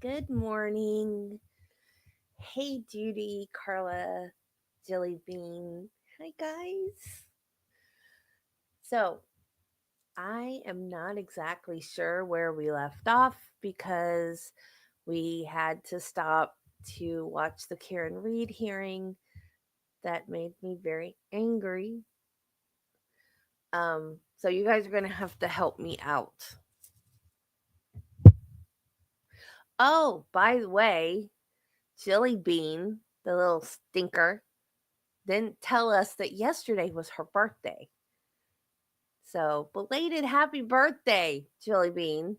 Good morning. Hey, Judy, Carla, Jelly Bean. Hi, guys. So, I am not exactly sure where we left off because we had to stop to watch the Karen Reed hearing. That made me very angry. So you guys are going to have to help me out. Oh, by the way, Jelly Bean, the little stinker, didn't tell us that yesterday was her birthday. So, belated happy birthday, Jelly Bean.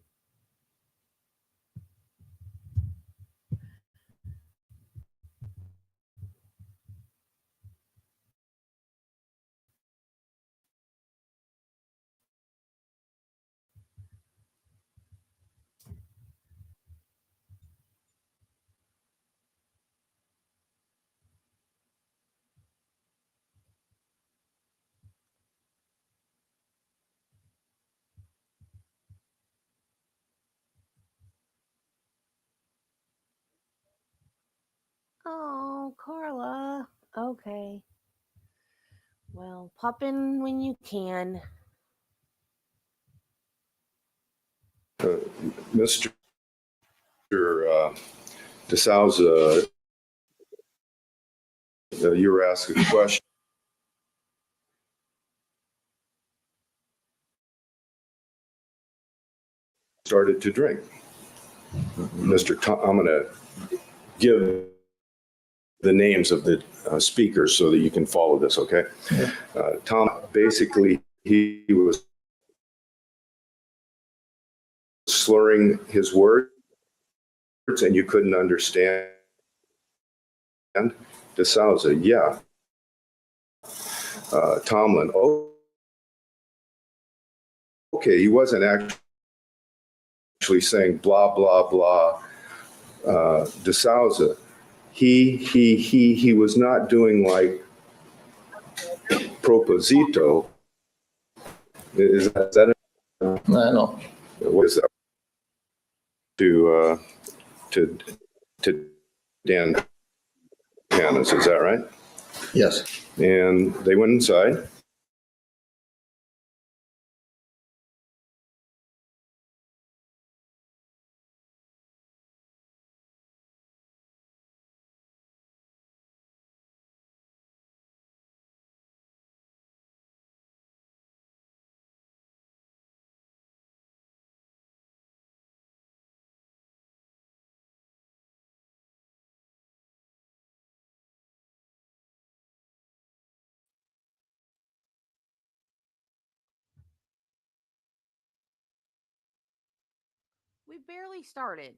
Oh, Carla. Okay. Well, pop in when you can. Mr. DeSouza, you were asking a question. Started to drink. Mr. Tom, I'm going to give the names of the speakers so that you can follow this, okay? Tom, basically, he was slurring his words and you couldn't understand. DeSouza, yeah. Tomlin, okay, he wasn't actually saying blah, blah, blah. DeSouza, he was not doing like proposito. Is that No. What is that? To Dan Cannis, is that right? Yes. And they went inside. We barely started.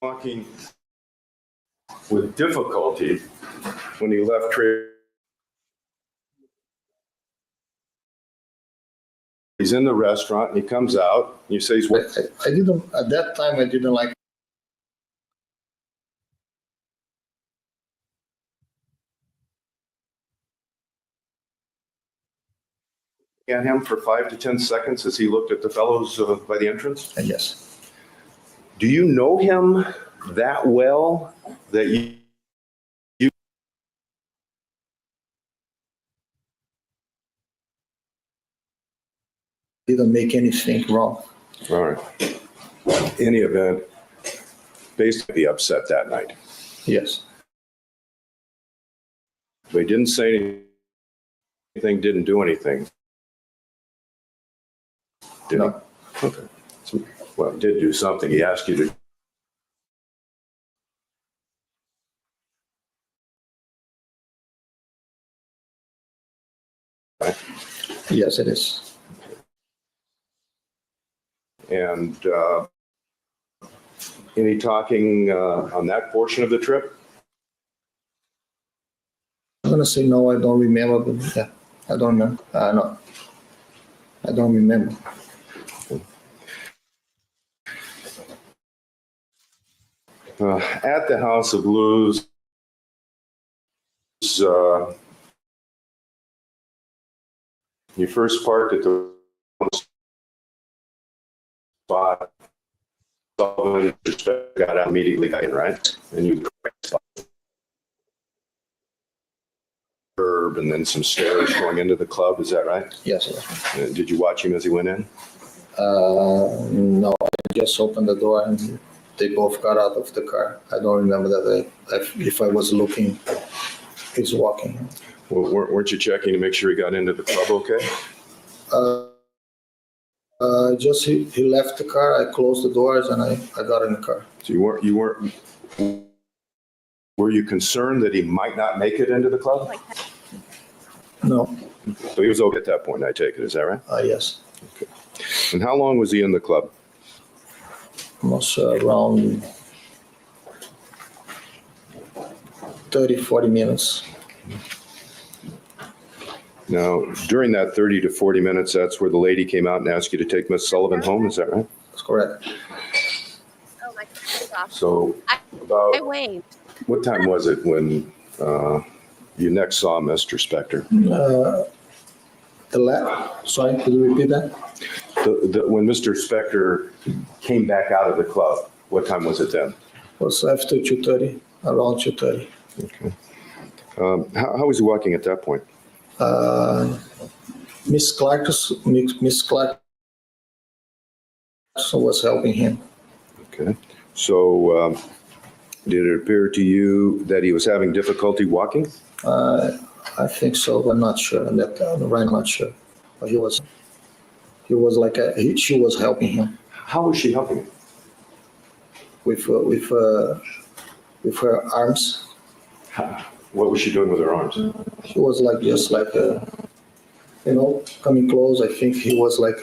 Walking with difficulty when he left Trader. He's in the restaurant and he comes out and he says, I didn't, at that time, I didn't like. at him for 5 to 10 seconds as he looked at the fellows by the entrance? Yes. Do you know him that well that you Didn't make anything wrong. All right. Any event, basically upset that night. Yes. But he didn't say anything, didn't do anything. Did No. he? Okay. Well, he did do something. He asked you to. Yes, it is. And any talking on that portion of the trip? gonna say no, I don't remember, but yeah, I don't know. No, I don't remember. At the House of Blues, you first parked at the spot. Sullivan got out immediately, got in, right? And you curb and then some stairs going into the club. Is that right? Yes, sir. Did you watch him as he went in? No, I just opened the door and they both got out of the car. I don't remember that. If I was looking, he's walking. Well, weren't you checking to make sure he got into the club okay? Just he left the car. I closed the doors and I got in the car. So were you concerned that he might not make it into the club? No. So he was okay at that point, I take it. Is that right? Yes. Okay. And how long was he in the club? Almost around 30, 40 minutes. Now, during that 30 to 40 minutes, that's where the lady came out and asked you to take Miss Sullivan home. Is that right? That's correct. Oh, my God, is off. So I about waved. what time was it when you next saw Mr. Spector? Sorry, could you repeat that? When Mr. Spector came back out of the club, what time was it then? It was after 2:30, around 2:30. Okay. How was he walking at that point? Miss Clarkson was helping him. Okay. So did it appear to you that he was having difficulty walking? I think so. I'm not sure. I'm not sure. But he was like she was helping him How was she helping him? with her arms. What was she doing with her arms? She was like just like coming close. I think he was like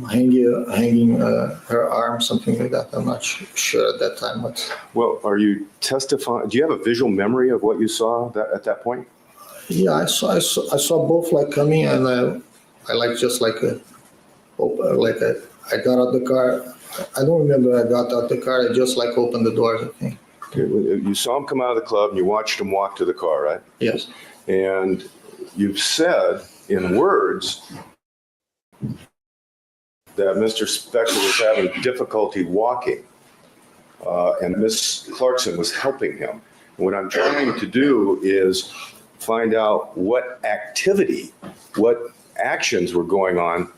hanging her arm, something like that. I'm not sure at that time. But Well, are you testifying? Do you have a visual memory of what you saw at that point? yeah, I saw both like coming, and I like just like I got out the car. I don't remember I got out the car. I just like opened the doors, I think. Okay. You saw him come out of the club and you watched him walk to the car, right? Yes. And you've said in words that Mr. Spector was having difficulty walking, and Miss Clarkson was helping him. What I'm trying to do is find out what activity, what actions were going on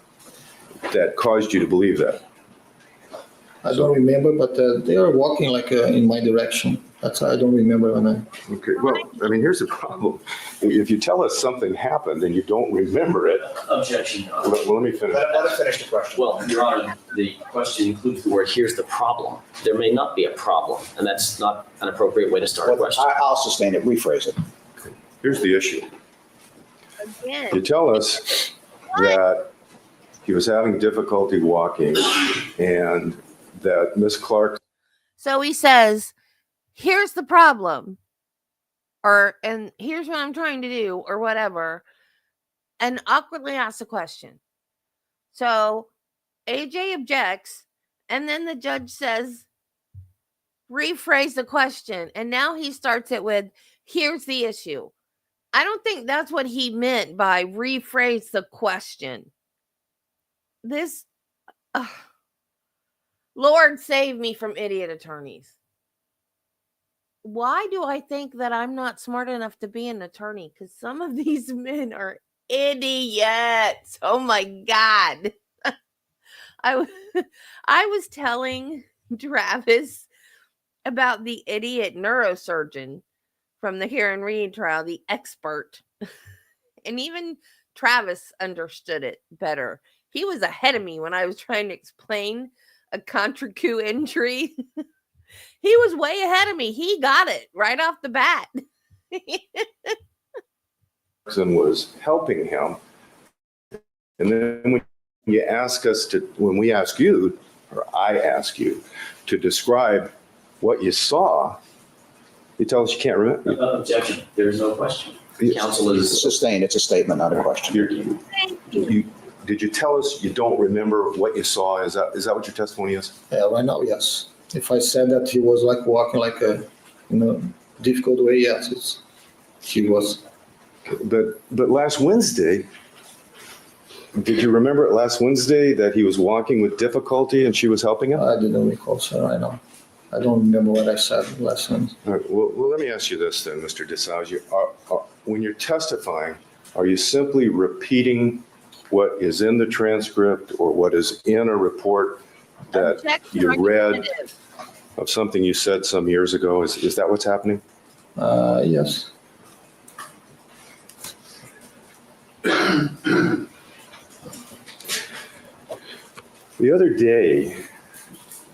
that caused you to believe that. I don't remember, but they are walking like in my direction. That's I don't remember when I. Okay, well, I mean, here's the problem. If you tell us something happened and you don't remember it, Objection, Your Honor. well, let me finish. Let us finish the question. Well, Your Honor, the question includes the word, here's the problem. There may not be a problem, and that's not an appropriate way to start a question. I'll sustain it, rephrase it. Here's the issue. Again. You tell us that he was having difficulty walking and that Miss Clark. So he says, here's the problem, and here's what I'm trying to do, or whatever, and awkwardly asks a question. So AJ objects, and then the judge says, rephrase the question. And now he starts it with, here's the issue. I don't think that's what he meant by rephrase the question. This, Lord save me from idiot attorneys. Why do I think that I'm not smart enough to be an attorney? Because some of these men are idiots. Oh my God. I was telling Travis about the idiot neurosurgeon from the Karen Reed trial, the expert. And even Travis understood it better. He was ahead of me when I was trying to explain a contra-coup injury. He was way ahead of me. He got it right off the bat. Was helping him. And then when we ask you, or I ask you, to describe what you saw, You tell us you can't remember? Objection, there's no question. Council It's is, sustained, it's a statement, not a question. Did you tell us you don't remember what you saw? Is that what your testimony is? Yeah, right now, yes. If I said that he was like walking like a, difficult way, yes, he was. But last Wednesday, did you remember it last Wednesday that he was walking with difficulty and she was helping him? I didn't recall, sir, right now. I don't remember what I said last time. All right, well, let me ask you this then, Mr. DeSauge. When you're testifying, are you simply repeating what is in the transcript or what is in a report that Objection, you read argumentative. of something you said some years ago? Is that what's happening? Yes. The other day,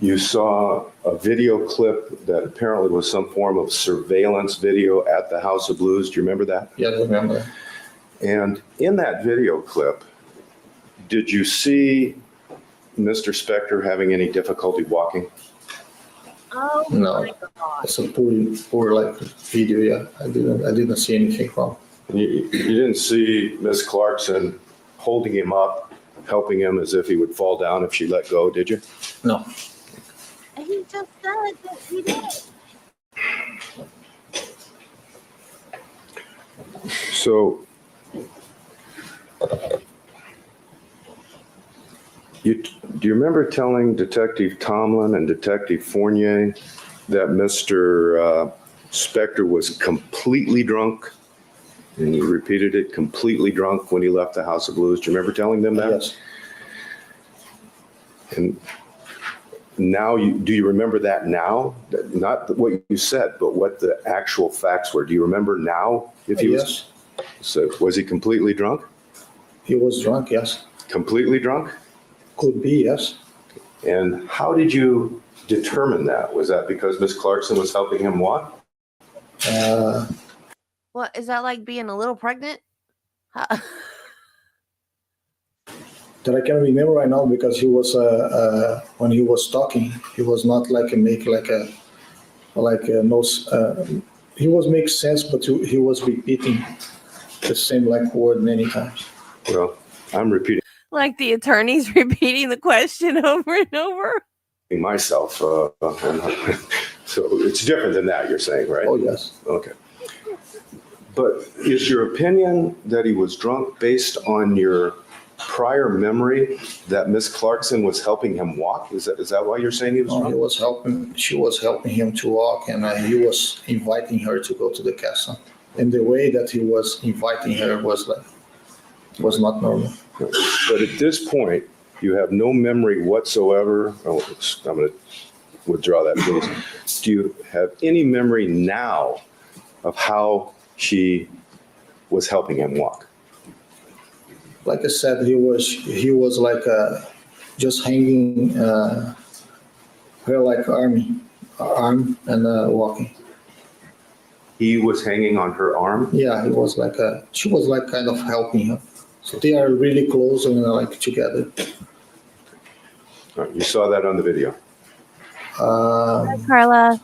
you saw a video clip that apparently was some form of surveillance video at the House of Blues. Do you remember that? Yeah, I remember. And in that video clip, did you see Mr. Spector having any difficulty walking? Oh No. my God. It's a poor like video, yeah. I didn't see anything wrong. You didn't see Miss Clarkson holding him up, helping him as if he would fall down if she let go, did you? No. And he just said that he did. So, do you remember telling Detective Tomlin and Detective Fournier that Mr. Spector was completely drunk? And you repeated it, completely drunk when he left the House of Blues. Do you remember telling them that? Yes. And now, do you remember that now? Not what you said, but what the actual facts were. Do you remember now? If he Yes. So was he completely drunk? He was drunk, yes. Completely drunk? Could be, yes. And how did you determine that? Was that because Miss Clarkson was helping him walk? What is that like being a little pregnant? Huh. That I can remember right now because he was when he was talking, he was not like he was make sense, but he was repeating the same like word many times. Well, I'm repeating Like the attorney's repeating the question over and over. myself. So it's different than that, you're saying, right? Oh yes. Okay. But is your opinion that he was drunk based on your prior memory that Miss Clarkson was helping him walk? Is that why you're saying he was No, drunk? she was helping him to walk, and he was inviting her to go to the castle. And the way that he was inviting her was not normal. But at this point, you have no memory whatsoever. Oh, I'm going to withdraw that, please. Do you have any memory now of how she was helping him walk? Like I said, he was like just hanging her like arm and walking. He was hanging on her arm? Yeah, she was like kind of helping him. So they are really close and like together. All right, you saw that on the video. Carla.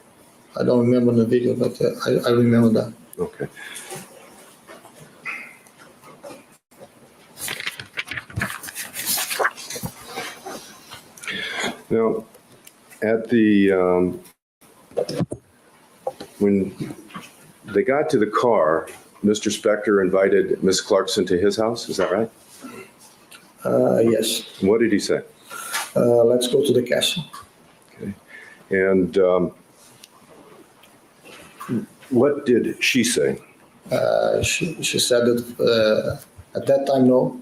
I don't remember the video, but I remember that. Okay. Now, at when they got to the car, Mr. Spector invited Miss Clarkson to his house. Is that right? Yes. What did he say? Let's go to the castle. Okay. And what did she say? She said that at that time, no.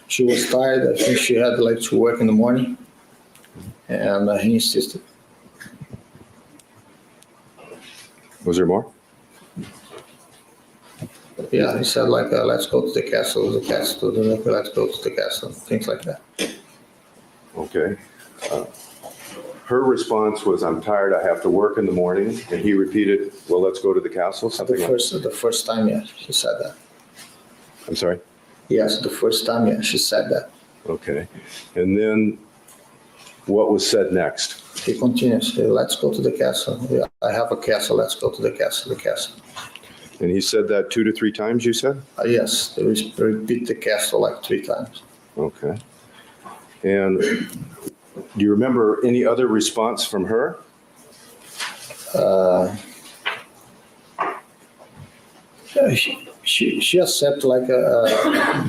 She was tired. I think she had like to work in the morning. And he insisted. Was there more? Yeah, he said like, let's go to the castle, let's go to the castle, things like that. Okay. Her response was, I'm tired, I have to work in the morning. And he repeated, well, let's go to the castle, something like that. The first time, yeah, she said that. I'm sorry? Yes, the first time, yeah, she said that. Okay. And then what was said next? He continues, "Hey, let's go to the castle. Yeah, I have a castle. Let's go to the castle. The castle." And he said that 2 to 3 times, you said? Yes, they repeat the castle like 3 times. Okay. And do you remember any other response from her? She accepted like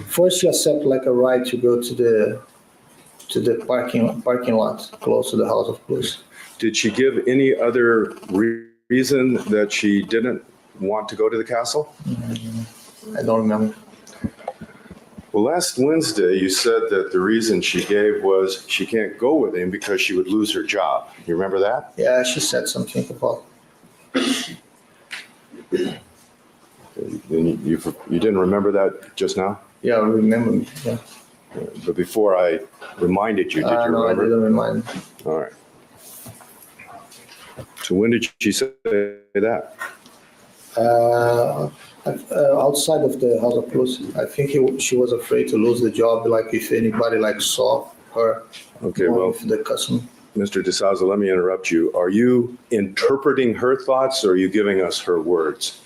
first she accepted like a ride to go to the parking lot close to the House of Blues. Did she give any other reason that she didn't want to go to the castle? I don't remember. Well, last Wednesday, you said that the reason she gave was she can't go with him because she would lose her job. You remember that? Yeah, she said something about. You didn't remember that just now? Yeah, remember me. Yeah. But before I reminded you, did you No, I remember? didn't remind. All right. So when did she say that? Outside of the House of Blues, I think she was afraid to lose the job. Like if anybody like saw her. Okay, going well, with the customer. Mr. DeSouza, let me interrupt you. Are you interpreting her thoughts or are you giving us her words?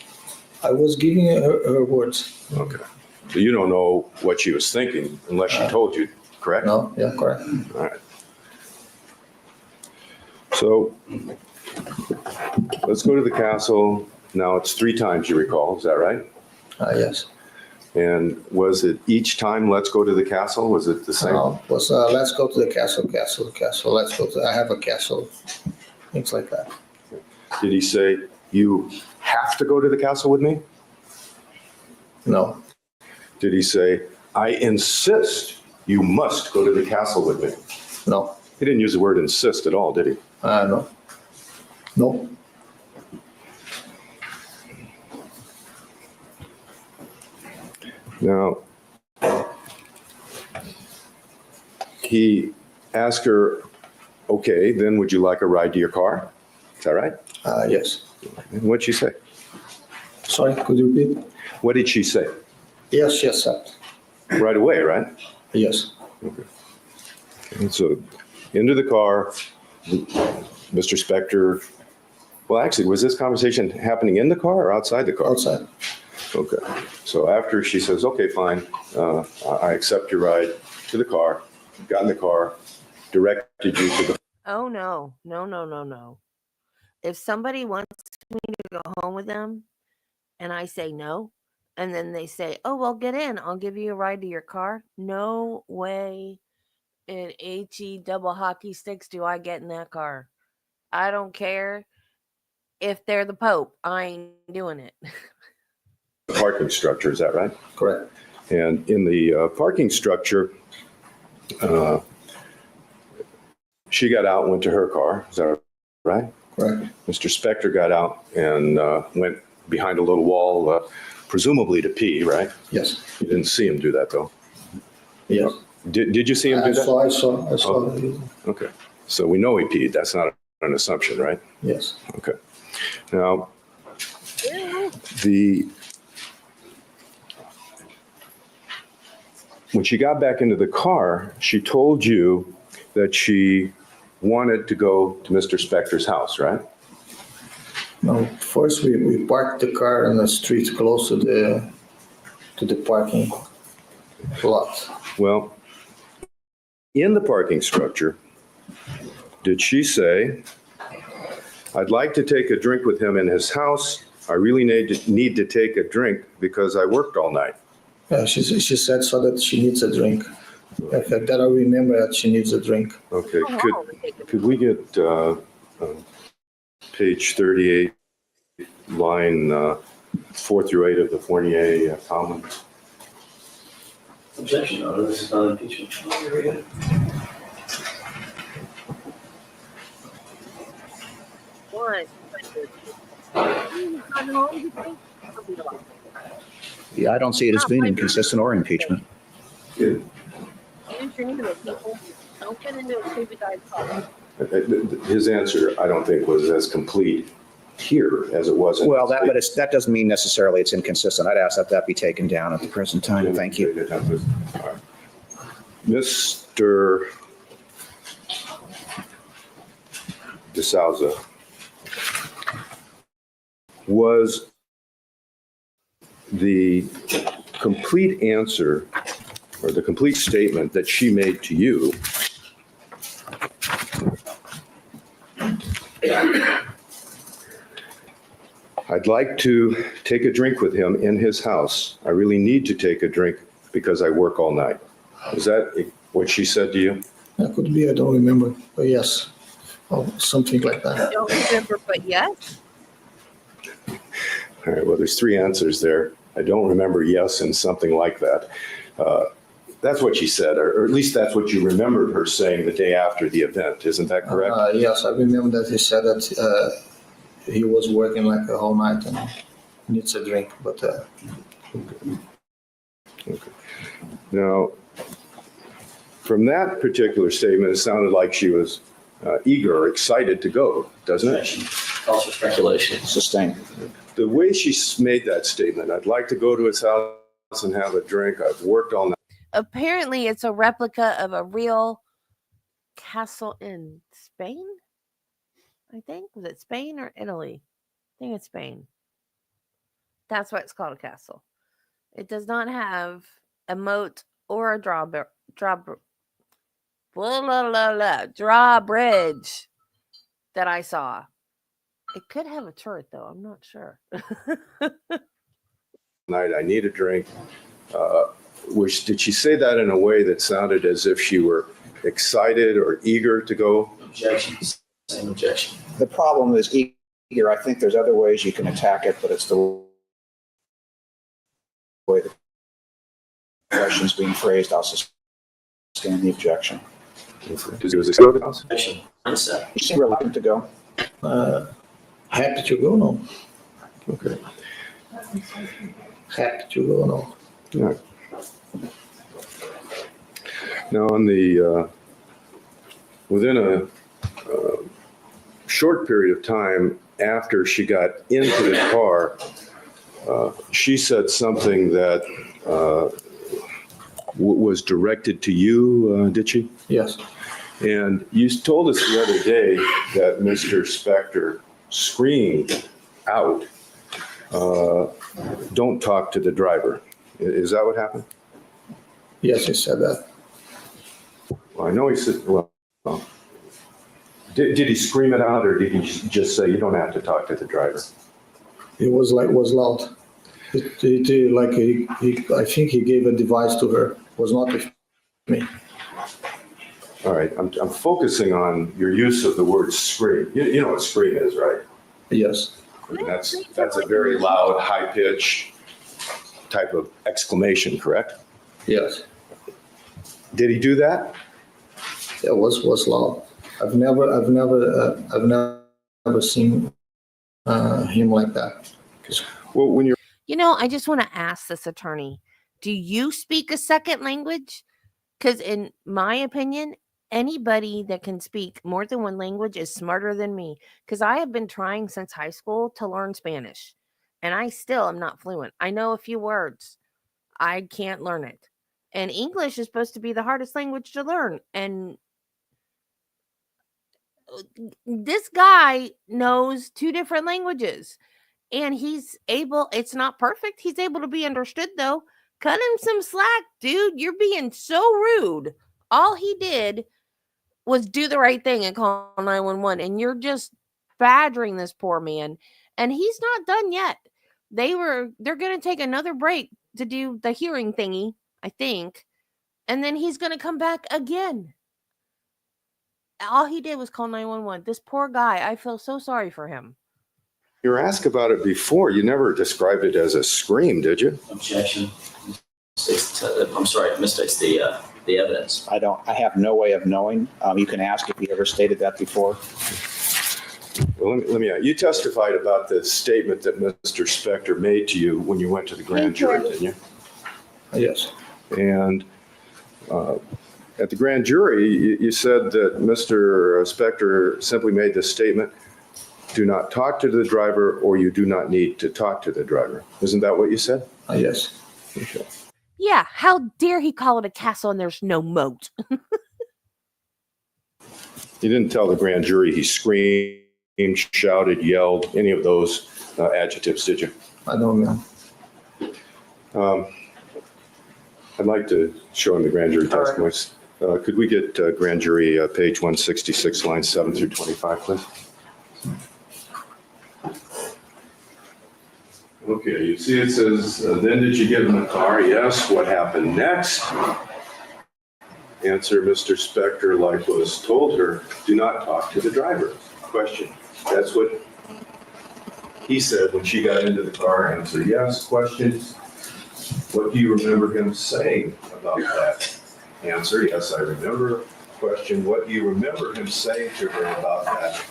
I was giving her words. Okay. So you don't know what she was thinking unless she told you, correct? No, yeah, correct. All right. So let's go to the castle. Now it's 3 times you recall, is that right? Yes. And was it each time, let's go to the castle? Was it the same? No, was let's go to the castle. Let's go to. I have a castle. Things like that. Did he say, you have to go to the castle with me? No, Did he say, I insist you must go to the castle with me? no, He didn't use the word insist at all, did he? no, no. Now, he asked her, okay, then would you like a ride to your car? Is that right? Yes. And what'd she say? Sorry, could you repeat? What did she say? Yes, she accepted. Right away, right? Yes. And so into the car, Mr. Spector, well, actually, was this conversation happening in the car or outside the car? Outside. Okay. So after she says, okay, fine, I accept your ride to the car, got in the car, directed you to the. Oh, no, no, no, no, no. If somebody wants me to go home with them and I say no, and then they say, oh, well, get in, I'll give you a ride to your car. No way in HE double hockey sticks do I get in that car. I don't care if they're the Pope. I ain't doing it. Parking structure, is that right? Correct. And in the parking structure, she got out and went to her car, is that right? Correct. Mr. Spector got out and went behind a little wall, presumably to pee, right? Yes. You didn't see him do that, though. Yes. Did you see him do I that? saw. Okay. So we know he peed. That's not an assumption, right? Yes. Okay. Now, when she got back into the car, she told you that she wanted to go to Mr. Spector's house, right? No. First, we parked the car on the street close to the parking lot. Well, in the parking structure, did she say, I'd like to take a drink with him in his house. I really need to take a drink because I worked all night. Yeah, she said so that she needs a drink. In fact, that I remember that she needs a drink. Okay, could we get page 38, line 4 through 8 of the Fournier comments? Objection, Your Honor, this is not impeachment. One. Yeah, I don't see it as being inconsistent or impeachment. Use your name, people. Don't get into a stupid guy's car. His answer, I don't think, was as complete here as it was. Well, that doesn't mean necessarily it's inconsistent. I'd ask that that be taken down at the present time. Thank you. Mr. DeSouza was the complete answer or the complete statement that she made to you I'd like to take a drink with him in his house. I really need to take a drink because I work all night. Is that what she said to you? That could be, I don't remember, but yes, or something like I that. don't remember, but yes. All right, well, there's three answers there. I don't remember yes and something like that. That's what she said, or at least that's what you remembered her saying the day after the event. Isn't that correct? Yes, I remember that he said that he was working like a whole night and needs a drink, but Okay. Now, from that particular statement, it sounded like she was eager or excited to go, doesn't it? Calls for speculation. Sustained. The way she made that statement, I'd like to go to his house and have a drink. I've worked all night. Apparently, it's a replica of a real castle in Spain. I think. Was it Spain or Italy? I think it's Spain. That's why it's called a castle. It does not have a moat or a drawbridge that I saw. It could have a turret, though. I'm not sure. Night, I need a drink. Did she say that in a way that sounded as if she were excited or eager to go? Objection. Same objection. The problem is eager. I think there's other ways you can attack it, but it's the way the question's being phrased. I'll sustain the objection. Because it was a house. Objection. Mindset. You seem reluctant to go. happy to go, no. Okay. Happy to go, no. Yeah. Now, on the within a short period of time after she got into the car, she said something that was directed to you, did she? Yes, And you told us the other day that Mr. Spector screamed out, "Don't talk to the driver." Is that what happened? yes, he said that. Well, I know he said, well, did he scream it out or did he just say, "You don't have to talk to the driver"? It was loud. I think he gave a device to her. It was not with me. All right, I'm focusing on your use of the word scream. You know what scream is, right? Yes, I mean, that's a very loud, high-pitched type of exclamation, correct? yes. Did he do that? It was loud. I've never seen him like that. Well, when you're You know, I just want to ask this attorney, do you speak a second language? Because in my opinion, anybody that can speak more than one language is smarter than me. Because I have been trying since high school to learn Spanish, and I still am not fluent. I know a few words. I can't learn it. And English is supposed to be the hardest language to learn. And this guy knows two different languages. And he's able, it's not perfect. He's able to be understood though. Cut him some slack, dude. You're being so rude. All he did was do the right thing and call 911. And you're just badgering this poor man. And he's not done yet. They're going to take another break to do the hearing thingy, I think. And then he's going to come back again. All he did was call 911. This poor guy, I feel so sorry for him. you were asked about it before, you never described it as a scream, did you? Objection. I'm sorry, misstates the evidence. I have no way of knowing. You can ask if he ever stated that before. Well, let me you testified about the statement that Mr. Spector made to you when you went to the grand jury, didn't you? Yes, And at the grand jury, you said that Mr. Spector simply made this statement, "Do not talk to the driver, or you do not need to talk to the driver." Isn't that what you said? yes. Okay. Yeah, how dare he call it a castle and there's no moat? You didn't tell the grand jury he screamed, shouted, yelled, any of those adjectives, did you? I don't know. I'd like to show him the grand jury All right. testimonies. Could we get grand jury page 166, lines 7 through 25, please? Okay, you see it says, then did you give him the car? Yes. What happened next? Answer, Mr. Spector, like was told her, do not talk to the driver. Question, that's what he said when she got into the car. Answer, yes. Question, what do you remember him saying about that? Answer, yes, I remember. Question, what do you remember him saying to her about that?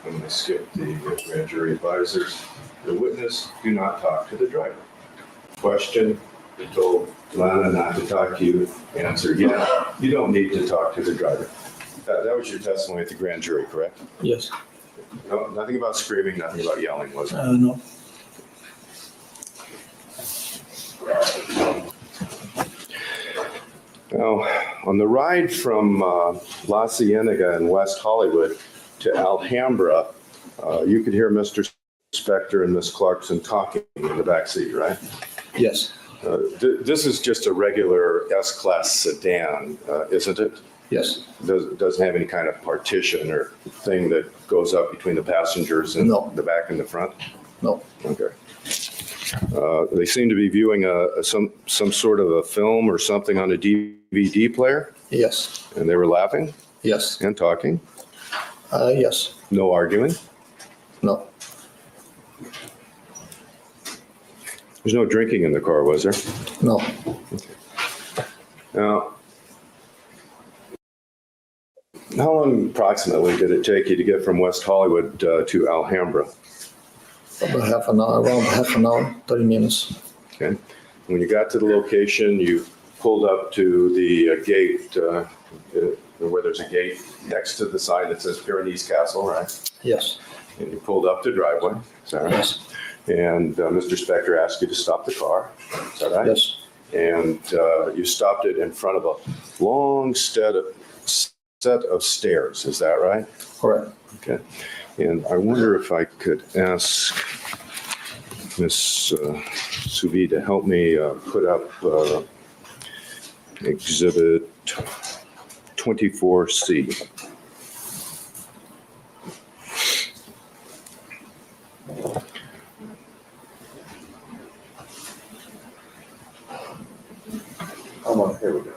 I'm going to skip the grand jury advisors. The witness, do not talk to the driver. Question, he told Lana not to talk to you. Answer, yeah, you don't need to talk to the driver. That was your testimony at the grand jury, correct? Yes. No, nothing about screaming, nothing about yelling, was it? No. Now, on the ride from La Cienega in West Hollywood to Alhambra, you could hear Mr. Spector and Miss Clarkson talking in the back seat, right? Yes. This is just a regular S-Class sedan, isn't it? Yes. Doesn't have any kind of partition or thing that goes up between the passengers and No. the back and the front? No. Okay. They seem to be viewing some sort of a film or something on a DVD player, Yes. and they were laughing Yes. and talking. Yes. No arguing. No. There's no drinking in the car, was there? No. Now, how long approximately did it take you to get from West Hollywood to Alhambra? About half an hour, around half an hour, 30 minutes. Okay. When you got to the location, you pulled up to the gate, where there's a gate next to the sign that says Pyrenees Castle, right? Yes. And you pulled up the driveway, is that right? Yes. And Mr. Spector asked you to stop the car, is that right? Yes. And you stopped it in front of a long set of stairs, is that right? Correct. Okay. And I wonder if I could ask Ms. Suvi to help me put up Exhibit 24C. Come on, here we go.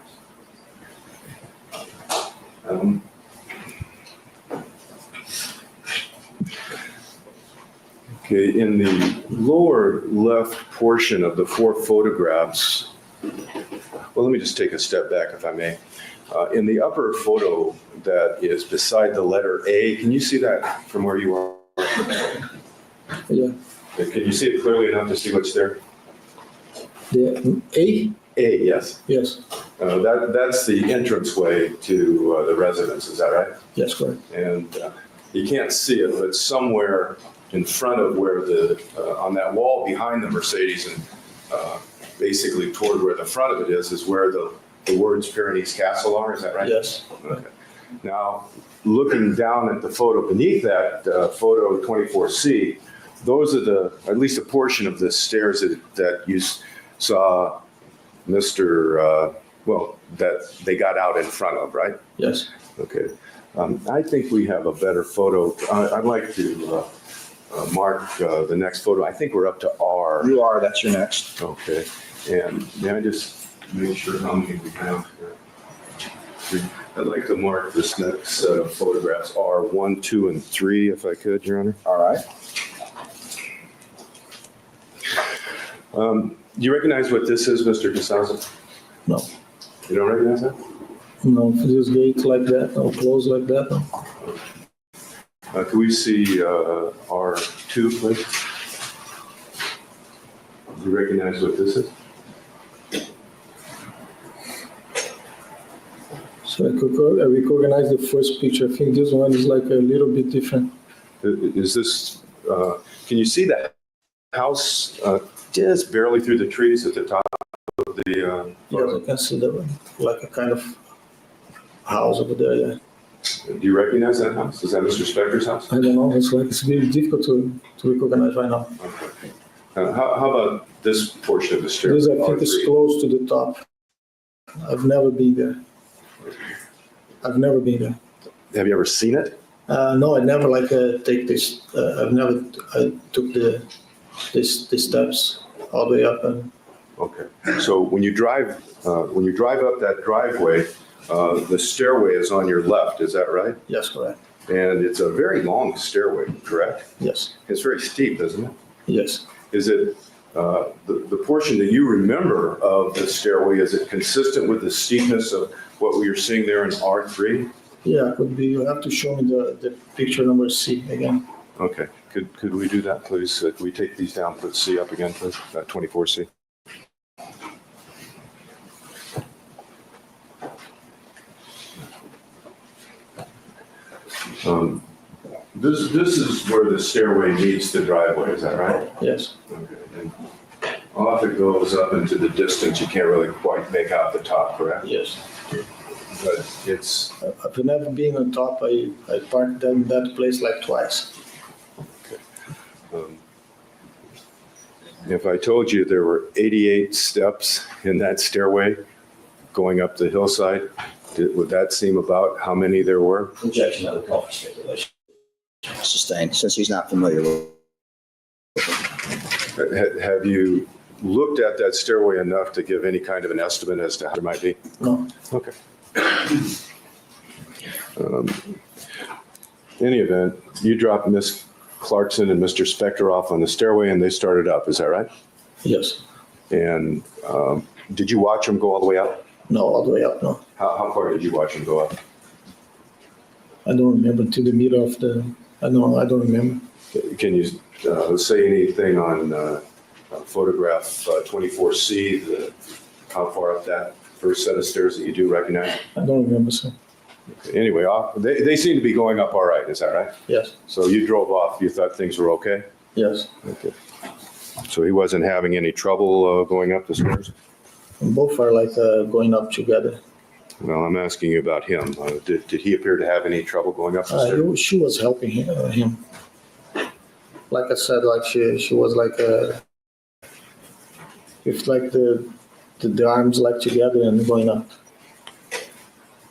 Okay, in the lower left portion of the four photographs, well, let me just take a step back if I may. In the upper photo that is beside the letter A, can you see that from where you are? Yeah. Can you see it clearly enough to see what's there? The A? A, yes. Yes. That's the entranceway to the residence, is that right? Yes, correct. And you can't see it, but somewhere in front of where on that wall behind the Mercedes and basically toward where the front of it is where the words Pyrenees Castle are, is that right? Yes. Okay. Now, looking down at the photo beneath that, photo 24C, those are at least a portion of the stairs that you saw Mr., that they got out in front of, right? Yes. Okay. I think we have a better photo. I'd like to mark the next photo. I think we're up to R. You are, that's your next. Okay. And may I just make sure how many we have here? I'd like to mark this next set of photographs, R1, 2, and 3, if I could, Your Honor. All right. Do you recognize what this is, Mr. DeSouza? No. You don't recognize that? No, this gate like that, or close like that. No. Can we see R2, please? Do you recognize what this is? So I recognize the first picture. I think this one is like a little bit different. Is this, can you see that house just barely through the trees at the top of the Yes, I can see that one. Like a kind of house over there, yeah. Do you recognize that house? Is that Mr. Spector's house? I don't know. It's very difficult to recognize right now. Okay. How about this portion of the stairway? This, I think, is R3? close to the top. I've never been there. I've never been there. Have you ever seen it? No, I never take this. I took the steps all the way up, and Okay. So when you drive up that driveway, the stairway is on your left. Is that right? yes, correct. And it's a very long stairway, correct? Yes, It's very steep, isn't it? yes. Is it the portion that you remember of the stairway? Is it consistent with the steepness of what we were seeing there in R3? Yeah, could be. You have to show me the picture number C again. Okay. Could we do that, please? Could we take these down? Put C up again, please. 24C. This is where the stairway meets the driveway. Is that right? Yes, Okay. And off it goes up into the distance. You can't really quite make out the top, correct? yes. But it's I've never been on top. I parked in that place like twice. if I told you there were 88 steps in that stairway going up the hillside, would that seem about how many there were? Objection, I would call for speculation. Sustained, since he's not familiar with. Have you looked at that stairway enough to give any kind of an estimate as to how it might be? No, Okay. Any event, you dropped Miss Clarkson and Mr. Spector off on the stairway and they started up, is that right? yes. And did you watch them go all the way up? No, all the way up, no. How far did you watch them go up? I don't remember to the middle of the, I don't remember. Can you say anything on photograph 24C, how far up that first set of stairs that you do recognize? I don't remember, sir. Anyway, they seem to be going up all right, is that right? Yes, So you drove off, you thought things were okay? yes. Okay. So he wasn't having any trouble going up the stairs? And both are going up together. Well, I'm asking you about him. Did he appear to have any trouble going up the stairs? She was helping him. Like I said, she was with the arms together and going up.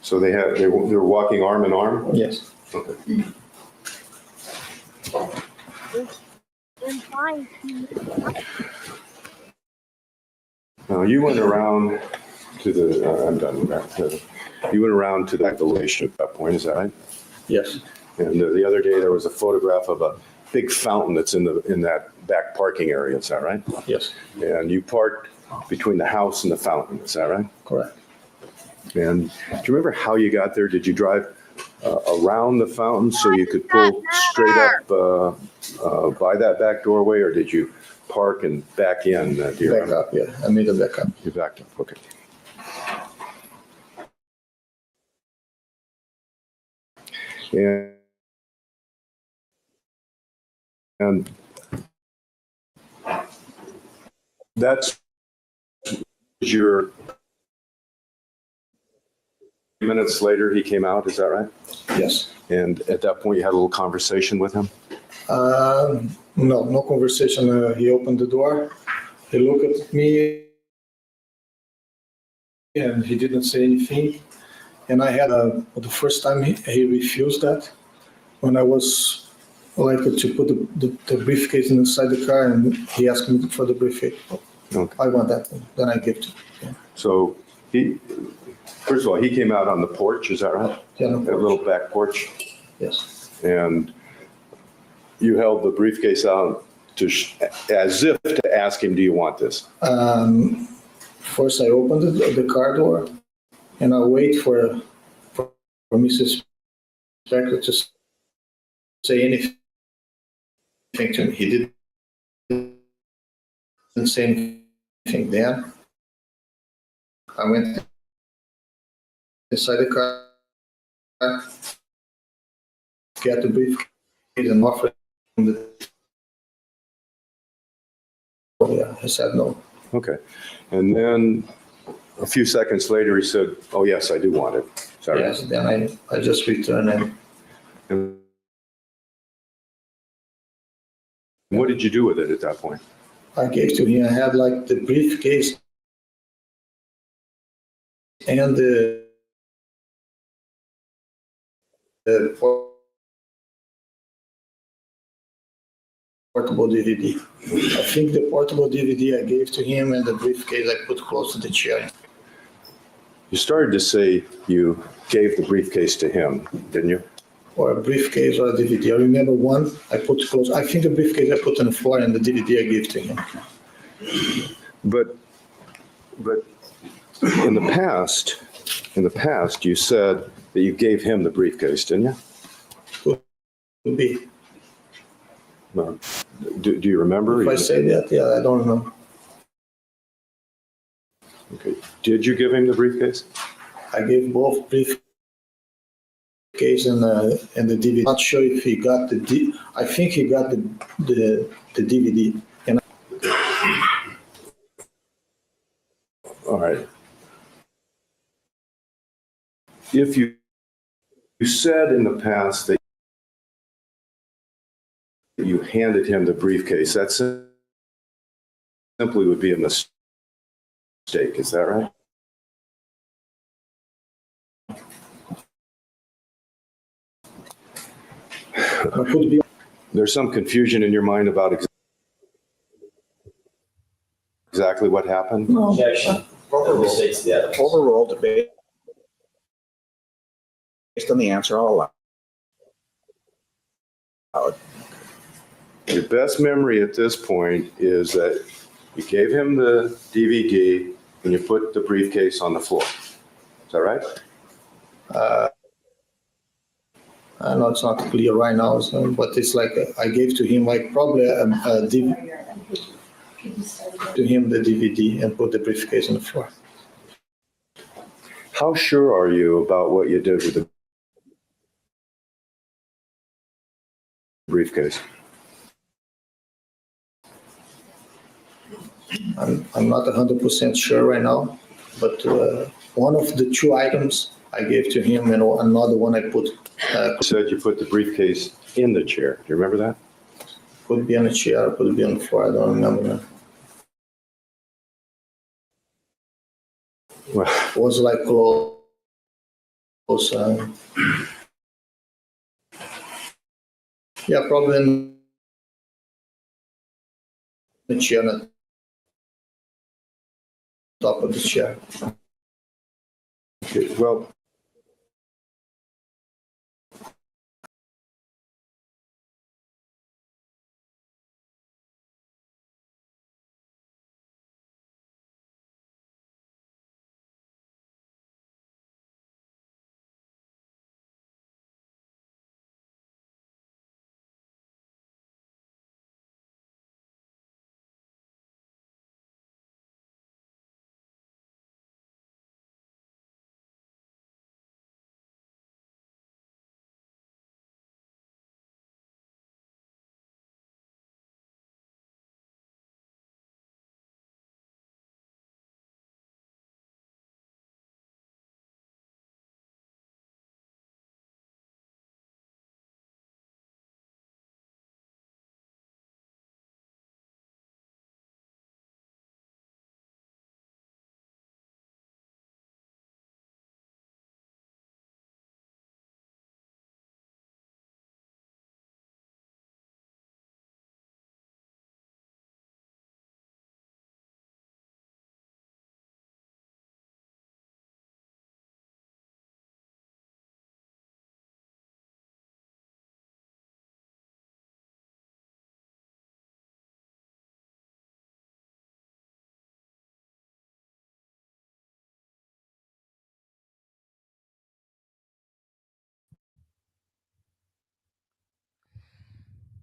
So they were walking arm in arm? Yes. Okay. I'm fine. Now, you went around to the, I'm done with that. You went around to that elevation at that point, is that right? Yes. And the other day, there was a photograph of a big fountain that's in that back parking area, is that right? Yes. And you parked between the house and the fountain, is that right? Correct. And do you remember how you got there? Did you drive around the fountain so you could pull straight up by that back doorway, or did you park and back in? Do you Back remember? up. Yeah, I made a back up. You backed up, okay. And that's your minutes later he came out, is that right? Yes. And at that point you had a little conversation with him? No conversation. He opened the door. He looked at me, and he didn't say anything. And I had the first time he refused that when I was to put the briefcase inside the car, and he asked me for the briefcase. Okay. I want that one. Then I give it to him. So first of all, he came out on the porch, is that right? Yeah, no That little back porch? Yes. And you held the briefcase out as if to ask him, do you want this? First, I opened the car door, and I wait for Mrs. Spector to say anything to me. He didn't say anything then. I went inside the car, get the briefcase, and offered him the. Oh, yeah, I said no. Okay. And then a few seconds later, he said, "Oh, yes, I do want it." Is that right? Yes, then I just returned it. And what did you do with it at that point? I gave to him, I had like the briefcase and the portable DVD. I think the portable DVD I gave to him and the briefcase I put close to the chair. You started to say you gave the briefcase to him, didn't you? Or a briefcase or a DVD. I remember one I put close. I think the briefcase I put on the floor and the DVD I gave to him. But in the past, you said that you gave him the briefcase, didn't you? Could be. No. Do you remember? If I say that, yeah, I don't know. Okay. Did you give him the briefcase? I gave both briefcase and the DVD. Not sure if he got I think he got the DVD. And All right. If you said in the past that you handed him the briefcase, that simply would be a mistake. Is that right? I could be. There's some confusion in your mind about exactly what happened. No. Objection. The mistakes the evidence. Overruled based on the answer I'll allow. Your best memory at this point is that you gave him the DVD and you put the briefcase on the floor. Is that right? I know it's not clear right now, but it's like I gave to him like probably to him the DVD and put the briefcase on the floor. How sure are you about what you did with the briefcase? I'm not 100% sure right now, but one of the two items I gave to him and another one I put You said you put the briefcase in the chair. Do you remember that? could be on a chair, could be on the floor. I don't remember now. Well, It was like close. Yeah, probably in the chair, on top of the chair. okay, well,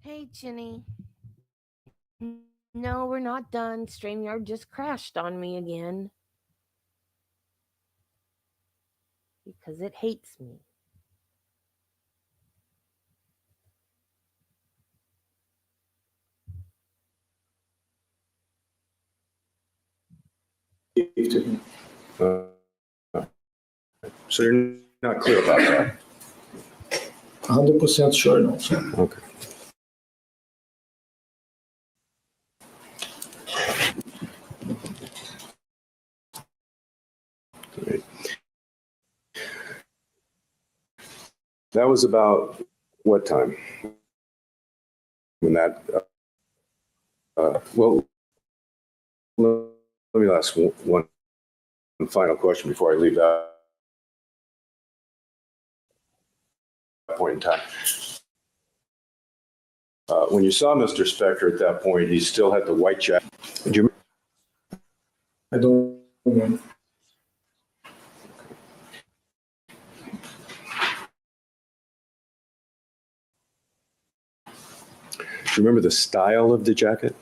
Hey, Jenny. No, we're not done. StreamYard just crashed on me again. Because it hates me. Gave to him. So you're not clear about that? 100% sure, no, sir. Okay. Great. That was about what time? When that, well, let me ask one final question before I leave that point in time. When you saw Mr. Spector at that point, he still had the white jacket. Do you I don't know. remember the style of the jacket?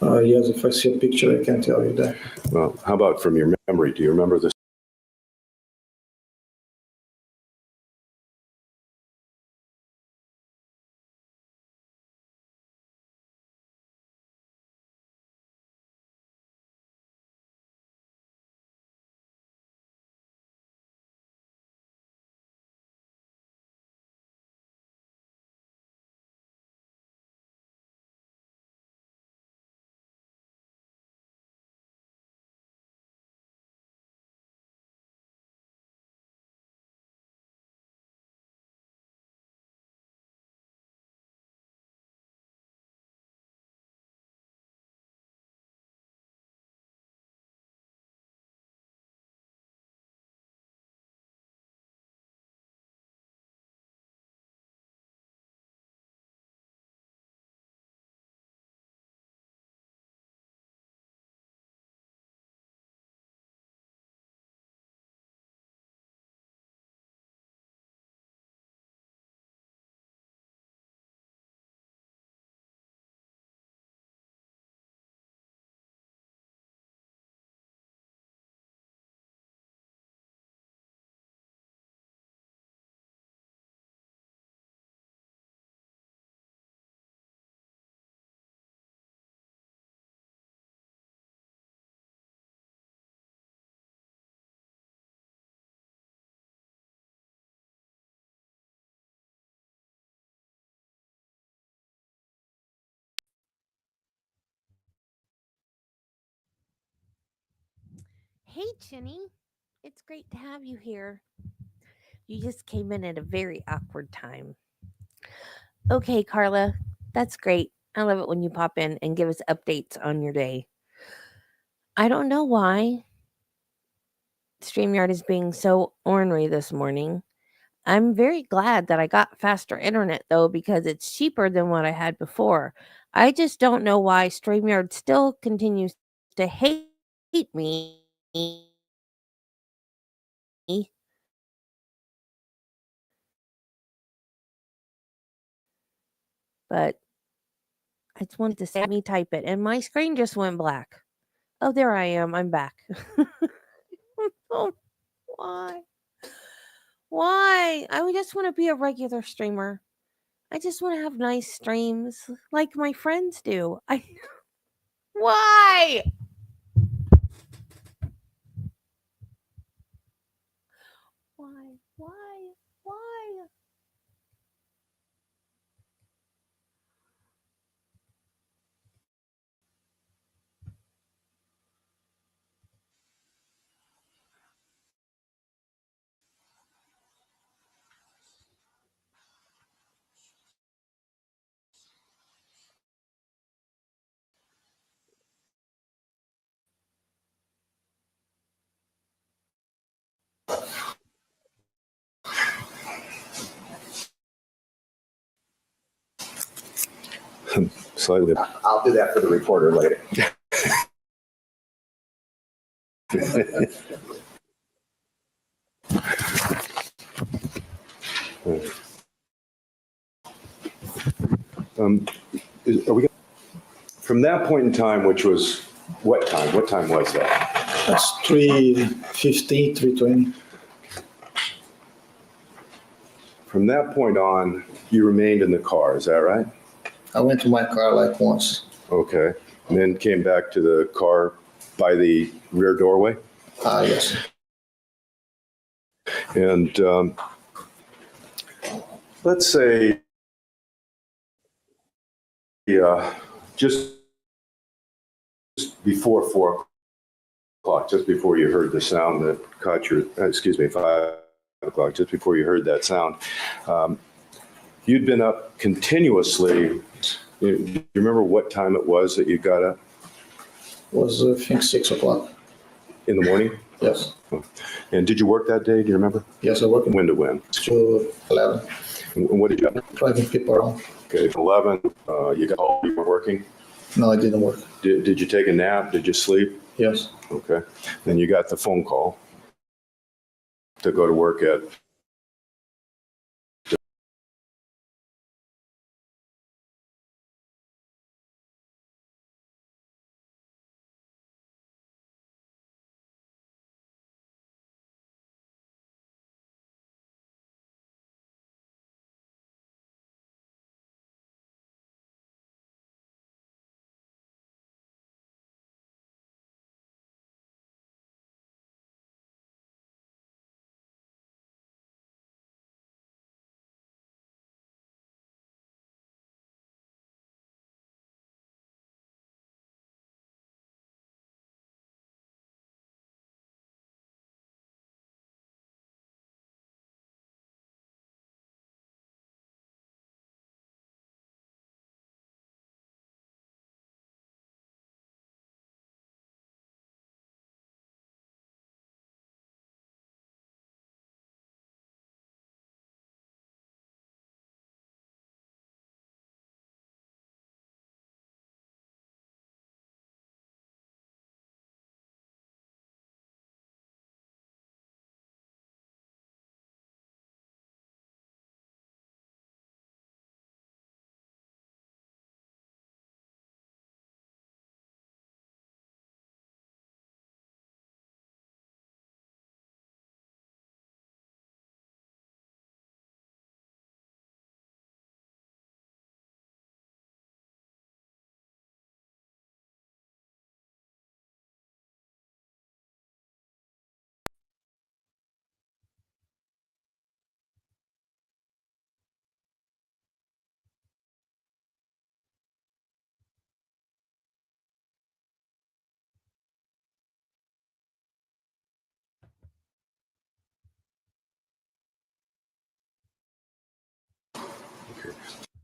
Yes, if I see a picture, I can tell you that. Well, how about from your memory? Do you remember the Hey, Jenny. It's great to have you here. You just came in at a very awkward time. Okay, Carla, that's great. I love it when you pop in and give us updates on your day. I don't know why StreamYard is being so ornery this morning. I'm very glad that I got faster internet though because it's cheaper than what I had before. I just don't know why StreamYard still continues to hate me. But I just wanted to say me type it and my screen just went black. Oh, there I am. I'm back. Oh, why? Why? I would just want to be a regular streamer. I just want to have nice streams like my friends do. I Why? Why? Why? Why? Slightly. I'll do that for the reporter later. Are we from that point in time, which was what time? What time was that? That's 3:15, 3:20. From that point on, you remained in the car. Is that right? I went to my car like once. Okay. And then came back to the car by the rear doorway? Yes. And let's say just before 4 o'clock, just before you heard the sound that caught your, 5 o'clock, just before you heard that sound, you'd been up continuously. You remember what time it was that you got up? Was, I think, 6 o'clock. In the morning? Yes. And did you work that day? Do you remember? Yes, I work When to when? to 11, And what did you do? driving people around. Okay, 11, you got all you were working. No, I didn't work. Did you take a nap? Did you sleep? Yes. Okay. Then you got the phone call to go to work at.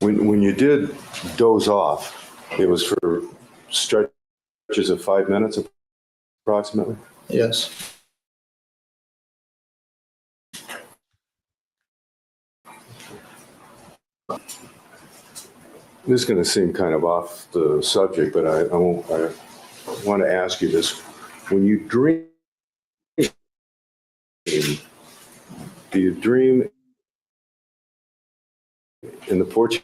When you did doze off, it was for stretches of 5 minutes approximately. Yes. This is going to seem kind of off the subject, but I want to ask you this. When you dream, do you dream in the Portuguese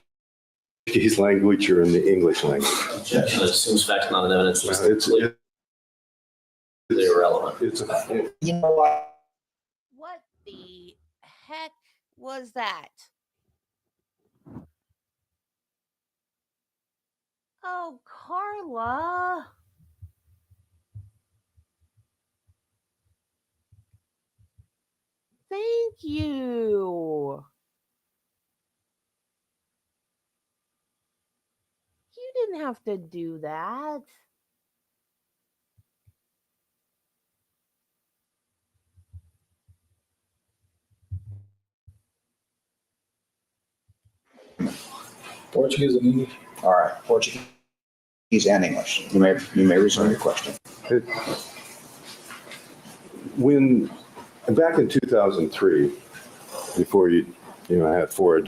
language or in the English language? Objection assumes facts not in evidence. It's irrelevant. You know what? What the heck was that? Oh, Carla. Thank you. You didn't have to do that. Portuguese and English. All right, Portuguese and English. You may resume your question. When back in 2003, before you had 4+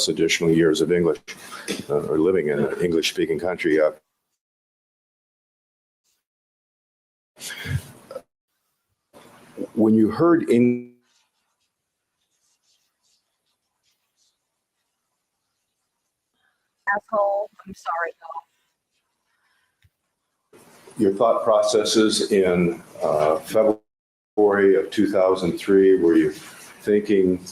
additional years of English or living in an English-speaking country, when you heard Asshole. I'm sorry, your thought processes in February of 2003, were you thinking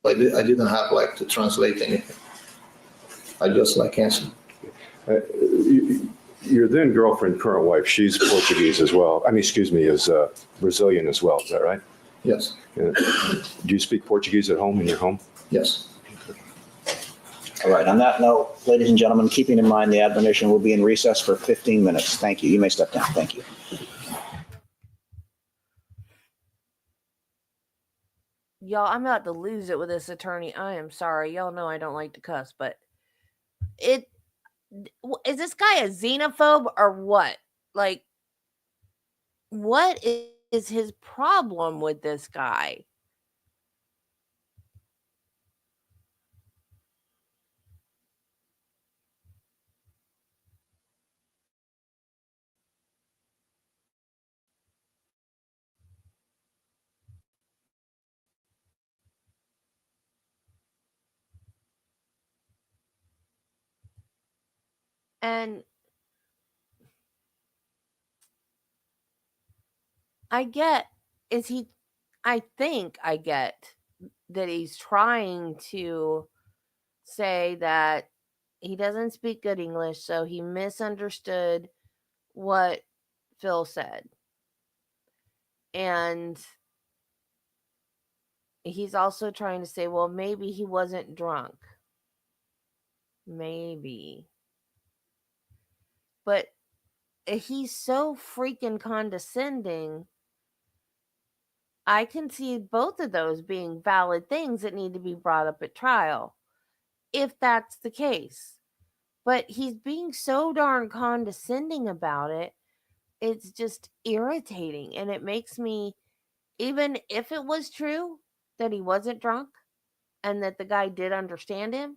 I didn't have like to translate anything. I just like answered. Your then girlfriend, current wife, she's Portuguese as well. I mean, excuse me, is Brazilian as well. Is that right? Yes, Do you speak Portuguese at home in your home? yes. All right, on that note, ladies and gentlemen, keeping in mind the admonition will be in recess for 15 minutes. Thank you. You may step down. Thank you. Y'all, I'm about to lose it with this attorney. I am sorry. Y'all know I don't like to cuss, but it is this guy a xenophobe or what? Like, what is his problem with this guy? And I get, is he, I think I get that he's trying to say that he doesn't speak good English, so he misunderstood what Phil said. And he's also trying to say, well, maybe he wasn't drunk. Maybe. But he's so freaking condescending. I can see both of those being valid things that need to be brought up at trial, if that's the case. But he's being so darn condescending about it. It's just irritating. And it makes me, even if it was true that he wasn't drunk and that the guy did understand him,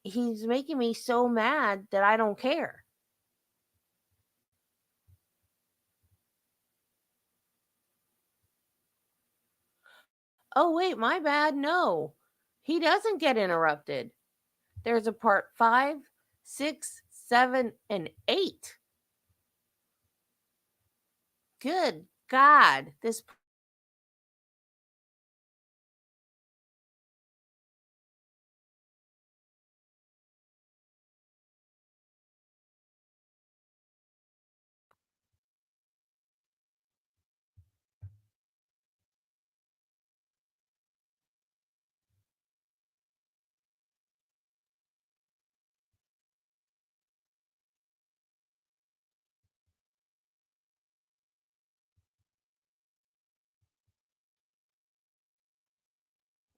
he's making me so mad that I don't care. Oh, wait, my bad. No, he doesn't get interrupted. There's a part 5, 6, 7, and 8. Good God. This.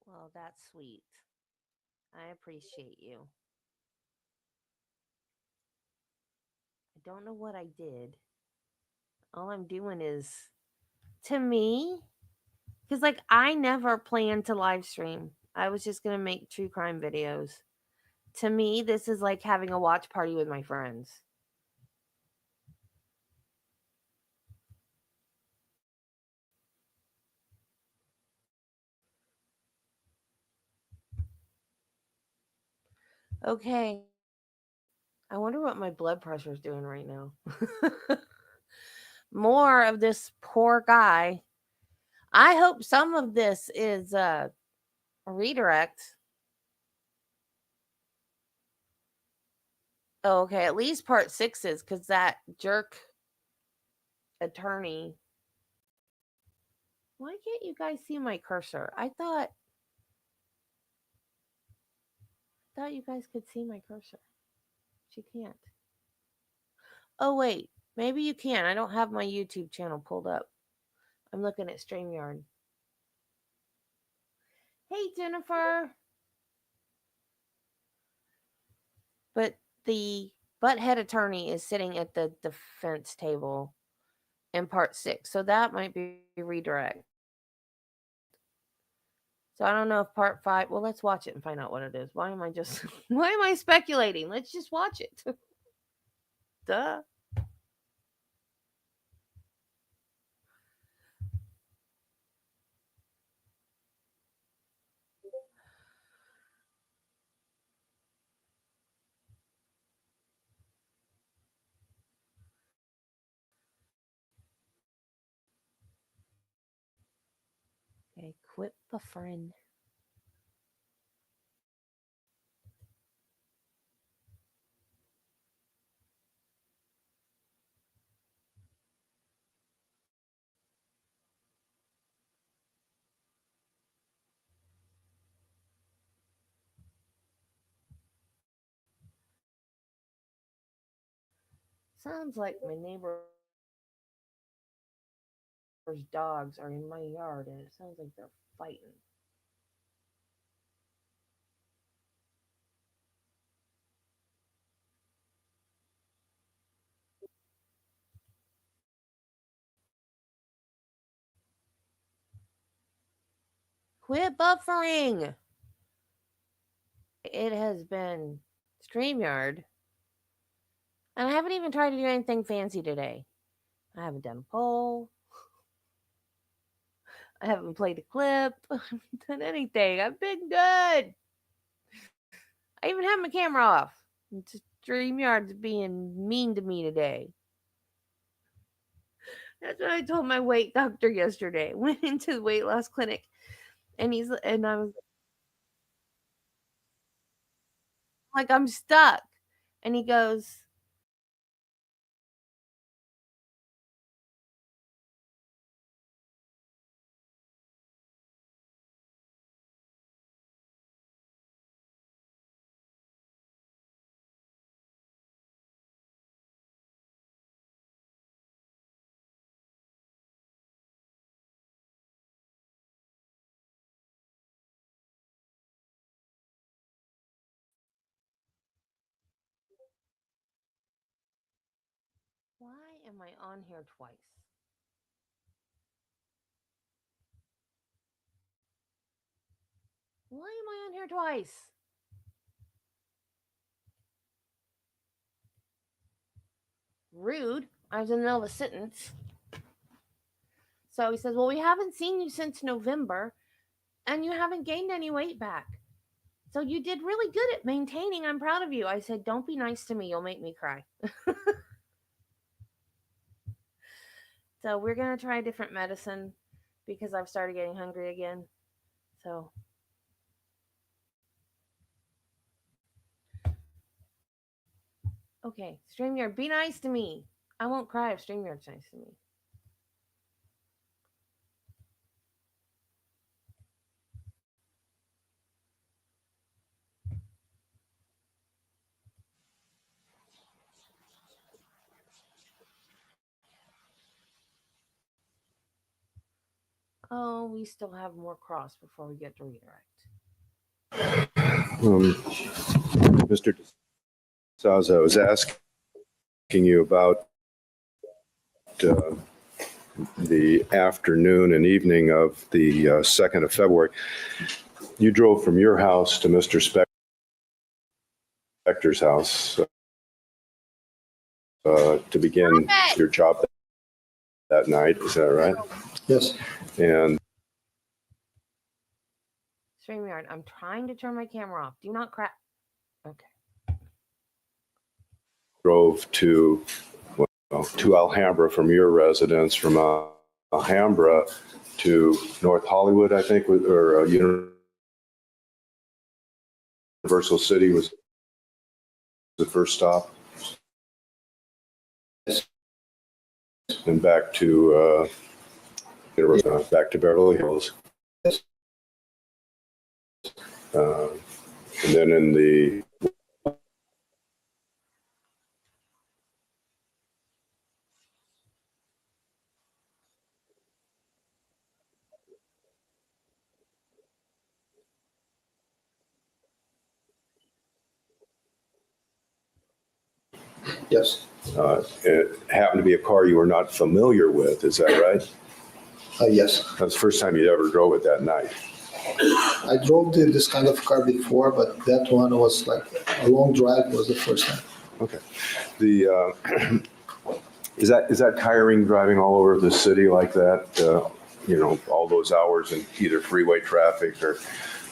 Well, that's sweet. I appreciate you. I don't know what I did. All I'm doing is, to me, because like I never planned to live stream. I was just going to make true crime videos. To me, this is like having a watch party with my friends. Okay. I wonder what my blood pressure is doing right now. More of this poor guy. I hope some of this is a redirect. Oh, okay, at least part 6 is because that jerk attorney. Why can't you guys see my cursor? I thought you guys could see my cursor. But you can't. Oh wait, maybe you can. I don't have my YouTube channel pulled up. I'm looking at StreamYard. Hey Jennifer. But the butthead attorney is sitting at the defense table in part 6. So that might be redirect. So I don't know if part 5, well, let's watch it and find out what it is. Why am I speculating? Let's just watch it. Duh. Okay, quit buffering. Sounds like my neighbor's dogs are in my yard and it sounds like they're fighting. Quit buffering! It has been StreamYard, and I haven't even tried to do anything fancy today. I haven't done a poll. I haven't played a clip. I haven't done anything. I've been good. I even have my camera off. StreamYard's being mean to me today. That's what I told my weight doctor yesterday. Went into the weight loss clinic, and I was like, I'm stuck. And he goes, why am I on here twice? Why am I on here twice? Rude. I was in the middle of a sentence. So he says, well, we haven't seen you since November, and you haven't gained any weight back. So you did really good at maintaining. I'm proud of you. I said, don't be nice to me. You'll make me cry. So we're going to try a different medicine because I've started getting hungry again. So okay, StreamYard, be nice to me. I won't cry if StreamYard's nice to me. Oh, we still have more cross before we get to redirect. Mr. Souza, I was asking you about the afternoon and evening of the 2nd of February. You drove from your house to Mr. Spector's house to begin your job that night. Is that right? Yes. And StreamYard, I'm trying to turn my camera off. Do not crap. Okay. drove to Alhambra from your residence, from Alhambra to North Hollywood, I think, or Universal City was the first stop. Yes. And back to Beverly Hills. Yes. And then in the Yes. it happened to be a car you were not familiar with. Is that right? Yes. That's the first time you ever drove it that night. I drove this kind of car before, but that one was like a long drive was the first time. Okay. The is that tiring driving all over the city like that? All those hours in either freeway traffic or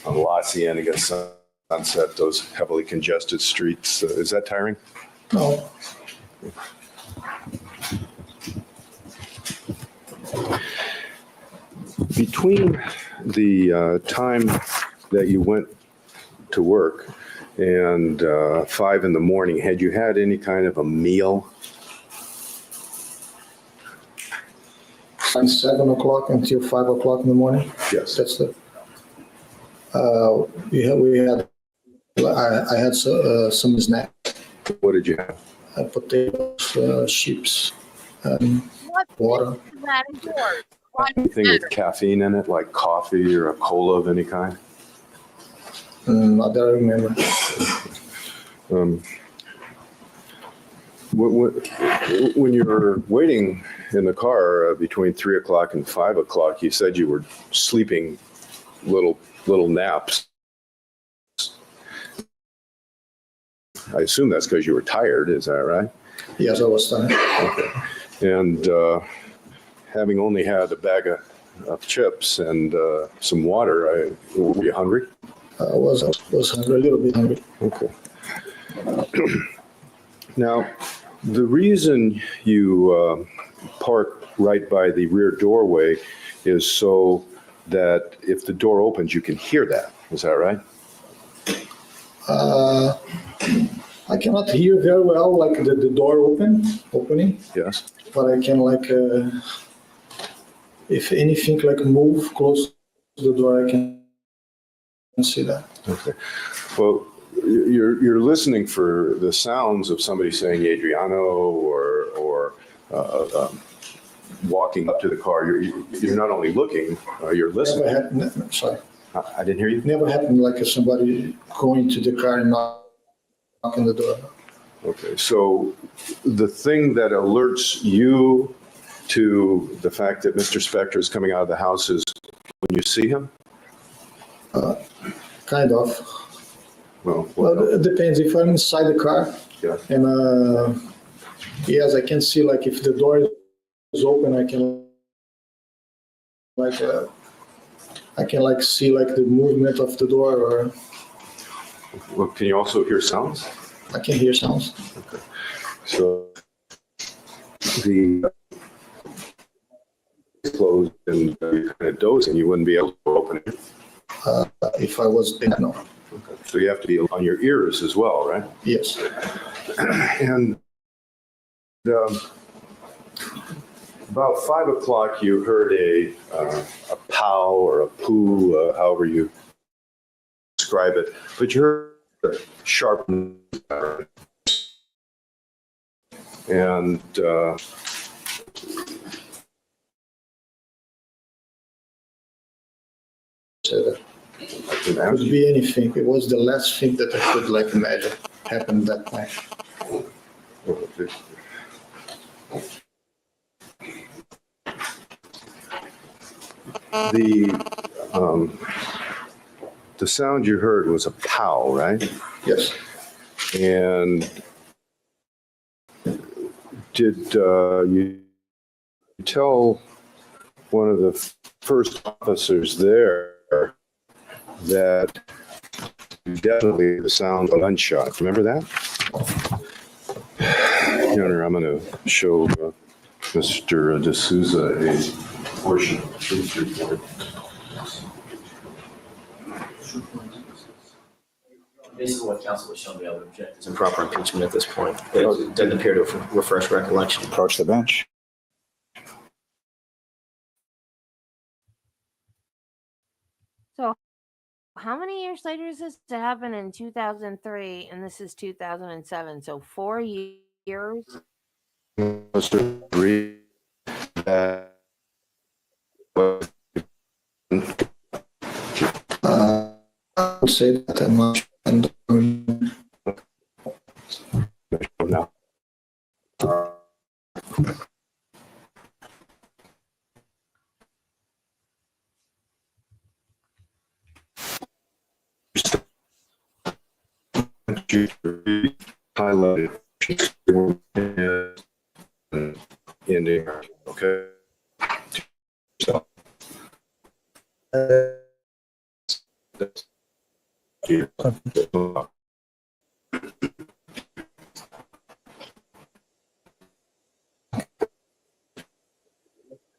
on La Cienega Sunset, those heavily congested streets. Is that tiring? No. Between the time that you went to work and 5 in the morning, had you had any kind of a meal? From 7 o'clock until 5 o'clock in the morning. Yes. That's the. We had. I had some snack. What did you have? potatoes, chips, What water. is that is yours? What Anything with caffeine in it, like coffee or a cola of any kind? Not that I remember. When you were waiting in the car between 3 o'clock and 5 o'clock, you said you were sleeping little naps. I assume that's because you were tired. Is that right? Yes, I was tired. And having only had a bag of chips and some water, were you hungry? I was hungry, a little bit hungry. Okay. Now, the reason you park right by the rear doorway is so that if the door opens, you can hear that. Is that right? I cannot hear very well, like the door opening, Yes. but I can if anything move close to the door, I can see that. Okay. Well, you're listening for the sounds of somebody saying Adriano or walking up to the car. You're not only looking, you're Never listening. happened. Sorry, I didn't hear you. never happened like somebody going to the car and knocking the door. Okay, so the thing that alerts you to the fact that Mr. Spector is coming out of the house is when you see him? Kind of. Well, Well, it depends. If I'm inside the car yeah. and yes, I can see if the door is open, I can see the movement of the door, or Well, can you also hear sounds? I can hear sounds. So the closed and you're kind of dozing, you wouldn't be able to open it. If I was no, Okay. So you have to be on your ears as well, right? yes. And about 5 o'clock, you heard a pow or a poo, however you describe it, but you heard a sharp and Could be anything. It was the last thing that I could imagine happened that night. The sound you heard was a pow, right? Yes. And did you tell one of the first officers there that definitely the sound of a gunshot? Remember that? Your Honor, I'm going to show Mr. D'Souza a portion of the police report. Basically, what counsel was shown, I would object is improper impeachment at this point. It doesn't appear to refresh recollection. Approach the bench. So, how many years later is this? To happen in 2003, and this is 2007. So 4 years. Mr. Reed, that I would say that I'm not. And now. Highlighted ending. Okay. So.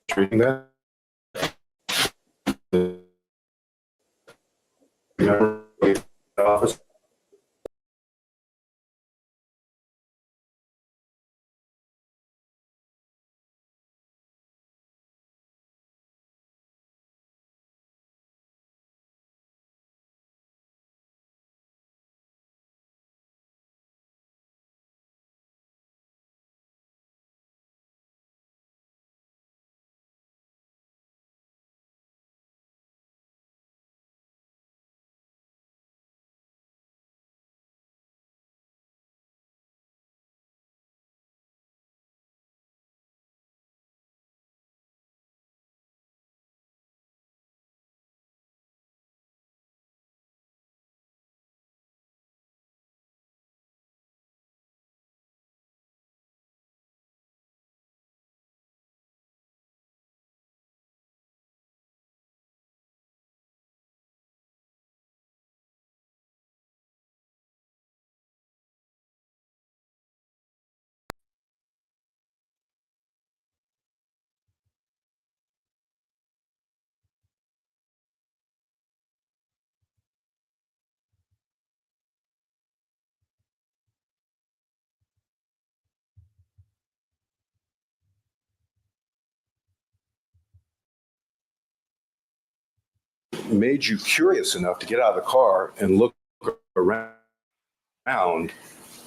Treating that. Office. made you curious enough to get out of the car and look around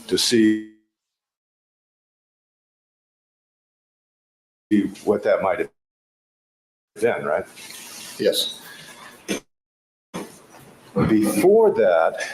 to see what that might have been, right? Yes. Before that,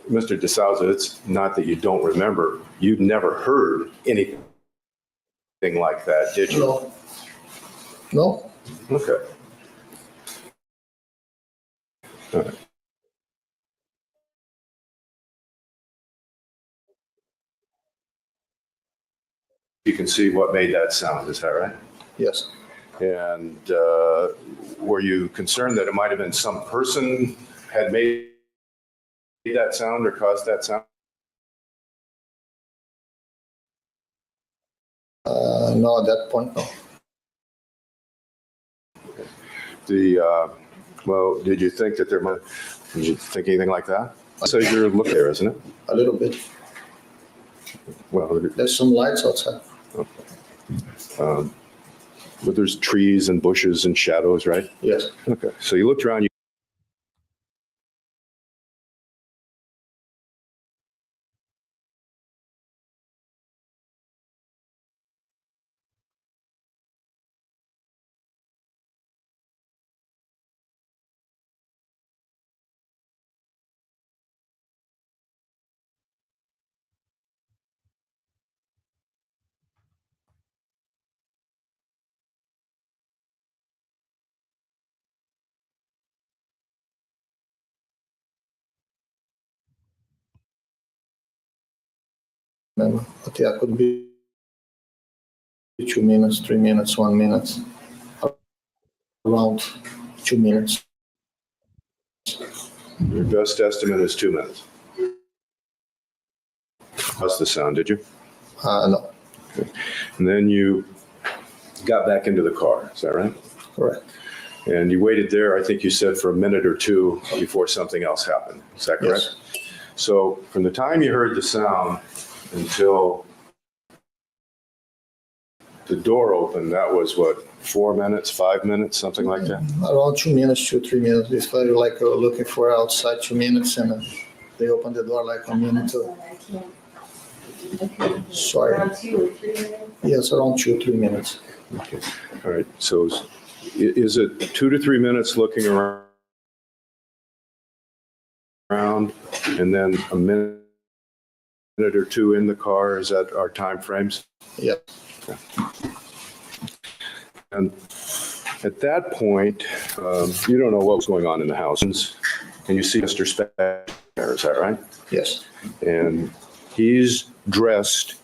Mr. DeSouza, it's not that you don't remember. You'd never heard anything like that, did you? No. No. Okay. All right. You can see what made that sound, is that right? Yes. And were you concerned that it might have been some person had made that sound or caused that sound? No, at that point, no. Well, did you think that did you think anything like that? So you're looking there, isn't it? A little bit. Well, There's some lights outside. but there's trees and bushes and shadows, right? Yes. Okay. So you looked around. But yeah, could be 2 minutes, 3 minutes, 1 minute. Around 2 minutes. Your best estimate is 2 minutes. How's the sound? Did you? No. And then you got back into the car. Is that right? Correct. And you waited there, I think you said, for a minute or two before something else happened. Is that correct? Yes. So from the time you heard the sound until the door opened, that was what, 4 minutes, 5 minutes, something like that? Around 2 minutes, 2, 3 minutes. If I like looking for outside 2 minutes and they open the door like a minute. Sorry. Around 2 or 3 minutes? Yes, around 2, 3 minutes. Okay. All right. So is it 2 to 3 minutes looking around and then a minute or two in the car? Is that our time frames? Yeah. And at that point, you don't know what was going on in the house. And you see Mr. Spector, is that right? Yes. And he's dressed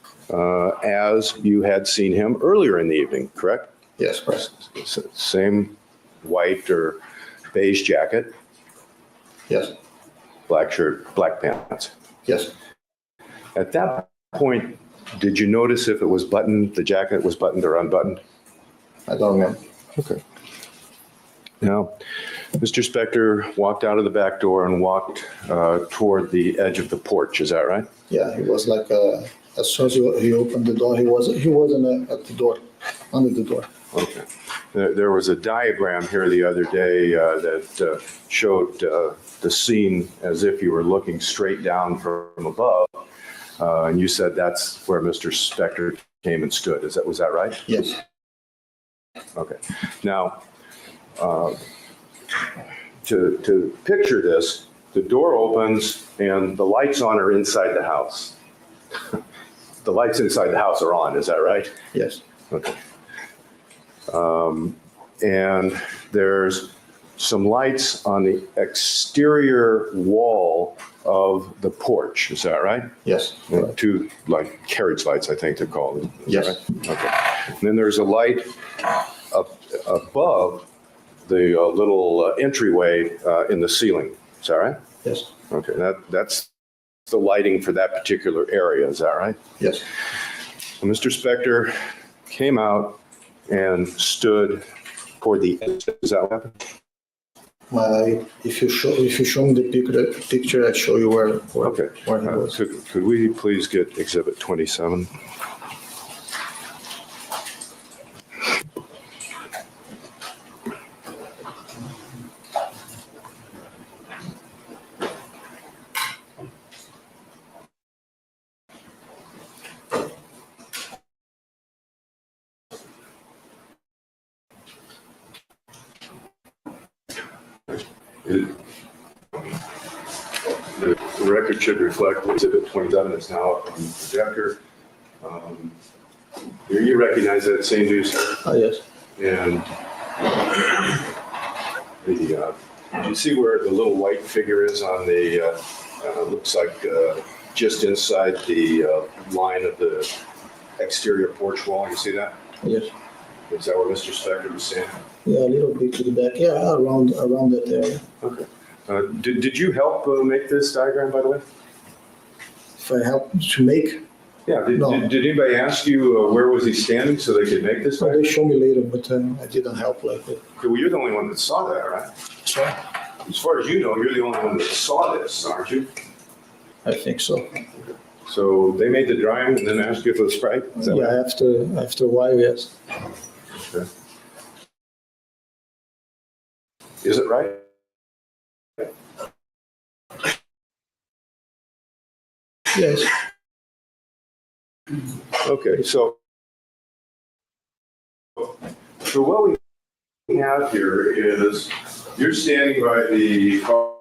as you had seen him earlier in the evening, correct? Yes, correct. Same white or beige jacket, Yes. black shirt, black pants. Yes. At that point, did you notice if it was buttoned, the jacket was buttoned or unbuttoned? I don't remember. Okay. Now, Mr. Spector walked out of the back door and walked toward the edge of the porch. Is that right? Yeah, he was like, as soon as he opened the door, he wasn't at the door, under the door. Okay. There was a diagram here the other day that showed the scene as if you were looking straight down from above. And you said that's where Mr. Spector came and stood. Was that right? Yes. Okay. Now, to picture this, the door opens and the lights on are inside the house. The lights inside the house are on, is that right? Yes. Okay. And there's some lights on the exterior wall of the porch, is that right? Yes. Correct. Two, like carriage lights, I think they're called. Is that Yes. right? Okay. And then there's a light up above the little entryway in the ceiling. Is that right? Yes, Okay, that's the lighting for that particular area. Is that right? yes. Mr. Spector came out and stood toward the edge. Is that what happened? If you show me the picture, I show you where Okay. where he was. Could we please get Exhibit 27? The record should reflect Exhibit 27 is now up on the projector. You recognize that same dude, sir? Ah, yes, And you see where the little white figure is on the, looks like just inside the line of the exterior porch wall. You see that? yes. Is that where Mr. Spector was standing? Yeah, a little bit to the back. Yeah, around that area. Okay. Did you help make this diagram, by the way? If I help to make, Yeah. No. Did anybody ask you where was he standing so they could make this so they diagram? show me later, but I didn't help like that. Well, you're the only one that saw that, right? Sorry, As far as you know, you're the only one that saw this, aren't you? I think so. So they made the drawing and then asked you if it was right? Is that right? Yeah, after a while, yes. Okay. Is it right? Yes, Okay, so what we have here is you're standing by the car.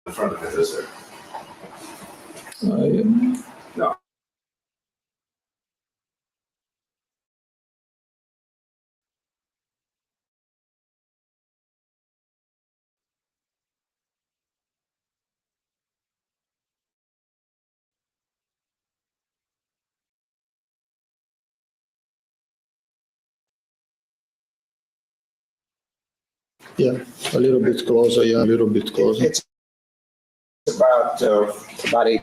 In front of it, is there? No. yeah, a little bit closer. Yeah, a little bit closer. It's about 8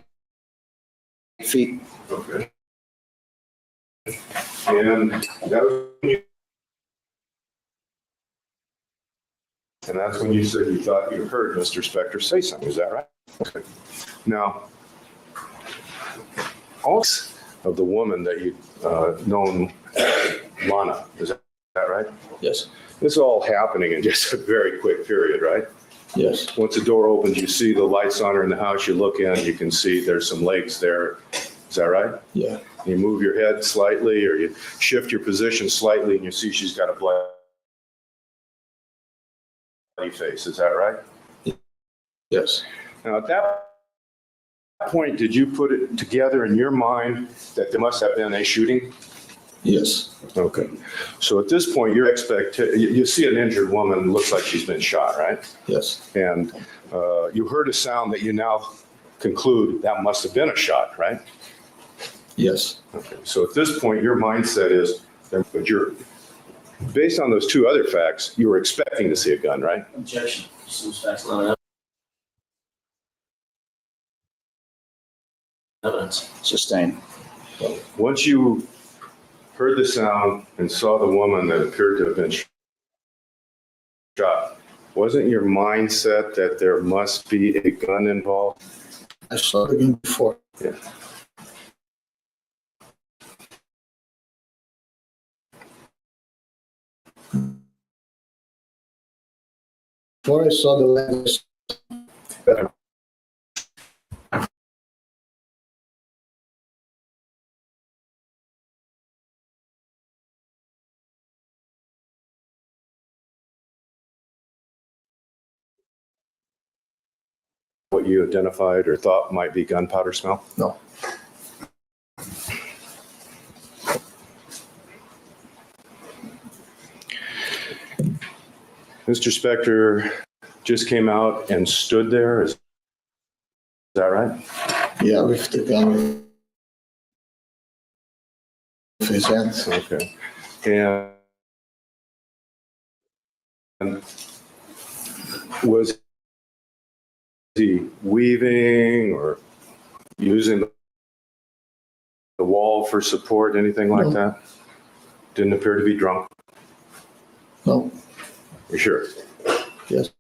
feet. Okay. And that was when you, and that's when you said you thought you heard Mr. Spector say something. Is that right? Okay. Now, all of the woman that you known Lana, is that right? Yes, This is all happening in just a very quick period, right? yes, Once the door opens, you see the lights on her in the house. You look in, you can see there's some legs there. Is that right? yeah, You move your head slightly or you shift your position slightly and you see she's got a bloody face. Is that right? yes, Now, at that point, did you put it together in your mind that there must have been a shooting? yes, Okay. So at this point, your you see an injured woman, looks like she's been shot, right? yes, And you heard a sound that you now conclude that must have been a shot, right? yes, Okay. So at this point, your mindset is, but you're, based on those two other facts, you were expecting to see a gun, right? Objection. Some facts not evidence. Sustained. Once you heard the sound and saw the woman that appeared to have been shot, wasn't your mindset that there must be a gun involved? I saw it again before. Yeah. Before I saw the legs, What you identified or thought might be gunpowder smell? no, Mr. Spector just came out and stood there. Is that right? Yeah, with the gun with his hands. Okay. And was he weaving or using the wall for support, anything like No. that? Didn't appear to be drunk. No, You sure? yes.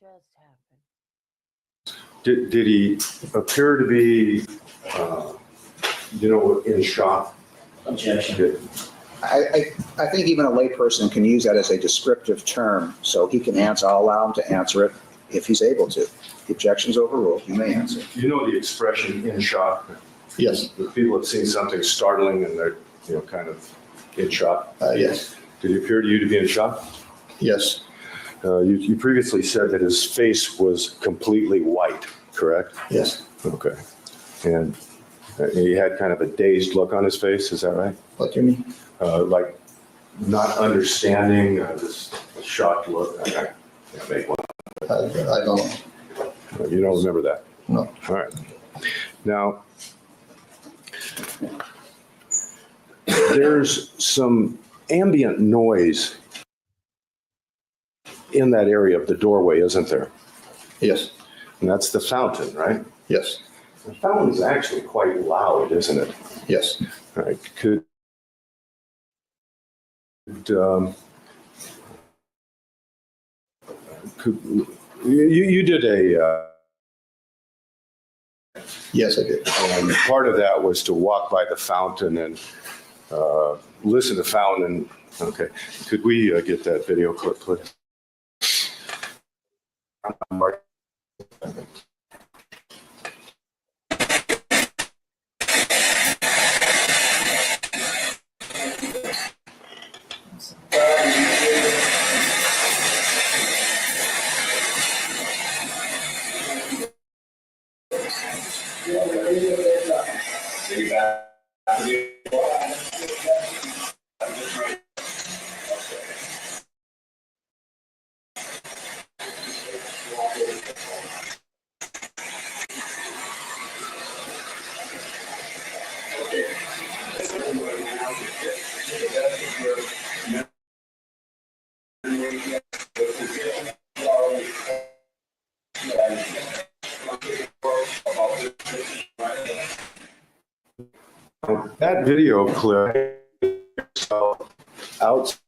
Just happened. Did he appear to be, in shock? Objection. I think even a layperson can use that as a descriptive term, so he can answer. I'll allow him to answer it if he's able to. The objection's overruled. You may answer. You know the expression "in shock"? Yes, The people have seen something startling and they're, kind of in shock. yes, Did he appear to you to be in shock? yes, You previously said that his face was completely white, correct? yes. Okay. And he had kind of a dazed look on his face, is that right? What do you mean? Like not understanding, this shocked look. I can't make one. I don't know. You don't remember that? No. All right. Now, there's some ambient noise in that area of the doorway, isn't there? Yes, And that's the fountain, right? yes, The fountain's actually quite loud, isn't it? yes. All right. You did a, Yes, I did. part of that was to walk by the fountain and listen to the fountain. Okay. Could we get that video clip, please? That video clip out.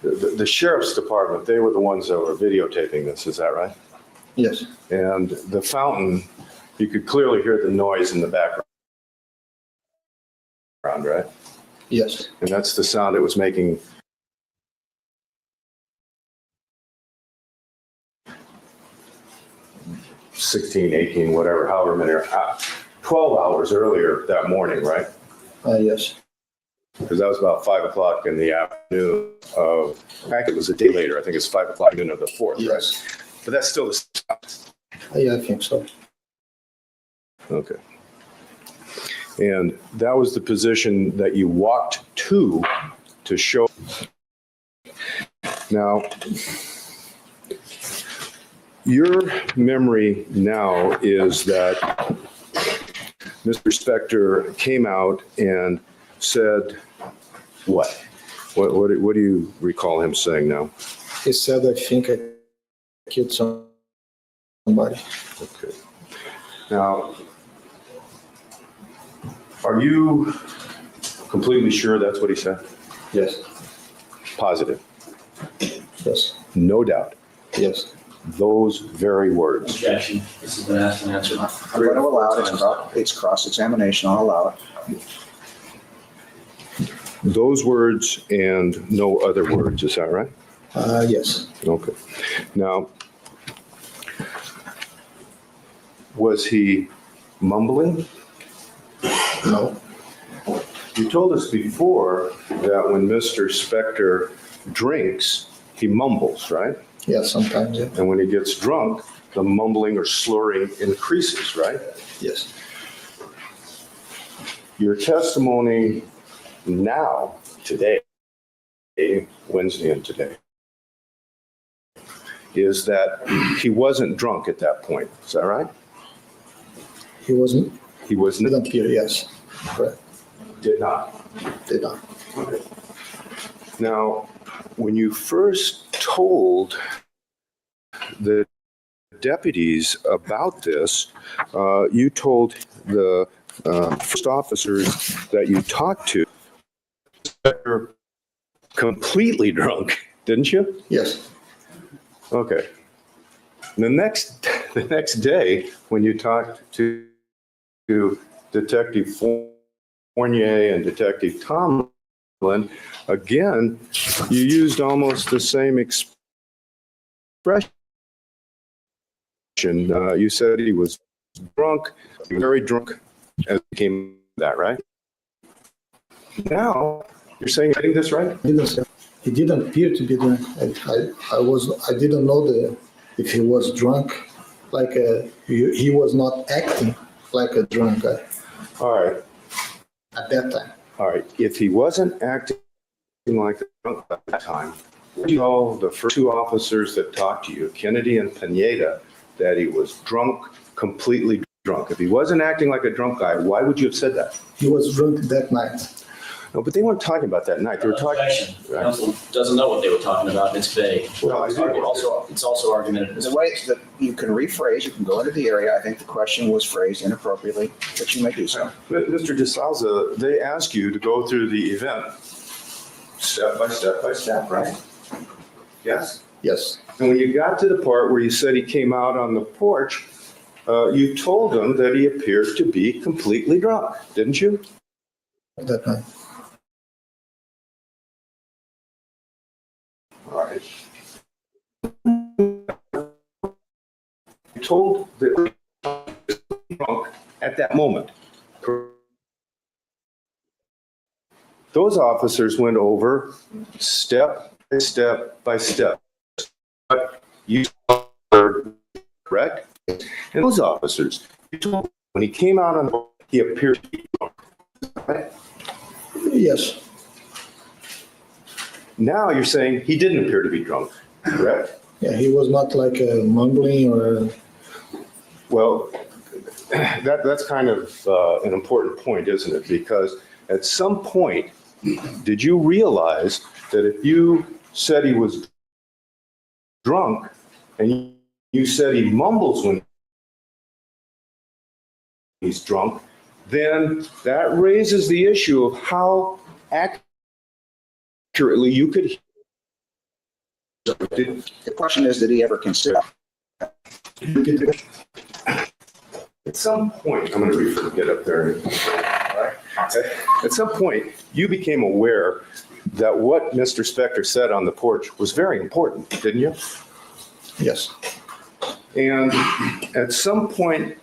The sheriff's department, they were the ones that were videotaping this, is that right? Yes, And the fountain, you could clearly hear the noise in the background, right? yes, And that's the sound it was making. Whatever, however many, 12 hours earlier that morning, right? yes, Because that was about 5 o'clock in the afternoon of, in fact, it was a day later. I think it's 5 o'clock noon of the 4th, right? yes. But that's still the sound. Yeah, I think so. Okay. And that was the position that you walked to show. Now, your memory now is that Mr. Spector came out and said what? What do you recall him saying now? He said, I think I killed somebody. Okay. Now, are you completely sure that's what he said? Yes, Positive? yes, No doubt. yes. Those very words. Objection. This has been asked and answered. I'm going to allow it. It's cross-examination. I'll allow it. Those words and no other words, is that right? Yes, Okay. Now, was he mumbling? no, You told us before that when Mr. Spector drinks, he mumbles, right? Yeah, sometimes, yeah. And when he gets drunk, the mumbling or slurring increases, right? Yes. Your testimony now, today, Wednesday and today, is that he wasn't drunk at that point. Is that right? He wasn't, He was not. didn't appear, yes. Correct. Did not. Did not. Okay. Now, when you first told the deputies about this, you told the first officers that you talked to that you're completely drunk, didn't you? Yes. Okay. The next day, when you talked to Detective Fournier and Detective Tomlin, again, you used almost the same expression. You said he was drunk, very drunk, as it came that, right? Now, you're saying I'm getting this right? He didn't appear to be drunk. I didn't know if he was drunk, he was not acting like a drunk guy All right. at that time. All right. If he wasn't acting like a drunk at that time, would you tell the first two officers that talked to you, Kennedy and Pineda, that he was drunk, completely drunk? If he wasn't acting like a drunk guy, why would you have said that? He was drunk that night. No, but they weren't talking about that night. They were talking. Right. Council doesn't know what they were talking about, and it's vague. Well, I do. It's also argumentative. The way that you can rephrase, you can go into the area. I think the question was phrased inappropriately, but you may do so. But Mr. DeSalza, they asked you to go through the event step by step, right? Yes? Yes. And when you got to the part where you said he came out on the porch, you told them that he appeared to be completely drunk, didn't you? That night. All right. You told that he was drunk at that moment. Those officers went over step by step. But you heard, correct? And those officers, you told when he came out on the boat, he appeared to be drunk. Right? Yes. Now you're saying he didn't appear to be drunk, correct? Yeah, he was not like mumbling or. Well, that's kind of an important point, isn't it? Because at some point, did you realize that if you said he was drunk and you said he mumbles when he's drunk, then that raises the issue of how accurately you could hear. The question is, did he ever consider? At some point, I'm going to get up there. At some point, you became aware that what Mr. Spector said on the porch was very important, didn't you? Yes. And at some point,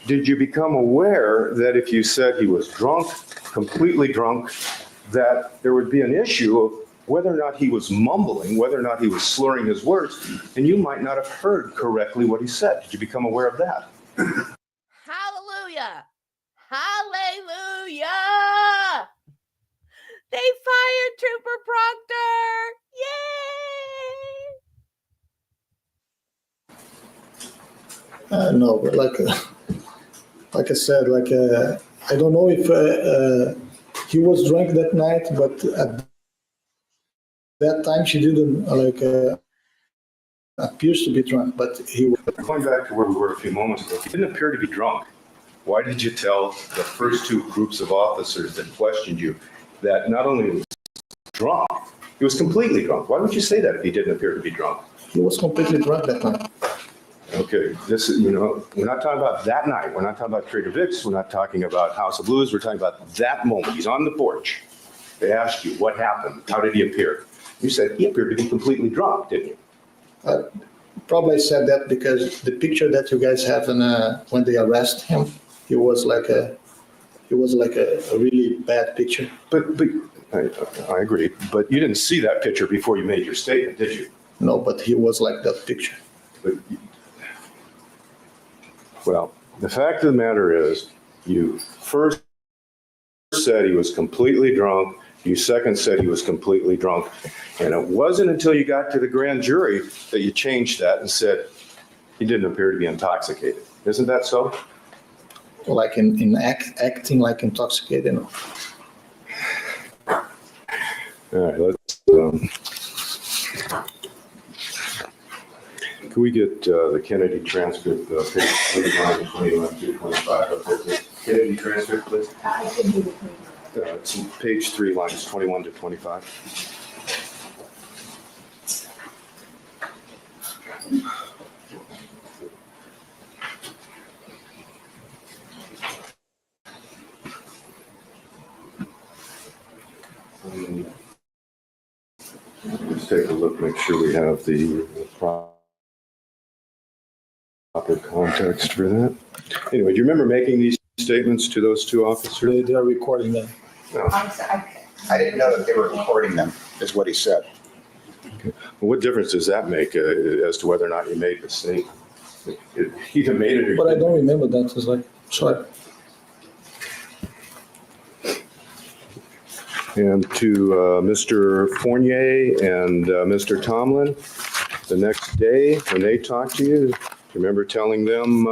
did you become aware that if you said he was drunk, completely drunk, that there would be an issue of whether or not he was mumbling, whether or not he was slurring his words, and you might not have heard correctly what he said? Did you become aware of that? Hallelujah! Hallelujah! They fired Trooper Proctor! Yay! No, but like I said, I don't know if he was drunk that night, but at that time she didn't appears to be drunk, but he was. Going back to where we were a few moments ago, he didn't appear to be drunk. Why did you tell the first two groups of officers that questioned you that not only was he drunk, he was completely drunk? Why would you say that if he didn't appear to be drunk? He was completely drunk that night. Okay, this is, we're not talking about that night. We're not talking about Trader Vic's. We're not talking about House of Blues. We're talking about that moment. He's on the porch. They asked you, what happened? How did he appear? You said he appeared to be completely drunk, didn't you? Probably said that because the picture that you guys have when they arrest him, he was It was like a really bad picture. But I agree, but you didn't see that picture before you made your statement, did you? No, but he was like that picture. But, well, the fact of the matter is, you first said he was completely drunk, you second said he was completely drunk, and it wasn't until you got to the grand jury that you changed that and said he didn't appear to be intoxicated. Isn't that so? Like in acting like intoxicated. All right, let's, can we get the Kennedy transcript, page 21, 21 to 25? Kennedy transcript, please. I can do the It's page 3, lines 21 to 25. Let's take a look, make sure we have the proper context for that. Anyway, do you remember making these statements to those two officers? They are recording that. No. I'm sorry. I didn't know that they were recording them, is what he said. Well, what difference does that make as to whether or not you made the statement? It either made it or. But I don't remember that. It's like, sorry. And to Mr. Fournier and Mr. Tomlin, the next day when they talked to you, do you remember telling them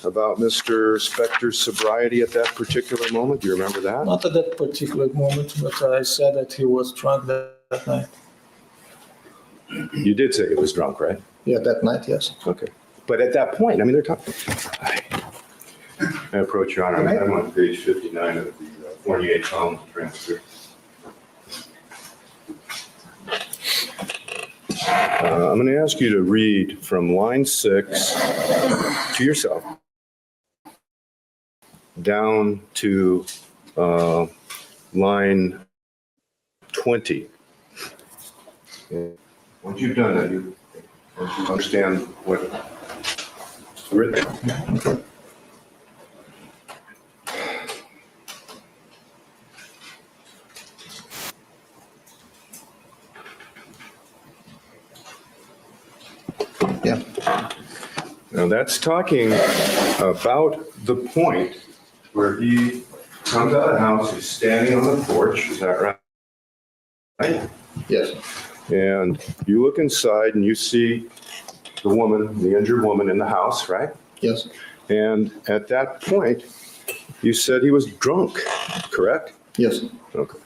about Mr. Spector's sobriety at that particular moment? Do you remember that? Not at that particular moment, but I said that he was drunk that night. You did say he was drunk, right? Yeah, that night, yes. Okay. But at that point, I mean, they're talking. I approach, Your Honor. I'm on page 59 of the Fournier Tomlin transcript. I'm going to ask you to read from line 6 to yourself down to line 20. Once you've done that, once you understand what's written. Yeah. Now that's talking about the point where he comes out of the house, he's standing on the porch, is that right? Right? Yes. And you look inside and you see the woman, the injured woman in the house, right? Yes. And at that point, you said he was drunk, correct? Yes. Okay.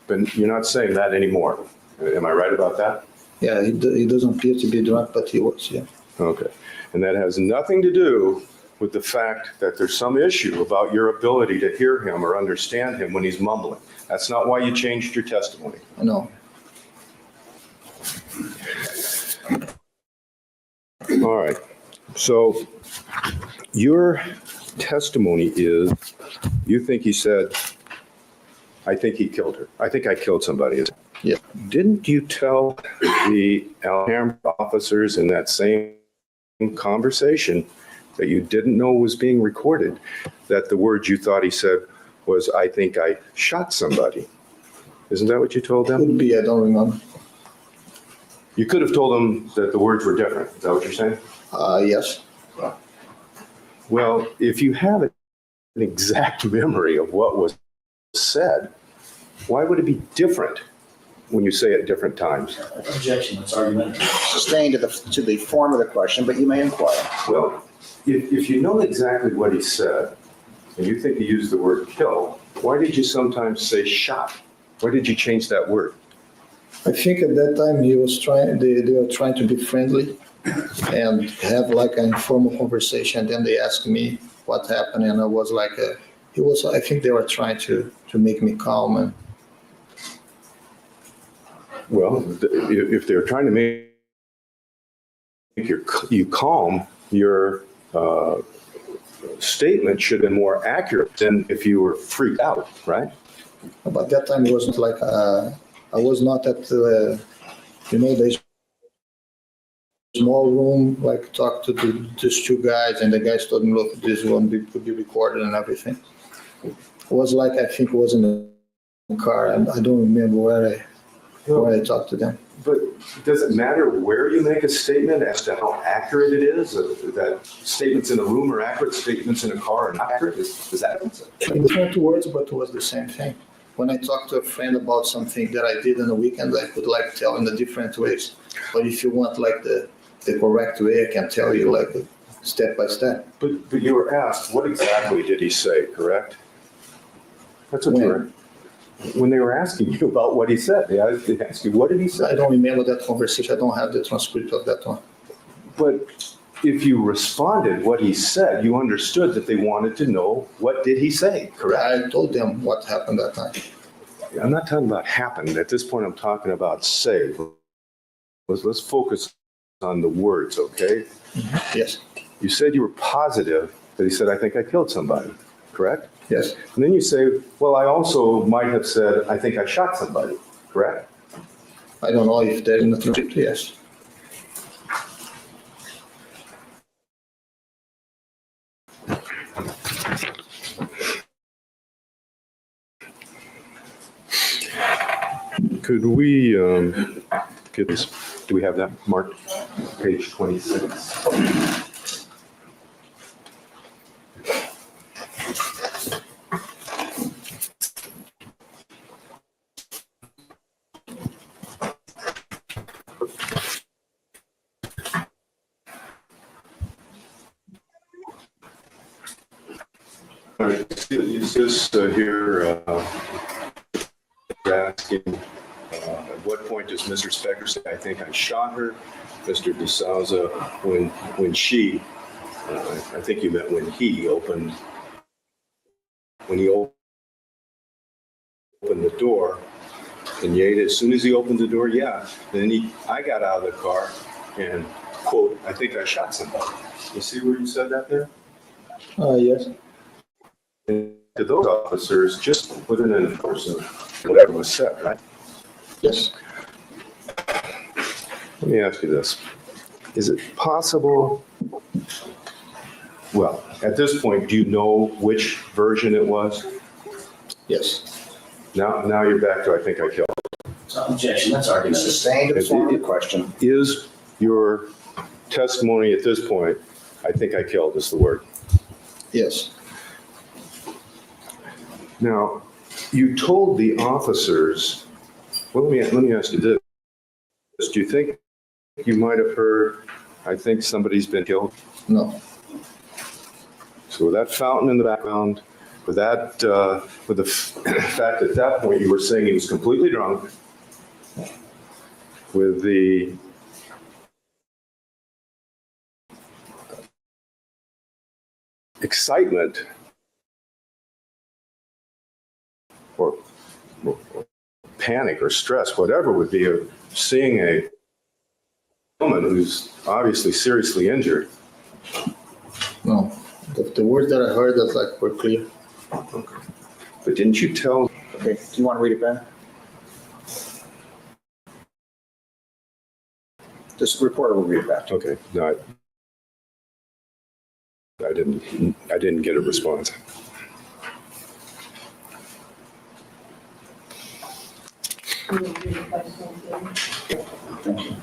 But you're not saying that anymore. Am I right about that? Yeah, he doesn't appear to be drunk, but he was, yeah. Okay. And that has nothing to do with the fact that there's some issue about your ability to hear him or understand him when he's mumbling. That's not why you changed your testimony. I know. All right. So your testimony is you think he said, I think he killed her. I think I killed somebody. Yeah. Didn't you tell the Alhambra officers in that same conversation that you didn't know was being recorded, that the words you thought he said was, I think I shot somebody? Isn't that what you told them? Could be, I don't remember. You could have told them that the words were different. Is that what you're saying? Yes. Well, if you have an exact memory of what was said, why would it be different when you say it at different times? Objection, that's argumentative. Sustained to the form of the question, but you may inquire. Well, if you know exactly what he said, and you think he used the word kill, why did you sometimes say shot? Why did you change that word? I think at that time he was trying, they were trying to be friendly and have like an informal conversation. Then they asked me what happened, and I was like, I think they were trying to make me calm. And Well, if they're trying to make you calm, your statement should have been more accurate than if you were freaked out, right? but that time it wasn't like, I was not at, they small room, like talked to these two guys, and the guys told me, look, this one could be recorded and everything. It was like, I think it was in the car, and I don't remember where I talked to them. But does it matter where you make a statement as to how accurate it is? That statements in a room are accurate, statements in a car are not accurate? Is that it? In different words, but it was the same thing. When I talk to a friend about something that I did on the weekend, I could like tell in the different ways. But if you want like the correct way, I can tell you like step by step. But you were asked, what exactly did he say, correct? That's what you were. When they were asking you about what he said, they asked you, what did he say? I don't remember that conversation. I don't have the transcript of that one. But if you responded what he said, you understood that they wanted to know what did he say, correct? I told them what happened that night. I'm not talking about happened. At this point, I'm talking about say. Let's focus on the words, okay? Yes, You said you were positive that he said, I think I killed somebody, correct? yes. And then you say, well, I also might have said, I think I shot somebody, correct? I don't know if they're in the transcript. Yes. Could we get this, do we have that marked? Page 26. All right, is this here asking, at what point does Mr. Spector say, I think I shot her? Mr. DeSouza, when she, I think you meant when he opened the door, and yet as soon as he opened the door, yeah, then I got out of the car and, quote, I think I shot somebody. You see where you said that there? Yes. And to those officers, just within an enforcement, whatever was said, right? Yes. Let me ask you this. Is it possible, well, at this point, do you know which version it was? Yes. Now you're back to, I think I killed. Objection, that's argument. Sustained informed question. Is your testimony at this point, I think I killed is the word? Yes. Now, you told the officers, well, let me ask you this. Do you think you might have heard, I think somebody's been killed? No. So with that fountain in the background, with that, with the fact at that point you were saying he was completely drunk, with the excitement or panic or stress, whatever it would be, of seeing a woman who's obviously seriously injured. No. The words that I heard was like were clear. But didn't you tell? Okay, do you want to read it back? This reporter will read it back. Okay, no, I didn't get a response. You will do the question again. Thank you.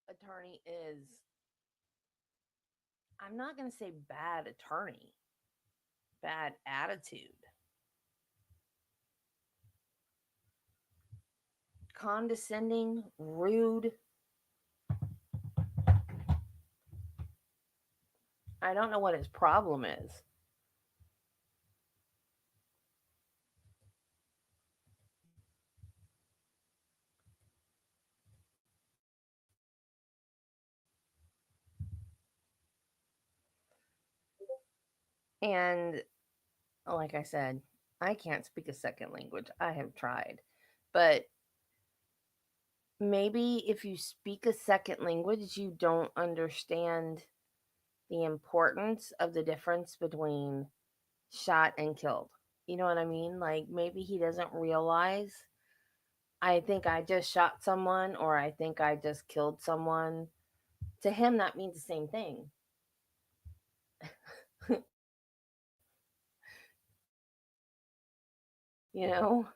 attorney is, I'm not going to say bad attorney, bad attitude, condescending, rude. I don't know what his problem is. And like I said, I can't speak a second language. I have tried. But maybe if you speak a second language, you don't understand the importance of the difference between shot and killed. You know what I mean? Like maybe he doesn't realize I think I just shot someone or I think I just killed someone. To him, that means the same thing. You know?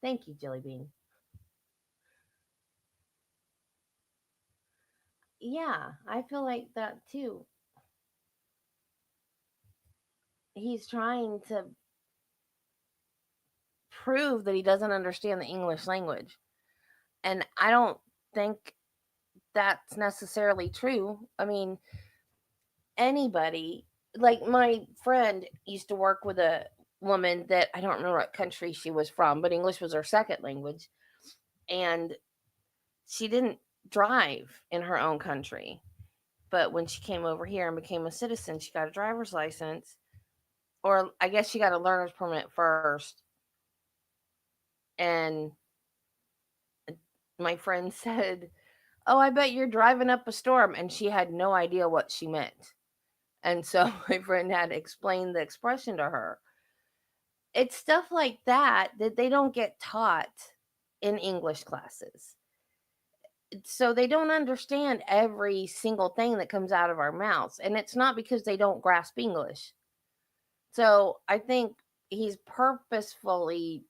Thank you, Jelly Bean. Yeah, I feel like that too. He's trying to prove that he doesn't understand the English language. And I don't think that's necessarily true. I mean, anybody, like my friend used to work with a woman that I don't remember what country she was from, but English was her second language. And she didn't drive in her own country. But when she came over here and became a citizen, she got a driver's license. Or I guess she got a learner's permit first. And my friend said, "Oh, I bet you're driving up a storm." And she had no idea what she meant. And so my friend had explained the expression to her. It's stuff like that that they don't get taught in English classes. So they don't understand every single thing that comes out of our mouths. And it's not because they don't grasp English. So I think he's purposefully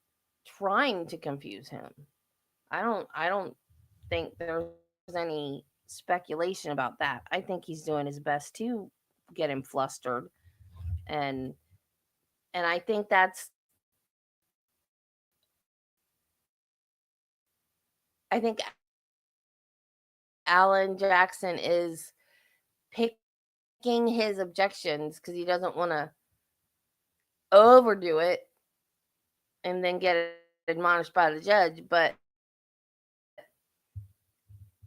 trying to confuse him. I don't think there's any speculation about that. I think he's doing his best to get him flustered, and I think that's I think Alan Jackson is picking his objections because he doesn't want to overdo it and then get admonished by the judge, but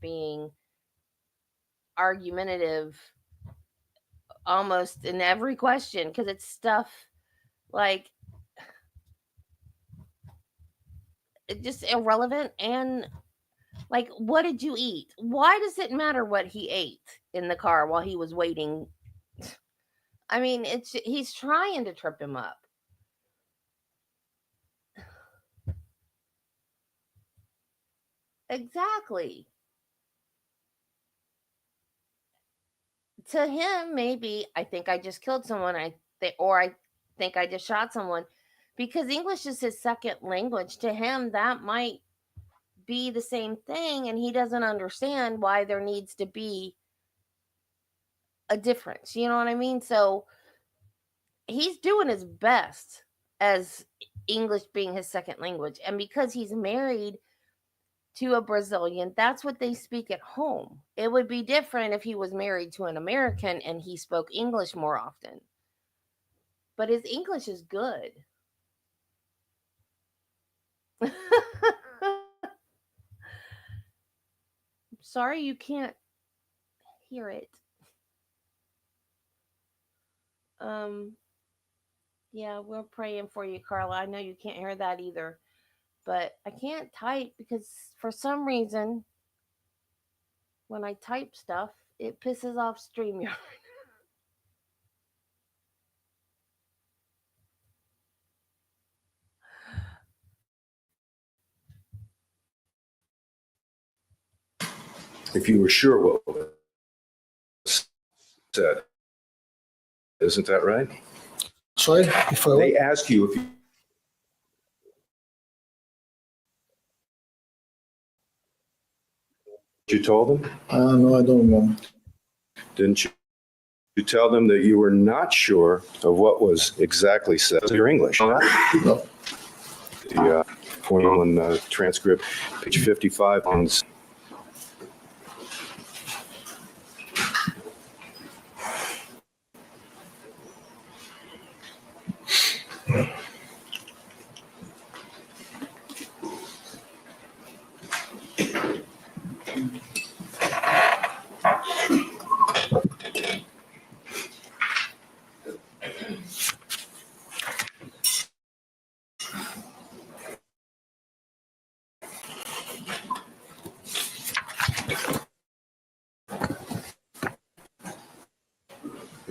being argumentative almost in every question because it's stuff like just irrelevant and like, what did you eat? Why does it matter what he ate in the car while he was waiting? I mean, he's trying to trip him up. Exactly. To him, maybe I think I just killed someone. Or I think I just shot someone, because English is his second language. To him, that might be the same thing, and he doesn't understand why there needs to be a difference. You know what I mean? So he's doing his best as English being his second language. And because he's married to a Brazilian, that's what they speak at home. It would be different if he was married to an American and he spoke English more often. But his English is good. Sorry you can't hear it. Yeah, we're praying for you, Carla. I know you can't hear that either. But I can't type because for some reason when I type stuff, it pisses off StreamYard. If you were sure what was said, isn't that right? Sorry, They ask you if you you told them? No, I don't remember. Didn't you tell them that you were not sure of what was exactly said in your English? No. The formal transcript, page 55 on.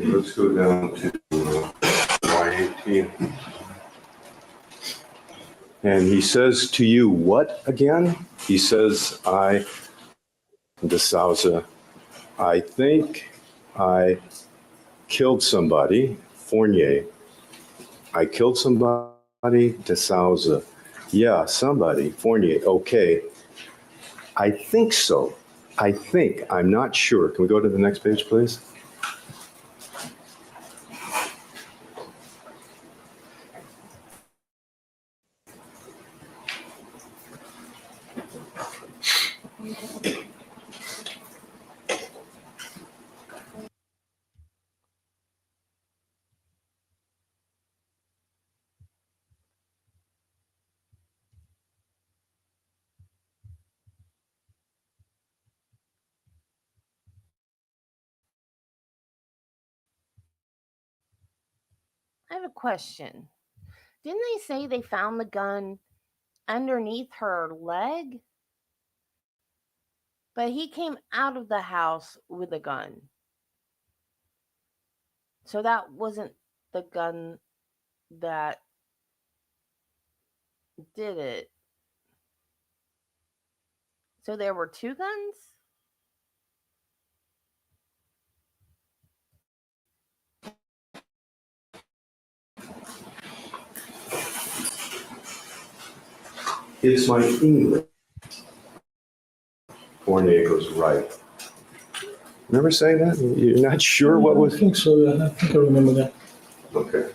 Let's go down to line 18. And he says to you, what again? He says, De Souza, I think I killed somebody, Fournier. I killed somebody, De Souza. Yeah, somebody, Fournier. Okay. I think so. I think. I'm not sure. Can we go to the next page, please? I have a question. Didn't they say they found the gun underneath her leg? But he came out of the house with a gun. So that wasn't the gun that did it. So there were two guns? It's my English. Fournier was right. Remember saying that? You're not sure what was. I think so. Yeah. I think I remember that. Okay.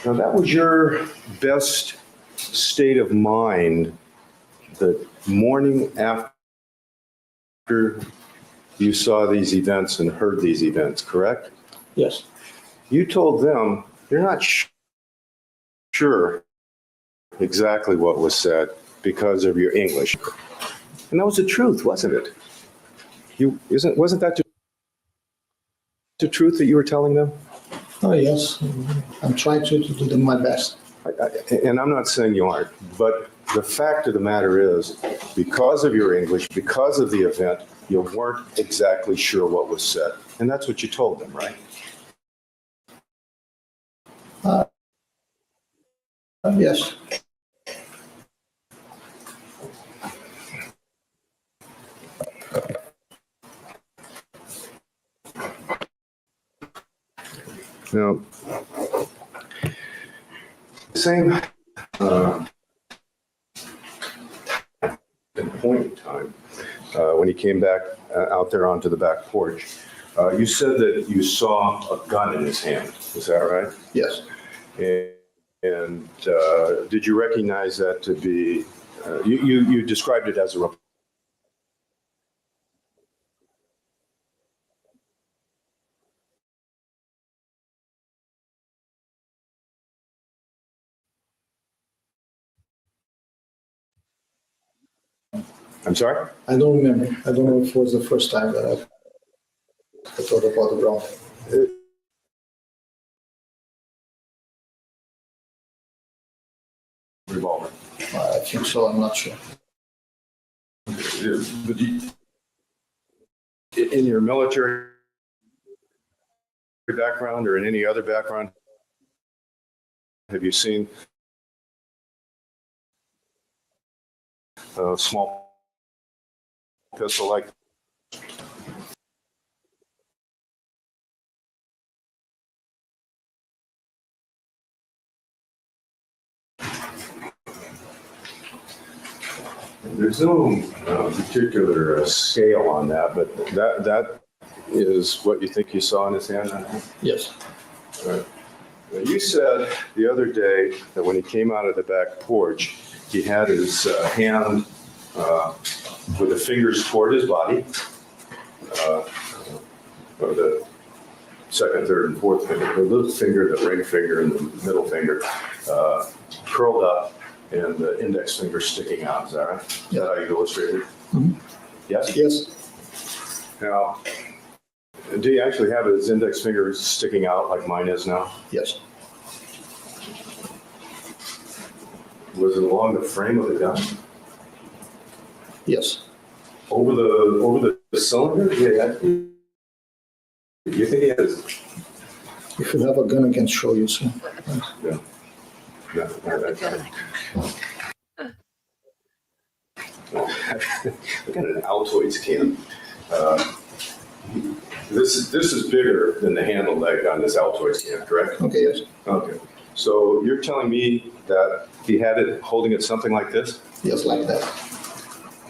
Now that was your best state of mind the morning after you saw these events and heard these events, correct? Yes. You told them you're not sure exactly what was said because of your English. And that was the truth, wasn't it? Wasn't that the truth that you were telling them? Oh, yes. I'm trying to do my best. And I'm not saying you aren't, but the fact of the matter is, because of your English, because of the event, you weren't exactly sure what was said. And that's what you told them, right? Yes. Now, same point in time, when he came back out there onto the back porch, you said that you saw a gun in his hand. Is that right? Yes. And did you recognize that to be, you described it as a I'm sorry? I don't remember. I don't know if it was the first time that I thought about the wrong thing. Revolver. I think so. I'm not sure. But in your military background or in any other background, have you seen a small pistol like? there's no particular scale on that, but that is what you think you saw in his hand? Yes. Right. Now, you said the other day that when he came out of the back porch, he had his hand with the fingers toward his body, or the second, third, and fourth finger, the little finger, the ring finger, and the middle finger curled up, and the index finger sticking out. Is that right? Is that how you illustrated it? Mhm. Yes? Yes. Now, do you actually have his index finger sticking out like mine is now? Yes. Was it along the frame of the gun? Yes. Over the cylinder? Yeah. You think he has? If you have a gun, I can show you some. No. No. Look at an Altoids can. This is bigger than the handle leg on this Altoids can, correct? Okay, yes. Okay. So you're telling me that he had it holding it something like this? Yes, like that.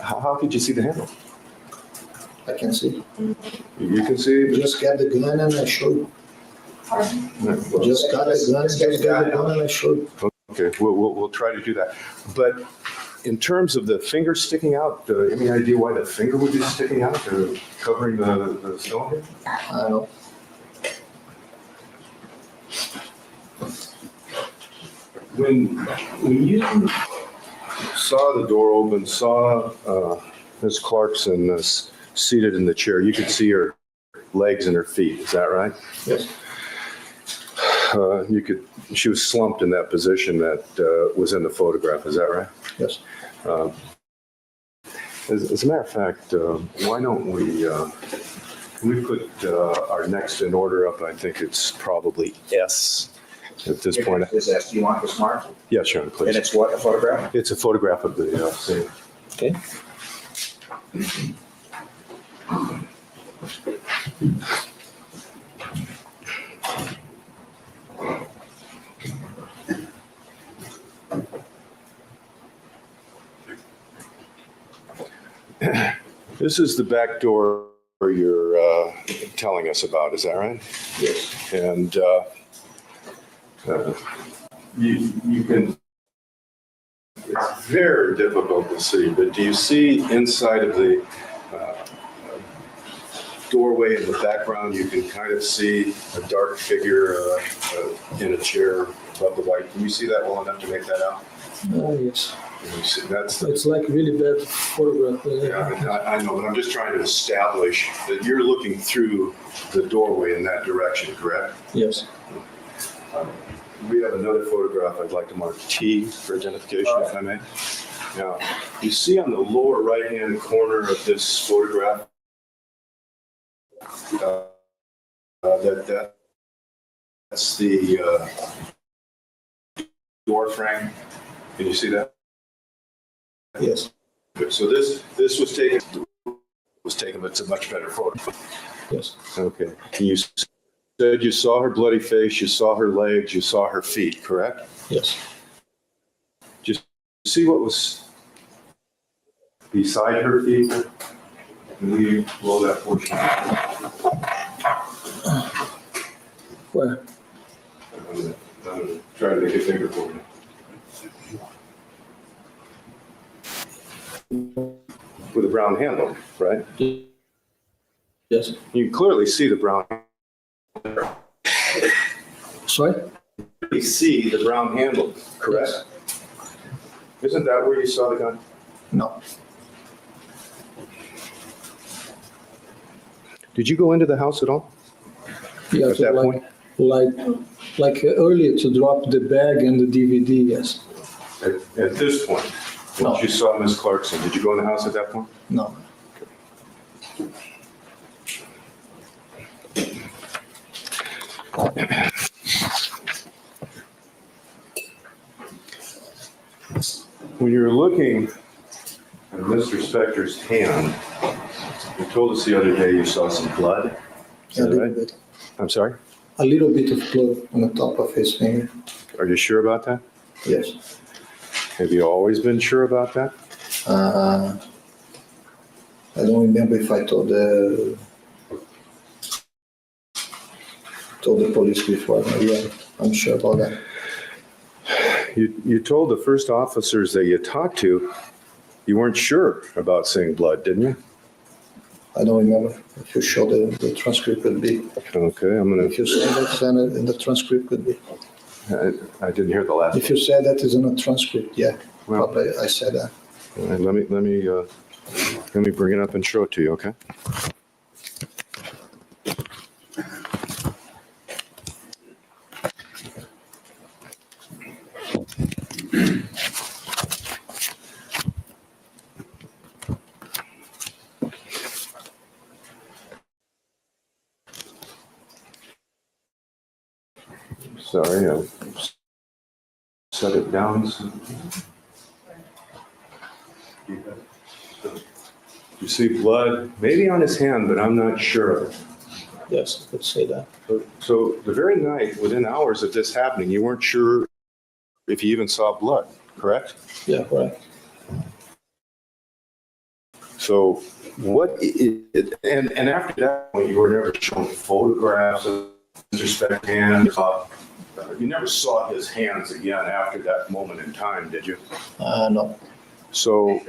How could you see the handle? I can see. You can see. Just get the gun and I show you. Pardon? Just got the gun, just get the gun and I show you. Okay, we'll try to do that. But in terms of the finger sticking out, any idea why the finger would be sticking out or covering the cylinder? I don't know. When you saw the door open, saw Ms. Clarkson seated in the chair, you could see her legs and her feet. Is that right? Yes. She was slumped in that position that was in the photograph. Is that right? Yes. As a matter of fact, why don't we put our next in order up? I think it's probably S at this point. Is that, do you want this marked? Yeah, Sean, please. And it's what, a photograph? It's a photograph of the scene. Okay. This is the back door you're telling us about, is that right? Yes. And you can, it's very difficult to see, but do you see inside of the doorway in the background, you can kind of see a dark figure in a chair above the light. Can you see that well enough to make that out? Yes. Can you see, that's the, It's like really bad photograph. yeah, I know, but I'm just trying to establish that you're looking through the doorway in that direction, correct? Yes. We have another photograph I'd like to mark T for identification, if I may. Now, you see on the lower right-hand corner of this photograph that's the door frame. Can you see that? Yes. Good. So this was taken, but it's a much better photo. Yes. Okay. You said you saw her bloody face, you saw her legs, you saw her feet, correct? Yes. Just see what was beside her feet. Can we blow that portion out? Where? I'm trying to make a finger for you. With a brown handle, right? Yes. You can clearly see the brown. Sorry? You see the brown handle, correct? Yes. Isn't that where you saw the gun? No. Did you go into the house at all? Yeah, At that like, point? like earlier to drop the bag and the DVD, yes. At this point, No. once you saw Miss Clarkson, did you go in the house at that point? No. When you were looking at Mr. Spector's hand, you told us the other day you saw some blood. Is A that little right? bit. I'm sorry? A little bit of blood on the top of his finger. Are you sure about that? Yes. Have you always been sure about that? I don't remember if I told the police before. Yeah, I'm sure about that. You told the first officers that you talked to, you weren't sure about seeing blood, didn't you? I don't remember. If you show the transcript, could be. Okay, I'm gonna, If you say that, then in the transcript could be. I didn't hear the last. If you said that is in a transcript, yeah, Well, probably I said that. let me bring it up and show it to you, okay? Sorry, I set it down. You see blood, maybe on his hand, but I'm not sure. Yes, I could say that. So the very night, within hours of this happening, you weren't sure if you even saw blood, correct? Yeah, right. So and after that, when you were never shown photographs of Mr. Spector's hands, you never saw his hands again after that moment in time, did you? No. So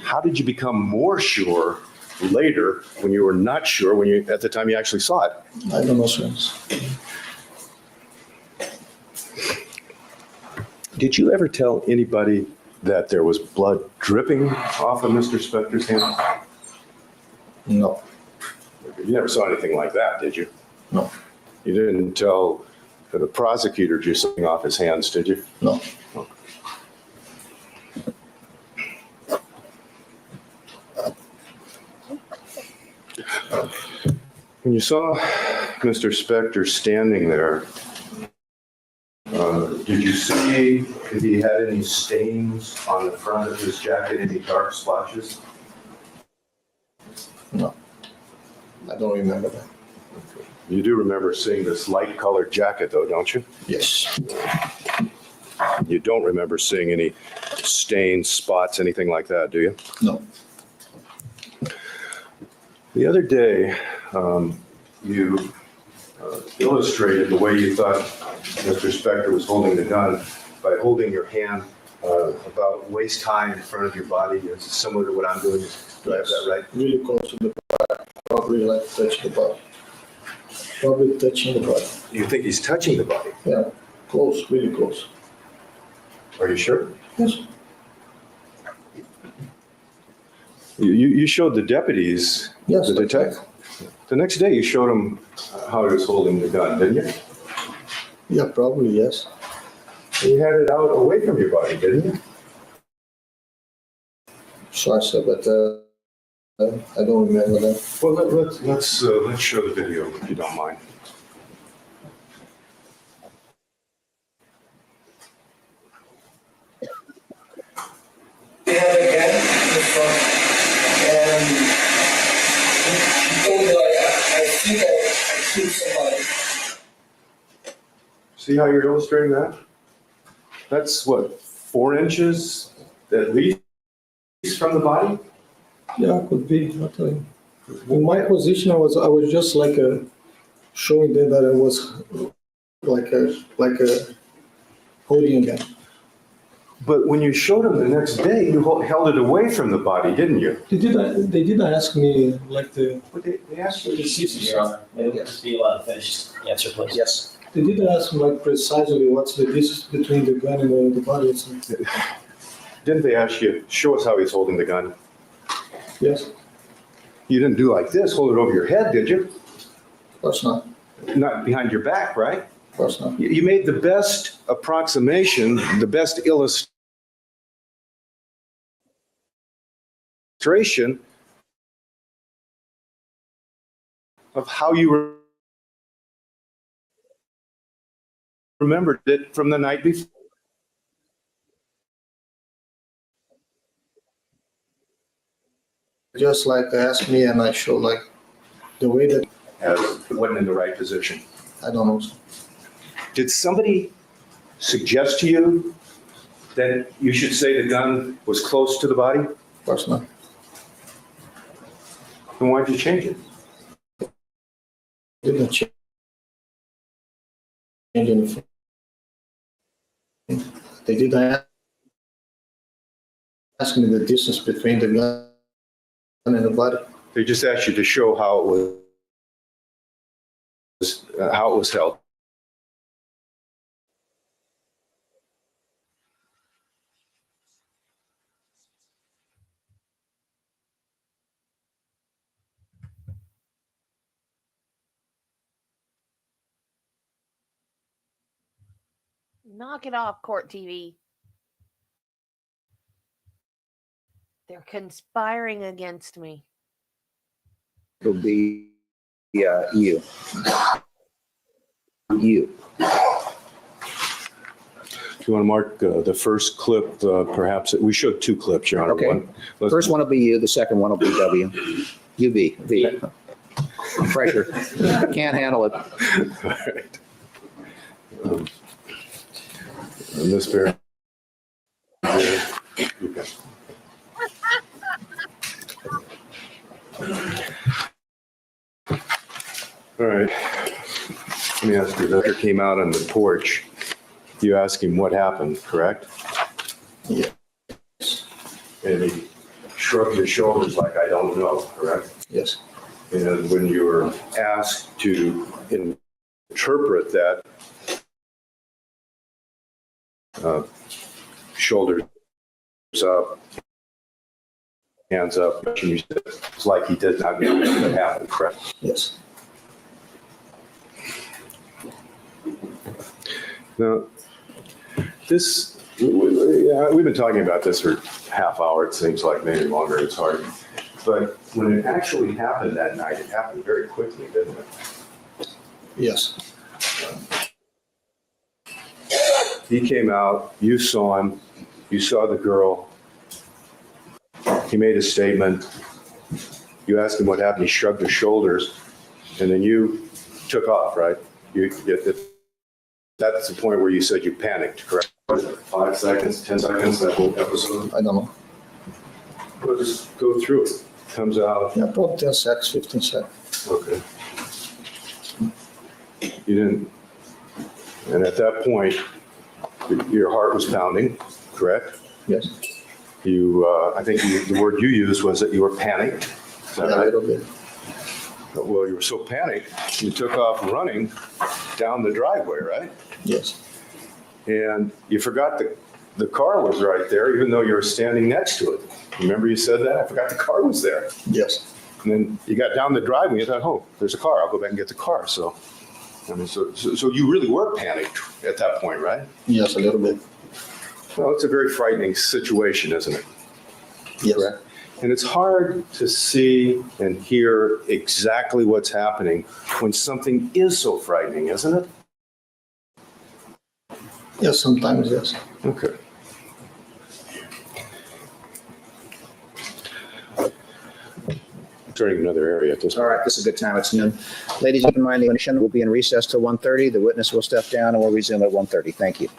how did you become more sure later when you were not sure at the time you actually saw it? I don't know, sir. Did you ever tell anybody that there was blood dripping off of Mr. Spector's hands? No. You never saw anything like that, did you? No. You didn't tell the prosecutor just something off his hands, did you? No. When you saw Mr. Spector standing there, did you see if he had any stains on the front of his jacket, any dark splotches? No. I don't remember that. You do remember seeing this light colored jacket though, don't you? Yes. You don't remember seeing any stains, spots, anything like that, do you? No. The other day, you illustrated the way you thought Mr. Spector was holding the gun by holding your hand about waist high in front of your body. It's similar to what I'm doing. Do I have that right? Really close to the body. Probably like touch the body. Probably touching the body. You think he's touching the body? Yeah. Close, really close. Are you sure? Yes. You showed the deputies, Yes. the detective. The next day you showed them how he was holding the gun, didn't you? Yeah, probably, yes. You had it out away from your body, didn't you? Sorry, sir, but I don't remember that. Well, let's show the video if you don't mind. We had a gang in the front, and he told me, like, I think I killed somebody. See how you're illustrating that? That's what, 4 inches at least from the body? Yeah, could be. In my position, I was just like showing them that I was like a holding them. But when you showed them the next day, you held it away from the body, didn't you? They didn't ask me like the. They asked you. Your Honor, may we just be allowed to finish the answer, please? Yes. They didn't ask me like precisely what's the distance between the gun and the body. Didn't they ask you, show us how he's holding the gun? Yes, You didn't do like this, hold it over your head, did you? of course not. Not behind your back, right? Of course not. You made the best approximation, the best illustration of how you remembered it from the night before. Just like they asked me, and I show like the way that As it wasn't in the right position. I don't know. Did somebody suggest to you that you should say the gun was close to the body? course not. Then why'd you change it? Didn't change anything. They didn't ask me the distance between the gun and the body. They just asked you to show how it was held. Knock it off, court TV. They're conspiring against me. It'll be you. You. Do you want to mark the first clip? Perhaps we showed 2 clips, Your Honor. Okay. Let's- First one will be you, the second one will be W. UV, V. Pressure. Can't handle it. All right. Miss Bear. Okay. All right. Let me ask you, Victor came out on the porch. You asked him what happened, correct? Yeah. And he shrugged his shoulders like, I don't know, correct? Yes. And when you were asked to interpret that, shoulders up, hands up, and you said it's like he did not know what happened, correct? Yes. Now, this, we've been talking about this for half hour, it seems like, maybe longer, it's hard. But when it actually happened that night, it happened very quickly, didn't it? Yes. He came out, you saw him, you saw the girl. He made a statement. You asked him what happened, he shrugged his shoulders, and then you took off, right? That's the point where you said you panicked, correct? 5 seconds, 10 seconds, that whole episode? I don't know. We'll just go through it. Comes out, Yeah, about 10 seconds, 15 seconds. okay. You didn't, and at that point, your heart was pounding, correct? Yes. You, I think the word you used was that you were panicked. Is that Yeah, a right? little bit. Well, you were so panicked, you took off running down the driveway, right? Yes. And you forgot the car was right there, even though you were standing next to it. Remember you said that? I forgot the car was there. Yes. And then you got down the driveway and you thought, oh, there's a car. I'll go back and get the car. So, I mean, so you really were panicked at that point, right? Yes, a little bit. Well, it's a very frightening situation, isn't it? Yes. Correct. And it's hard to see and hear exactly what's happening when something is so frightening, isn't it? Yes, sometimes, yes. Okay. Turning another area at this All point. right, this is a good time. It's noon. Ladies, keep in mind the commission will be in recess till 1:30. The witness will step down and we'll resume at 1:30. Thank you.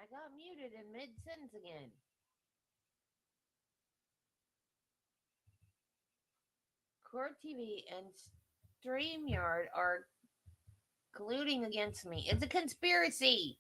I got muted in mid sentence again. Court TV and StreamYard are colluding against me. It's a conspiracy.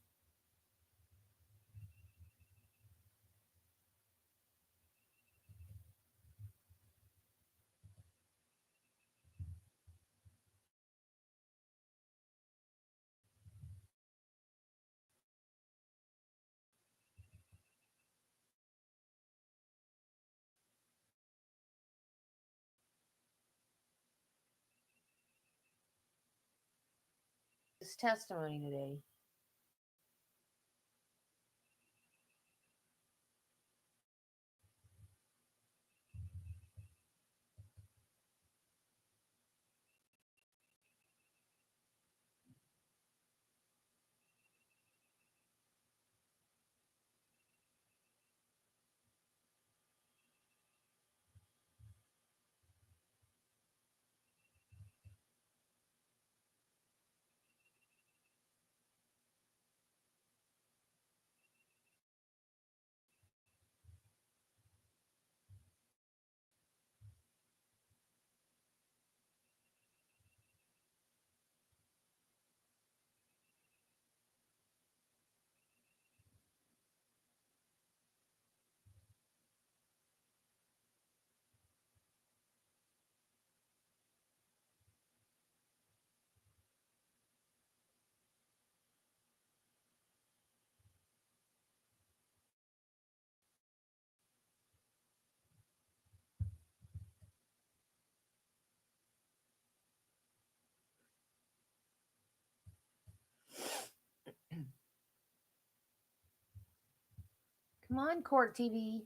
His testimony today. Come on, Court TV.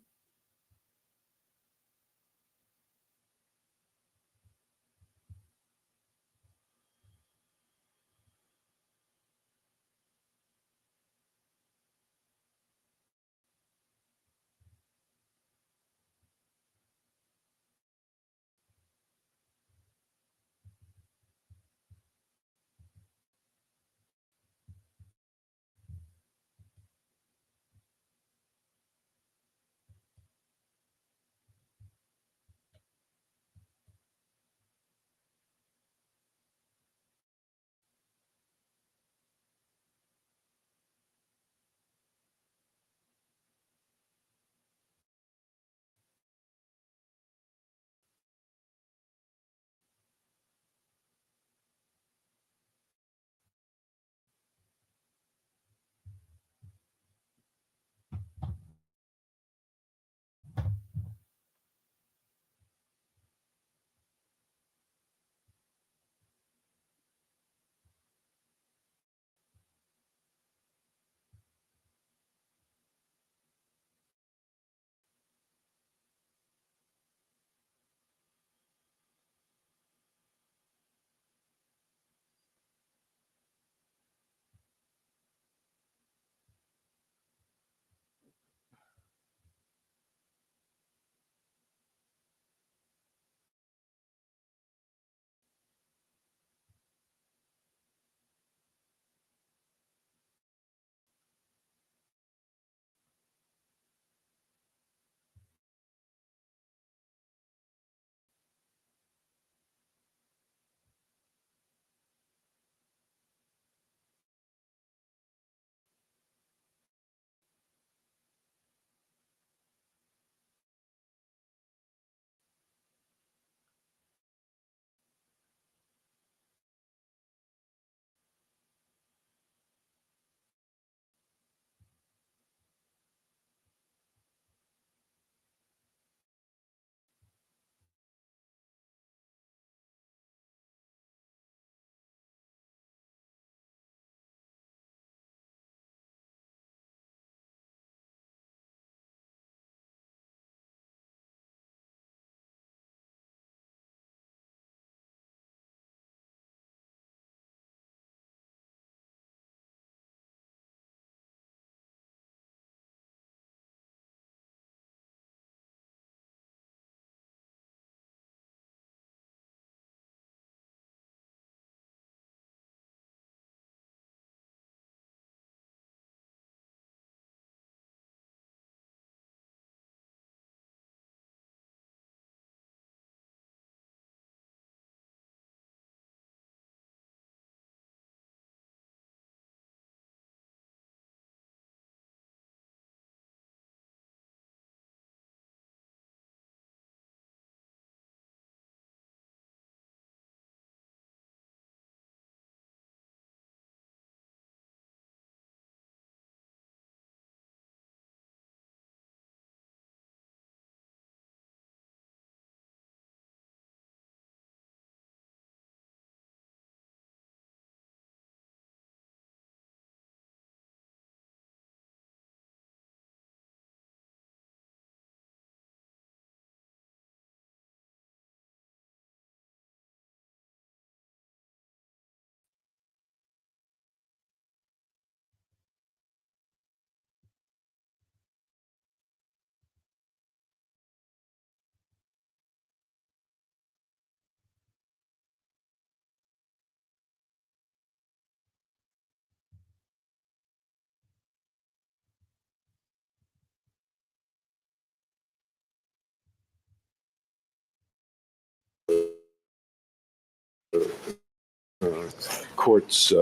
court's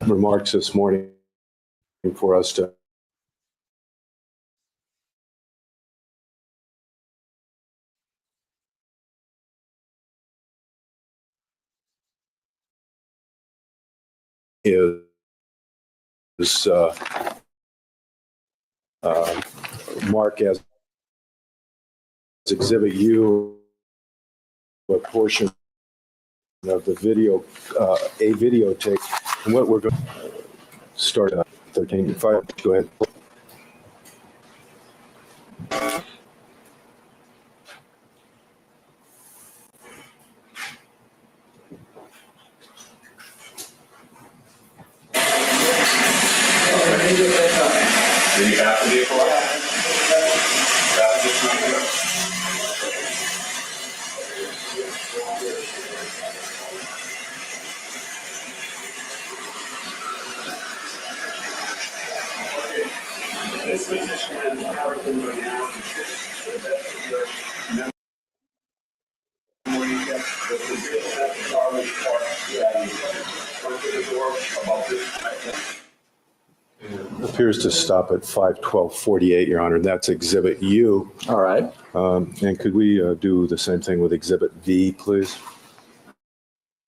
remarks this morning for us to is mark as Exhibit U a portion of the video, a videotape. And what we're going to start 13.5. Go ahead. Do you have to be a Appears to stop at 5:12:48, Your Honor. That's Exhibit U. All right. And could we do the same thing with Exhibit V, please?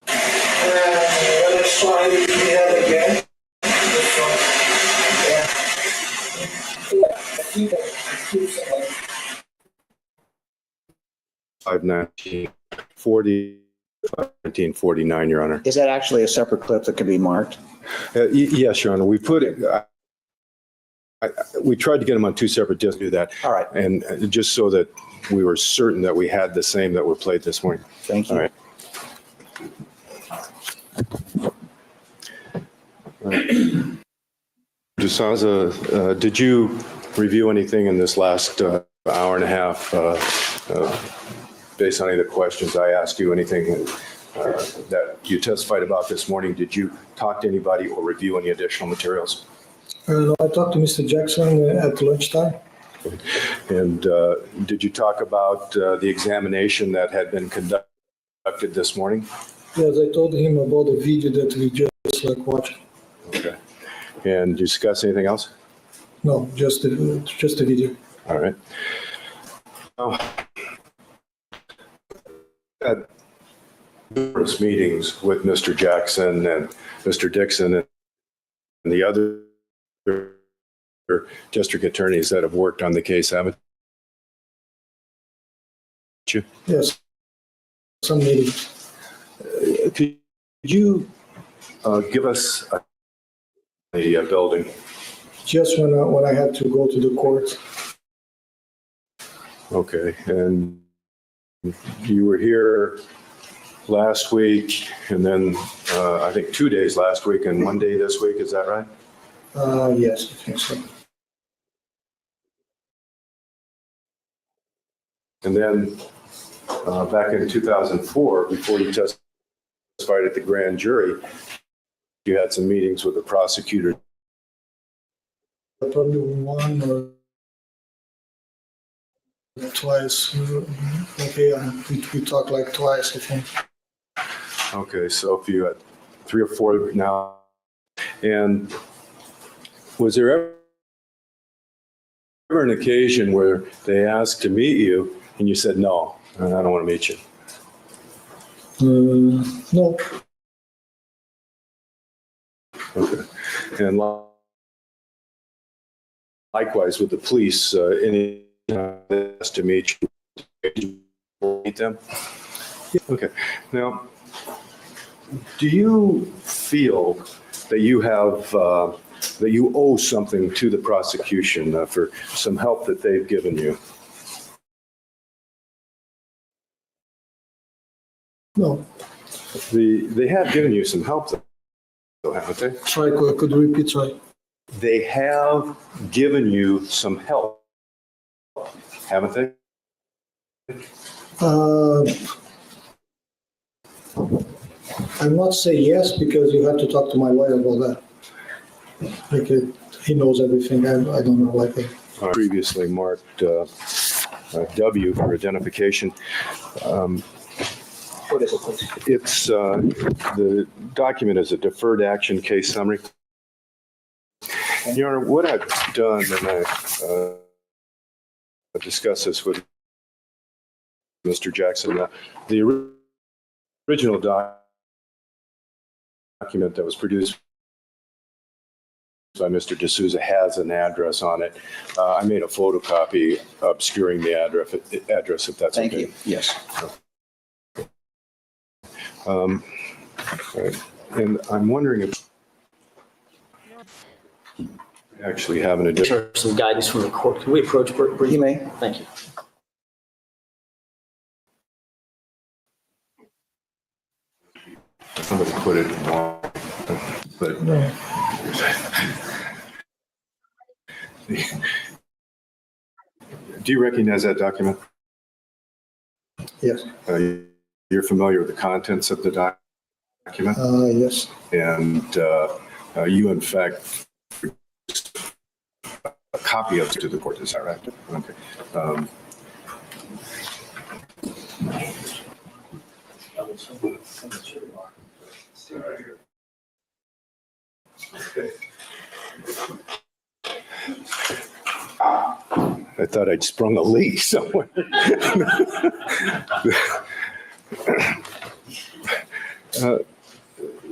Let's try it again. This one. Yeah. I think I keep some. 5:19:40, 5:19:49, Your Honor. Is that actually a separate clip that can be marked? Yes, Your Honor. We put it. We tried to get them on two separate discs to do that. All right. And just so that we were certain that we had the same that were played this morning. Thank you. All right. DeSanza, did you review anything in this last hour and a half based on any of the questions I asked you? Anything that you testified about this morning? Did you talk to anybody or review any additional materials? No, I talked to Mr. Jackson at lunchtime. And did you talk about the examination that had been conducted this morning? Yes, I told him about the video that we just watched. Okay. And discuss anything else? No, just the video. All right. Now, had numerous meetings with Mr. Jackson and Mr. Dixon and the other district attorneys that have worked on the case, haven't you? Yes, some meetings. Could you give us a building? Just when I had to go to the court. Okay, and you were here last week, and then I think 2 days last week and 1 day this week, is that right? Yes, I think so. And then back in 2004, before you testified at the grand jury, you had some meetings with the prosecutor. Probably one or twice. Okay, we talked like twice, I think. Okay, so if you had 3 or 4 now, and was there ever an occasion where they asked to meet you and you said, no, I don't want to meet you? No. Okay. And likewise with the police, any asked to meet you, did you meet them? Okay. Now, do you feel that you have, that you owe something to the prosecution for some help that they've given you? No. They have given you some help, though, haven't they? Try, could you repeat, try? They have given you some help, haven't they? I'm not say yes because you have to talk to my lawyer about that. Like he knows everything. I don't know like that. Previously marked W for identification. What is it, please? It's, the document is a deferred action case summary. Your Honor, what I've done, and I discussed this with Mr. Jackson, the original document that was produced by Mr. D'Souza has an address on it. I made a photocopy obscuring the address if that's okay. Thank you. Yes. Right. And I'm wondering if actually have an additional. For some guidance from the court, can we approach briefly? You may. Thank you. Somebody put it wrong, but do you recognize that document? Yes. You're familiar with the contents of the document? Yes. And you, in fact, a copy of it to the court, is that right? Okay. Okay. I thought I'd sprung a leak somewhere.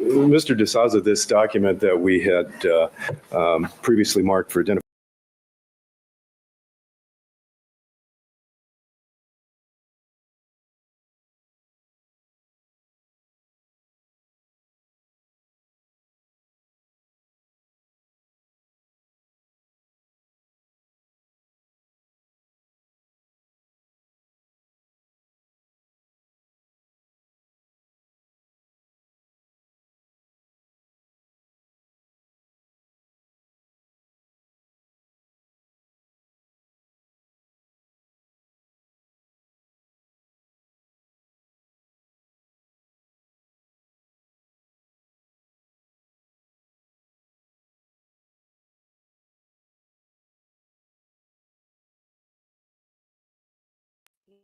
Mr. D'Souza, this document that we had previously marked for identification.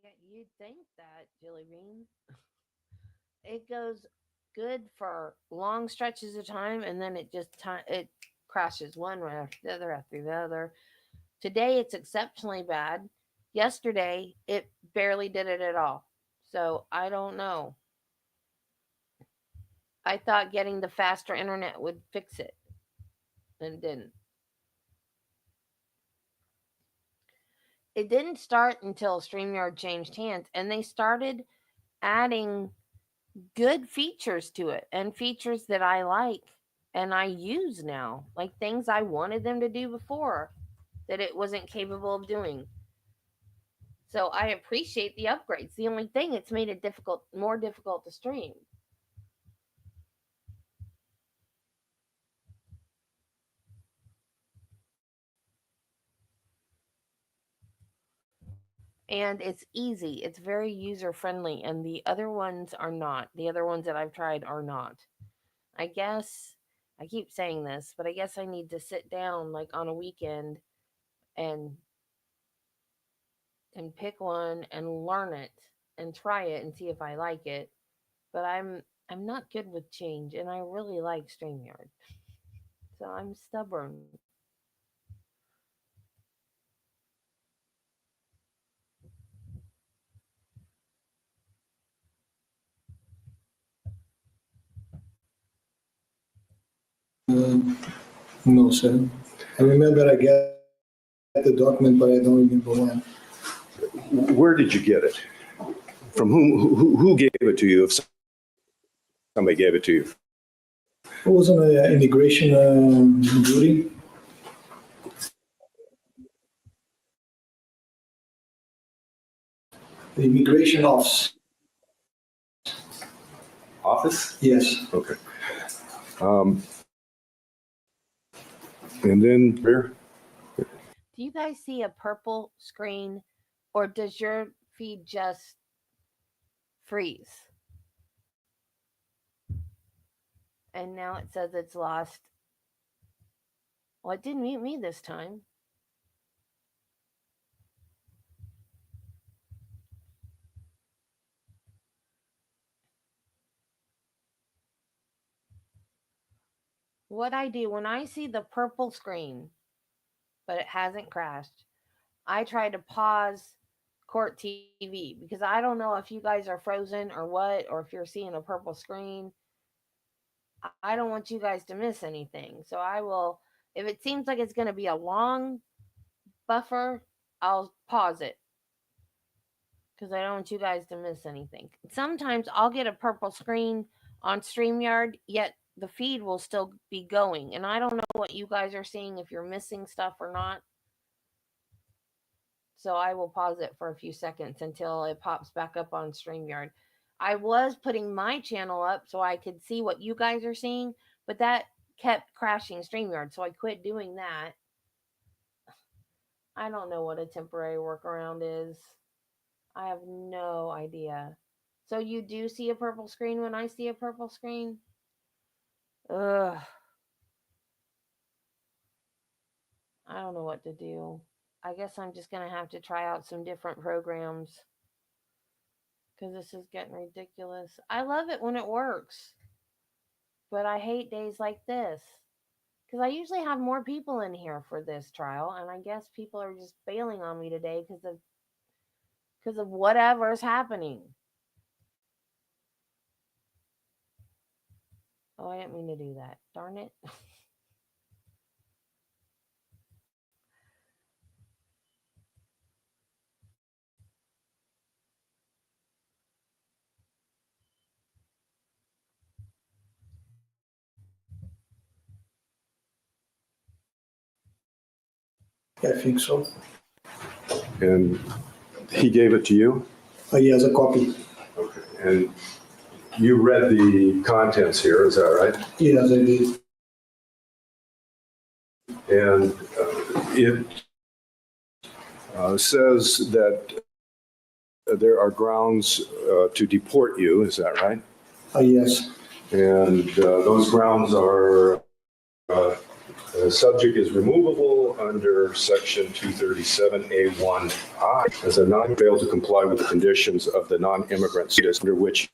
Yeah, you'd think that, Jilly Bean. It goes good for long stretches of time, and then it crashes one right after the other after the other. Today it's exceptionally bad. Yesterday it barely did it at all. So I don't know. I thought getting the faster internet would fix it, and it didn't. It didn't start until StreamYard changed hands, and they started adding good features to it and features that I like and I use now, like things I wanted them to do before that it wasn't capable of doing. So I appreciate the upgrades. The only thing, it's made it more difficult to stream. And it's easy. It's very user friendly, and the other ones are not. The other ones that I've tried are not. I guess I keep saying this, but I guess I need to sit down like on a weekend and pick one and learn it and try it and see if I like it. But I'm not good with change, and I really like StreamYard. So I'm stubborn. No, sir. I remember I got the document, but I don't remember when. Where did you get it? From who gave it to you, if somebody gave it to you? It was on immigration duty. The immigration office. Office? Yes. Okay. And then here? Do you guys see a purple screen, or does your feed just freeze? And now it says it's lost. Well, it didn't mute me this time. what I do when I see the purple screen, but it hasn't crashed, I try to pause court TV because I don't know if you guys are frozen or what, or if you're seeing a purple screen. I don't want you guys to miss anything. So I will, if it seems like it's going to be a long buffer, I'll pause it because I don't want you guys to miss anything. Sometimes I'll get a purple screen on StreamYard, yet the feed will still be going. And I don't know what you guys are seeing, if you're missing stuff or not. So I will pause it for a few seconds until it pops back up on StreamYard. I was putting my channel up so I could see what you guys are seeing, but that kept crashing StreamYard, so I quit doing that. I don't know what a temporary workaround is. I have no idea. So you do see a purple screen when I see a purple screen? Ugh. I don't know what to do. I guess I'm just going to have to try out some different programs because this is getting ridiculous. I love it when it works, but I hate days like this because I usually have more people in here for this trial, and I guess people are just bailing on me today because of whatever's happening. Oh, I didn't mean to do that. Darn it. I think so. And he gave it to you? He has a copy. Okay. And you read the contents here, is that right? Yes, I did. And it says that there are grounds to deport you, is that right? Yes. And those grounds are the subject is removable under section 237A1I as a non-fail to comply with the conditions of the non-immigrant status under which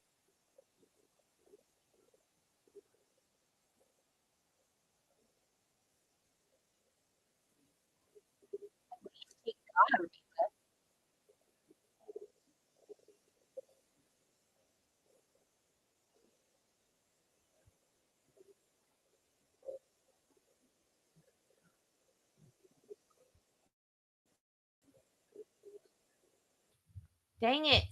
Dang it.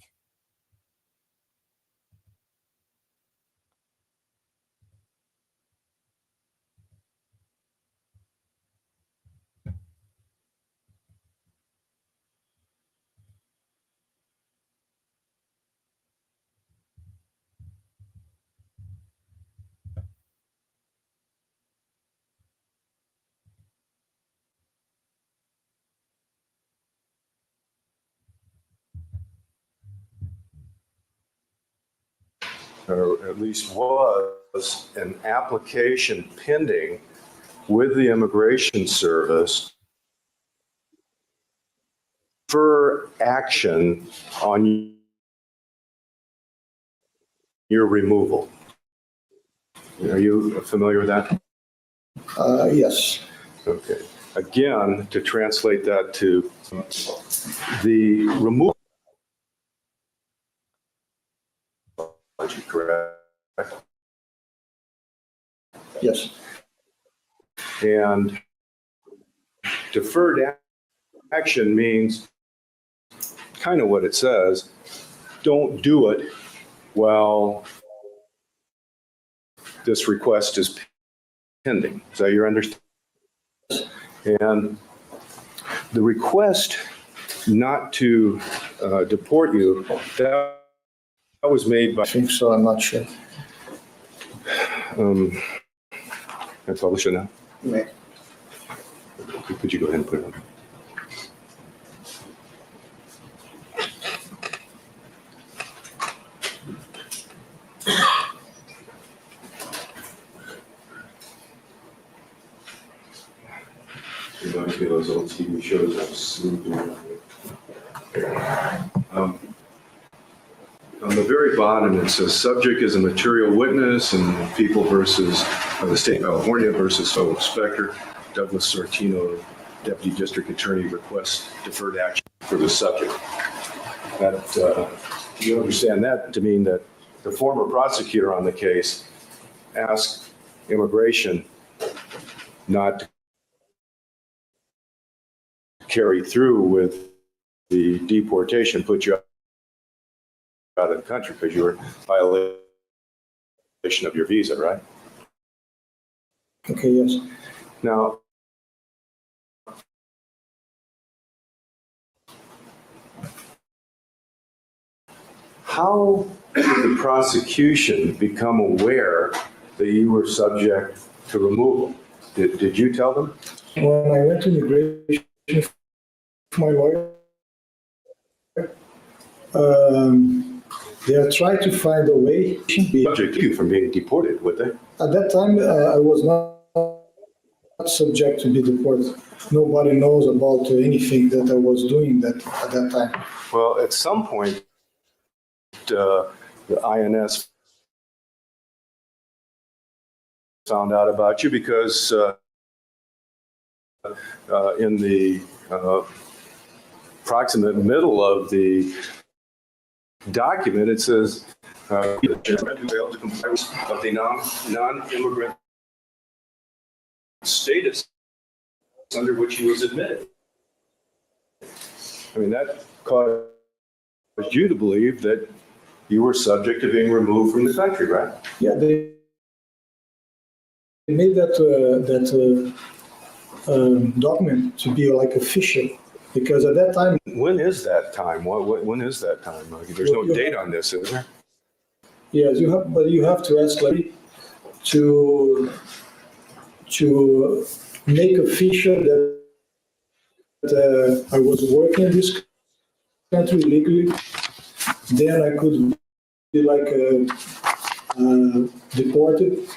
or at least was, an application pending with the Immigration Service for action on your removal. Are you familiar with that? Yes. Okay. Again, to translate that to the removal, correct? Yes. And deferred action means kind of what it says. Don't do it while this request is pending. Is that your understanding? And the request not to deport you, that was made by, I think so. I'm not sure. I publish it now. You may. Could you go ahead and put it on? Reminds me of those old TV shows I was sleeping. on the very bottom, it says subject is a material witness and People versus the State of California versus Phil Spector. Douglas Sortino, Deputy District Attorney, requests deferred action for the subject. That, you understand that to mean that the former prosecutor on the case asked immigration not to carry through with the deportation, put you out of the country because you were in violation of your visa, right? Okay, yes. Now, how did the prosecution become aware that you were subject to removal? Did you tell them? When I went to immigration, my lawyer, they are trying to find a way. Subject you from being deported, would they? At that time, I was not subject to be deported. Nobody knows about anything that I was doing at that time. Well, at some point, the INS found out about you because in the proximate middle of the document, it says the gentleman who failed to comply with the non-immigrant status under which he was admitted. I mean, that caused you to believe that you were subject to being removed from the country, right? Yeah, they made that document to be like official, because at that time. When is that time? When is that time? There's no date on this, is there? Yes, you have to ask like to make official that I was working in this country legally. Then I could be like deported.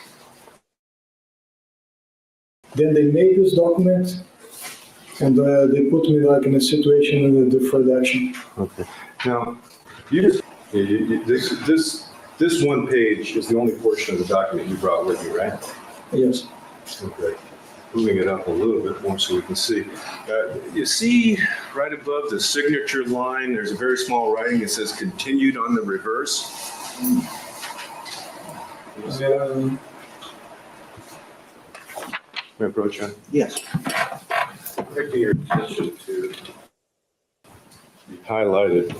Then they made this document, and they put me like in a situation in a deferred action. Okay. Now, this one page is the only portion of the document you brought with you, right? Yes. Okay. Moving it up a little bit more so we can see. You see right above the signature line, there's a very small writing that says continued on the reverse. You see that? May I approach you? Yes. Directing your attention to the highlighted,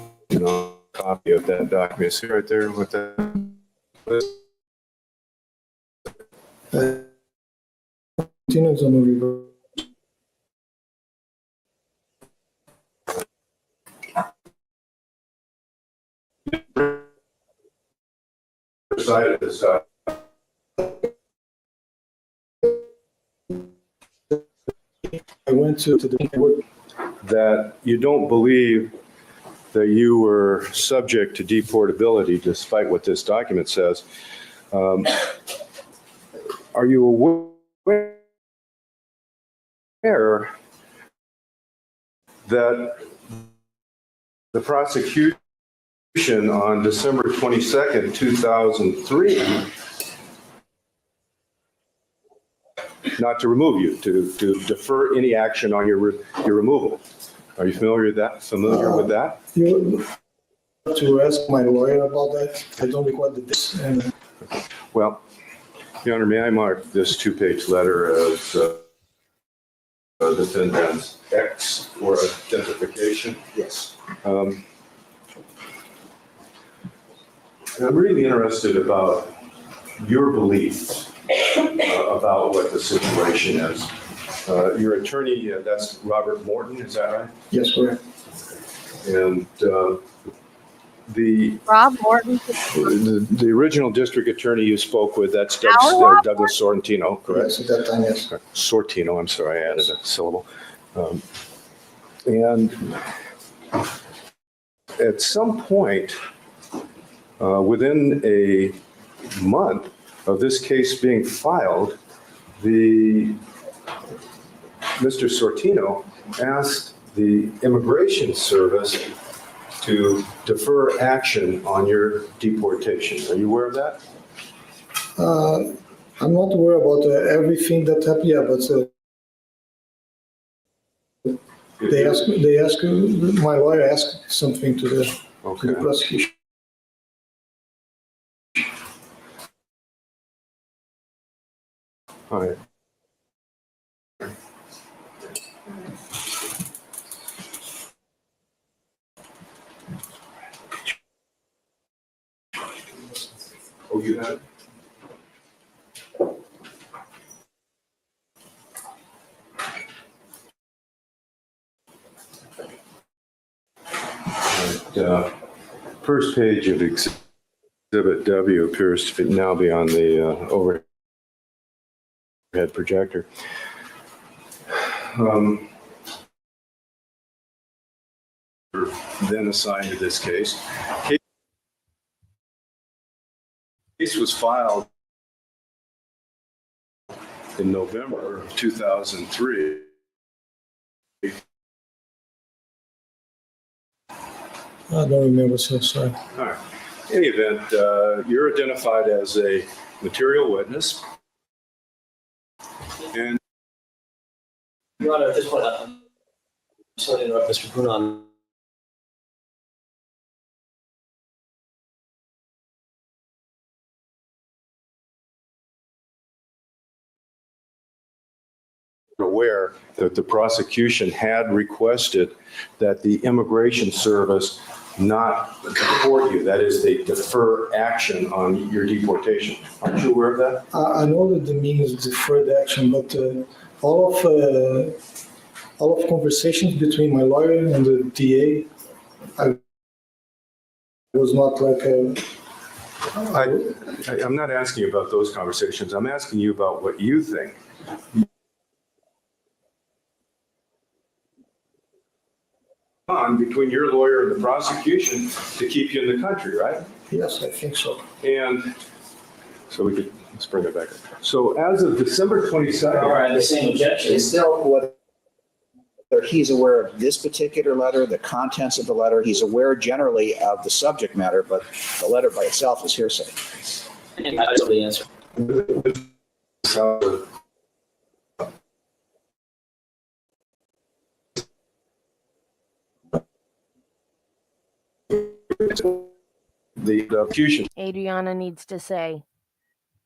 copy of that document. See right there with that. Continues on the reverse. Side of this I went to the that you don't believe that you were subject to deportability, despite what this document says. Are you aware that the prosecution on December 22nd, 2003, not to remove you, to defer any action on your removal? Are you familiar with that? You have to ask my lawyer about that. I don't record this. Well, Your Honor, may I mark this two-page letter as defendant's X for identification? Yes. I'm really interested about your beliefs about what the situation is. Your attorney, that's Robert Morton, is that right? Yes, correct. And Rob Morton. the original district attorney you spoke with, that's Douglas Sortino, correct? Yes, at that time, yes. Sortino, I'm sorry, I added a syllable. And at some point, within a month of this case being filed, Mr. Sortino asked the Immigration Service to defer action on your deportation. Are you aware of that? I'm not aware about everything that happened, yeah, but my lawyer asked something to the Okay. prosecution. All right. Oh, you have it? First page of Exhibit W appears to now be on the overhead projector. Then assigned to this case. Case was filed in November of 2003. I don't remember, so sorry. All right. In any event, you're identified as a material witness. And Your Honor, at this point, I'm sorry to interrupt Mr. Poonen. aware that the prosecution had requested that the Immigration Service not deport you. That is, they defer action on your deportation. Aren't you aware of that? I know that the means deferred action, but all of conversations between my lawyer and the DA, I was not like I'm not asking you about those conversations. I'm asking you about what you think. On between your lawyer and the prosecution to keep you in the country, right? yes, I think so. And so let's bring it back up. So as of December 22nd. All right, the same objection. It's still whether he's aware of this particular letter, the contents of the letter. He's aware generally of the subject matter, but the letter by itself is hearsay. And I know the answer. The prosecution. Adriana needs to say,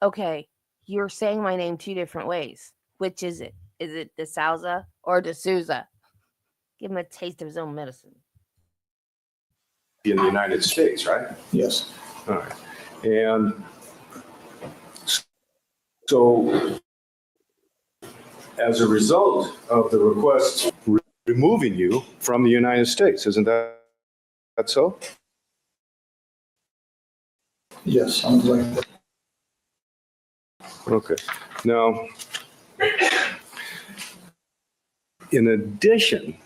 okay, you're saying my name two different ways. Which is it? Is it DeSouza or D'Souza? Give him a taste of his own medicine. In the United States, right? Yes. All right. And so as a result of the request removing you from the United States, isn't that so? Yes, sounds like that. Okay. Now, in addition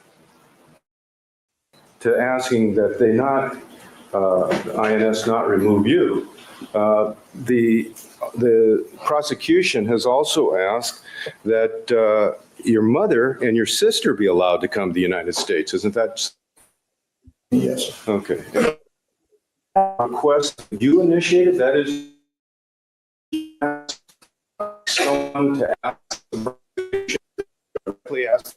to asking that they not, INS not remove you, the prosecution has also asked that your mother and your sister be allowed to come to the United States. Isn't that? Yes. Okay. Request you initiated, that is someone to ask the prosecution, directly ask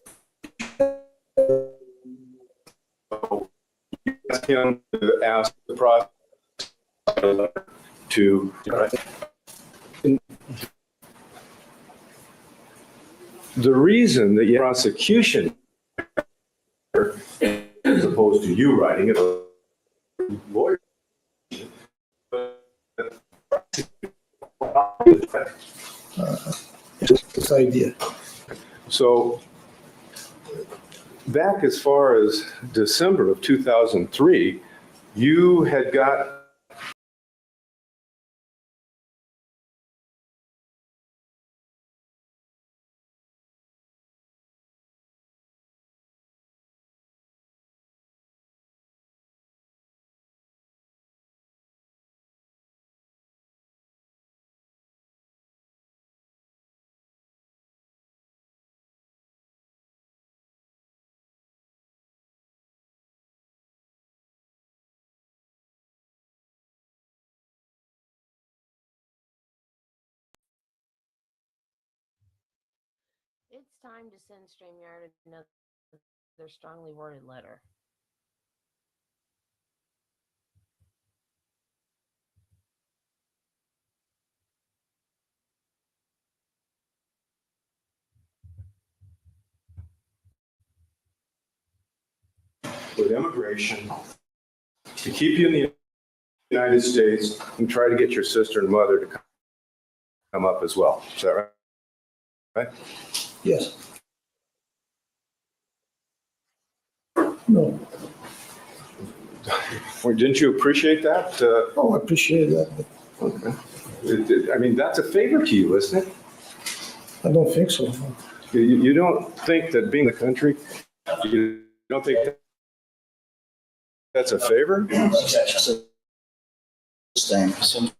him to ask the prosecutor to the reason that the prosecution, as opposed to you writing it, lawyer, Just this idea. so back as far as December of 2003, you had got It's time to send StreamYard another strongly worded letter. With immigration to keep you in the United States and try to get your sister and mother to come up as well. Is that right? Right? Yes. No. Well, didn't you appreciate that? Oh, I appreciate that. Okay. I mean, that's a favor to you, isn't it? I don't think so. You don't think that being the country, you don't think that's a favor? Objection. Staying. Seems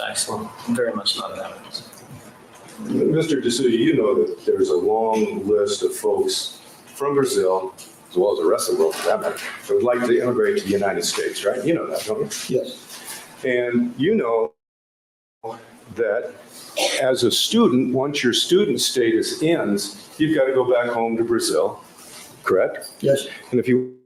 excellent. Very much not that. Mr. D'Souza, you know that there's a long list of folks from Brazil, as well as the rest of the world for that matter, that would like to immigrate to the United States, right? You know that, don't you? Yes. And you know that as a student, once your student status ends, you've got to go back home to Brazil, correct? Yes. And if you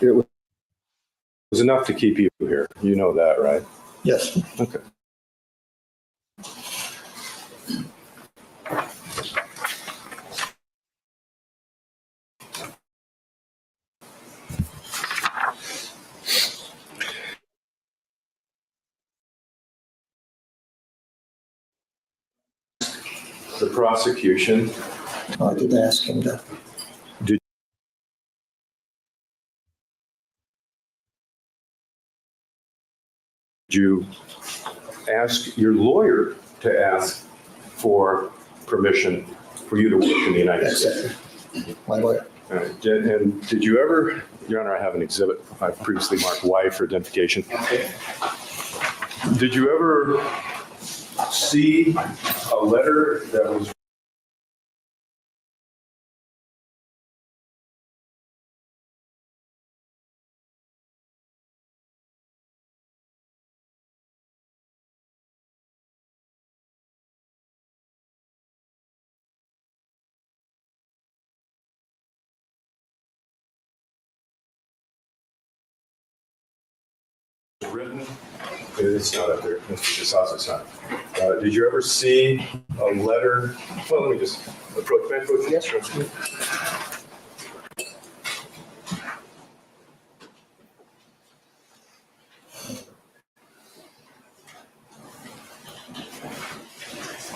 it was enough to keep you here, you know that, right? Yes. Okay. The prosecution, I did ask him that. you ask your lawyer to ask for permission for you to work in the United States? Exactly. My lawyer. All right. And did you ever, Your Honor, I have an exhibit. I've previously marked Y for identification. Okay. Did you ever see a letter that was written? It's not up there. Mr. Casas's son. Did you ever see a letter? Well, let me just approach. May I approach? Yes, sir.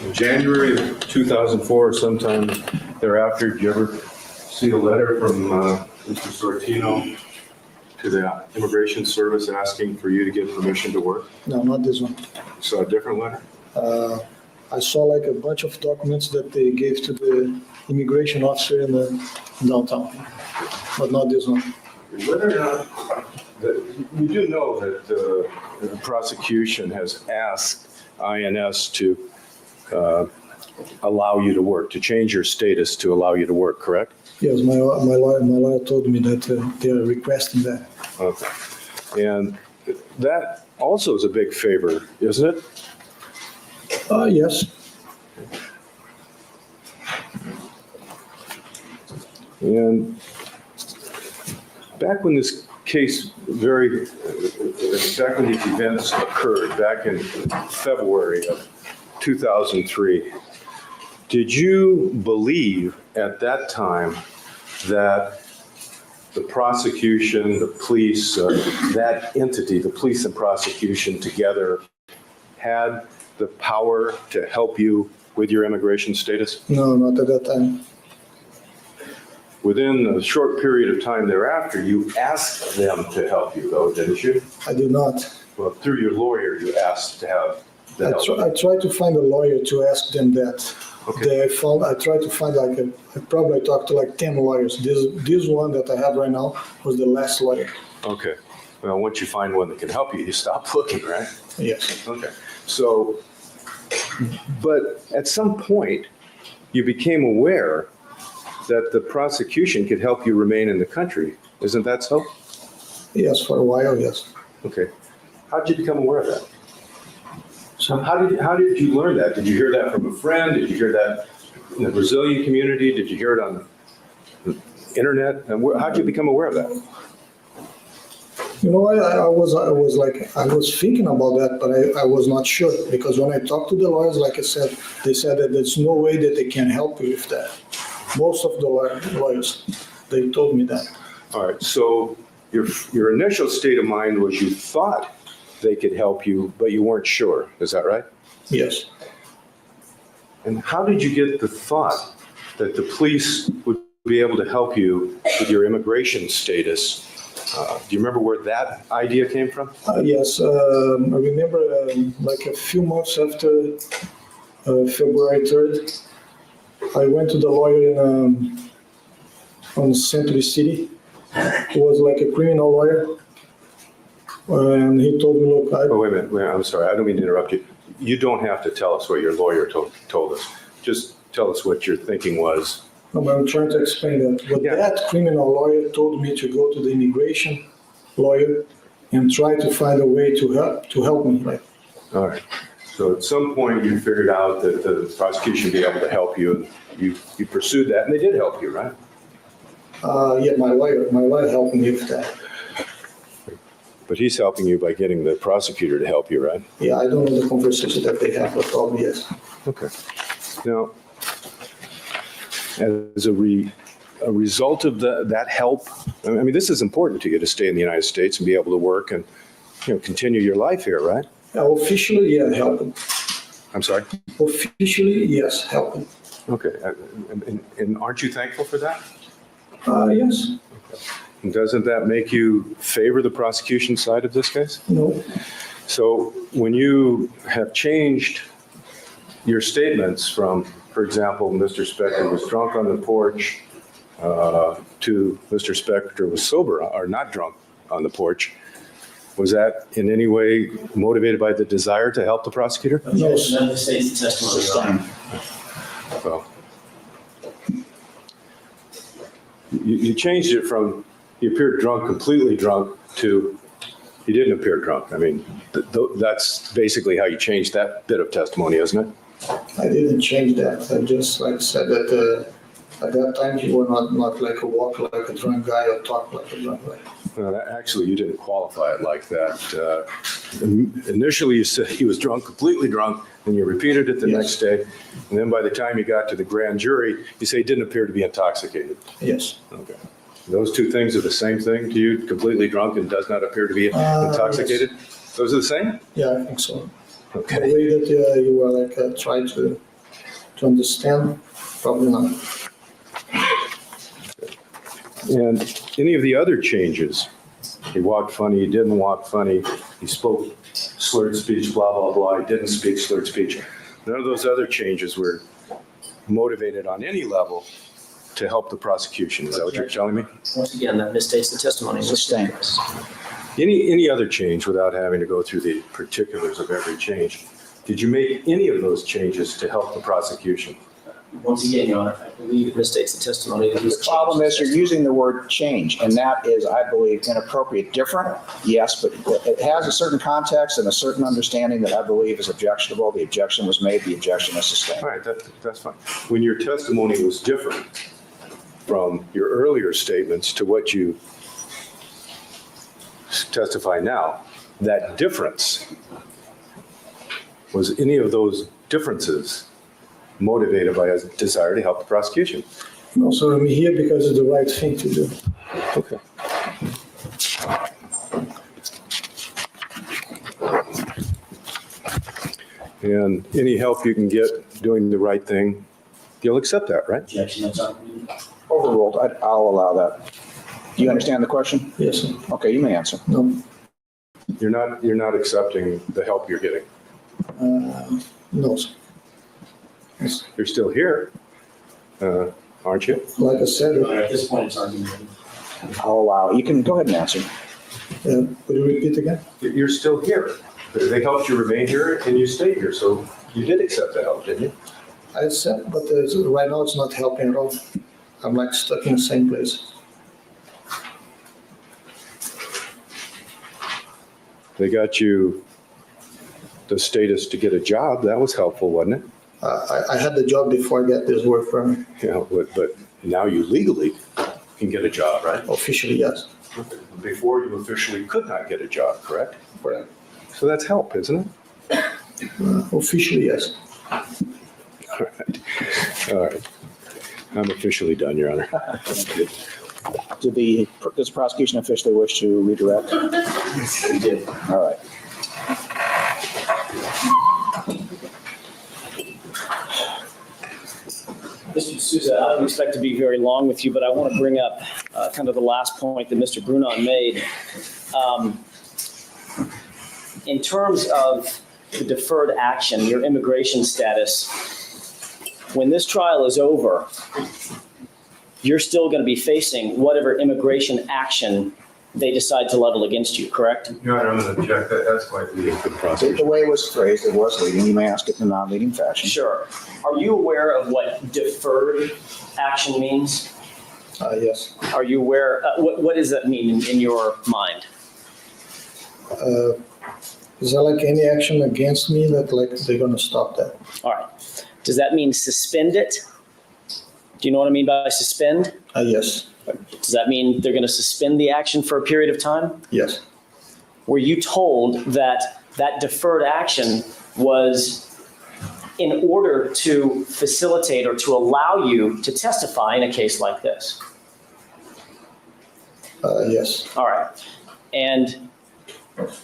In January of 2004, or sometime thereafter, did you ever see a letter from Mr. Sortino to the Immigration Service asking for you to get permission to work? No, not this one. So a different letter? I saw like a bunch of documents that they gave to the immigration officer in the downtown, but not this one. Whether or not We do know that the prosecution has asked INS to allow you to work, to change your status to allow you to work, correct? Yes, my lawyer told me that they are requesting that. Okay. And that also is a big favor, isn't it? Yes. And back when this case back when these events occurred, back in February of 2003, did you believe at that time that the prosecution, the police, that entity, the police and prosecution together had the power to help you with your immigration status? No, not at that time. Within a short period of time thereafter, you asked them to help you, though, didn't you? I did not. Well, through your lawyer, you asked to have the help. I tried to find a lawyer to ask them that. Okay. I tried to find I probably talked to like 10 lawyers. This one that I have right now was the last lawyer. Okay. Well, once you find one that can help you, you stop looking, right? Yes. Okay. So, but at some point, you became aware that the prosecution could help you remain in the country. Isn't that so? Yes, for a while, yes. Okay. How did you become aware of that? So How did you learn that? Did you hear that from a friend? Did you hear that in the Brazilian community? Did you hear it on the internet? And how did you become aware of that? you know, I was thinking about that, but I was not sure because when I talked to the lawyers, like I said, they said that there's no way that they can help you with that. Most of the lawyers, they told me that. All right. So your initial state of mind was you thought they could help you, but you weren't sure. Is that right? Yes. And how did you get the thought that the police would be able to help you with your immigration status? Do you remember where that idea came from? Yes, I remember like a few months after February 3rd, I went to the lawyer on Century City. He was like a criminal lawyer. And he told me, look, Oh, wait a minute. I'm sorry. I don't mean to interrupt you. You don't have to tell us what your lawyer told us. Just tell us what your thinking was. No, but I'm trying to explain that. But Yeah. that criminal lawyer told me to go to the immigration lawyer and try to find a way to help me. Right? All right. So at some point you figured out that the prosecution would be able to help you, and you pursued that, and they did help you, right? Yeah, my lawyer helped me with that. But he's helping you by getting the prosecutor to help you, right? Yeah, I don't know the conversation that they have, but probably yes. Okay. Now, as a result of that help, I mean, this is important to you to stay in the United States and be able to work and, continue your life here, right? Officially, yeah, helping. I'm sorry? Officially, yes, helping. Okay. And aren't you thankful for that? Yes. And doesn't that make you favor the prosecution side of this case? No. So when you have changed your statements from, for example, Mr. Spector was drunk on the porch to Mr. Spector was sober or not drunk on the porch, was that in any way motivated by the desire to help the prosecutor? No. That states the testimony. Well, you changed it from he appeared drunk, completely drunk, to he didn't appear drunk. I mean, that's basically how you changed that bit of testimony, isn't it? I didn't change that. I just said that at that time you were not like a walk like a drunk guy or talk like a drunk guy. Well, actually, you didn't qualify it like that. Initially, you said he was drunk, completely drunk, and you repeated it the Yes. next day. And then by the time you got to the grand jury, you say he didn't appear to be intoxicated. Yes. Okay. Those two things are the same thing to you? Completely drunk and does not appear to be intoxicated? Those are the same? Yeah, I think so. The Okay. way that you were like trying to understand, probably not. And any of the other changes, he walked funny, he didn't walk funny, he spoke slurred speech, blah, blah, blah, he didn't speak slurred speech. None of those other changes were motivated on any level to help the prosecution. Is that what you're telling me? Once again, that misstates the testimony. Sustained. Any other change without having to go through the particulars of every change? Did you make any of those changes to help the prosecution? Once again, Your Honor, I believe it misstates the testimony that he's. The problem is you're using the word change, and that is, I believe, inappropriate. Different, yes, but it has a certain context and a certain understanding that I believe is objectionable. The objection was made, the objection is sustained. All right, that's fine. When your testimony was different from your earlier statements to what you testify now, that difference, was any of those differences motivated by a desire to help the prosecution? No, so I'm here because it's the right thing to do. Okay. And any help you can get doing the right thing, you'll accept that, right? Objection, that's not. Overruled, I'll allow that. Do you understand the question? Yes, sir. Okay, you may answer. No, You're not accepting the help you're getting. no, sir. Yes. You're still here, aren't you? Like I said, At this point, it's argument. I'll allow, you can go ahead and answer. would you repeat again? You're still here. They helped you remain here and you stayed here, so you did accept the help, didn't you? I said, but right now it's not helping at all. I'm like stuck in the same place. They got you the status to get a job. That was helpful, wasn't it? I had the job before I got this work permit. Yeah, but now you legally can get a job, right? Officially, yes. Before you officially could not get a job, correct? Correct. So that's help, isn't it? Officially, yes. All right. All right. I'm officially done, Your Honor. Does the prosecution officially wish to redirect? We did. All right. Mr. D'Souza, I don't expect to be very long with you, but I want to bring up kind of the last point that Mr. Brunon made. In terms of the deferred action, your immigration status, when this trial is over, you're still going to be facing whatever immigration action they decide to level against you, correct? Your Honor, I'm going to object. That's quite leading for the The prosecution. way it was phrased, it was leading. You may ask it in a non-leading fashion. Sure. Are you aware of what deferred action means? Yes. Are you aware, what does that mean in your mind? Is there like any action against me that like they're gonna stop that? All right. Does that mean suspend it? Do you know what I mean by suspend? Yes. Does that mean they're going to suspend the action for a period of time? Yes. Were you told that that deferred action was in order to facilitate or to allow you to testify in a case like this? Yes. All right. And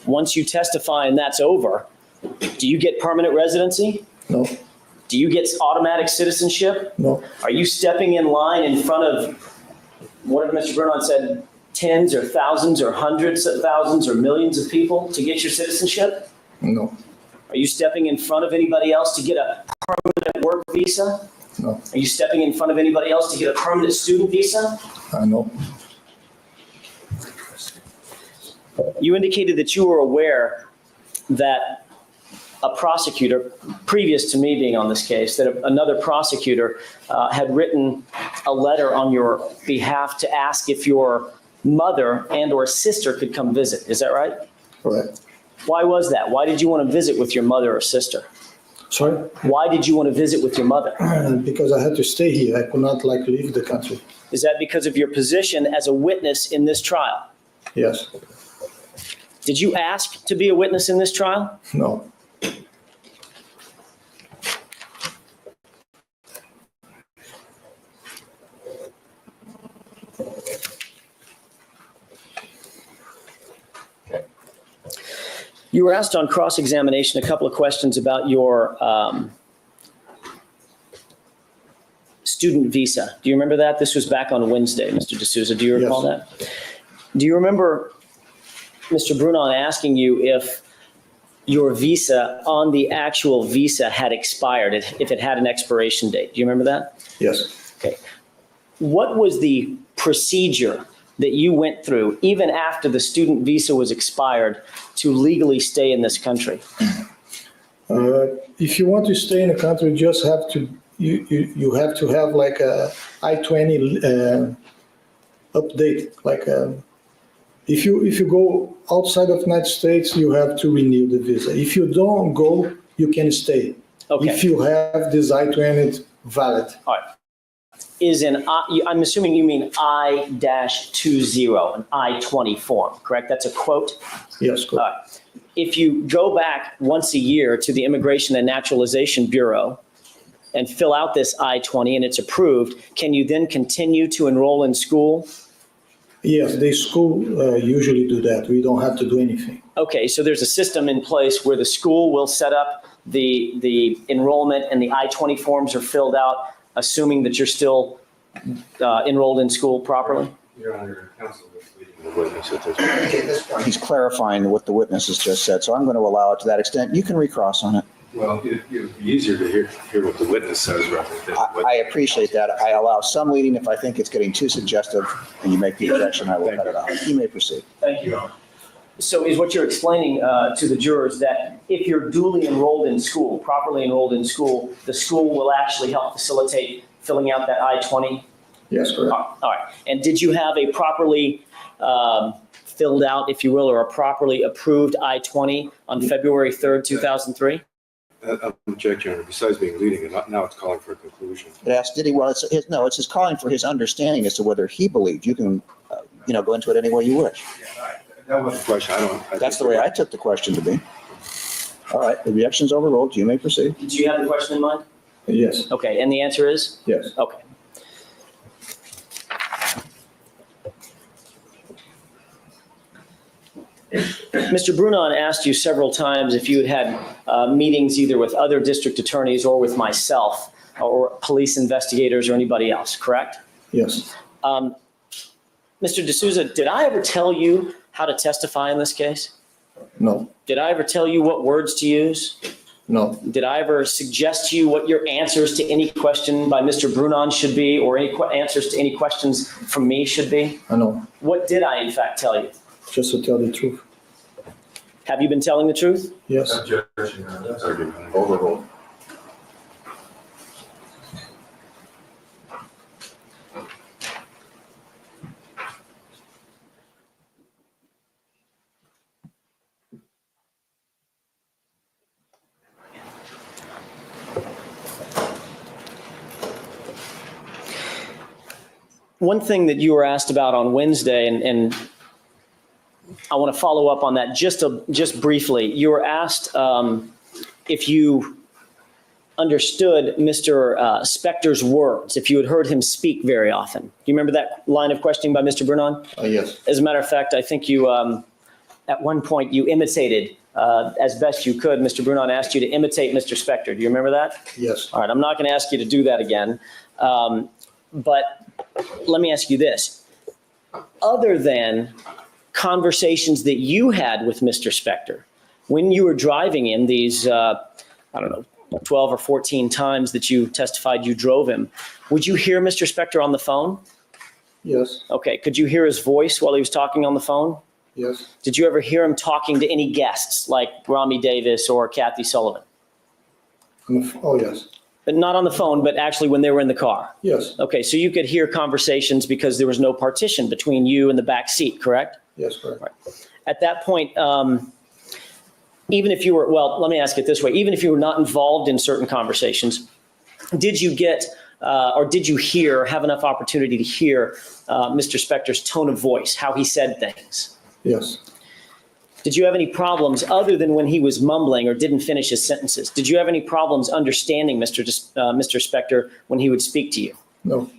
once you testify and that's over, do you get permanent residency? No. Do you get automatic citizenship? No. Are you stepping in line in front of, whatever Mr. Brunon said, tens or thousands or hundreds of thousands or millions of people to get your citizenship? No. Are you stepping in front of anybody else to get a permanent work visa? No. Are you stepping in front of anybody else to get a permanent student visa? No. You indicated that you were aware that a prosecutor, previous to me being on this case, that another prosecutor had written a letter on your behalf to ask if your mother and or sister could come visit. Is that right? Correct. Why was that? Why did you want to visit with your mother or sister? Sorry? Why did you want to visit with your mother? Because I had to stay here. I could not like leave the country. Is that because of your position as a witness in this trial? Yes. Did you ask to be a witness in this trial? No. You were asked on cross-examination a couple of questions about your student visa. Do you remember that? This was back on Wednesday, Mr. D'Souza. Do you recall Yes. that? Do you remember Mr. Brunon asking you if your visa on the actual visa had expired, if it had an expiration date? Do you remember that? Yes. Okay. What was the procedure that you went through, even after the student visa was expired, to legally stay in this country? If you want to stay in the country, you just have to, you have to have like a I-20 update. Like if you go outside of the United States, you have to renew the visa. If you don't go, you can stay. Okay. If you have this I-20 valid. All right. I'm assuming you mean I-20, an I-20 form, correct? That's a quote? Yes, correct. All right. If you go back once a year to the Immigration and Naturalization Bureau and fill out this I-20 and it's approved, can you then continue to enroll in school? Yes, the school usually do that. We don't have to do anything. Okay, so there's a system in place where the school will set up the enrollment and the I-20 forms are filled out, assuming that you're still enrolled in school properly? Your Honor, counsel is leading the witness at this point. He's clarifying what the witness has just said, so I'm going to allow it to that extent. You can recross on it. Well, it would be easier to hear what the witness says rather than what. I appreciate that. I allow some leading if I think it's getting too suggestive and you make the objection, I will cut it out. You may proceed. Thank you. So is what you're explaining to the jurors that if you're duly enrolled in school, properly enrolled in school, the school will actually help facilitate filling out that I-20? Yes, correct. All right. And did you have a properly filled out, if you will, or a properly approved I-20 on February 3rd, 2003? I'm objecting, Your Honor. Besides being leading, and now it's calling for a conclusion. It asked, did he, well, it's just calling for his understanding as to whether he believed. You can, go into it any way you wish. That was the question. That's the way I took the question to be. All right, the objection's overruled. You may proceed. Did you have the question in mind? Yes, Okay, and the answer is? yes. Okay. Mr. Brunon asked you several times if you had had meetings either with other district attorneys or with myself or police investigators or anybody else, correct? Yes. Mr. D'Souza, did I ever tell you how to testify in this case? No, Did I ever tell you what words to use? no, Did I ever suggest to you what your answers to any question by Mr. Brunon should be or any answers to any questions from me should be? I know. What did I in fact tell you? Just to tell the truth. Have you been telling the truth? Yes. Objection, Your Honor. That's argument. Overruled. One thing that you were asked about on Wednesday, and I want to follow up on that just briefly. You were asked if you understood Mr. Spector's words, if you had heard him speak very often. Do you remember that line of questioning by Mr. Brunon? Yes. As a matter of fact, I think you, at one point, you imitated as best you could. Mr. Brunon asked you to imitate Mr. Spector. Do you remember that? Yes. All right, I'm not going to ask you to do that again. But let me ask you this. Other than conversations that you had with Mr. Spector, when you were driving in these, 12 or 14 times that you testified you drove him, would you hear Mr. Spector on the phone? Yes. Okay, could you hear his voice while he was talking on the phone? Yes. Did you ever hear him talking to any guests like Rami Davis or Kathy Sullivan? Oh, yes. But not on the phone, but actually when they were in the car? Yes. Okay, so you could hear conversations because there was no partition between you and the back seat, correct? Yes, correct. Right. At that point, even if you were, well, let me ask it this way, even if you were not involved in certain conversations, did you get, or did you have enough opportunity to hear Mr. Spector's tone of voice, how he said things? Yes. Did you have any problems other than when he was mumbling or didn't finish his sentences? Did you have any problems understanding Mr. Spector when he would speak to you? No.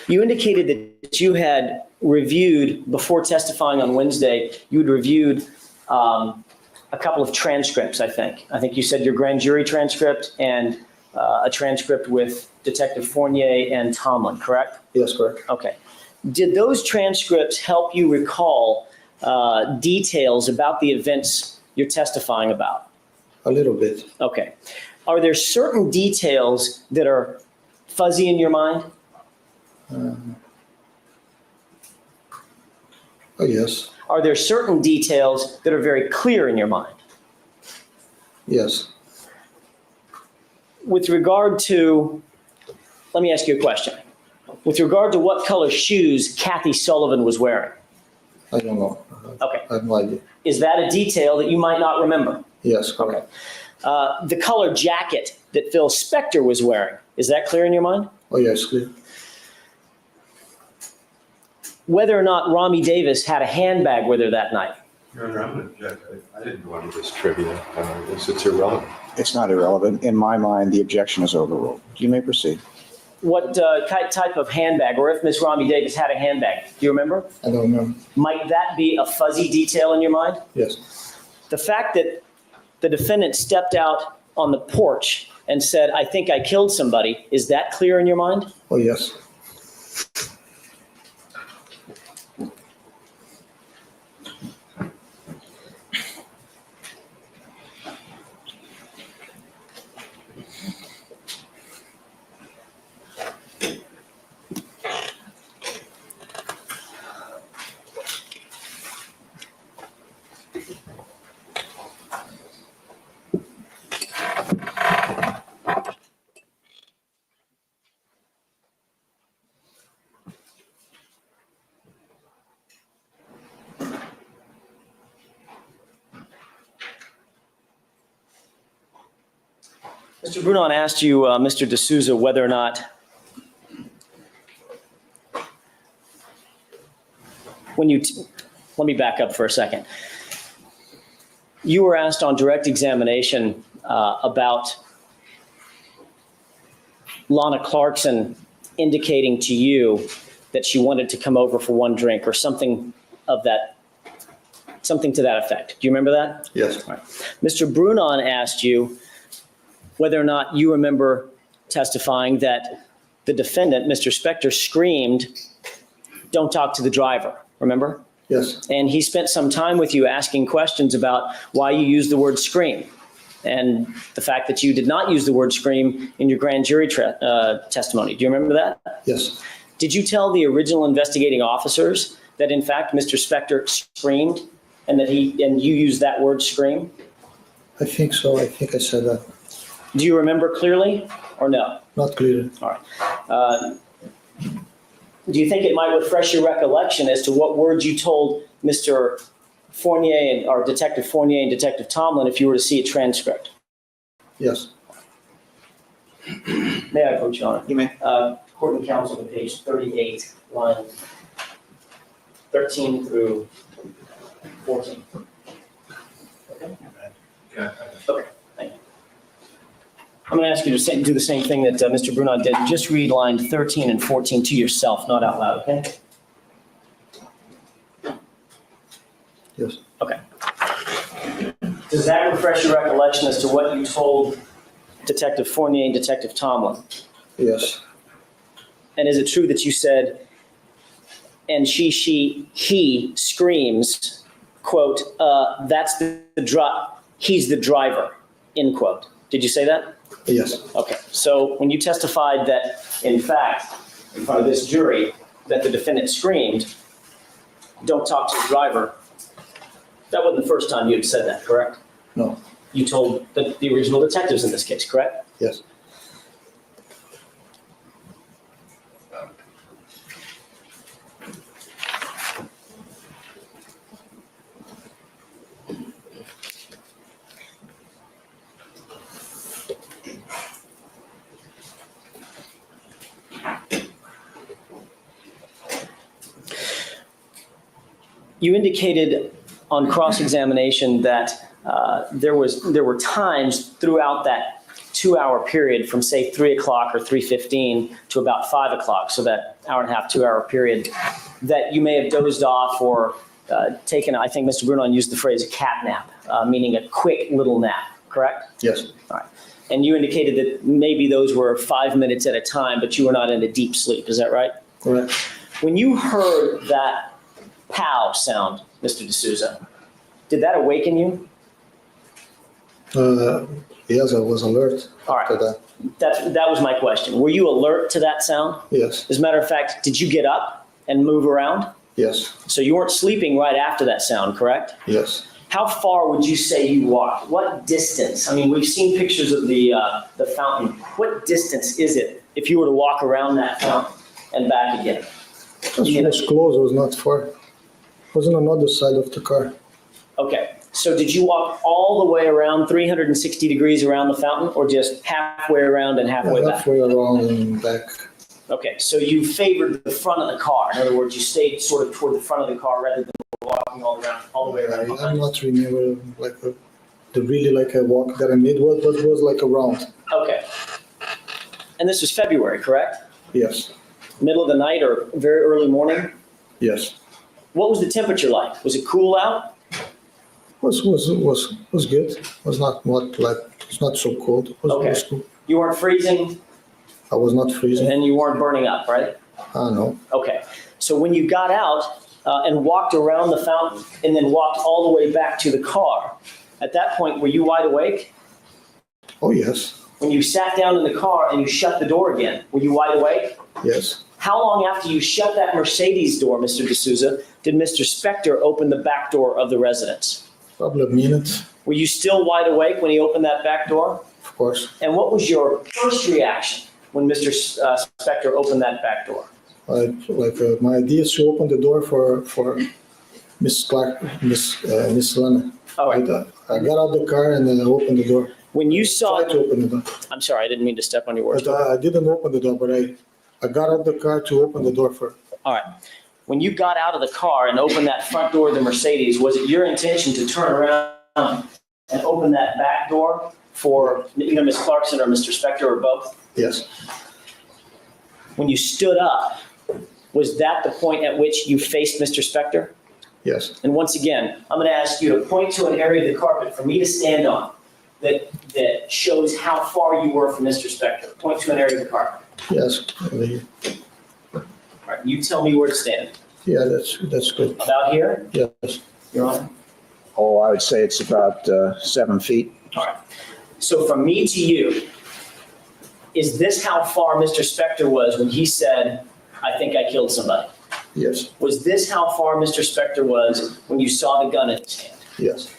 You indicated that you had reviewed, before testifying on Wednesday, you had reviewed a couple of transcripts, I think. I think you said your grand jury transcript and a transcript with Detective Fournier and Tomlin, correct? Yes, correct. Okay. Did those transcripts help you recall details about the events you're testifying about? A little bit. Okay. Are there certain details that are fuzzy in your mind? Oh, yes. Are there certain details that are very clear in your mind? Yes. With regard to, let me ask you a question. With regard to what color shoes Kathy Sullivan was wearing, I don't know. Okay. I have no idea. is that a detail that you might not remember? Yes, correct. The color jacket that Phil Spector was wearing, is that clear in your mind? Oh, yes, clear. Whether or not Rami Davis had a handbag with her that night. Your Honor, I'm going to object. I didn't go into this trivia. It's irrelevant. It's not irrelevant. In my mind, the objection is overruled. You may proceed. What type of handbag, or if Miss Rami Davis had a handbag, do you remember? I don't remember. Might that be a fuzzy detail in your mind? Yes. The fact that the defendant stepped out on the porch and said, "I think I killed somebody," is that clear in your mind? Oh, yes. Mr. Brunon asked you, Mr. D'Souza, whether or not, let me back up for a second. You were asked on direct examination about Lana Clarkson indicating to you that she wanted to come over for one drink or something to that effect. Do you remember that? Yes. All right. Mr. Brunon asked you whether or not you remember testifying that the defendant, Mr. Spector, screamed, "Don't talk to the driver," remember? Yes. And he spent some time with you asking questions about why you used the word scream and the fact that you did not use the word scream in your grand jury testimony. Do you remember that? Yes. Did you tell the original investigating officers that in fact Mr. Spector screamed and that you used that word scream? I think so. I think I said that. Do you remember clearly or no? Not clear. All right. Do you think it might refresh your recollection as to what words you told Mr. Fournier or Detective Fournier and Detective Tomlin if you were to see a transcript? Yes. May I approach, Your Honor? You may. Court and counsel to page 38, line 13 through 14. Okay? Okay, thank you. I'm going to ask you to do the same thing that Mr. Brunon did. Just read line 13 and 14 to yourself, not out loud, okay? Yes. Okay. Does that refresh your recollection as to what you told Detective Fournier and Detective Tomlin? Yes. And is it true that you said, and he screams, quote, he's the driver, end quote. Did you say that? Yes. Okay. So when you testified that, in fact, in front of this jury, that the defendant screamed, "Don't talk to the driver," that wasn't the first time you had said that, correct? No. You told the original detectives in this case, correct? Yes. You indicated on cross-examination that there were times throughout that 2-hour period from say 3 o'clock or 3:15 to about 5 o'clock, so that hour and a half, 2-hour period, that you may have dozed off or taken, I think Mr. Brunon used the phrase cat nap, meaning a quick little nap, correct? Yes. All right. And you indicated that maybe those were 5 minutes at a time, but you were not in a deep sleep, is that right? Correct. When you heard that pow sound, Mr. D'Souza, did that awaken you? Yes, I was alert All right. after that. That was my question. Were you alert to that sound? Yes, As a matter of fact, did you get up and move around? yes, So you weren't sleeping right after that sound, correct? yes. How far would you say you walked? What distance? I mean, we've seen pictures of the fountain. What distance is it if you were to walk around that fountain and back again? It was close, it was not far. It was on another side of the car. Okay. So did you walk all the way around 360 degrees around the fountain, or just halfway around and halfway back? Halfway around and back. Okay. So you favored the front of the car. In other words, you stayed sort of toward the front of the car rather than walking all the way around. I'm not remember like the really like a walk that I made. What was like a round? Okay. And this was February, correct? Yes, Middle of the night or very early morning? yes. What was the temperature like? Was it cool out? Was good. Was not like it's not so cold. Okay. Was cool. You weren't freezing I was not freezing. and you weren't burning up, right? No. Okay. So when you got out and walked around the fountain and then walked all the way back to the car, at that point, were you wide awake? Oh yes, When you sat down in the car and you shut the door again, were you wide awake? yes. How long after you shut that Mercedes door, Mr. D'Souza, did Mr. Spector open the back door of the residence? Probably a minute, Were you still wide awake when he opened that back door? of course. And what was your first reaction when Mr. Spector opened that back door? My idea is to open the door for Miss Clark, Miss Lana. All right. I got out the car and then I opened the door. When you saw, Tried to open the door. I'm sorry, I didn't mean to step on your words. But I didn't open the door, but I got out the car to open the door for. All right. When you got out of the car and opened that front door of the Mercedes, was it your intention to turn around and open that back door for Miss Clarkson or Mr. Spector or both? Yes, When you stood up, was that the point at which you faced Mr. Spector? yes. And once again, I'm going to ask you to point to an area of the carpet for me to stand on that shows how far you were from Mr. Spector. Point to an area of the carpet. Yes. All right. You tell me where to stand. Yeah, that's good. About here, Yes. Your Honor? Oh, I would say it's about 7 feet. All right. So from me to you, is this how far Mr. Spector was when he said, "I think I killed somebody"? Yes. Was this how far Mr. Spector was when you saw the gun in his hand? Yes.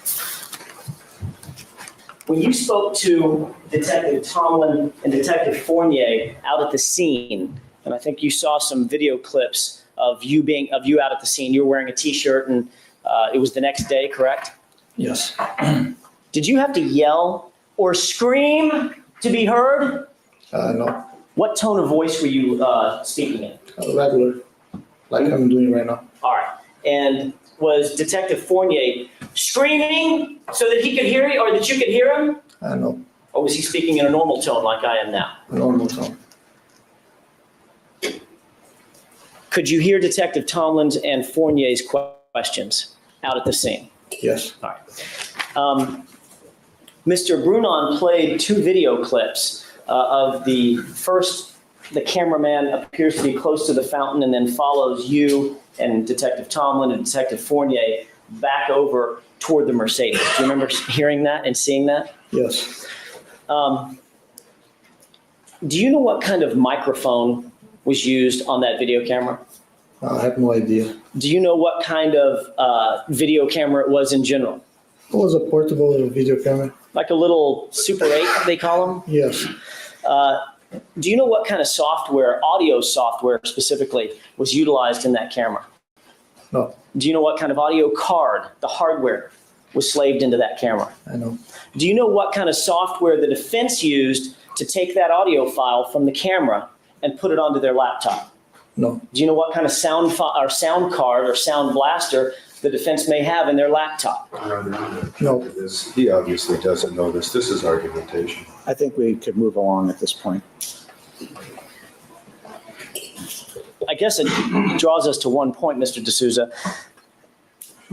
When you spoke to Detective Tomlin and Detective Fournier out at the scene, and I think you saw some video clips of you out at the scene. You were wearing a T-shirt, and it was the next day, correct? Yes. Did you have to yell or scream to be heard? No. What tone of voice were you speaking in? Regular, like I'm doing right now. All right. And was Detective Fournier screaming so that he could hear you, or that you could hear him? No. Or was he speaking in a normal tone like I am now? Normal tone. Could you hear Detective Tomlin's and Fournier's questions out at the scene? Yes. All right. Mr. Brunon played 2 video clips of the first. The cameraman appears to be close to the fountain and then follows you and Detective Tomlin and Detective Fournier back over toward the Mercedes. Do you remember hearing that and seeing that? Yes. Do you know what kind of microphone was used on that video camera? I have no idea. Do you know what kind of video camera it was in general? It was a portable video camera. Like a little Super 8, they call them? Yes. Do you know what kind of software, audio software specifically, was utilized in that camera? No. Do you know what kind of audio card, the hardware, was slaved into that camera? I know. Do you know what kind of software the defense used to take that audio file from the camera and put it onto their laptop? No. Do you know what kind of sound card or sound blaster the defense may have in their laptop? No. He obviously doesn't know this. This is argumentation. I think we could move along at this point. I guess it draws us to one point, Mr. D'Souza.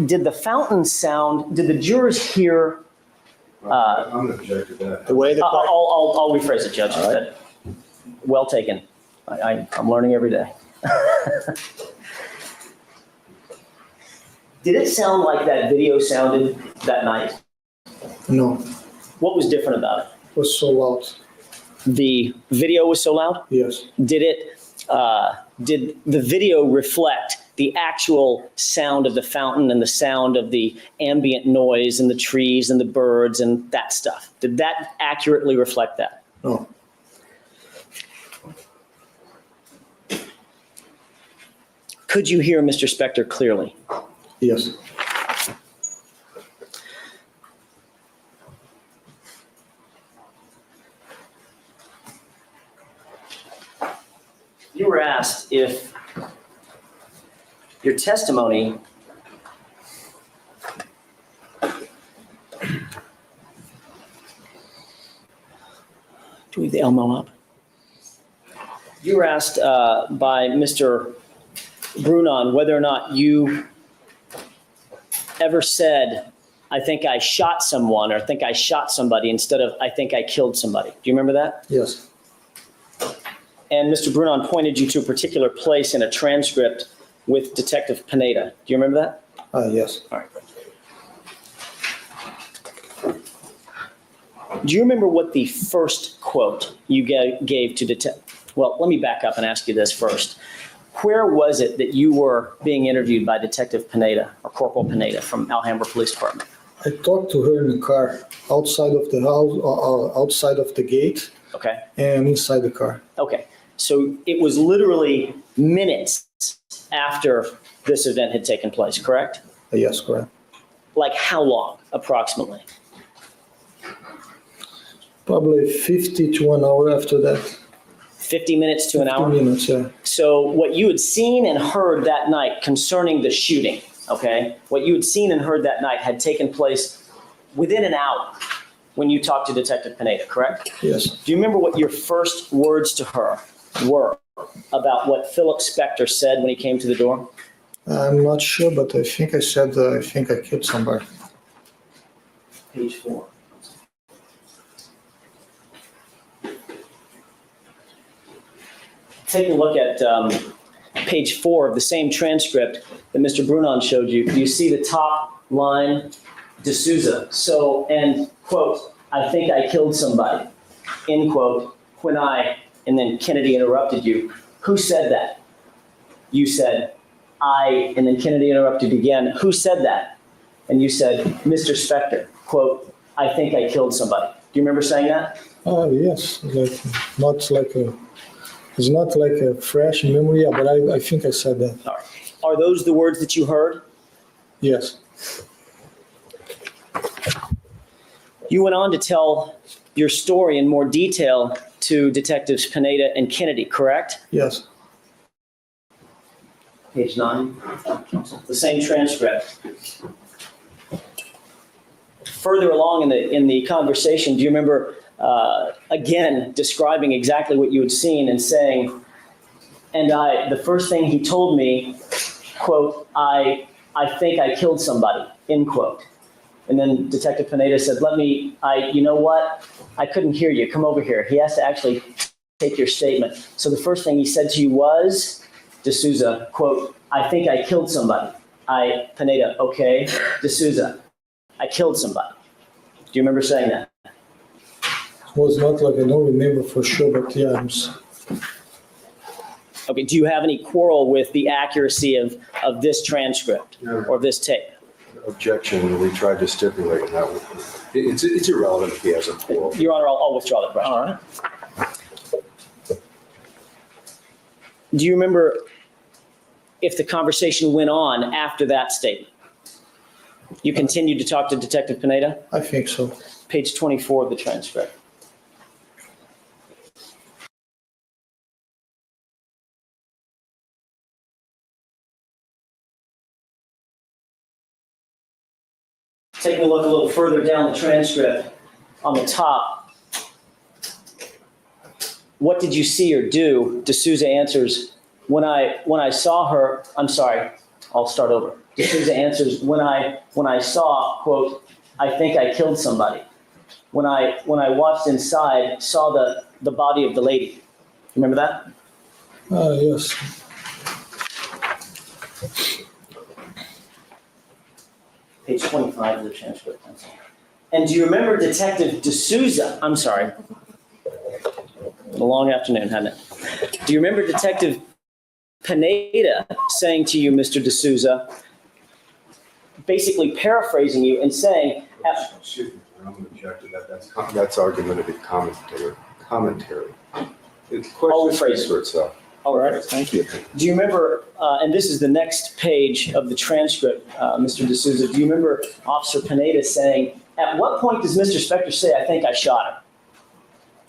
Did the jurors hear? I'm going to object to that. The way the I'll rephrase it, Judge. All right. Well taken. I'm learning every day. Did it sound like that video sounded that night? No. What was different about it? It was so loud. The video was so loud? Yes. Did the video reflect the actual sound of the fountain and the sound of the ambient noise and the trees and the birds and that stuff? Did that accurately reflect that? No. Could you hear Mr. Spector clearly? Yes. You were asked if your testimony do we have the Elmo up? You were asked by Mr. Brunon whether or not you ever said, I think I shot someone, or I think I shot somebody, instead of I think I killed somebody. Do you remember that? Yes. And Mr. Brunon pointed you to a particular place in a transcript with Detective Pineda. Do you remember that? Yes. All right. Do you remember what the first quote you gave to Detective? Well, let me back up and ask you this first. Where was it that you were being interviewed by Detective Pineda, or Corporal Pineda from Alhambra Police Department? I talked to her in the car, outside of the house, outside of the gate, Okay. and inside the car. Okay. So it was literally minutes after this event had taken place, correct? Yes, correct. Like how long, approximately? Probably 50 to 1 hour after that. 50 minutes to an 50 hour? minutes, yeah. So what you had seen and heard that night concerning the shooting, okay? What you had seen and heard that night had taken place within an hour when you talked to Detective Pineda, correct? Yes. Do you remember what your first words to her were about what Philip Spector said when he came to the door? I'm not sure, but I think I said, I think I killed somebody. Page 4. Take a look at page 4 of the same transcript that Mr. Brunon showed you. You see the top line, D'Souza. So, and quote, I think I killed somebody, end quote, when I, and then Kennedy interrupted you. Who said that? You said, I, and then Kennedy interrupted again. Who said that? And you said, Mr. Spector, quote, I think I killed somebody. Do you remember saying that? Yes, it's not like a fresh memory, but I think I said that. All right. Are those the words that you heard? Yes. You went on to tell your story in more detail to Detectives Pineda and Kennedy, correct? Yes. Page 9, the same transcript. Further along in the conversation, do you remember again describing exactly what you had seen and saying, and the first thing he told me, quote, I think I killed somebody, end quote. And then Detective Pineda said, you know what? I couldn't hear you. Come over here. He has to actually take your statement. So the first thing he said to you was, D'Souza, quote, I think I killed somebody. Pineda, okay. D'Souza, I killed somebody. Do you remember saying that? It was not like, I don't remember for sure, but yeah. Okay, do you have any quarrel with the accuracy of this transcript or this tape? Objection, we tried to stipulate that. It's irrelevant if he has a quarrel. Your Honor, I'll withdraw the question. All right. Do you remember if the conversation went on after that statement? You continued to talk to Detective Pineda? I think so. Page 24 of the transcript. Taking a look a little further down the transcript, on the top, what did you see or do? D'Souza answers, when I saw her, I'm sorry, I'll start over. D'Souza answers, when I saw, quote, I think I killed somebody. When I watched inside, saw the body of the lady. Remember that? Yes. Page 25 of the transcript. And do you remember Detective D'Souza? I'm sorry. A long afternoon, hadn't it? Do you remember Detective Pineda saying to you, Mr. D'Souza, basically paraphrasing you and saying, Excuse me, I'm going to object to that. That's argumentative commentary. The question speaks for itself. all right. Thank you. Do you remember, and this is the next page of the transcript, Mr. D'Souza, do you remember Officer Pineda saying, at what point does Mr. Spector say, I think I shot him?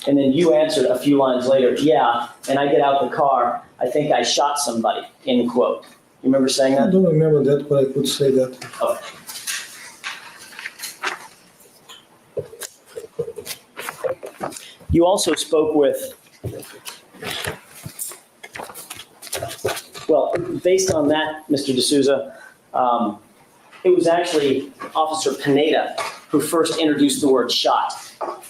And then you answered a few lines later, yeah, and I get out the car, I think I shot somebody, end quote. You remember saying I that? don't remember that, but I could say that. Okay. You also spoke with, well, based on that, Mr. D'Souza, it was actually Officer Pineda who first introduced the word shot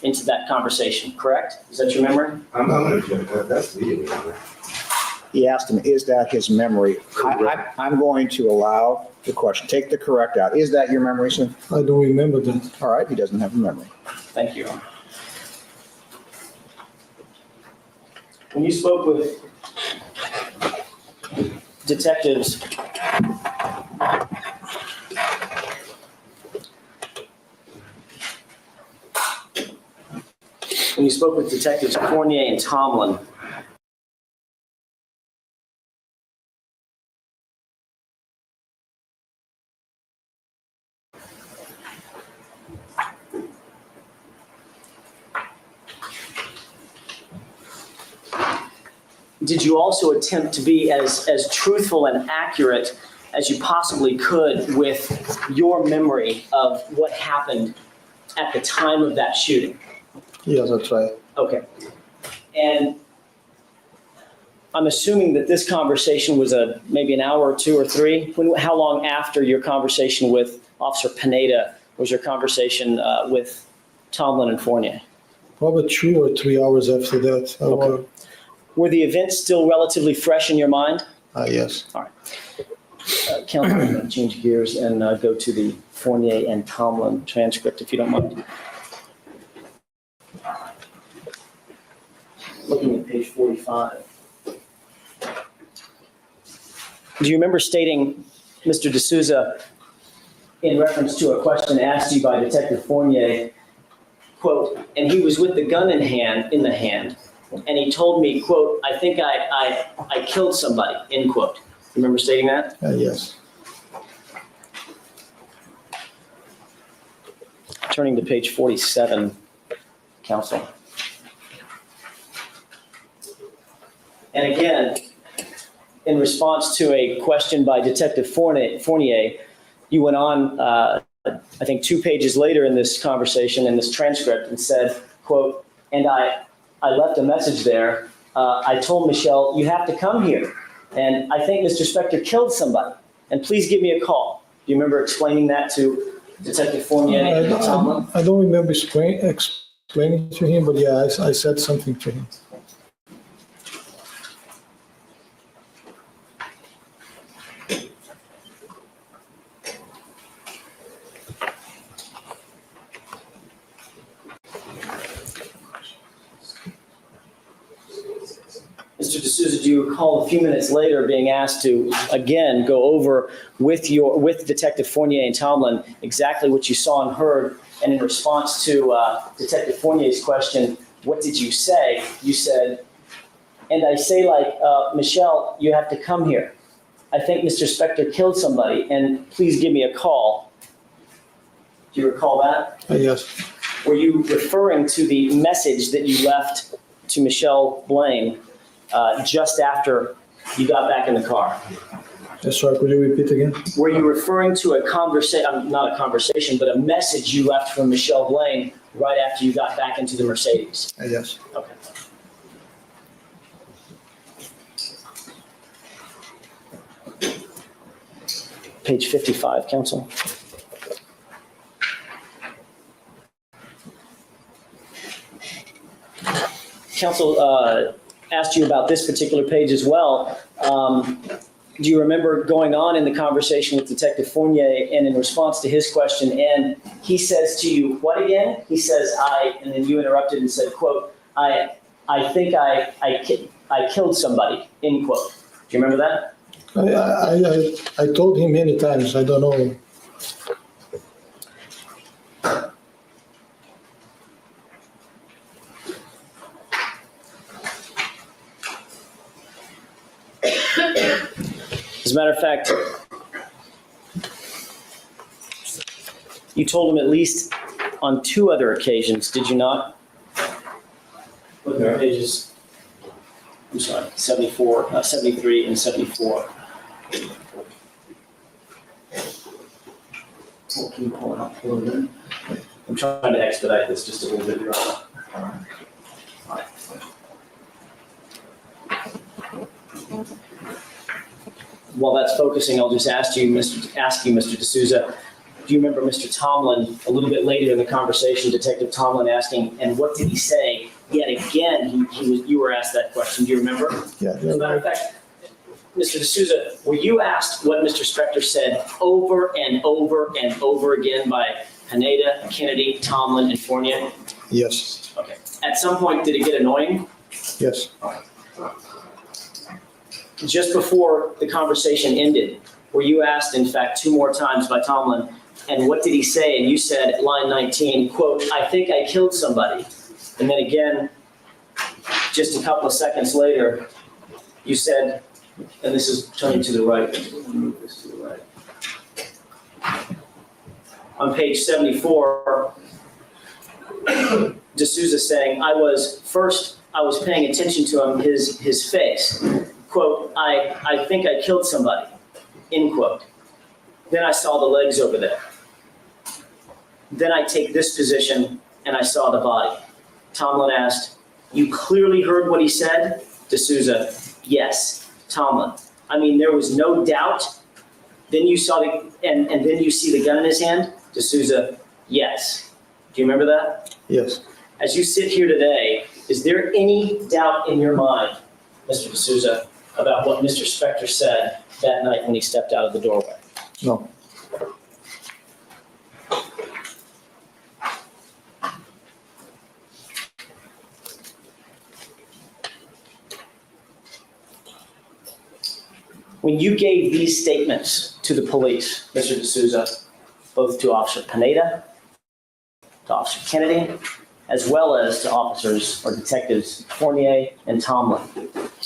into that conversation, correct? Is that your memory? I'm going to object. That's leading. He asked him, is that his memory? I'm going to allow the question. Take the correct out. Is that your memory, sir? I don't remember that. All right, he doesn't have a memory. Thank you. When you spoke with detectives, Fournier and Tomlin, did you also attempt to be as truthful and accurate as you possibly could with your memory of what happened at the time of that shooting? Yes, that's right. Okay. And I'm assuming that this conversation was maybe an hour or two or three. How long after your conversation with Officer Pineda was your conversation with Tomlin and Fournier? Probably 2 or 3 hours after that. Okay. Were the events still relatively fresh in your mind? Yes. All right. Counsel, I'm going to change gears and go to the Fournier and Tomlin transcript, if you don't mind. Looking at page 45. Do you remember stating, Mr. D'Souza, in reference to a question asked you by Detective Fournier, quote, and he was with the gun in the hand, and he told me, quote, I think I killed somebody, end quote. Remember stating that? Yes. Turning to page 47, counsel. And again, in response to a question by Detective Fournier, you went on, I think 2 pages later in this conversation, in this transcript, and said, quote, and I left a message there. I told Michelle, you have to come here. And I think Mr. Spector killed somebody. And please give me a call. Do you remember explaining that to Detective Fournier and Tomlin? I don't remember explaining to him, but yeah, I said something to him. Mr. D'Souza, do you recall a few minutes later being asked to, again, go over with Detective Fournier and Tomlin exactly what you saw and heard, and in response to Detective Fournier's question, what did you say? You said, and I say like, Michelle, you have to come here. I think Mr. Spector killed somebody, and please give me a call. Do you recall that? Yes. Were you referring to the message that you left to Michelle Blaine just after you got back in the car? Sorry, could you repeat again? Were you referring to a conversation, not a conversation, but a message you left from Michelle Blaine right after you got back into the Mercedes? Yes. Okay. Page 55, counsel. Counsel asked you about this particular page as well. do you remember going on in the conversation with Detective Fournier, and in response to his question, and he says to you, what again? He says, and then you interrupted and said, quote, I think I killed somebody, end quote. Do you remember that? I told him many times, I don't know. As a matter of fact, you told him at least on 2 other occasions, did you not? Look at pages, I'm sorry, 74, 73 and 74. We'll keep pulling up a little bit. I'm trying to expedite this just a little bit, Your Honor. While that's focusing, I'll just ask you, Mr. D'Souza, do you remember Mr. Tomlin, a little bit later in the conversation, Detective Tomlin asking, and what did he say? Yet again, you were asked that question. Do you remember? Yeah. As a matter of fact, Mr. D'Souza, were you asked what Mr. Spector said over and over and over again by Pineda, Kennedy, Tomlin, and Fournier? Yes, Okay. At some point, did it get annoying? yes. Just before the conversation ended, were you asked, in fact, 2 more times by Tomlin, and what did he say? And you said at line 19, quote, I think I killed somebody. And then again, just a couple of seconds later, you said, and this is turning to the right. Move this to the right. On page 74, D'Souza saying, I was paying attention to him, his face. Quote, I think I killed somebody, end quote. Then I saw the legs over there. Then I take this position and I saw the body. Tomlin asked, you clearly heard what he said? D'Souza, yes. Tomlin, I mean, there was no doubt. Then you saw and then you see the gun in his hand? D'Souza, yes. Do you remember that? Yes. As you sit here today, is there any doubt in your mind, Mr. D'Souza, about what Mr. Spector said that night when he stepped out of the doorway? No. When you gave these statements to the police, Mr. D'Souza, both to Officer Pineda, to Officer Kennedy, as well as to officers or detectives Fournier and Tomlin,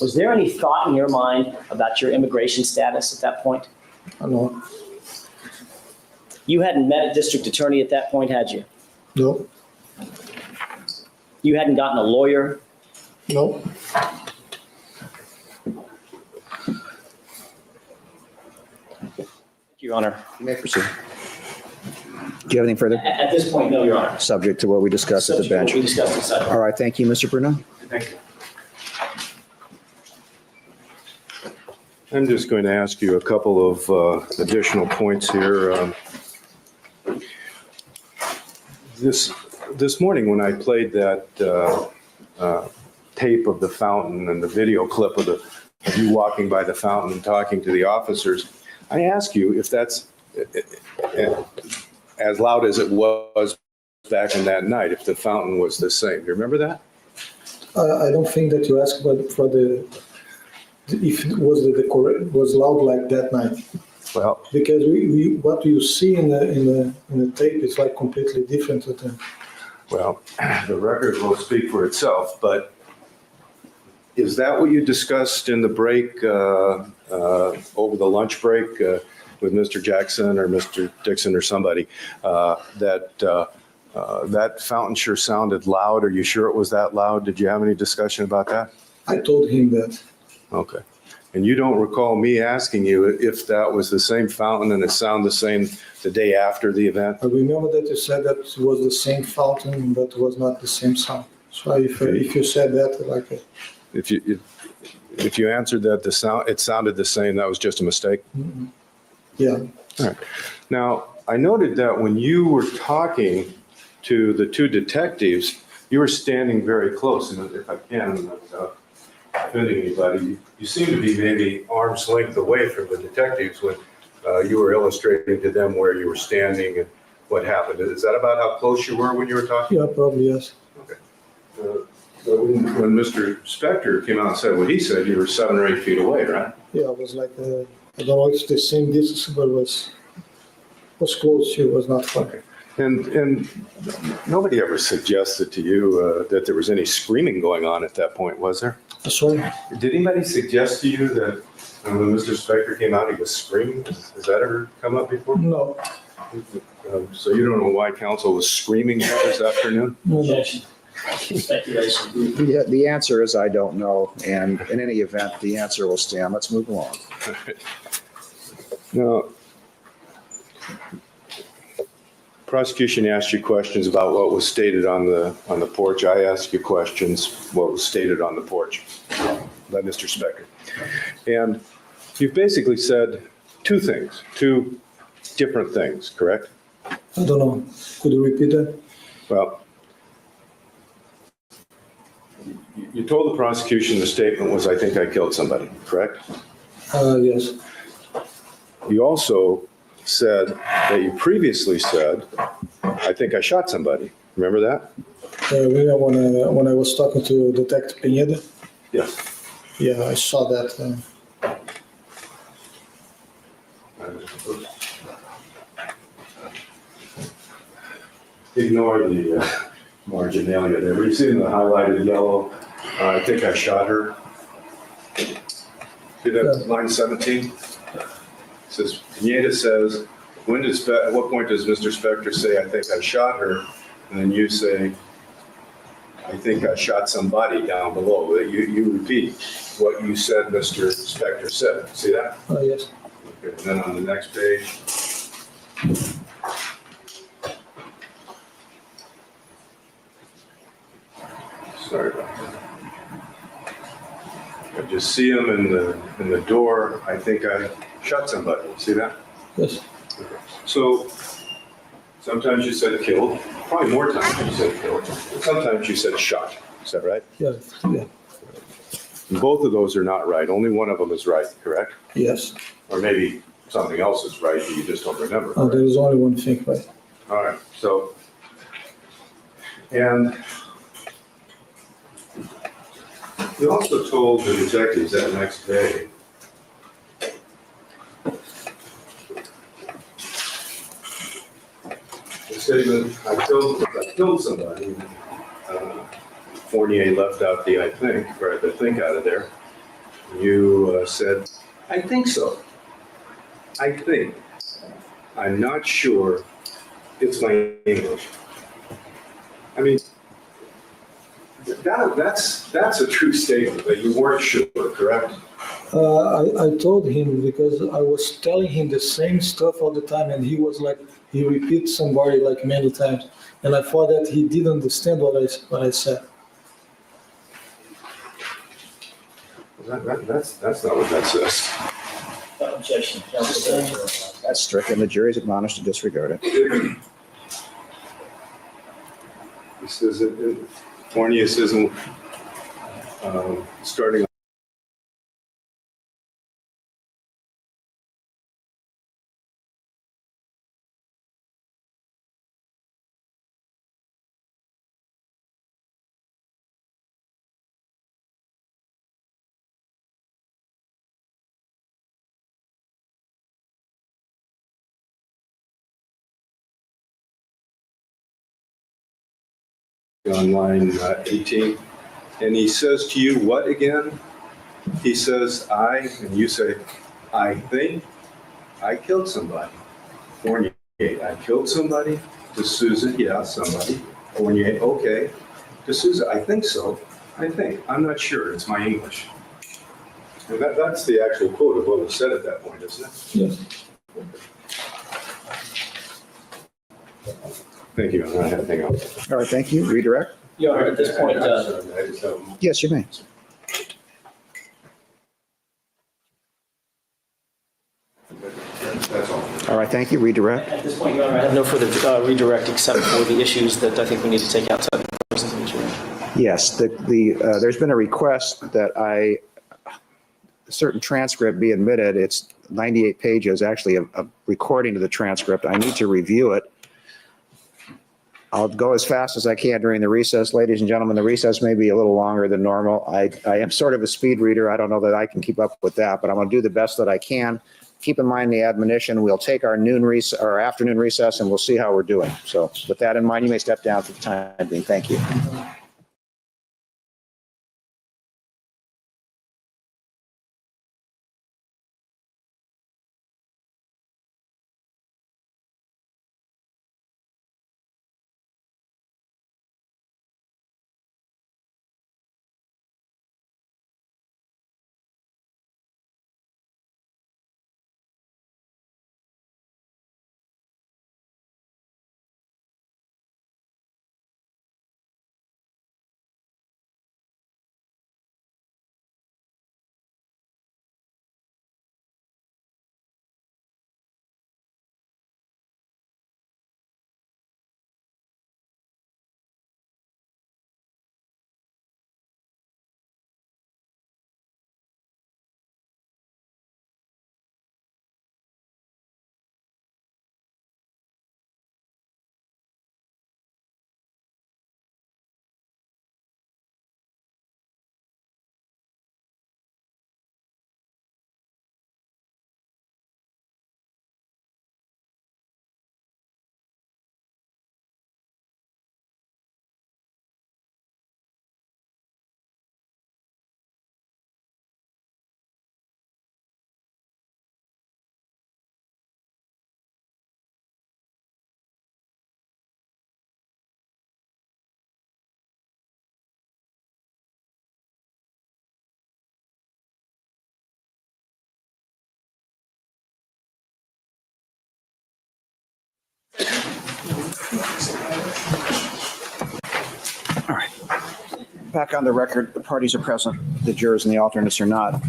was there any thought in your mind about your immigration status at that point? No. You hadn't met a district attorney at that point, had you? No. You hadn't gotten a lawyer? No. Your Honor. You may proceed. Do you have anything further? At this point, no, Your Honor. Subject to what we discussed at the Subject to what bench. we discussed inside. All right, thank you, Mr. Bruno. Thank you. I'm just going to ask you a couple of additional points here. This morning when I played that tape of the fountain and the video clip of you walking by the fountain and talking to the officers, I asked you if that's as loud as it was back in that night, if the fountain was the same. Do you remember that? I don't think that you asked for if it was was loud like that night. Well, Because we what you see in the tape is like completely different to them. well, the record will speak for itself, but is that what you discussed in the break, over the lunch break with Mr. Jackson or Mr. Dixon or somebody, that fountain sure sounded loud? Are you sure it was that loud? Did you have any discussion about that? I told him that. Okay. And you don't recall me asking you if that was the same fountain and it sounded the same the day after the event? I remember that you said that it was the same fountain, but it was not the same sound. So if you said that, like, If you answered that it sounded the same, that was just a mistake? yeah, All right. Now, I noted that when you were talking to the 2 detectives, you were standing very close, and if I can, offending anybody, you seem to be maybe arm's length away from the detectives when you were illustrating to them where you were standing and what happened. Is that about how close you were when you were talking? Yeah, probably, yes. But when Mr. Spector came out and said what he said, you were 7 or 8 feet away, right? Yeah, it was like, I don't know if it's the same distance, but it was close to, it was not far. And nobody ever suggested to you that there was any screaming going on at that point, was there? Sorry? Did anybody suggest to you that when Mr. Spector came out, he was screaming? Has that ever come up before? No, So you don't know why council was screaming this afternoon? no. Objection. Speculation. The answer is I don't know, and in any event, the answer will stand. Let's move along. Now, prosecution asked you questions about what was stated on the porch. I asked you questions, what was stated on the porch by Mr. Spector. And you've basically said two different things, correct? I don't know. Could you repeat that? Well, you told the prosecution the statement was, I think I killed somebody, correct? Yes. You also said that you previously said, I think I shot somebody. Remember that? When I was talking to Detective Pineda, Yes. yeah, I saw that. Ignore the marginalia there. We've seen the highlighted yellow. I think I shot her. See that line 17? It says, Pineda says, at what point does Mr. Spector say, I think I shot her? And then you say, I think I shot somebody down below. You repeat what you said Mr. Spector said. See that? Yes. Okay, and then on the next page. Sorry about that. I just see him in the door. I think I shot somebody. See that? Yes. So sometimes you said killed, probably more times you said killed. Sometimes you said shot. Is that right? Yeah. Yeah. And both of those are not right. Only one of them is right, correct? Yes. Or maybe something else is right that you just don't remember. Oh, there is only one thing, right? All right. So, and you also told the detectives that next day the statement, I killed somebody. Fournier left out the I think, or the think out of there. You said, I think so. I think. I'm not sure. It's my English. I mean, that's a true statement that you weren't sure, correct? I told him because I was telling him the same stuff all the time, and he was like, he repeats somebody like many times, and I thought that he didn't understand what I said. That's not what that says. Objection. That's stricken. The jury is admonished to disregard it. It says, Fournier says, starting on line 18, and he says to you, what again? He says, and you say, I think I killed somebody. Fournier, I killed somebody. To Susan, yeah, somebody. Fournier, okay. To Susan, I think so. I think. I'm not sure. It's my English. And that's the actual quote of what was said at that point, isn't it? Yes. Thank you. I don't have anything else. All right, thank you. Redirect? Your Honor, at this point, Yes, you may. That's all. All right, thank you. Redirect? at this point, Your Honor, I have no further redirect except for the issues that I think we need to take outside the presence of the jury. Yes, there's been a request that a certain transcript be admitted. It's 98 pages, actually, a recording of the transcript. I need to review it. I'll go as fast as I can during the recess. Ladies and gentlemen, the recess may be a little longer than normal. I am sort of a speed reader. I don't know that I can keep up with that, but I'm going to do the best that I can. Keep in mind the admonition. We'll take our afternoon recess, and we'll see how we're doing. So with that in mind, you may step down for the time being. Thank you. All right. Back on the record, the parties are present, the jurors and the alternates are not.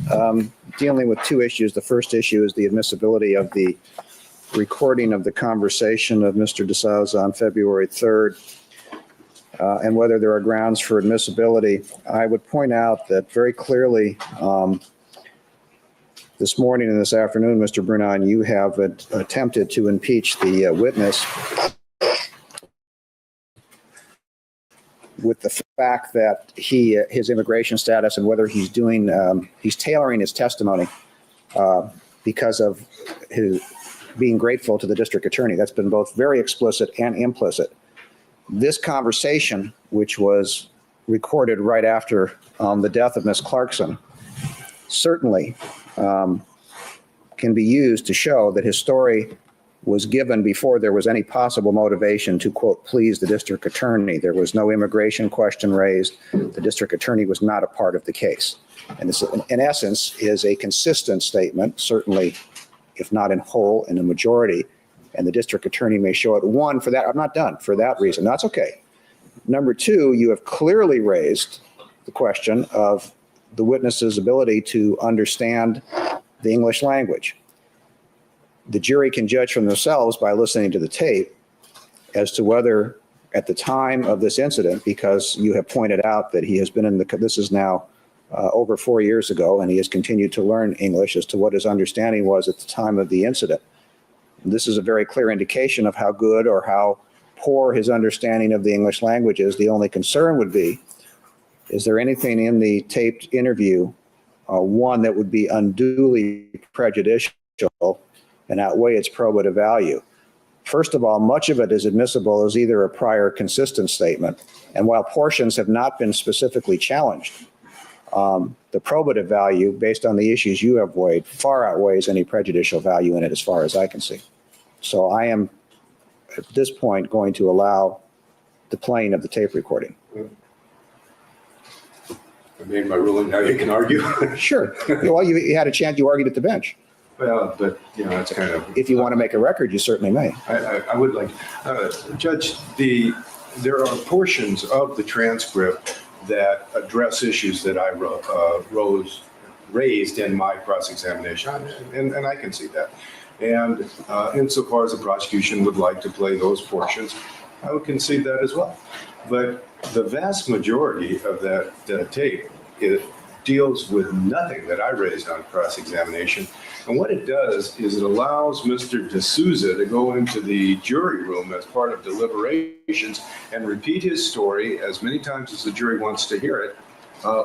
Dealing with two issues. The first issue is the admissibility of the recording of the conversation of Mr. DeSouza on February 3rd, and whether there are grounds for admissibility. I would point out that very clearly this morning and this afternoon, Mr. Brunon, you have attempted to impeach the witness with the fact that his immigration status and whether he's tailoring his testimony because of his being grateful to the district attorney. That's been both very explicit and implicit. This conversation, which was recorded right after the death of Ms. Clarkson, certainly can be used to show that his story was given before there was any possible motivation to, quote, please the district attorney. There was no immigration question raised. The district attorney was not a part of the case. And this, in essence, is a consistent statement, certainly, if not in whole, in a majority. And the district attorney may show it. One, for that, I'm not done, for that reason. That's okay. Number two, you have clearly raised the question of the witness's ability to understand the English language. The jury can judge for themselves by listening to the tape as to whether at the time of this incident, because you have pointed out that he has been this is now over 4 years ago, and he has continued to learn English, as to what his understanding was at the time of the incident. This is a very clear indication of how good or how poor his understanding of the English language is. The only concern would be, is there anything in the taped interview, one, that would be unduly prejudicial and outweigh its probative value? First of all, much of it is admissible as either a prior consistent statement, and while portions have not been specifically challenged, the probative value, based on the issues you have weighed, far outweighs any prejudicial value in it as far as I can see. So I am, at this point, going to allow the playing of the tape recording. I made my ruling, now you can argue. Sure. Well, you had a chance, you argued at the bench. Well, but, it's kind of. If you want to make a record, you certainly may. I would like, Judge, there are portions of the transcript that address issues that I raised in my cross-examination, and I can see that. And insofar as the prosecution would like to play those portions, I would concede that as well. But the vast majority of that tape, it deals with nothing that I raised on cross-examination. And what it does is it allows Mr. D'Souza to go into the jury room as part of deliberations and repeat his story as many times as the jury wants to hear it,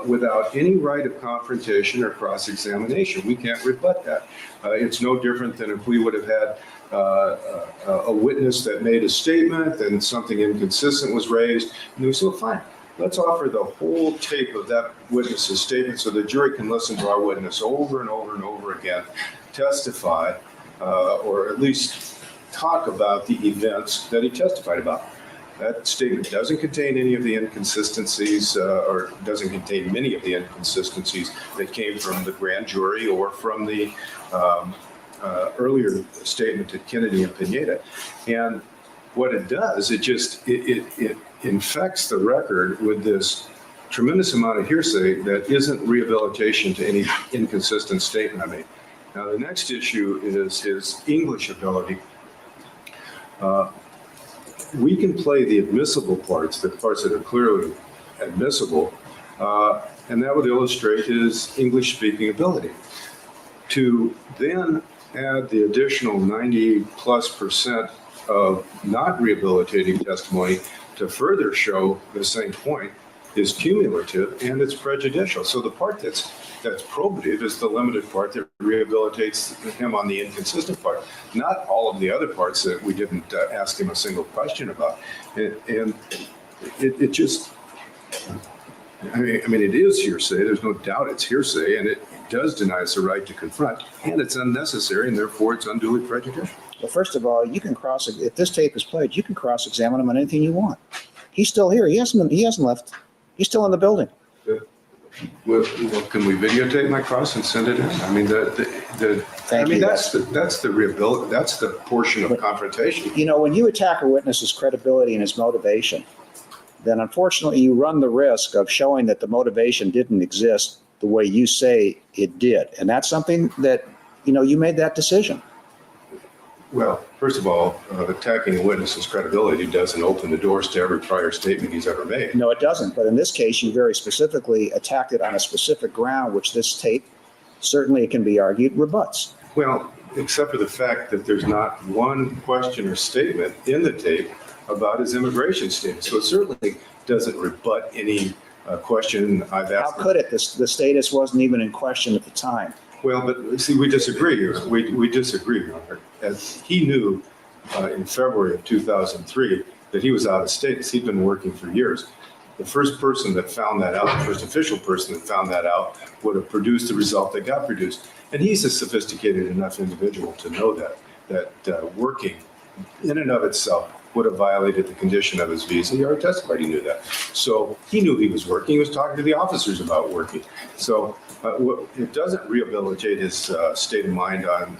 without any right of confrontation or cross-examination. We can't rebut that. It's no different than if we would have had a witness that made a statement and something inconsistent was raised, and we said, fine, let's offer the whole tape of that witness's statement so the jury can listen to our witness over and over and over again, testify, or at least talk about the events that he testified about. That statement doesn't contain any of the inconsistencies, or doesn't contain many of the inconsistencies that came from the grand jury or from the earlier statement to Kennedy and Pineda. And what it does, it infects the record with this tremendous amount of hearsay that isn't rehabilitation to any inconsistent statement I made. Now, the next issue is his English ability. We can play the admissible parts, the parts that are clearly admissible, and that would illustrate his English-speaking ability. To then add the additional 90+% of not rehabilitating testimony to further show the same point is cumulative and it's prejudicial. So the part that's probative is the limited part that rehabilitates him on the inconsistent part, not all of the other parts that we didn't ask him a single question about. And it just, I mean, it is hearsay. There's no doubt it's hearsay, and it does deny us the right to confront, and it's unnecessary, and therefore it's unduly prejudicial. Well, first of all, you can if this tape is played, you can cross-examine him on anything you want. He's still here. He hasn't left. He's still in the building. Well, can we videotape my cross and send it in? I mean, that's the portion of confrontation. You know, when you attack a witness's credibility and his motivation, then unfortunately you run the risk of showing that the motivation didn't exist the way you say it did. And that's something that, you made that decision. Well, first of all, attacking a witness's credibility doesn't open the doors to every prior statement he's ever made. No, it doesn't. But in this case, you very specifically attacked it on a specific ground, which this tape, certainly it can be argued, rebuts. Well, except for the fact that there's not one question or statement in the tape about his immigration status. So it certainly doesn't rebut any question I've asked. How could it? The status wasn't even in question at the time. Well, but see, we disagree here. We disagree, Your Honor. As he knew in February of 2003 that he was out of status. He'd been working for years. The first person that found that out, the first official person that found that out, would have produced the result that got produced. And he's a sophisticated enough individual to know that working in and of itself would have violated the condition of his visa. He already testified he knew that. So he knew he was working. He was talking to the officers about working. So it doesn't rehabilitate his state of mind on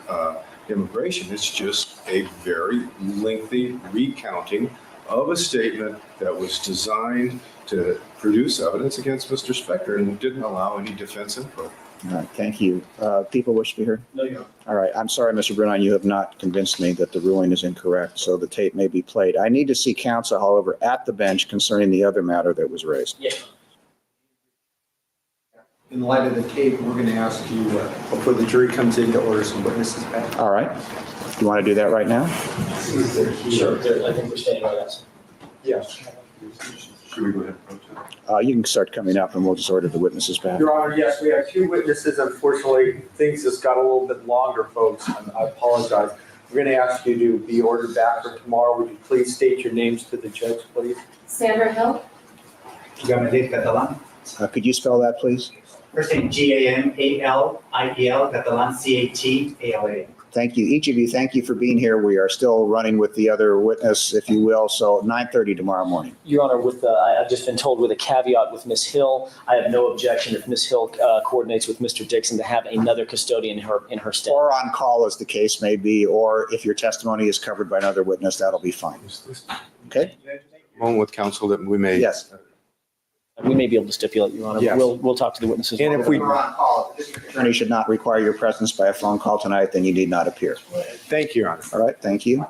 immigration. It's just a very lengthy recounting of a statement that was designed to produce evidence against Mr. Spector and didn't allow any defense input. All right, thank you. People wish to be heard? No, you don't. All right, I'm sorry, Mr. Brunon, you have not convinced me that the ruling is incorrect, so the tape may be played. I need to see counsel, however, at the bench concerning the other matter that was raised. Yes. In light of the tape, we're going to ask you, before the jury comes in, to order some witnesses back. All right. You want to do that right now? Sure, I think we're staying by that. Yes. Should we go ahead and protest? You can start coming up and we'll just order the witnesses back. Your Honor, yes, we have two witnesses. Unfortunately, things just got a little bit longer, folks. I apologize. We're going to ask you to be ordered back for tomorrow. Would you please state your names to the judge, please? Sandra Hill, Catalan. Could you spell that, please? First name Gamaliel, Catalan, Catala. Thank you. Each of you, thank you for being here. We are still running with the other witness, if you will, so 9:30 tomorrow morning. Your Honor, I've just been told with a caveat with Ms. Hill, I have no objection if Ms. Hill coordinates with Mr. Dixon to have another custodian in her stead. Or on call, as the case may be, or if your testimony is covered by another witness, that'll be fine. Okay? Along with counsel that we may. Yes. We may be able to stipulate, Your Honor. Yes. We'll talk to the witnesses. And if we, We're on call. If the district attorney should not require your presence by a phone call tonight, then you need not appear. thank you, Your Honor. All right, thank you.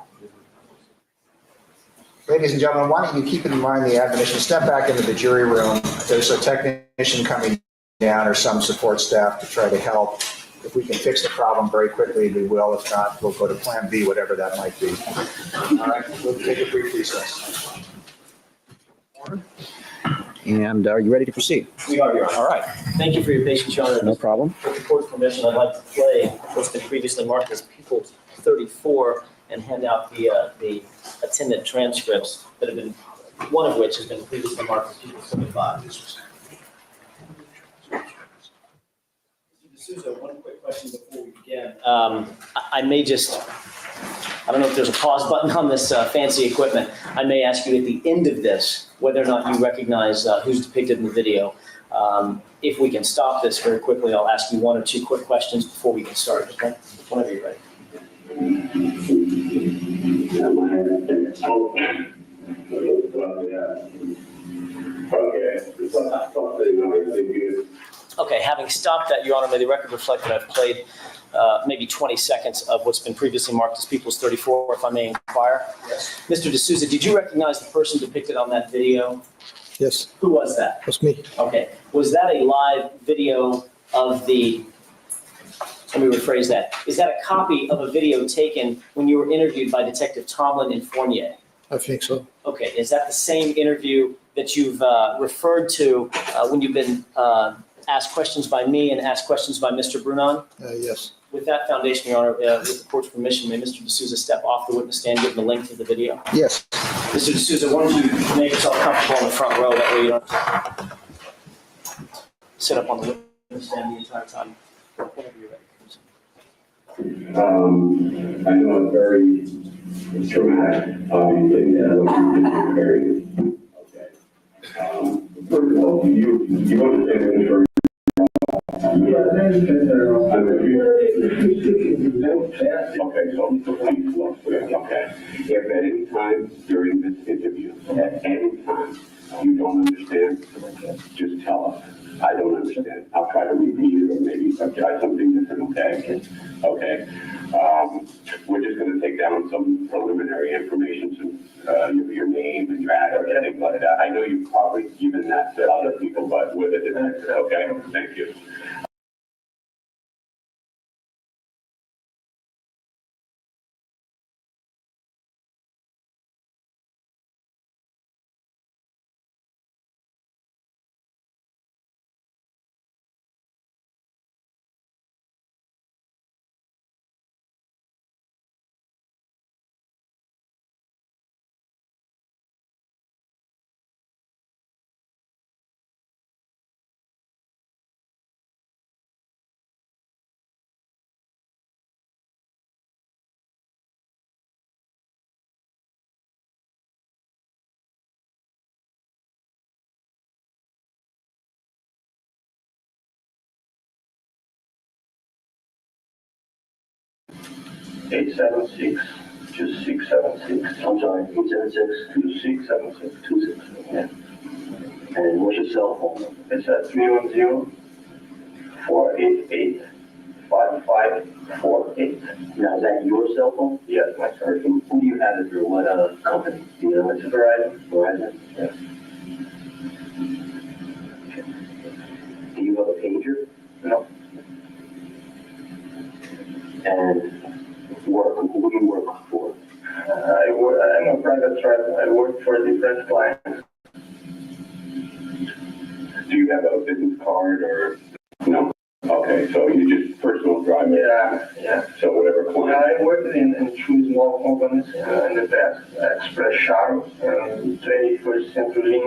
Ladies and gentlemen, why don't you keep in mind the admonition, step back into the jury room. There's a technician coming down or some support staff to try to help. If we can fix the problem very quickly, we will. If not, we'll go to plan B, whatever that might be. All right, we'll take a brief recess. And are you ready to proceed? We are, Your Honor. All right, Thank you for your patience, Your Honor. no problem. With the court's permission, I'd like to play what's been previously marked as People's 34 and hand out the attendant transcripts that have been, one of which has been previously marked as People's 35. Mr. D'Souza, one quick question before we begin. I may just, I don't know if there's a pause button on this fancy equipment. I may ask you at the end of this whether or not you recognize who's depicted in the video. If we can stop this very quickly, I'll ask you one or two quick questions before we get started, okay? Whenever you're ready. Okay, having stopped that, Your Honor, may the record reflect that I've played maybe 20 seconds of what's been previously marked as People's 34, if I may inquire. Yes. Mr. D'Souza, did you recognize the person depicted on that video? Yes, Who was that? that's me. Okay, was that a live video of the, let me rephrase that. Is that a copy of a video taken when you were interviewed by Detective Tomlin in Fournier? I think so. Okay, is that the same interview that you've referred to when you've been asked questions by me and asked questions by Mr. Brunon? Yes. With that foundation, Your Honor, with the court's permission, may Mr. D'Souza step off the witness stand given the length of the video? Yes. Mr. D'Souza, why don't you make yourself comfortable in the front row, that way you don't have to sit up on the witness stand the entire time. Whenever you're ready. I know it's very traumatic, obviously, what you just experienced. Okay. First of all, do you understand this very okay, so please look, okay. If at any time during this interview, at any time you don't understand, just tell us. I don't understand. I'll try to repeat it or maybe try something different, okay? Okay. We're just going to take down some preliminary information, your name and your address, things like that. I know you've probably given that to other people, but with it, okay? Thank you. Just 676. I'm sorry, 876 2676 26. Yeah. And what's your cell phone? It's at 310-488-5548. Now, is that your cell phone? Yes, my cell phone. Who do you have it through? What company? Do you know it's Verizon? Verizon, yes. Okay. Do you have a pager? No. And work, who do you work for? I'm a private driver. I work for different clients. Do you have a business card or no? Okay, so you just personal driver? Yeah. So whatever client? I worked in two small companies in the past, Express Shuttle, 21st Century.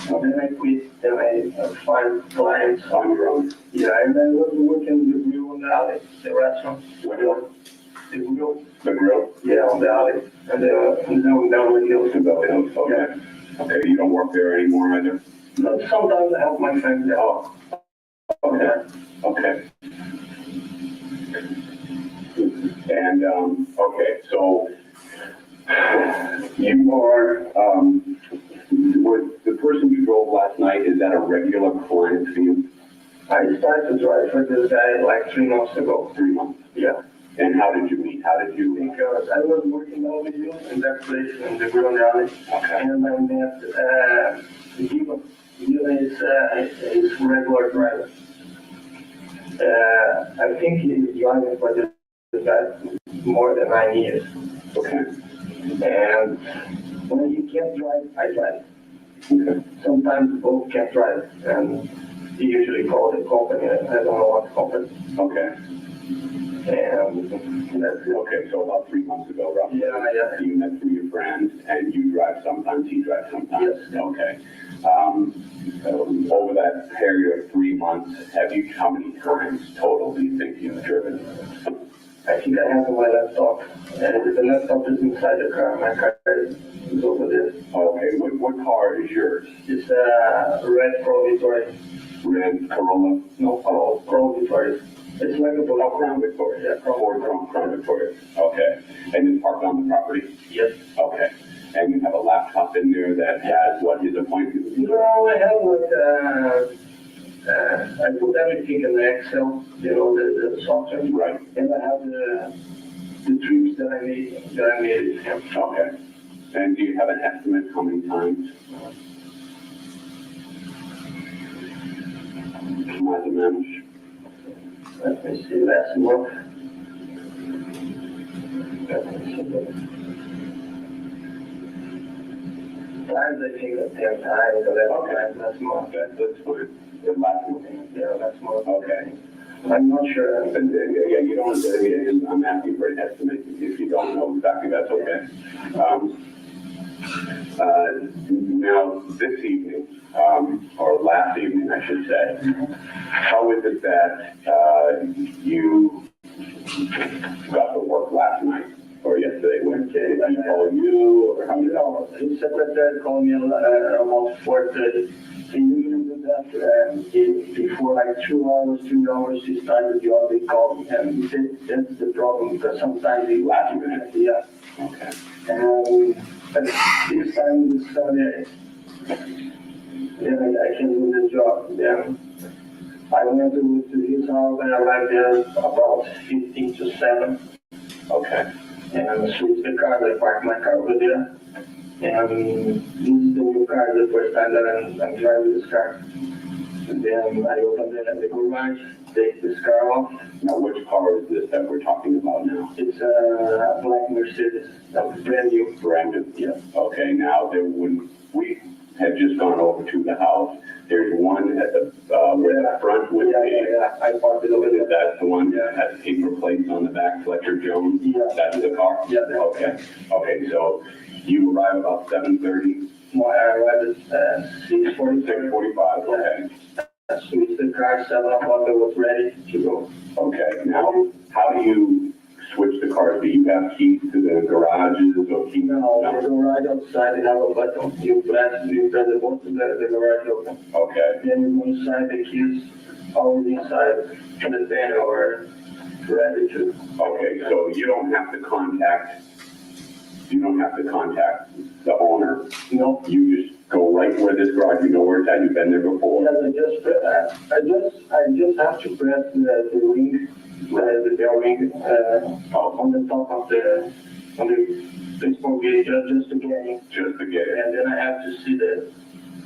Then I quit, then I find clients on your own. Yeah, and I was working the grill on the alley, the restaurant. What one? The grill. The grill? Yeah, on the alley. And down with hills. Okay. Okay, you don't work there anymore either? No, sometimes I help my friends out. Oh. Okay. Okay. And, okay, so you are, was the person you drove last night, is that a regular client for you? I started to drive for this guy like 3 months ago. 3 months? Yeah. And how did you meet? How did you? Because I was working over you in that place in the Grand Alley, and I met Giva. Giva is regular driver. I think he's driving for the past more than 9 years. Okay. And when he can't drive, I drive. Okay. Sometimes both can't drive, and he usually calls the company. I don't know what company. Okay. And that's it. Okay, so about 3 months ago, roughly. Yeah. You met through your friends, and you drive sometimes, he drives sometimes. Yes. Okay. Over that period of 3 months, how many times total do you think you've driven? I think I have my laptop, and the laptop is inside the car. My car is over there. Okay, what car is yours? It's a red Crown Victoria. Red Corolla? No, Crown Victoria. It's like a Crown Victoria. Yeah, Crown Victoria. Okay. And it's parked on the property? Yes. Okay. And you have a laptop in there that has what his appointment? No, I have I put everything in the Excel, the software. Right. And I have the trips that I made with him. Okay. And do you have an estimate how many times? Mais ou menos. Let me see, last month. Let me see. Times I think 10 times, 11 times last month. That's fine. The last one. Yeah, last month. Okay. I'm not sure. Yeah, you don't, I'm asking for an estimate. If you don't know exactly, that's okay. Now, this evening, or last evening, I should say, how is it that you got to work last night or yesterday? Wednesday? Did he call you, or how did it? His secretary called me about 4:30. He usually do that before like 2 hours, 3 hours he started the job. They called me, and he said that's the problem because sometimes he Last minute. Yeah. Okay. But this time this Sunday, I can do the job. Then I went to his house and I arrived there about 15 to 7. Okay. And switched the car. I parked my car over there. And this is the new car, the first time that I'm driving this car. And then I opened the garage, take this car off. Now, which car is this that we're talking about now? It's a black Mercedes, that's brand new. Brand new? Yeah. Okay, now, when we had just gone over to the house, there's one at the, where the front would be. Yeah, I parked it over there. That's the one that has paper plates on the back, Fletcher Jones? Yeah. That's the car? Yeah. Okay, so you arrive about 7:30? No, I arrived at 6:45. 6:45, okay. I switched the car, 7 o'clock, I was ready to go. Okay, now, how do you switch the cars? Do you have keys to the garages or keys? No, the garage outside, they have a button. You press the button, the garage open. Okay, Then you go inside, the keys always inside, and the van are ready to. okay, so you don't have to contact the owner. No. You just go right where this garage, you know where it's at, you've been there before. Yes, I just have to press the ring, the bell ring, on the top of the baseball gate, just to get in. Just to get it. And then I have to see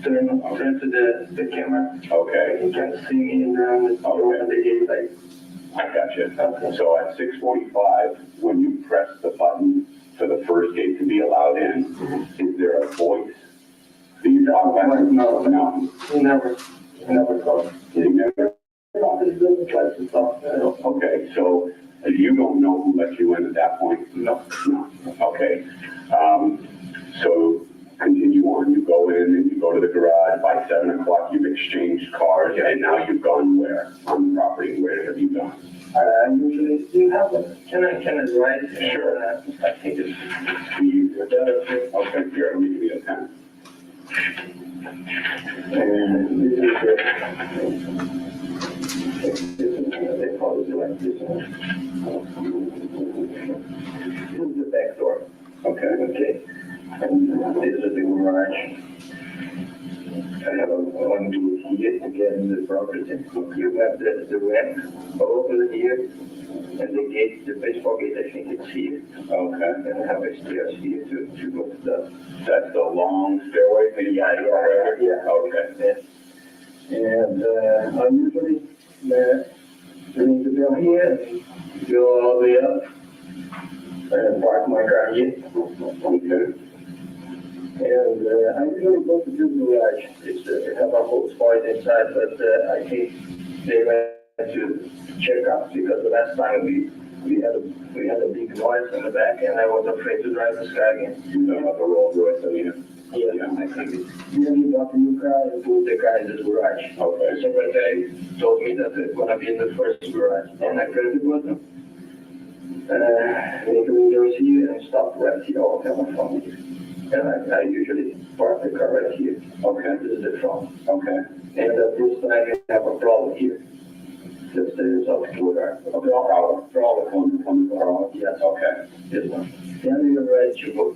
turn to the camera. Okay, You can see me in there, and open the gate, like. I got you. Okay. So at 6:45, when you press the button for the first gate to be allowed in, is there a voice? Do you talk back? No. No. Never thought. You never? Okay, so you don't know who let you in at that point? No. No. Okay. So continue on. You go in and you go to the garage. By 7 o'clock, you've exchanged cars, and now you've gone where on the property? Where have you gone? Usually, do you have one? Can I write? Sure. I think it's. Okay, here, let me give you a pen. And this is they call it like this. This is the back door. Okay. And this is the garage. I have one door here to get in the property. You have the ramp over here, And the gate, the baseball gate, I think it's here. Okay. And I have a stairs here to go to the. That's the long stairway thing? Yeah. Okay. And I usually ring the bell here, go all the way up, and park my car here. Okay. And I usually go to the garage. It's have a whole spot inside, but I think they went to check out because the last time we had a big noise in the back, and I was afraid to drive this car again. You know about the Rolls Royce, yeah? Yeah, I think then we got a new car and put the car in the garage. Okay. The secretary told me that it's gonna be in the first garage, and I pressed the button. Make the windows here and stop right here, I'll have my phone here. And I usually park the car right here. Okay. This is the front. Okay. And this time I have a problem here. This is a car. A problem from the car. Yes. Okay. This one. Then we are ready to go.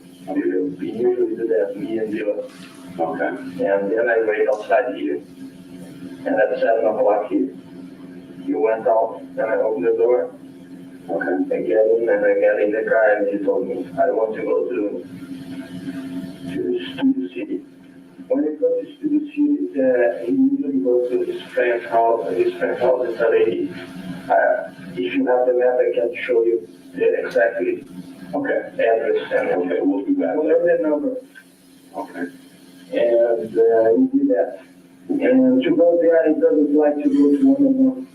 We usually do that, me and you. Okay. And then I wait outside here. And at 7 o'clock here, you went out and I opened the door. Okay. I get in and I get in the car and he told me, I want to go to Studio City. When I go to Studio City, he usually goes to his friend's house. His friend's house is a lady. If you have the map, I can show you the exactly address. And Okay, we'll do that. we'll have that number. Okay. And we did that. And to go there, he doesn't like to go to 101.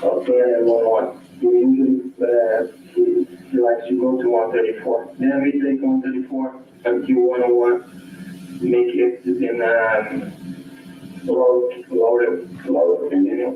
Okay, and 101. He usually he likes to go to 134. Then we take 134 until 101. Make it in Laurel,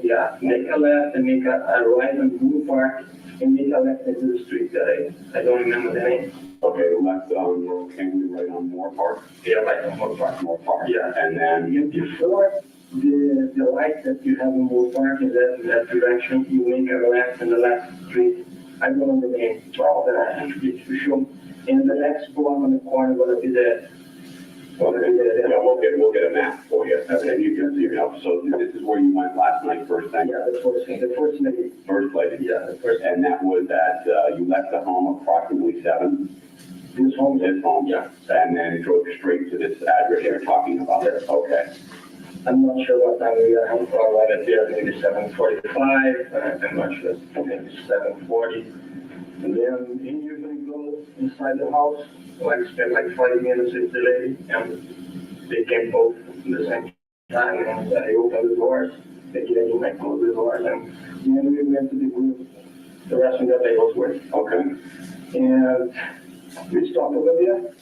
yeah. Make a left and make a right on Blue Park and make a left into the street that I don't remember the name. Okay, left on Rural Kingsley, right on Moore Park? Yeah, right on Moore Park. Moore Park. Yeah. And then, Before the light that you have in Moore Park in that direction, you make a left in the left street. I don't know the name, well, that I have to show. And the next block on the corner will be the. okay, yeah, we'll get a map for you, and you can see, so this is where you went last night, first thing? Yeah, the first lady. First lady? Yeah, the first. And that was at, you left the home approximately 7? This home. This home? Yeah. And then drove straight to this address you're talking about? Yes. Okay. I'm not sure what time we got home from, right at there, maybe 7:45, I'm not sure, maybe 7:40. And then he usually goes inside the house, like spend like 5 minutes with the lady, and they came both at the same time, and I opened the doors, they gave me close the doors, and then we went to the group, the rest of the day was working. Okay. And we stopped over there,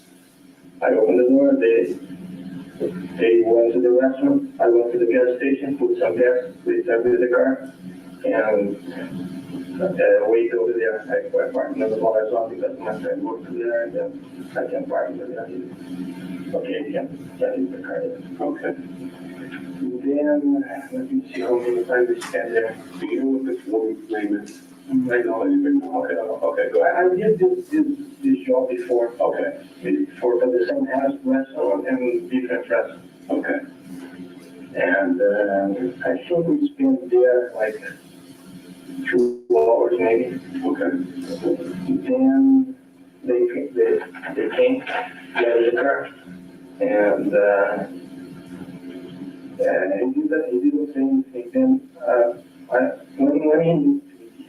I opened the door, they went to the restaurant, I went to the gas station, put some gas, restarted the car, and wait over there. I parked in the bar as well because my friend worked there, and then I can park over there. Okay, yeah, that is the car. Okay. Then, let me see how many times we spent there. Do you know what this woman's name is? I know. Okay, go ahead. I did this job before. Okay. For the same house restaurant and different restaurants. Okay. And I think we spent there like 2 hours maybe. Okay. Then they came, got the car, and he didn't say anything. Then when he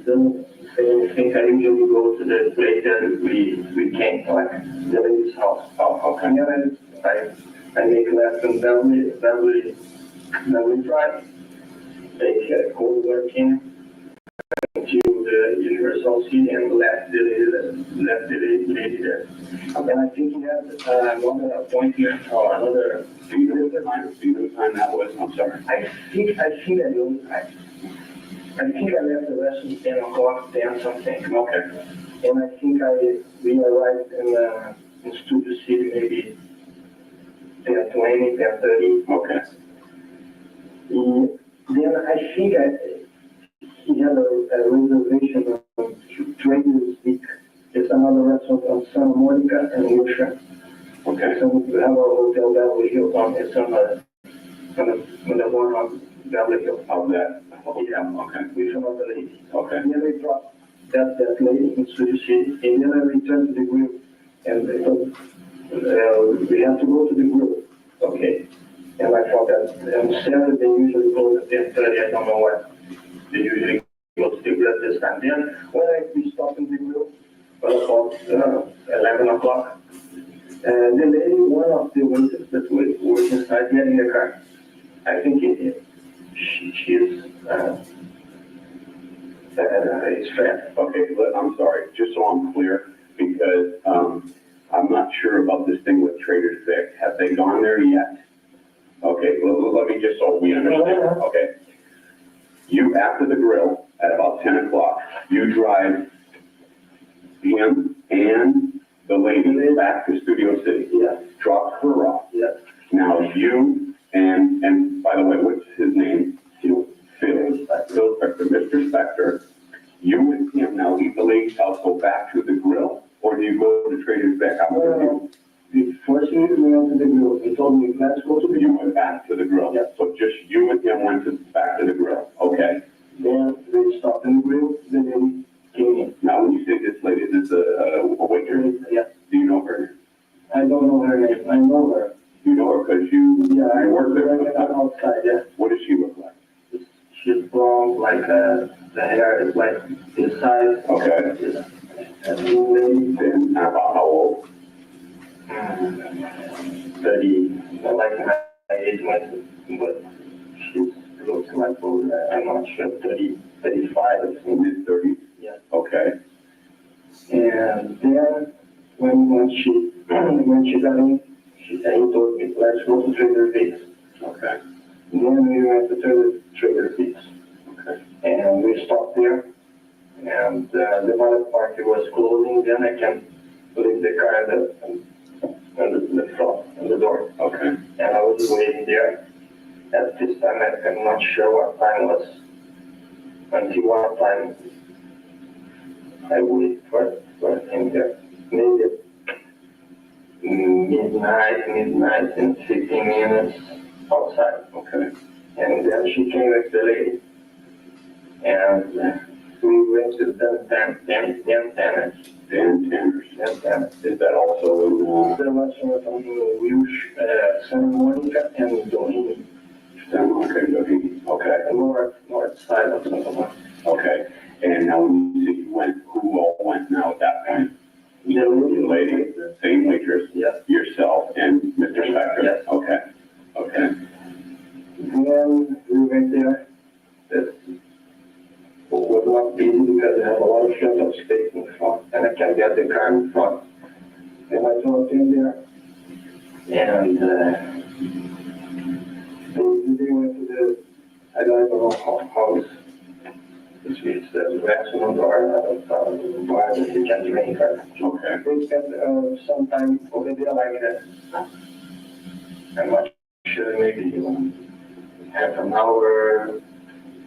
doesn't say anything, I usually go to the place that we came, like the lady's house. Oh, okay. And then I make left and Beverly Drive. Take Coldwater King to the Universal City and left the lady there. And I think he had another appointment or another. Do you know the time that was? I'm sorry. I think I left the restaurant 10 o'clock, 10 something. Okay. And I think we arrived in Studio City maybe 10:20, 10:30. Okay. Then I think he had a reservation on Trader's Week. It's another restaurant on Santa Monica and Wilshire. Okay. So we have our hotel Beverly Hilton. It's on the one on Beverly Hills. Of that? Yeah. Okay, We found the lady. okay. And then we dropped that lady in Studio City, and then I returned to the group, and they thought, we have to go to the group. Okay. And I thought that on Saturday, they usually close at 10:30, I don't know what. They usually go to the group at this time. Then, we stopped in the group, about 11 o'clock. And the lady, one of the waiters that was inside, getting the car. I think she's his friend. Okay, I'm sorry, just so I'm clear, because I'm not sure about this thing with Trader Vic. Have they gone there yet? Okay, well, let me just so we understand, okay? You, after the grill, at about 10 o'clock, you drive him and the lady back to Studio City. Yeah. Drop her off. Yeah. Now you and by the way, what's his name? Phil Spector, Mr. Spector. You and him now leave the lady's house, go back to the grill, or do you go to Trader Vic? First we went to the grill. He told me, let's go to the You grill. went back to the grill. Yeah. So just you and him went back to the grill. Okay. Then they stopped in the grill. The lady came in. Now, when you say this lady, is this a waitress? Yeah. Do you know her? I don't know her name. I know her. You know her because you I work there. work outside, yeah. What does she look like? She's blonde, like the hair is like this size. Okay. And the lady, And about how old? 30, not like my age, but she looks like older. I'm not sure, 30, 35 or something. Mid-30s? Yeah. Okay. And then when she got in, he told me, let's go to Trader Vic's. Okay. Then we went to Trader Vic's. Okay. And we stopped there. And the valet party was closing. Then I can leave the car in the front, in the door. Okay. And I was waiting there. At this time, I'm not sure what time was. Until what time I wait for him there. Maybe midnight and 15 minutes outside. Okay. And then she came with the lady. And we went to the Dan Tanners. Dan Tanners. Dan Tanners. Is that also in, The restaurant on Santa Monica and Doheny. Okay. North side of Santa Monica. Okay. And now when you say you went, who all went now at that point? The lady, same waitress? Yes. Yourself and Mr. Spector? Yes. Okay. Okay. Then we went there. It was not easy because I have a lot of shelter of space in front and I can't get the car in front. And I drove in there and they went to the, I don't know how it's the restaurant or bar that you can drink. Okay. They spent some time over there like that. I'm not sure, maybe half an hour.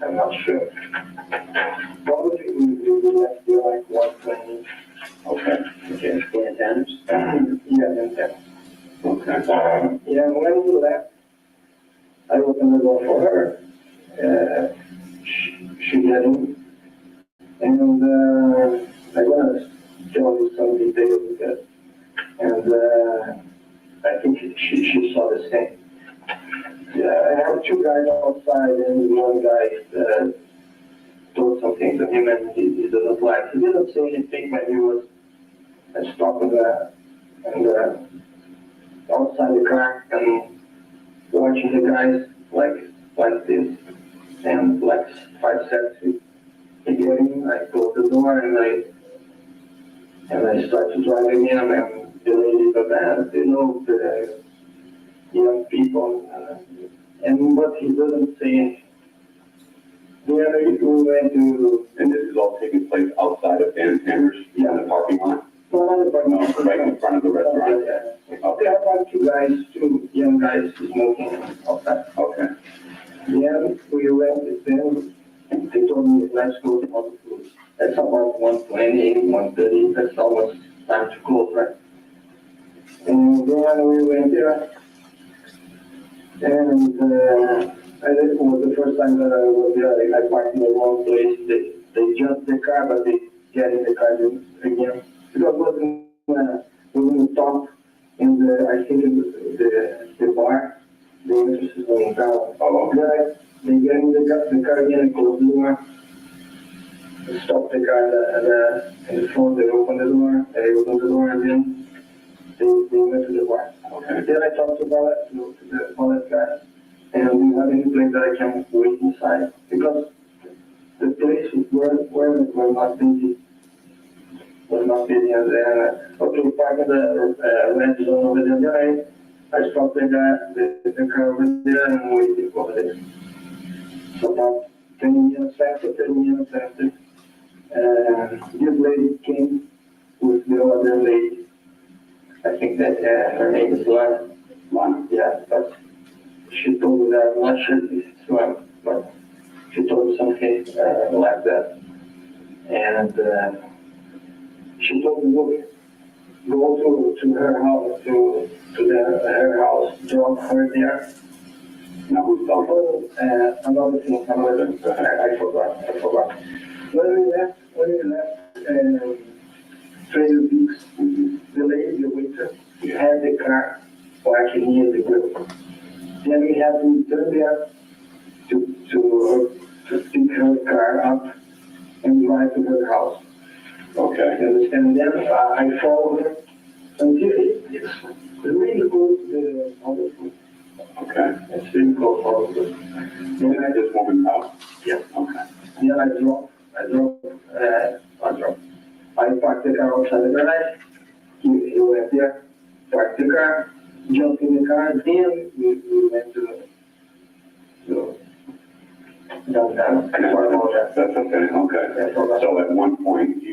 I'm not sure. Probably we left there like 1:20. Okay. Okay. Dan Tanners? Yeah, Dan Tanners. Okay. Yeah, when we left, I opened the door for her. She got in. And I'm gonna tell you some details because, and I think she saw the same. Yeah, I have two guys outside and one guy told something to him and he doesn't like. He didn't say anything when he was stopping and outside the car and watching the guys like this and like 5 seconds. Again, I closed the door and I started driving in and the lady got mad, the young people, but he doesn't say anything. Then we went to. And this is all taking place outside of Dan Tanners? Yeah. In the parking lot? No, Right in front of the restaurant? Okay, I got two young guys smoking outside. Okay. Then we went, then they told me, let's go to food. That's about 1:20, 1:30, that's almost time to close, right? And then we went there, and And it was the first time that I was there. I parked in the wrong place. They jumped the car, but they get in the car again. Because when we stopped in the, I think in the bar, the entrance is going down. Oh, Then they get in the car again and close the door. Stop the car in the front, they open the door, and then they went to the bar. okay. Then I talked to the wallet guy, and we have any place that I can wait inside, because the place were not busy. Was not busy, and then, okay, park in the red zone over there. Then I stopped the car over there and waited over there. So about 20 minutes after, this lady came with the other lady. I think that her name is Lana. Lana, yeah, but she told me that I'm not sure if it's Lana, but she told me something like that. And she told me, look, go to her house, her house, drop her there. Now we told her another thing, I forgot. When we left, Trader Beaks, the lady, the waiter, had the car parked near the grill. Then we had to turn there to pick her car up and drive to her house. Okay. And then I followed her until it's really close to the other food. Okay. It's really close to the other food. Then I This woman's house? yeah. Okay. Then I drove. I parked the car outside the garage. He went there, parked the car, jumped in the car, then we went to downtown. That's okay, okay. So at one point,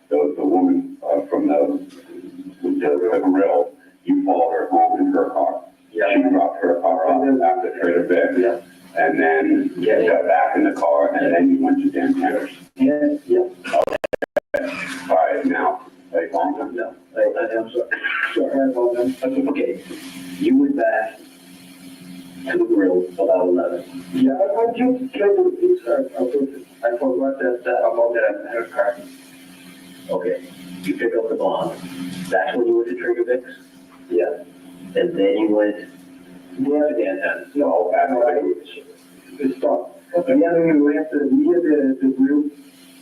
the woman from the grill, you followed her home in her car. Yeah. She dropped her car off after Trader Vic's. Yeah. And then you got back in the car, and then you went to Dan Tanner's. Yeah. All right, now, hey, Tom. No, I'm sorry about that. That's okay. You went back to the grill about 11. Yeah, I just tried to fix I forgot that about that her car. Okay, you pick up the bond. That's when you went to Trigger Vic's? Yeah. And then you went to Dan Tanner's? No, we stopped. And then we went near the grill.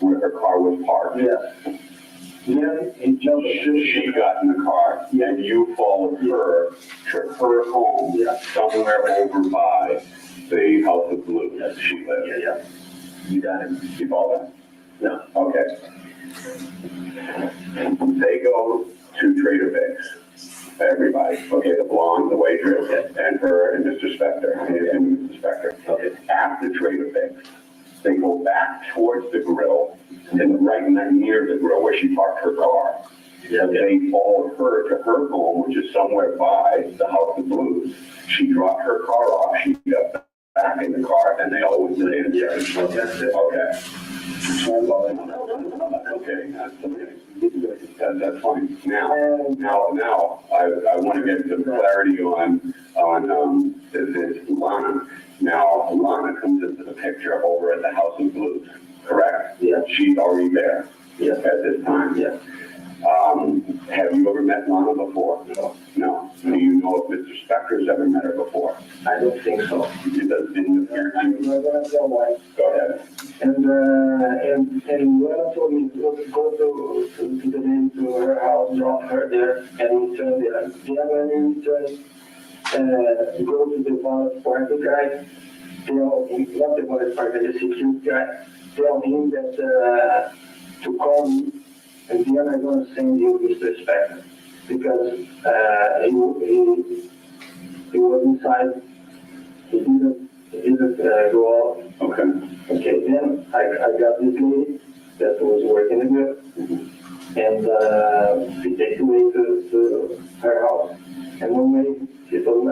Where her car was parked. Yeah. Then it jumped. She got in the car, and you followed her to her home, somewhere over by the House of Blues. Yes. She lived. Yeah. You got it. You followed her? No. Okay. They go to Trader Vic's. Everybody, okay, the blonde, the waitress, and her and Mr. Spector, and Mrs. Spector. Okay. After Trader Vic's, they go back towards the grill, and right near the grill where she parked her car. Yeah. They followed her to her home, which is somewhere by the House of Blues. She dropped her car off, she got back in the car, and they all went to the end. Yeah, that's it. Okay. Okay, that's fine. Now, I want to get some clarity on this Lana. Now, Lana comes into the picture over at the House of Blues, correct? Yeah. She's already there. Yeah. At this time. Yeah. Have you ever met Lana before? No. No. Do you know if Mr. Spector's ever met her before? I don't think so. It didn't appear to I'm you. not gonna tell why. Go ahead. And Lana told me to go to her house, drop her there, and return there. Then when we return, go to the volunteer party guy, tell him, not the volunteer party, the security guy, tell him that to call me, and then I'm gonna send you Mr. Spector, because he was inside, he didn't go out. Okay. Okay, then I got this lady that was working in there, and we take the way to her house. And one way she told me,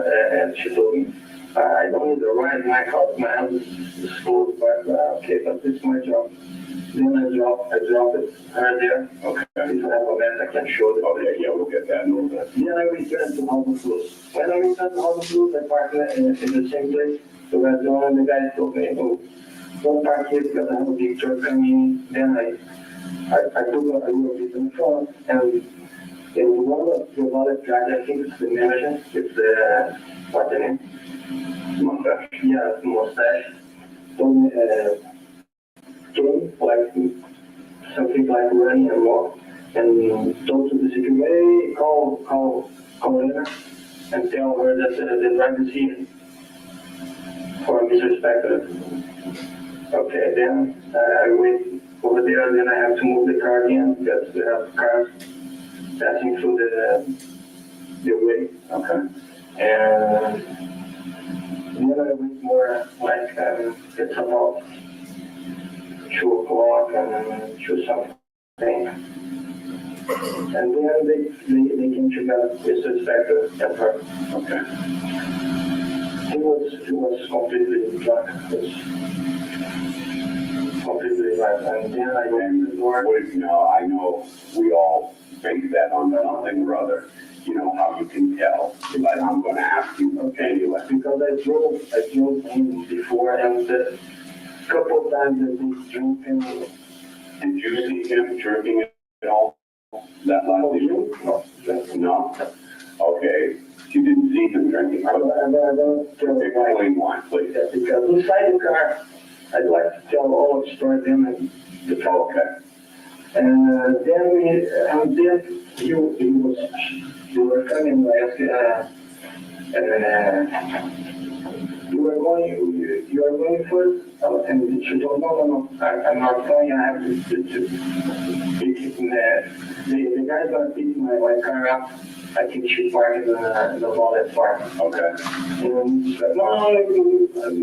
I don't need to ride my house, my house is close, but okay, but this is my job. Then I drop it her there. Okay. If I have a mess, I can show it. Okay, yeah, we'll get that in a little bit. Then I return to House of Blues. When I return to House of Blues, I park in the same place So that's when the guy told me, oh, don't park here because I have a big truck coming. Then I took a little bit in front, and one of the wallet guys, I think it's the manager, it's the, what's the name? Mustache. Yeah, mustache. Told me, came like something like running and walk, and told to the security, hey, call Lana and tell her that the driver is here for Mr. Spector. Okay, then I wait over there, then I have to move the car again because we have cars passing through the way. Okay. And then I wait more like it's about 2 o'clock and 2 something. And then they came together with Mr. Spector at her. Okay. He was completely drunk. Completely right. And then I opened the door. I know we all base that on something or other. You know how you can tell. But I'm going to ask you, anyway. Because I drove him before, and a couple of times I was drinking. Did you see him drinking at all? That last evening? No. Okay. You didn't see him drinking. I don't tell Okay, explain why, please. Because inside the car, I'd like to tell all the story them and the talk. Okay. And then you were coming like, you are going first, and she told, no, I'm not going, I have to pick the guy's gonna pick my car up. I think she parked in the wallet park. Okay. And she said, no, I'm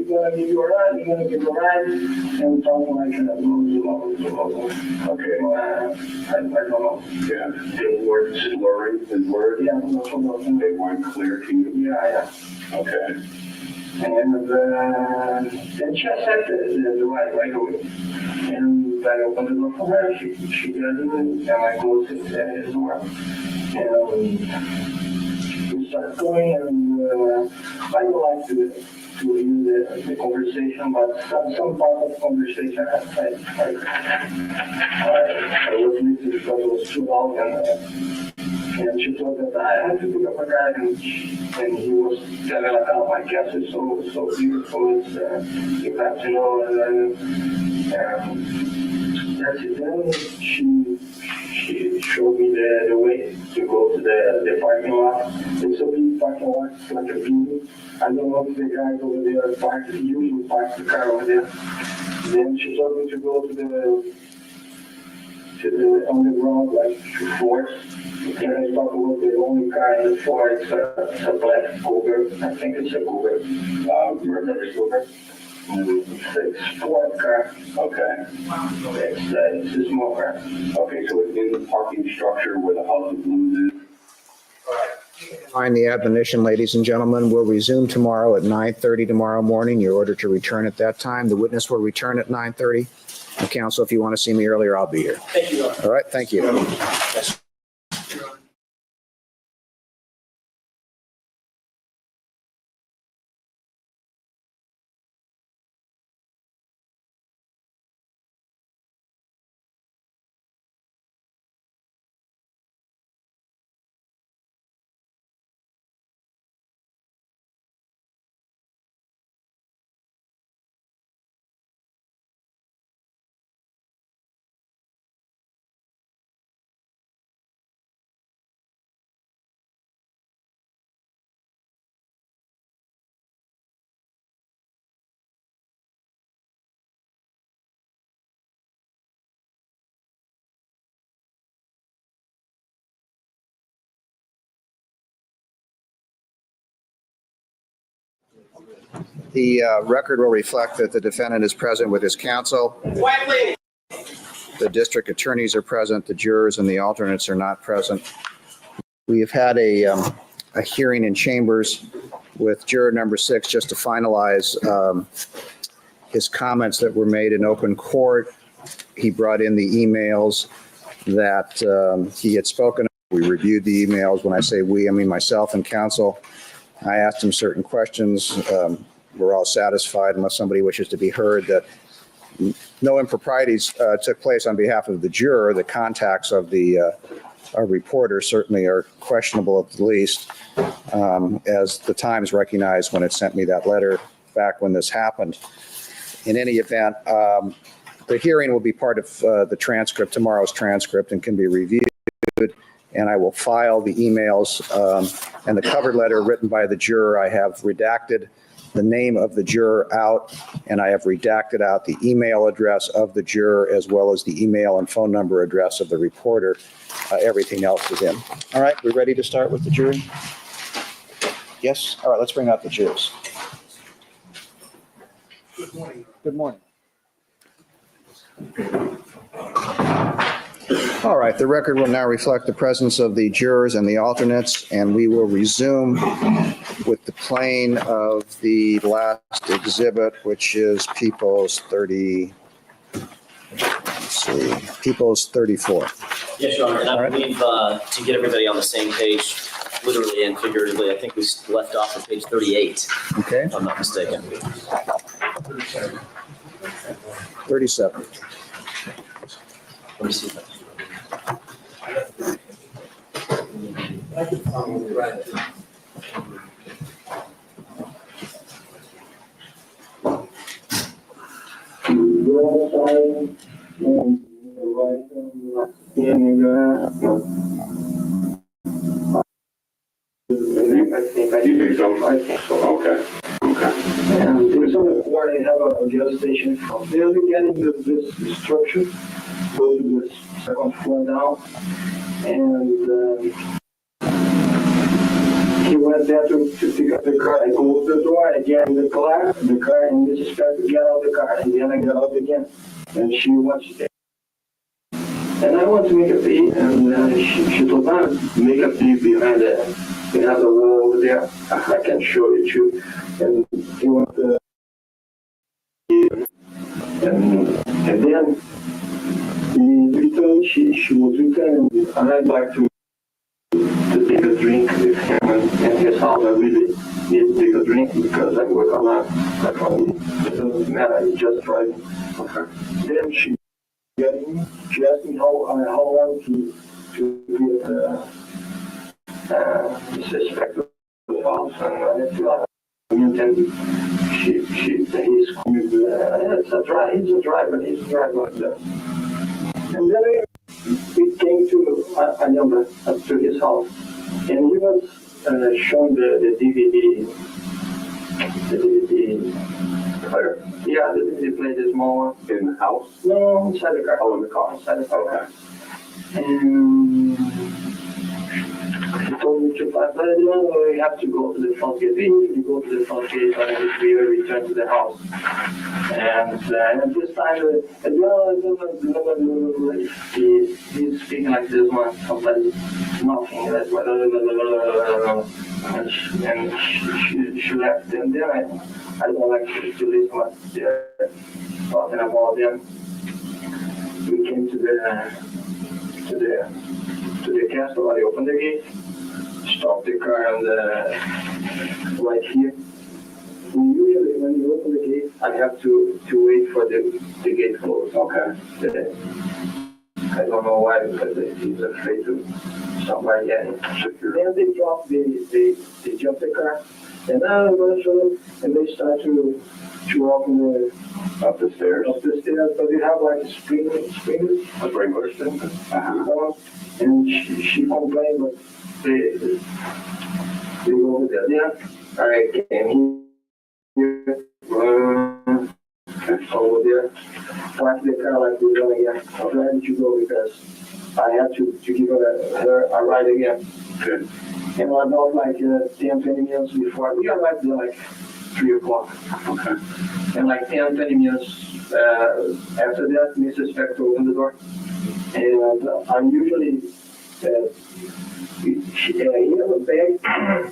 gonna give you a ride, and talking like that. Okay. I don't know. Yeah. They weren't slurring his words? Yeah, no. They weren't clear to you? Yeah. Okay. And then she accepted the right away. And I opened the door for her, she got in, and I closed the door. And we started going, and I don't like to hear the conversation, but some part of the conversation I was listening because it was too long, and she told that I had to pick up a guy, and he was telling like, oh, my guess is so beautiful, it's, you have to know, and that's it. Then she showed me the way to go to the parking lot. It's a big parking lot, it's like a building. I don't know if the guys over there usually park the car over there. Then she told me to go to the underground, like to Ford. And I thought it was the only car in the Ford. It's a black Cougar. I think it's a Cougar. Mercury Cougar. It's Ford car. Okay. It's a small car. Okay, so it's in the parking structure where the House of Blues is? Find the admonition, ladies and gentlemen. We'll resume tomorrow at 9:30 tomorrow morning. You're ordered to return at that time. The witness will return at 9:30. And counsel, if you want to see me earlier, I'll be here. Thank you. All right, thank you. The record will reflect that the defendant is present with his counsel. The district attorneys are present, the jurors and the alternates are not present. We have had a hearing in chambers with juror number 6 just to finalize his comments that were made in open court. He brought in the emails that he had spoken. We reviewed the emails. When I say we, I mean myself and counsel. I asked him certain questions. we're all satisfied unless somebody wishes to be heard that no improprieties took place on behalf of the juror. The contacts of the reporter certainly are questionable at the least, as the Times recognized when it sent me that letter back when this happened. In any event, the hearing will be part of the transcript, tomorrow's transcript, and can be reviewed. And I will file the emails and the cover letter written by the juror. I have redacted the name of the juror out, and I have redacted out the email address of the juror as well as the email and phone number address of the reporter. Everything else is in. All right, we ready to start with the jury? Yes? All right, let's bring out the jurors. Good morning. Good morning. All right, the record will now reflect the presence of the jurors and the alternates, and we will resume with the playing of the last exhibit, which is People's 30, let's see, People's 34. Yes, Your Honor, and I All right. believe to get everybody on the same page, literally and figuratively, I think we left off at page 38, Okay, if I'm not mistaken. 37. Let me see if I can. You think so? I think so. Okay, okay. And there's only where they have a gas station. They'll be getting this structure, go to this second floor down, and he went there to pick up the car. I go to the door, I get in the car, and this is to get out the car, and then I get out again, and she wants to. And I want to make a pee, and she told me, make a pee behind it. We have the wall over there. I can show it to you. And he went to, and then he returned, she was returned, and I'd like to take a drink with him and his house. I really need to take a drink because I work a lot. It doesn't matter, I just driving. Then she asked me how long to get Mr. Spector's house, and I feel like he's a driver. And then we came to a number up to his house, and he was showing the DVD. The DVD player. Yeah, the DVD player is more In the house? no inside the car. Oh, in the car. Inside the car. Okay. And he told me to find, but we have to go to the front gate. We go to the front gate, and we return to the house. And this time, he's speaking like this one, sometimes nothing. That's why, and she left. And then I don't like to listen what they're talking about them. We came to the castle. I opened the gate, stopped the car on the right here. Usually when you open the gate, I have to wait for the gate close. Okay. I don't know why, because he's afraid to somebody getting secure. Then they drop they jump the car, and I'm going to show them, and they start to walk Up the stairs? up the stairs, but they have like sprinklers. A sprinkler system? Uh-huh. And she complained, but they go over there. Yeah, I came here, over there, parked the car like we're going again. I'm ready to go because I had to give her a ride again. Good. And about like 10, 20 minutes before, we arrived there like 3 o'clock. Okay. And like 10, 20 minutes after that, Mrs. Spector opened the door. And I'm usually, he has a bag,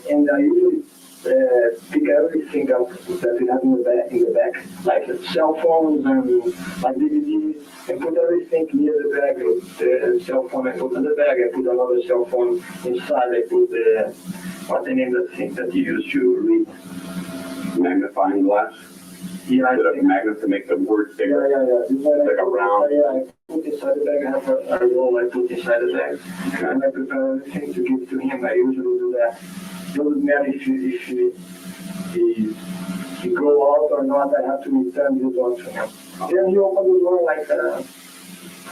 and I usually pick everything up that we have in the back, like cell phones and like DVDs, and put everything near the bag. The cell phone, I put in the bag, I put another cell phone inside, I put what's the name of the thing that you use to read magnifying glass? Yeah, Is it a magnet to make the words bigger? yeah. This one Like a round- I put inside the bag. I have a roll I put inside the bag. And I prepare everything to give to him. I usually do that. Doesn't matter if he go out or not. I have to return this one to him. Then he opened the door like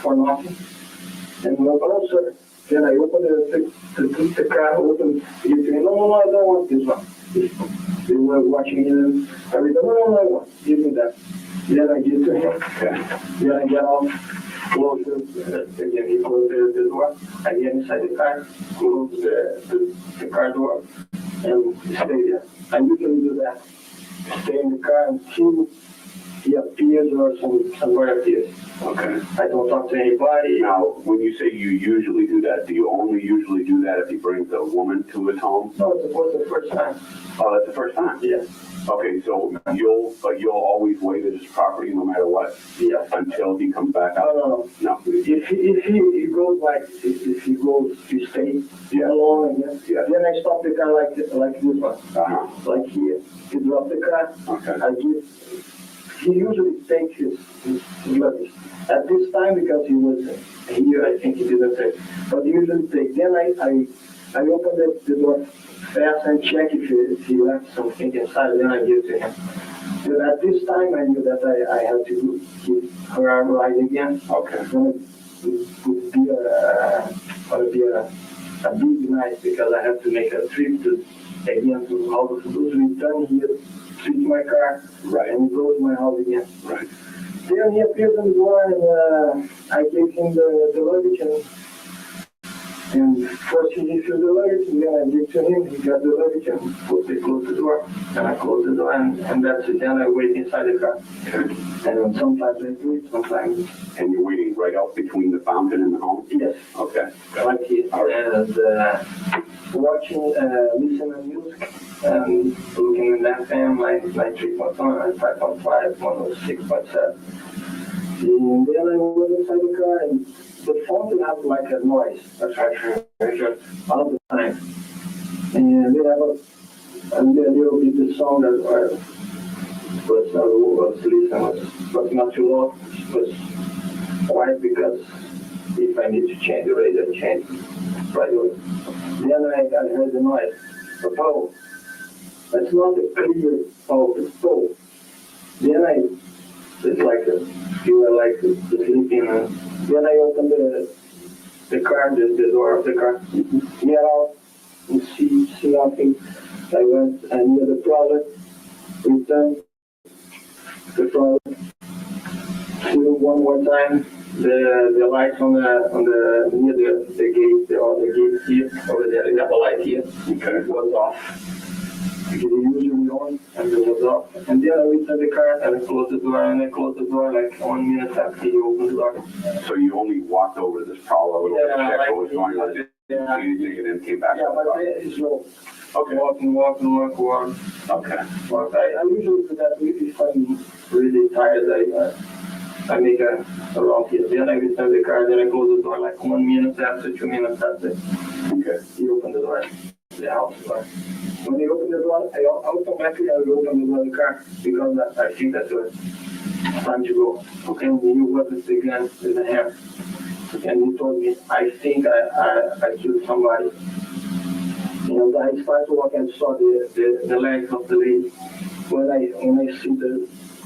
for nothing. And also, then I opened the car, opened it to him. No, I don't want this one. They were watching him. I said, no, give me that. Then I give to him. Okay. Then I get out, close again, he closed the door. I get inside the car, close the car door, and stay there. I usually do that. Stay in the car until he appears or somewhere appears. Okay. I don't talk to anybody. Now, when you say you usually do that, do you only usually do that if he brings a woman to his home? No, it was the first time. Oh, that's the first time? Yeah. Okay, so you'll always wait at his property no matter what? Yeah. Until he comes back out? No. No. If he goes like, if he goes to stay Yeah. alone again, Yeah. then I stop the car like this one. Uh-huh. Like here. He drop the car. Okay. He usually takes his luggage. At this time, because he was here, I think he didn't take. But he usually take. Then I open the door fast and check if he left something inside, then I give to him. But at this time, I knew that I had to give her a ride again. Okay. Then it would be a big night because I have to make a trip again to house of blues, return here, switch my car, Right. and go to my house again. Right. Then he appears on the door and I gave him the luggage and first he refilled the luggage and then I give to him, he got the luggage and they close the door and I close the door and that's it. Then I wait inside the car. And sometimes I do it, sometimes. And you're waiting right out between the fountain and the home? Yes. Okay. Like it. And watching, listening to music and looking in that fan, my 3.1, 5.5, 106.7. And then I went inside the car and the phone has like a noise, all the time. And they have a little bit of sound that was listening, was not too loud, was quiet because if I need to change the radio, I change right away. Then I heard the noise, a pow. It's not a clear pow, it's pow. Then it's like you were like sleeping. Then I opened the car, the door of the car, get out and see nothing. I went and near the product, returned the product, see one more time the lights on the near the gate, the other gate here, over there, you have a light here. Okay. It was off. It usually on and it was off. And then I returned the car and I closed the door and I closed the door like 1 minute after he opened the door. So you only walked over this prowler to check what was going on? Yeah. And then came back? Yeah, but it's slow. Okay. Walk. Okay. Walk. I usually do that if I'm really tired. I make a wrong here. Then I return the car, then I close the door like 1 minute after, 2 minutes after. Okay. He opened the door, the house door. When he opened the door, I automatically will open the door of the car because I think that's time to go. Okay. And he wasn't the gun in the hand. And he told me, I think I killed somebody. And I started to walk and saw the legs of the lady. When I see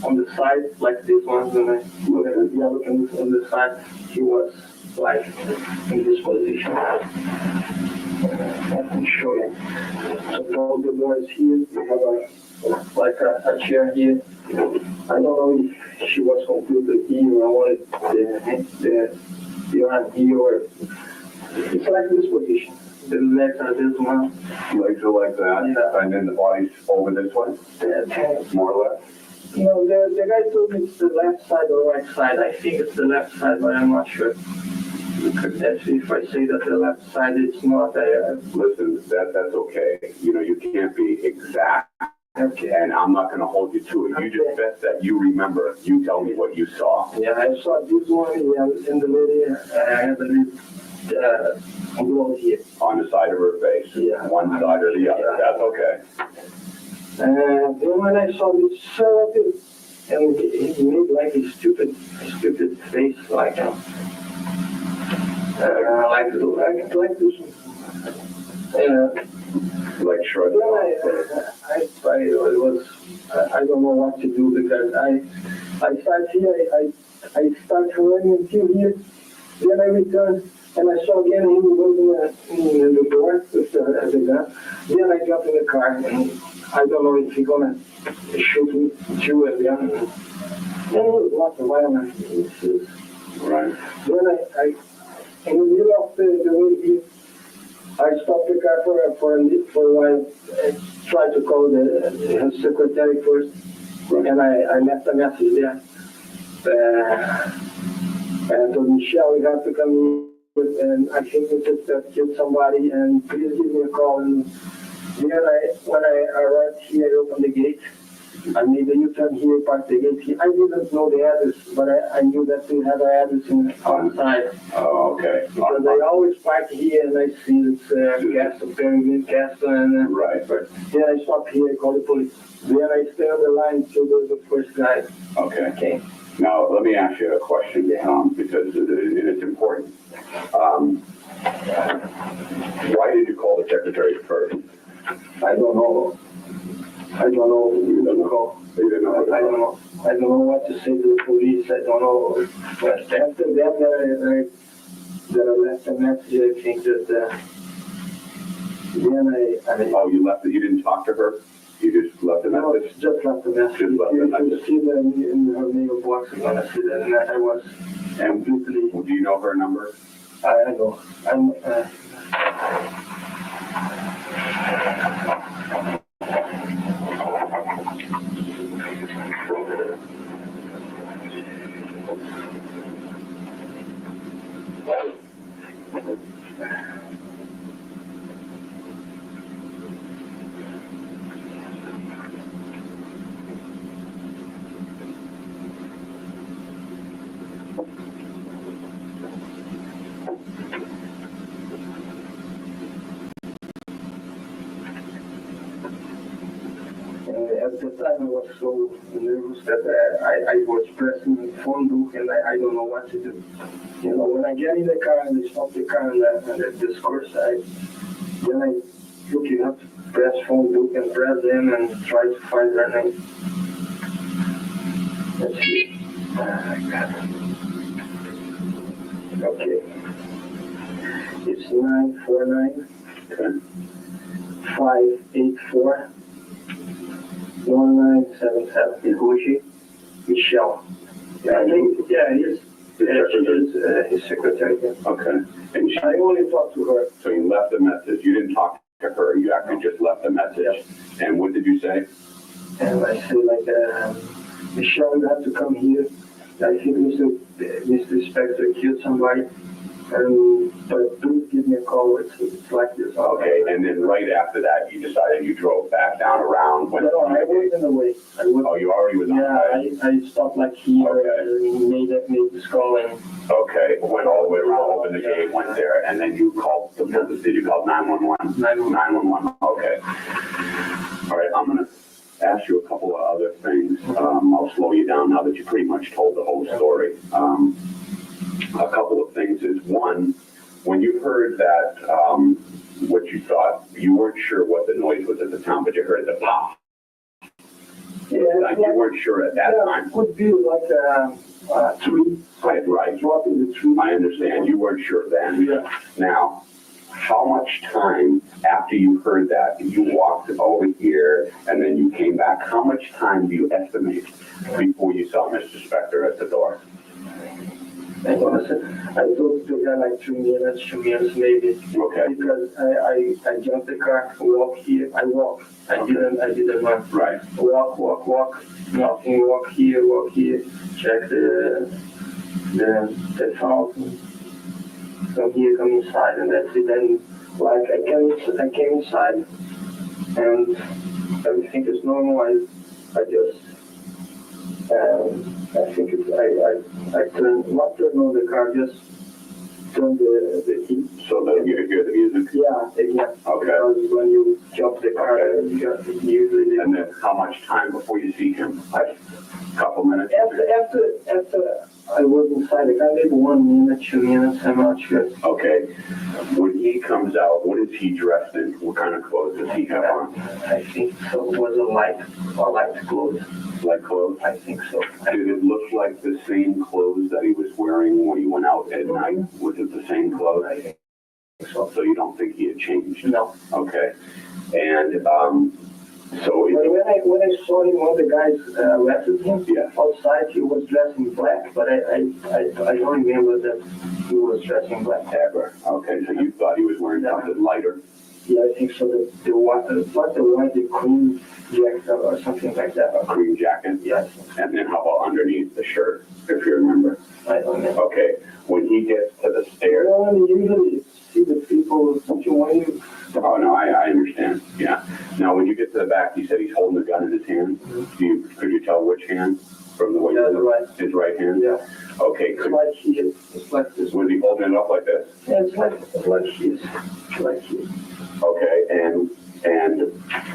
on the side, like this one, when I look at the other on the side, he was like in this position. I can show you. So all the doors here, we have a chair here. I don't know if she was completely here. I wanted the arm here or it's like this position. The legs are this one. Legs are like that? Yeah. And then the body's over this way? Yeah. More or less? No, the guy told me it's the left side or right side. I think it's the left side, but I'm not sure. Actually, if I say that the left side, it's not. Listen, that's okay. You know, you can't be exact. Okay. And I'm not going to hold you to it. You just bet that you remember. You tell me what you saw. Yeah, I saw this one, and the lady had a little blow here. On the side of her face. Yeah. One side or the other. That's okay. And then when I saw this sheriff, and he made like a stupid face, like like this, Like shrug then it off. I don't know what to do because I start here, I start running until here, then I return, and I saw again he was in the door with the gun. Then I jump in the car, and I don't know if he's gonna shoot me too again. Then it was lots of violence. Right. Then I in the middle of the way here, I stopped the car for a while. I tried to call the secretary first, and I left a message there. And I told Michelle, we have to come in, and I think we just killed somebody, and please give me a call. And then when I arrived here, I opened the gate. I made a U-turn here, parked the gate here. I didn't know the address, but I knew that we had an address outside. Oh, okay. Because I always park here and I see it's Castle, Peregrine Castle, and Right. but then I stop here, I call the police. Then I stay on the line till the first guy. Okay. Now, let me ask you a question, because it's important. Why did you call the secretary first? I don't know. You don't know. You didn't know. I don't know. I don't know what to say to the police. I don't know. But after that, that I left a message. I think that then Oh, you left it. You didn't talk to her. You just left a no, message. just left a message. Just left a You message. can see that in her mailbox. And when I see that, and I was And completely. do you know her number? I know. I'm. At the time, I was so nervous that I was pressing the phone book and I don't know what to do. You know, when I get in the car and I stop the car and the discourse, then I look it up, press phone book and press in and try to find her name. Let's see. Okay. It's 949 584 1977. And who is she? Michelle. Yeah, I think, yeah, he's his secretary. Okay. And I only talked to her. so you left a message. You didn't talk to her. You actually just left a message. And what did you say? And I say like, Michelle, you have to come here. I think Mr. Spector killed somebody. But please give me a call. It's like this. Okay. And then right after that, you decided you drove back down around. No, I was in the way. Oh, you already was on the way? Yeah, I stopped like here and made this call and. Okay, went all the way around, opened the gate, went there, and then you called the business. Did you call 911? 911. Okay. All right, I'm gonna ask you a couple of other things. I'll slow you down now that you pretty much told the whole story. A couple of things is, one, when you heard that, what you thought, you weren't sure what the noise was at the time, but you heard the pop. Yeah, Like you weren't sure at that time. It could be like a tree. Right. Dropping the tree. I understand. You weren't sure then. Yeah. Now, how much time after you heard that you walked over here and then you came back? How much time do you estimate before you saw Mr. Spector at the door? I told the guy like 2 minutes maybe. Okay. Because I jumped the car, walk here, I walk. I didn't run. Right. Walk. Nothing, walk here, check the house. Come here, come inside, and that's it. Then, like, I came inside, and everything is normal. I just, I think I turned, not turn on the car, just turn the heat. So that you could hear the music? Yeah, yeah. Okay. Because when you jump the car, Okay. you usually. And then how much time before you see him? I, Couple minutes? after I was inside the car, maybe 1 minute, 2 minutes, I'm not sure. Okay. When he comes out, what is he dressed in? What kind of clothes does he have on? I think so. It was a light clothes. Light clothes? I think so. Did it look like the same clothes that he was wearing when he went out at night? Was it the same clothes? I think so. So you don't think he had changed? No. Okay. And so But when I saw him, one of the guys arrested him. Yeah. Outside, he was dressed in black, but I don't remember that he was dressed in black ever. okay, so you thought he was wearing something lighter? Yeah, I think so. The cream jacket or something like that. A cream jacket? Yeah, And then how about underneath the shirt, if you remember? I don't know. Okay. When he gets to the I stairs, don't usually see the people when you. oh, no, I understand, yeah. Now, when you get to the back, you said he's holding a gun in his hand. Could you tell which hand from the way Yeah, the right. his right hand? Yeah. Okay, It's like he. It's like this. was he holding it up like this? Yeah, it's like he's. Like he's. Okay, and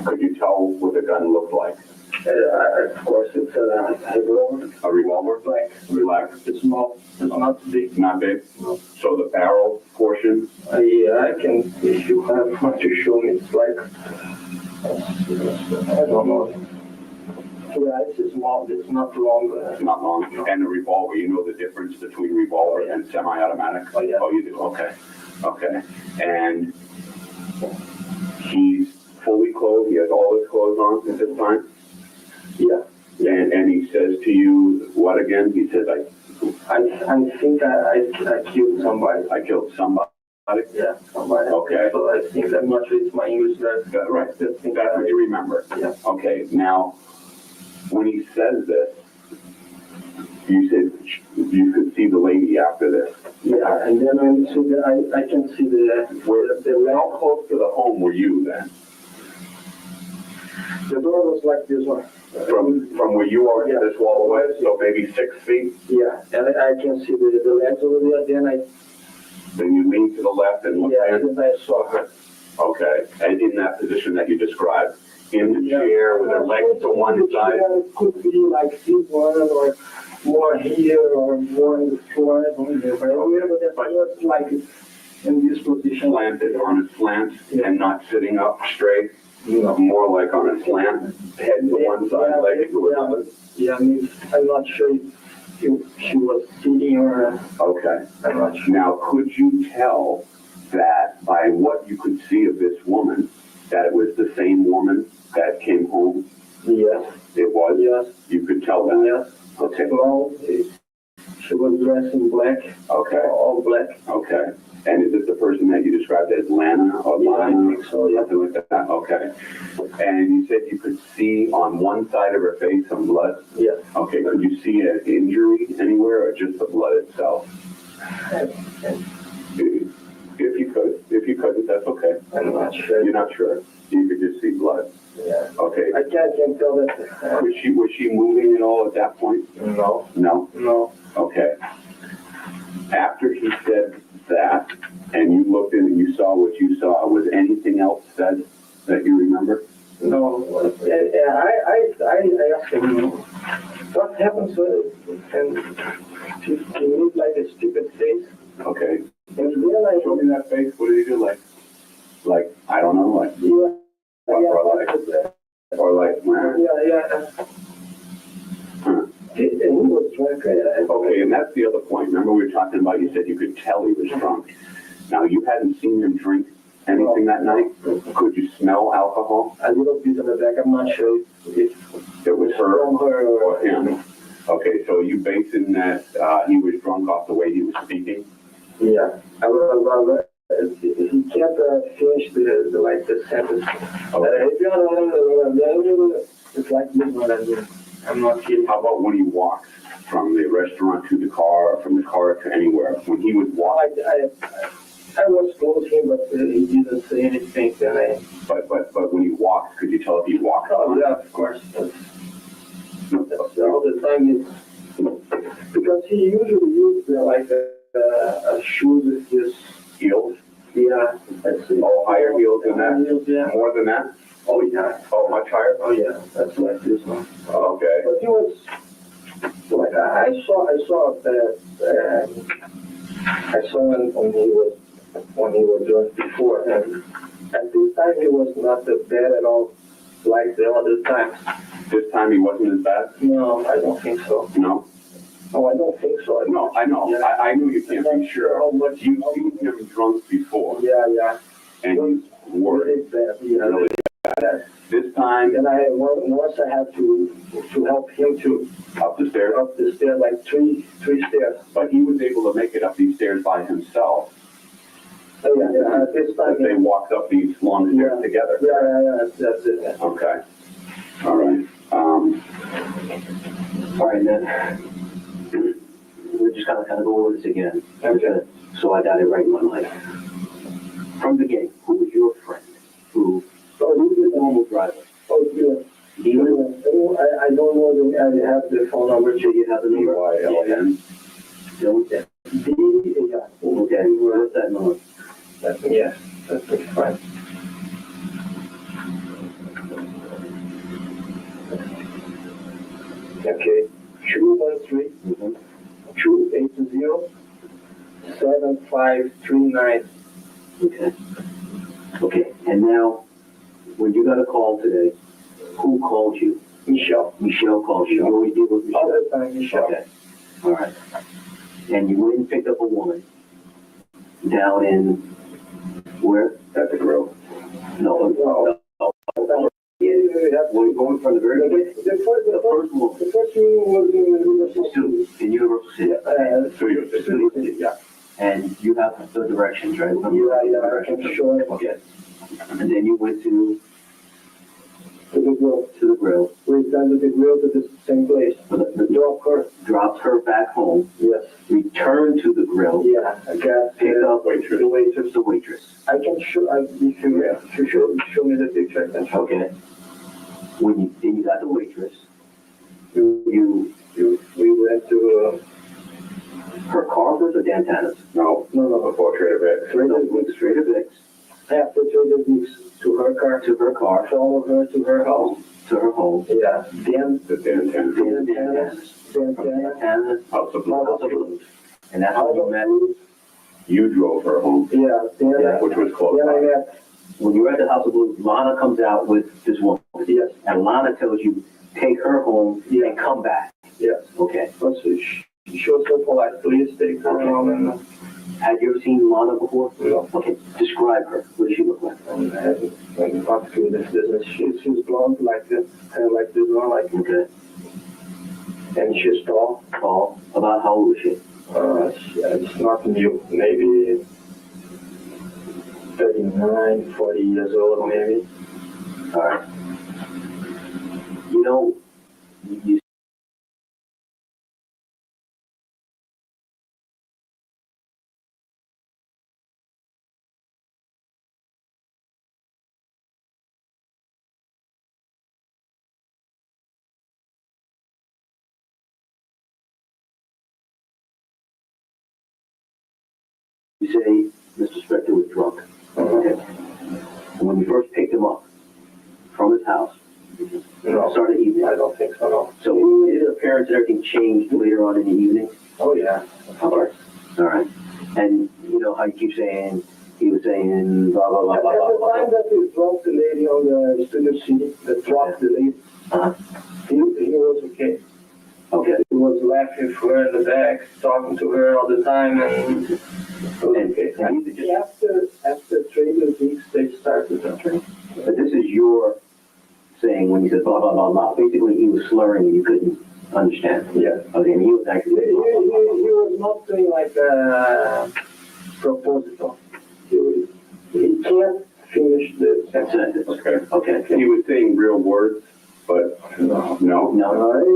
could you tell what the gun looked like? Of course, it's a revolver. A revolver? Black. Relax. It's small. It's not big. Not big? No. So the barrel portion, Yeah, I can. If you want to show me, it's like. I don't know. Yeah, it's small. It's not long. it's not long, and the revolver, you know the difference between revolver and semi-automatic? Oh, yeah. Oh, you do, okay, okay. And he's fully clothed, he has all his clothes on at this time? Yeah. And he says to you, what again? He says, I think I killed somebody. I killed somebody. Yeah, somebody. Okay. So I think I'm not sure it's my English that Right, that's what you remember. Yeah. Okay, now, when he says this, you said you could see the lady after this. Yeah, and then when you see I can see How close to the home were you then? the door was like this one. From where you are to this wall away, so maybe 6 feet? Yeah, and I can see the legs over there. Then you lean to the left and look Yeah, in? then I saw her. Okay, and in that position that you described, in the chair with her legs to one side? It could be like this one or more here or more in the floor. I don't know. But I remember that was like in this position. Slanted on a slant and not sitting up straight? No. More like on a slant, head to one side, legs to another? Yeah, I mean, I'm not sure if she was sitting or, Okay. I'm not sure. Now, could you tell that by what you could see of this woman, that it was the same woman that came home? Yes, It was? yes, You could tell that? yes. Okay, Well, she was dressed in black, okay, all black. okay. And is this the person that you described as Lana or Yeah, I Lana? think so, yeah. Something like that, okay. And you said you could see on one side of her face some blood? Yes. Okay, could you see an injury anywhere or just the blood itself? If you couldn't, that's okay. I'm not sure. You're not sure? You could just see blood? Yeah. Okay. I can't tell that. Was she moving at all at that point? No, No? no. Okay. After he said that, and you looked in and you saw what you saw, was anything else said that you remember? No, I asked him, what happened to her? And he looked like a stupid face. Okay. And then I Show me that face. What did he do? Like, I don't know, like, or like, yeah. huh. And he was drunk. Okay, and that's the other point. Remember we were talking about, you said you could tell he was drunk. Now, you hadn't seen him drink anything that night? Could you smell alcohol? A little bit on the back. I'm not sure if It was her from her or him? Okay, so you basing that he was drunk off the way he was speaking? Yeah. He can't finish the sentence. It's like this one. I'm not kidding. How about when he walks from the restaurant to the car, or from the car to anywhere? When he was walking, I was close to him, but he didn't say anything. but when he walks, could you tell if he walked? Oh, yeah, of course. That's all the time. Because he usually used a shoe with his Heels? yeah. That's it. Oh, higher heels than that? Heels, yeah. More than that? Oh yeah. Oh, much higher? Oh yeah. That's like this one. Oh, okay. But he was like I saw that I saw him when he was drunk before, and at this time he was not that bad at all like the other times. This time he wasn't as bad? No, I don't think so. No? No, I don't think so. No, I know. Yeah. I knew you can't be sure. How much You've seen him drunk before, Yeah. and he's worried. Really bad. Yeah. Really bad. This time, And once I had to help him to up the stairs, up the stairs, like three stairs. but he was able to make it up these stairs by himself. Oh, yeah. At this time. They walked up these long stairs together. Yeah. That's it. Yeah. Okay. All right. All right, then. We're just gonna kind of go over this again. Okay. So I got it right in my mind. From the beginning, who was your friend? Who? Oh, he was The normal driver. Oh, yeah. I don't know. I have the phone number. So you have the number? DYLN. Don't. Yeah. Okay. What's that number? That's fine. Okay. 213 280 7539. Okay. Okay. And now, when you got a call today, who called you? Michelle. Michelle called you. You always deal with Michelle. All the time, Michelle. Okay. All right. And you went and picked up a woman down in where? At the grill. No. We're going from the very beginning. The first one was in Universal City. Studio City. Yeah. And you have the directions, right? I can show it. Okay. And then you went To the grill. to the grill. We sent the grill to the same place. Drop her. Dropped her back home, Yes. returned to the grill, Yeah. I got picked up Waitress. the waitress. the waitress. I can show. If you show me the picture, I can show. Okay. Then you got the waitress. We went to. Her Carver's or Dantana's? No, before Trader Vic's. Trader Vic's. After Trader Vic's to her car. To her car. Follow her to her house. To her home. Yeah. Then The Dantana. Dantana's. Dantana's. House of House of Blues. And that's how you met. You drove her home, Yeah. Then which was close I by. met. When you're at the House of Blues, Lana comes out with this woman. Yes. And Lana tells you, take her home and come back. Yes. Okay. So she was so polite. Please take her home and. Had you ever seen Lana before? No. Okay. Describe her. What does she look like? And I haven't got through this business. She's blonde like this, hair like this one, like, Okay. and she's tall. Tall. About how old is she? It's not new, maybe 39, 40 years old, maybe. All right. You know, you say Mr. Spector was drunk. Okay. And when you first picked him up from his house, No, started evening. I don't think so, no. So his appearance and everything changed later on in the evening? Oh, yeah. All right. All right. And you know how you keep saying, he was saying blah, blah, blah, At blah, blah, the blah, time blah. that he dropped the lady on the studio C, that dropped the lady, Uh-huh. he was okay. Okay. He was laughing for her in the back, talking to her all the time, and it was okay. After Trader Vic's, they started the train. But this is your saying when he said blah, blah, blah, blah. Basically, he was slurring and you couldn't understand. Yeah. Okay, and he was He actually. was not doing like a proposal. He can't finish the sentence. Okay. Okay. He was saying real words, but no. No.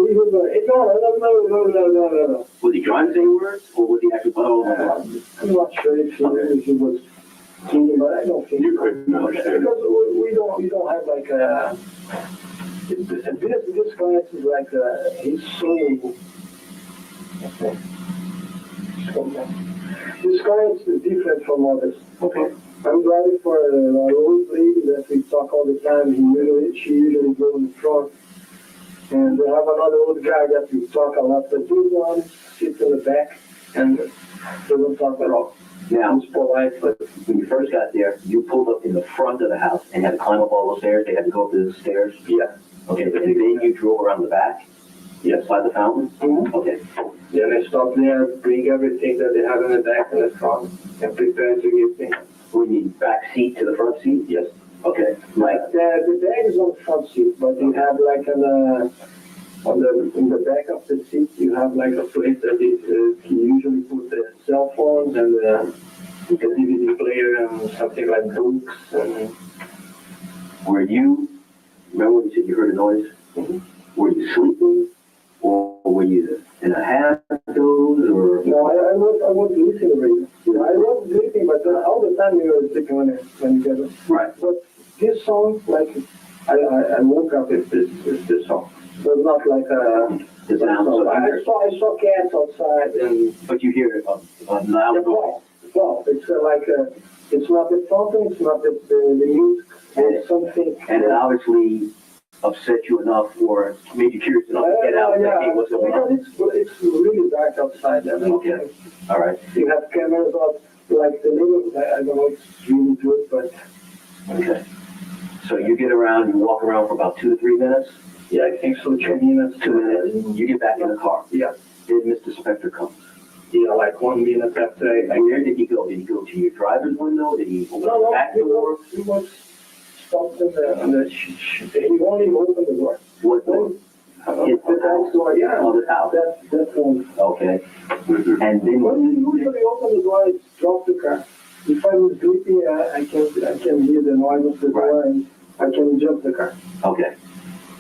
He was like, no. Was he trying to say words or was he actually blah, blah, blah, blah? I'm not sure if he was kidding, but I don't think You couldn't understand. because we don't have like a. This client is like he's so. This car is different from others. Okay. I'm driving for an old lady that we talk all the time. She usually goes in front. And we have another old guy that we talk a lot. But this one sits in the back and doesn't talk at all. Now, He's polite, but when you first got there, you pulled up in the front of the house and had to climb up all those stairs. They had to go up the stairs. yeah. Okay, and then you drove around the back. Yes. By the fountain. Mm-hmm. Okay. Then I stop there, bring everything that they have in the back and the front, and prepare to give me. We need back seat to the front seat. Yes. Okay. Right. The bag is on the front seat, but you have like in the back of the seat, you have like a place that you usually put the cell phones and the DVD player and something like books. And Were you? Remember when you said you heard a noise? mm-hmm. Were you sleeping, or were you in a half doze, or? No, I was listening to radio. I was sleeping, but all the time you were sleeping when you get it. Right. But this song, like, I woke up with this song. So it's not like The sound. so I saw cats outside and But you hear a loud the noise. well, it's like it's not the fountain, it's not the music, it's something. And it obviously upset you enough, or made you curious enough to get out and say, hey, what's going on? Because it's really dark outside. I mean, Okay. All right. you have cameras out, like the neighborhood, I don't know if it's really good, but Okay. So you get around, you walk around for about 2 to 3 minutes? yeah, I think so, 2 minutes. 2 minutes, you get back in the car. Yeah, Then Mr. Spector comes. yeah, like 1 minute after Where did he go? Did he go to your driver's window? Did he open the back door? he was stopped in he only opened the door. What door? It's the back door, yeah. Oh, the house. That's one. Okay. And then, When you usually open the door, it's drop the car. If I'm sleeping, I can hear the noise of the door and I can jump the car. okay.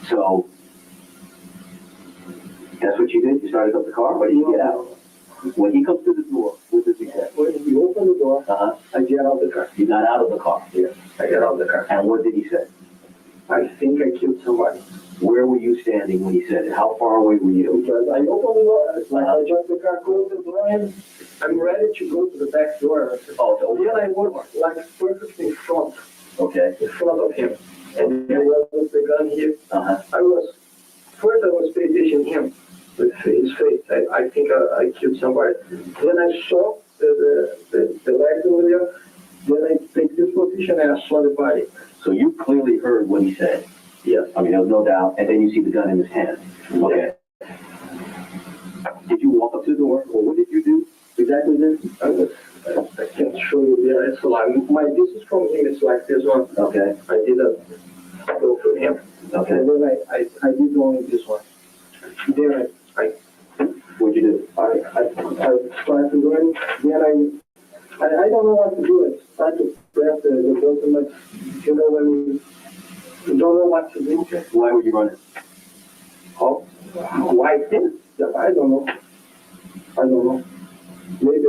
So, that's what you did? You started up the car, or did you get out? When he comes to the door, what does he say? When you open the door, Uh-huh. I get out the car. You got out of the car. Yes, I get out the car. And what did he say? I think I killed somebody. Where were you standing when he said it? How far away were you? Because I opened the door, like I jumped the car, closed the door, and I'm ready to go to the back door. Oh, so, Then I was like perfectly in front okay. of him. And I was with the gun here. Uh-huh. I was paying attention to him with his face. I think I killed somebody. Then I saw the legs over there. Then I take this position and I saw the body. So you clearly heard what he said. Yes. I mean, there was no doubt. And then you see the gun in his hand. Okay. Did you walk up to the door, or what did you do exactly then? I can't show you there. It's like my distance from him is like this one. Okay. I didn't go for him. Okay. And then I did only this one. Then What'd you do? I started to run. Then I don't know what to do. I started to press the button, but you know when you don't know what to do. Why were you running? Oh, why? I don't know. Maybe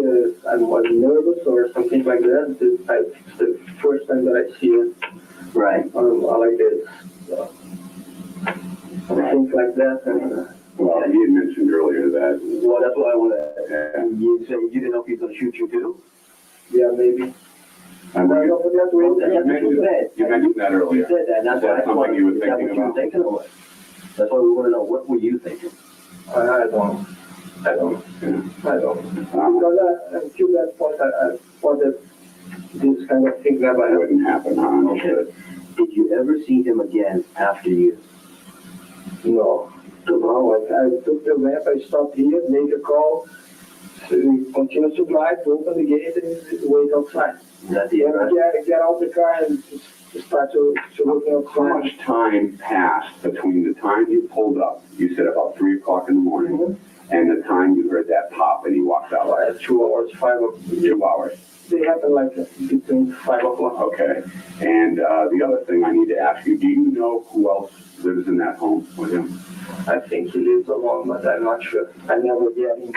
I was nervous or something like that. It's the first time that I see it. Right. Like this. Things like that. And, Well, he had mentioned earlier that, Well, that's what I want to. You said you didn't know if he was going to shoot you too. yeah, maybe. I mean, Don't forget to Well, that's what you said. you mentioned that You earlier. said that, and that's Is that why. something you were Is that thinking what you were about? thinking, or what? That's why we want to know. What were you thinking? I don't. Because until that point, I thought that this kind of thing never That happened. wouldn't happen, huh? Okay. Did you ever see him again after you? No. I took the ramp, I stopped here, make a call, so we continue to drive, open the gate, and wait outside. Is that the Then address? get out the car and start to look How outside. much time passed between the time you pulled up, you said about 3 o'clock in the morning, and the time you heard that pop and you walked out? Like 2 hours, 2 hours. they happen like between 5 o'clock. Okay. And the other thing I need to ask you, do you know who else lives in that home with him? I think he lives alone, but I'm not sure. I never get in.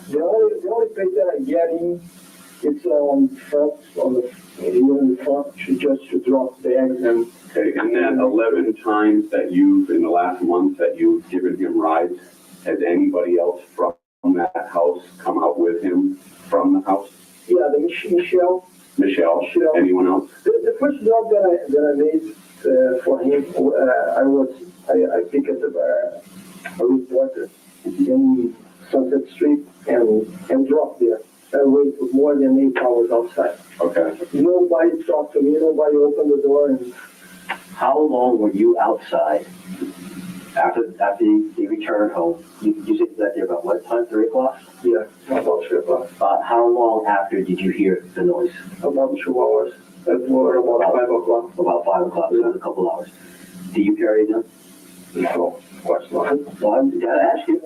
The only place that I get in, it's on front, here in the front, just to drop bags and. Okay, and then 11 times that in the last month that you've given him rides, has anybody else from that house come out with him from the Tom's house? Yeah, the Michelle. Michelle? Anyone else? The first job that I made for him, I picked up a reporter in Sunset Street and dropped there. I waited more than 8 hours outside. Okay. Nobody talked to me, nobody opened the door, and How long were you outside after you returned home? You said you got there about what time, 3 o'clock? yeah, about 3 o'clock. How long after did you hear the noise? About 2 hours. Or about 5 o'clock. About 5 o'clock, so it was a couple hours. Do you carry a gun? No, of course not. Well, I gotta ask you.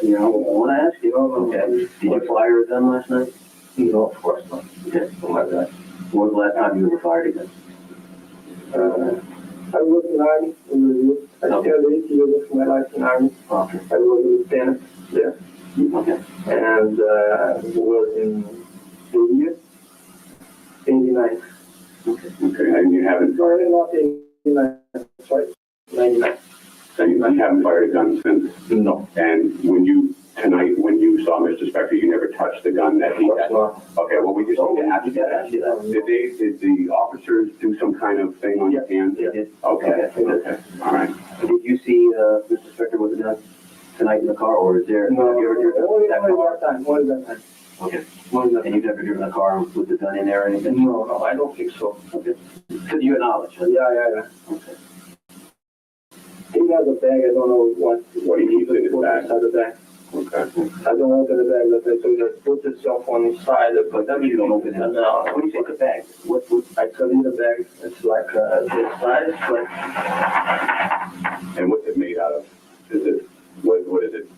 You know, I wanna ask you. Okay. Did you fire a gun last night? No, of course not. Okay. Oh my God. When was the last time you ever fired a gun? I was in Army in Brazil. I spent 8 years of my life in Army. Okay. I was a lieutenant there. Okay. And was in the year 89. Okay, and you haven't, Sorry, not 89. Sorry, 99. and you haven't fired a gun since? No. And when you saw Mr. Spector, you never touched the gun that he had? Not. Okay, well, we just need to ask you that. Did the officers do some kind of thing on your hand? They did. Okay, okay, all right. Did you see Mr. Spector with a gun tonight in the car, or is there? No, Have you ever driven only that car? that time. Only that time. Okay. And you've never driven a car with the gun in there or anything? No, I don't think so. Okay. To your knowledge? Huh? Yeah. Okay. He has a bag. I don't know what What he keeps in his bag? inside the bag. Okay. I don't open the bag, but I told you to put the cell phone inside. But But you don't open it. No. What do you think the bag? What? I could in the bag. It's like this size, but And what's it made out of? Is it, what is it?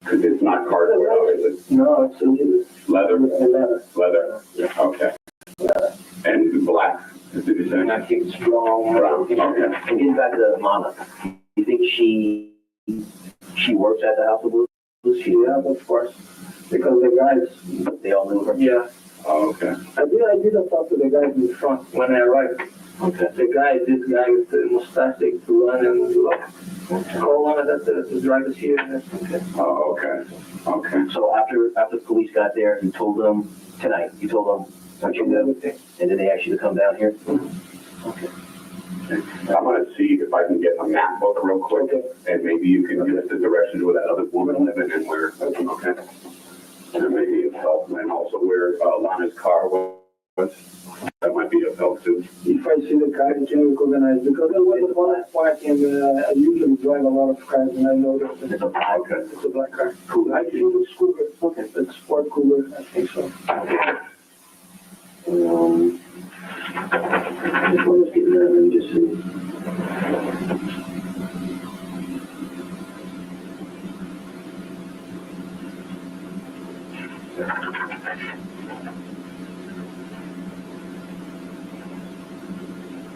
It's not cardboard, is it? no, it's Leather? leather. Leather? Okay. And black, did you say? I think it's long. Brown, okay. And getting back to Lana, you think she works at the House of Blues? Yeah, of course. Because the guys, They all knew her? yeah. Oh, okay. I didn't talk to the guys in front when I arrived. Okay. This guy with the mustache, they run and look. Call one of the drivers here. Okay. Oh, okay. Okay. So after the police got there, you told them tonight, you told them what you did, and then they asked you to come down here? Okay. I'm gonna see if I can get a map book real quick, and maybe you can give us the directions where that other woman living and where, okay? And maybe it helps, and also where Lana's car was. That might be a help too. If I see the car, I can recognize because I was at one point and I usually drive a lot of cars and I know that It's a black car. it's a black car. Cool. I think it's Cougar. Okay. It's Ford Cougar, I think so. This one was getting there, let me just see.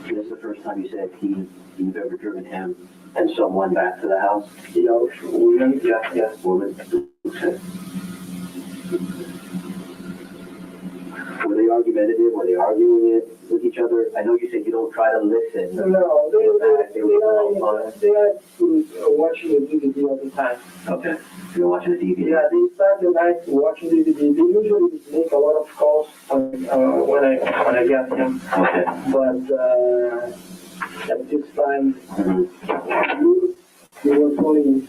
This is the first time you said you've ever driven him and someone back to the house? Yeah, woman, yeah. Woman? Okay. Were they argumentative? Were they arguing it with each other? I know you said you don't try to listen. No, they are watching the DVD all the time. Okay. You're watching the DVD? Yeah, they start the night watching the DVD. They usually make a lot of calls when I get them. Okay. But at this time, he was only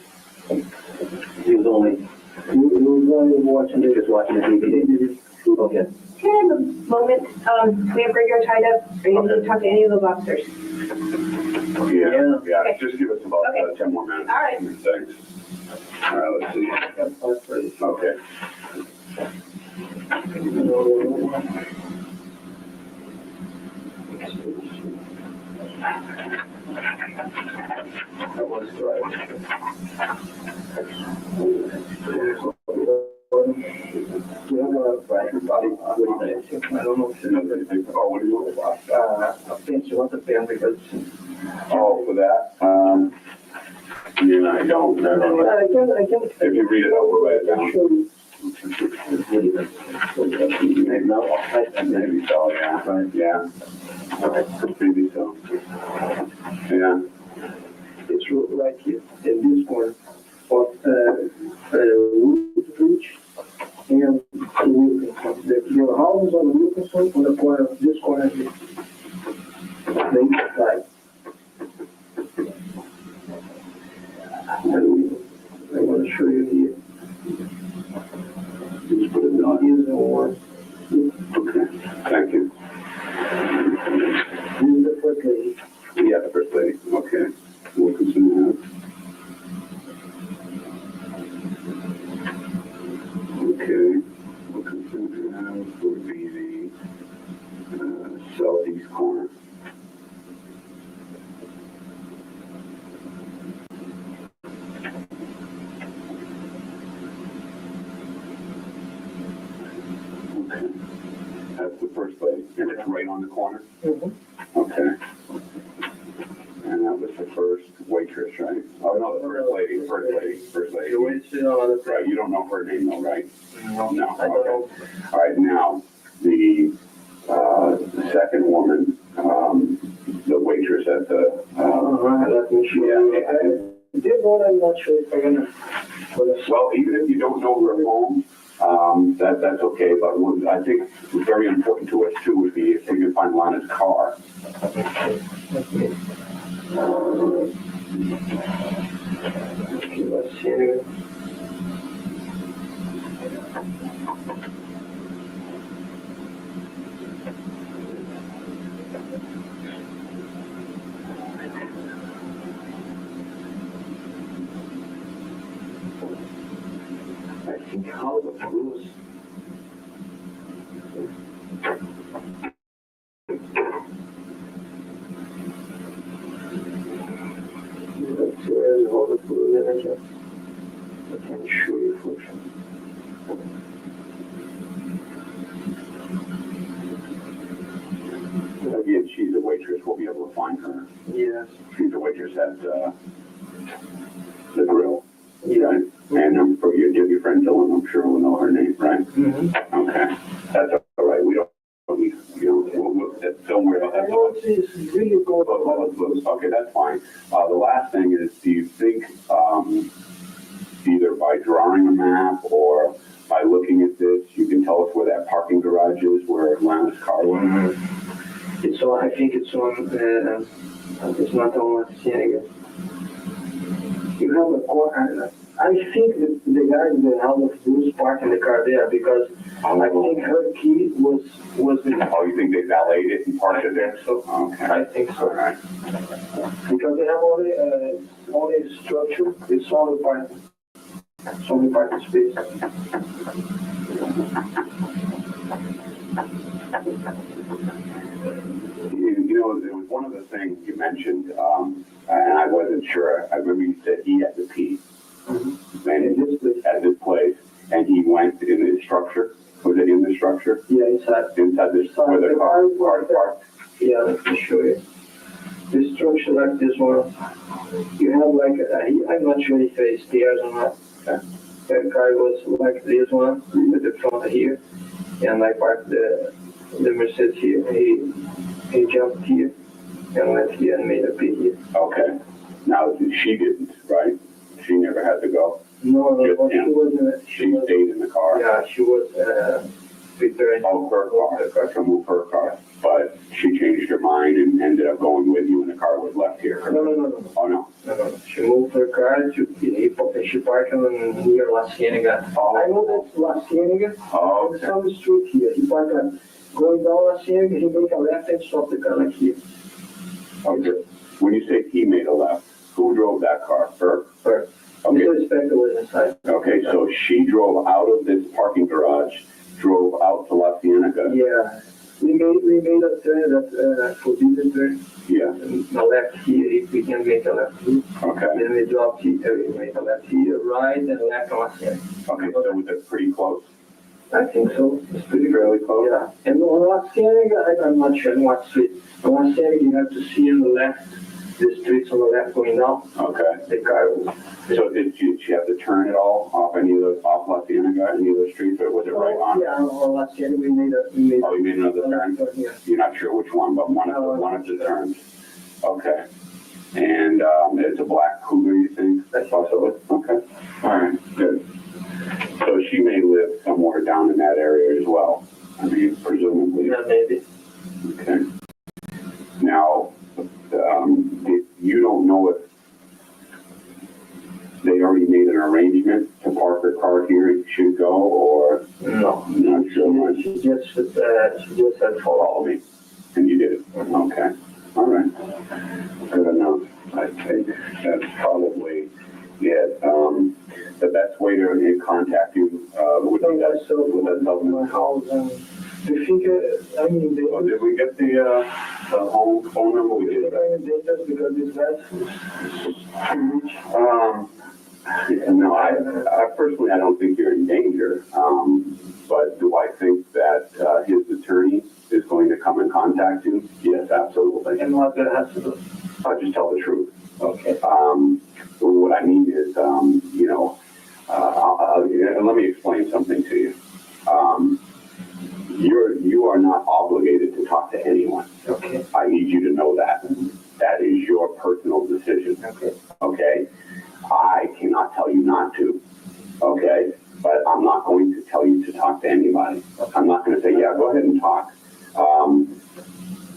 watching Just watching the DVD? Okay. Can I have a moment? We have Graveyard tied up. Are you able to talk to any of those officers? Yeah, just give us about Okay. 10 more minutes. All right. Thanks. All right, let's see. Okay. I was this drive. We have a private body, I don't know if you know that. Oh, what do you want? A fence, you want the fence because. Oh, for that? Yeah, I don't. I can. If you read it, I will write it down. Maybe so, yeah. Right. Yeah. Maybe so. Yeah. It's right here, in this corner, of Wood Bridge and Wilkinson. Your house is on Wilkinson on the corner, this corner here. The east side. I want to show you here. Just put it on here, one. Okay. Thank you. This is the first lady. Yeah, the first lady. Okay. Wilkinson House. Okay. Wilkinson House would be the southeast corner. Okay. That's the first lady. And it's right on the corner? Mm-hmm. Okay. And that was the first waitress, right? Oh, no, the first lady. First lady. You wait, sit on the other Right, you don't know her name though, right? No, I don't know. All right, now, the second woman, the waitress at the, Let me show you. This one I'm not sure if I'm gonna. well, even if you don't know her home, that's okay, but what I think is very important to us too would be if we can find Lana's car. Okay, let's see. I think how the blues. That's where all the blue energy. I can show you for Again, she's a waitress, we'll be able to find her. Yes. She's a waitress at the grill. Yeah. Right? And for your friend Dylan, I'm sure we'll know her name, right? Mm-hmm. Okay, that's all right. We don't, don't worry about I that. know it's really good. Okay, that's fine. The last thing is, do you think either by drawing a map or by looking at this, you can tell us where that parking garage is, where Lana's car was? It's on. I think it's on. It's not on the Cienega. You have a car. I think that the guy in the house was parking the car there because I think her key was in. Oh, you think they valeted it and parked it there? So Okay. I think so. All right. Because they have only structure. It's only parking. It's only parking space. You know, there was one of the things you mentioned, and I wasn't sure. I remember you said he had to pee. Mm-hmm. And at this place, and he went in the structure. Was it in the structure? Yeah, inside. Inside this, where the car parked? Yeah, let me show you. The structure like this one, you have like, I'm not sure if it's stairs or not. Okay. The car was like this one, with the front here, and I parked the Mercedes here. He jumped here, and went here and made a pee here. Okay. Now, she didn't, right? She never had to go. No, Just she him. wasn't. She stayed in the car. Yeah, she was preparing. Oh, her car, to move her car. But she changed her mind and ended up going with you and the car was left here. No. Oh, no. No. She moved her car she parked near La Cienega. Oh. I know that's La Cienega. Oh, There's okay. some street here. He parked going down La Cienega, he make a left and stop the car like here. Okay. When you say he made a left, who drove that car? Her? Her. Okay. Mr. Spector was inside. Okay, so she drove out of this parking garage, drove out to La Cienega. Yeah. We made a turn that forbidden turn. Yeah, And the left here, if we can make a left loop. okay. Then we drop here, we make a left here, right and left on Laciani. Okay, so was it pretty close? I think so. It's pretty fairly close? Yeah. And on Laciani, I'm not sure on what street. On Laciani, you have to see on the left, the streets on the left going down. Okay. The car was. So did you have to turn it all off any of those, off Laciana, any of those streets, or was it right on? Yeah, on Laciani, we made Oh, you made another turn? Yeah. You're not sure which one, but one of the turns. Okay. And it's a black cougar, you think? That's also it. Okay. All right, good. So she may live somewhere down in that area as well. I mean, presumably. Yeah, maybe. Okay. Now, you don't know if they already made an arrangement to park her car here and should go, or? No. Not sure. She just said Follow me, and you did it. Okay. All right. Good enough. I think that's probably it. The best way to contact you would be that. So my house and I think I mean they. Oh, did we get the home phone number? We did. Dangerous because this guy No, I personally I don't think you're in danger. But do I think that his attorney is going to come and contact you? Yes, absolutely. and what that has to do. I'll just tell the truth. Okay. What I mean is, let me explain something to you. You are not obligated to talk to anyone. Okay. I need you to know that. That is your personal decision. Okay. Okay? I cannot tell you not to. Okay? But I'm not going to tell you to talk to anybody. I'm not going to say, yeah, go ahead and talk.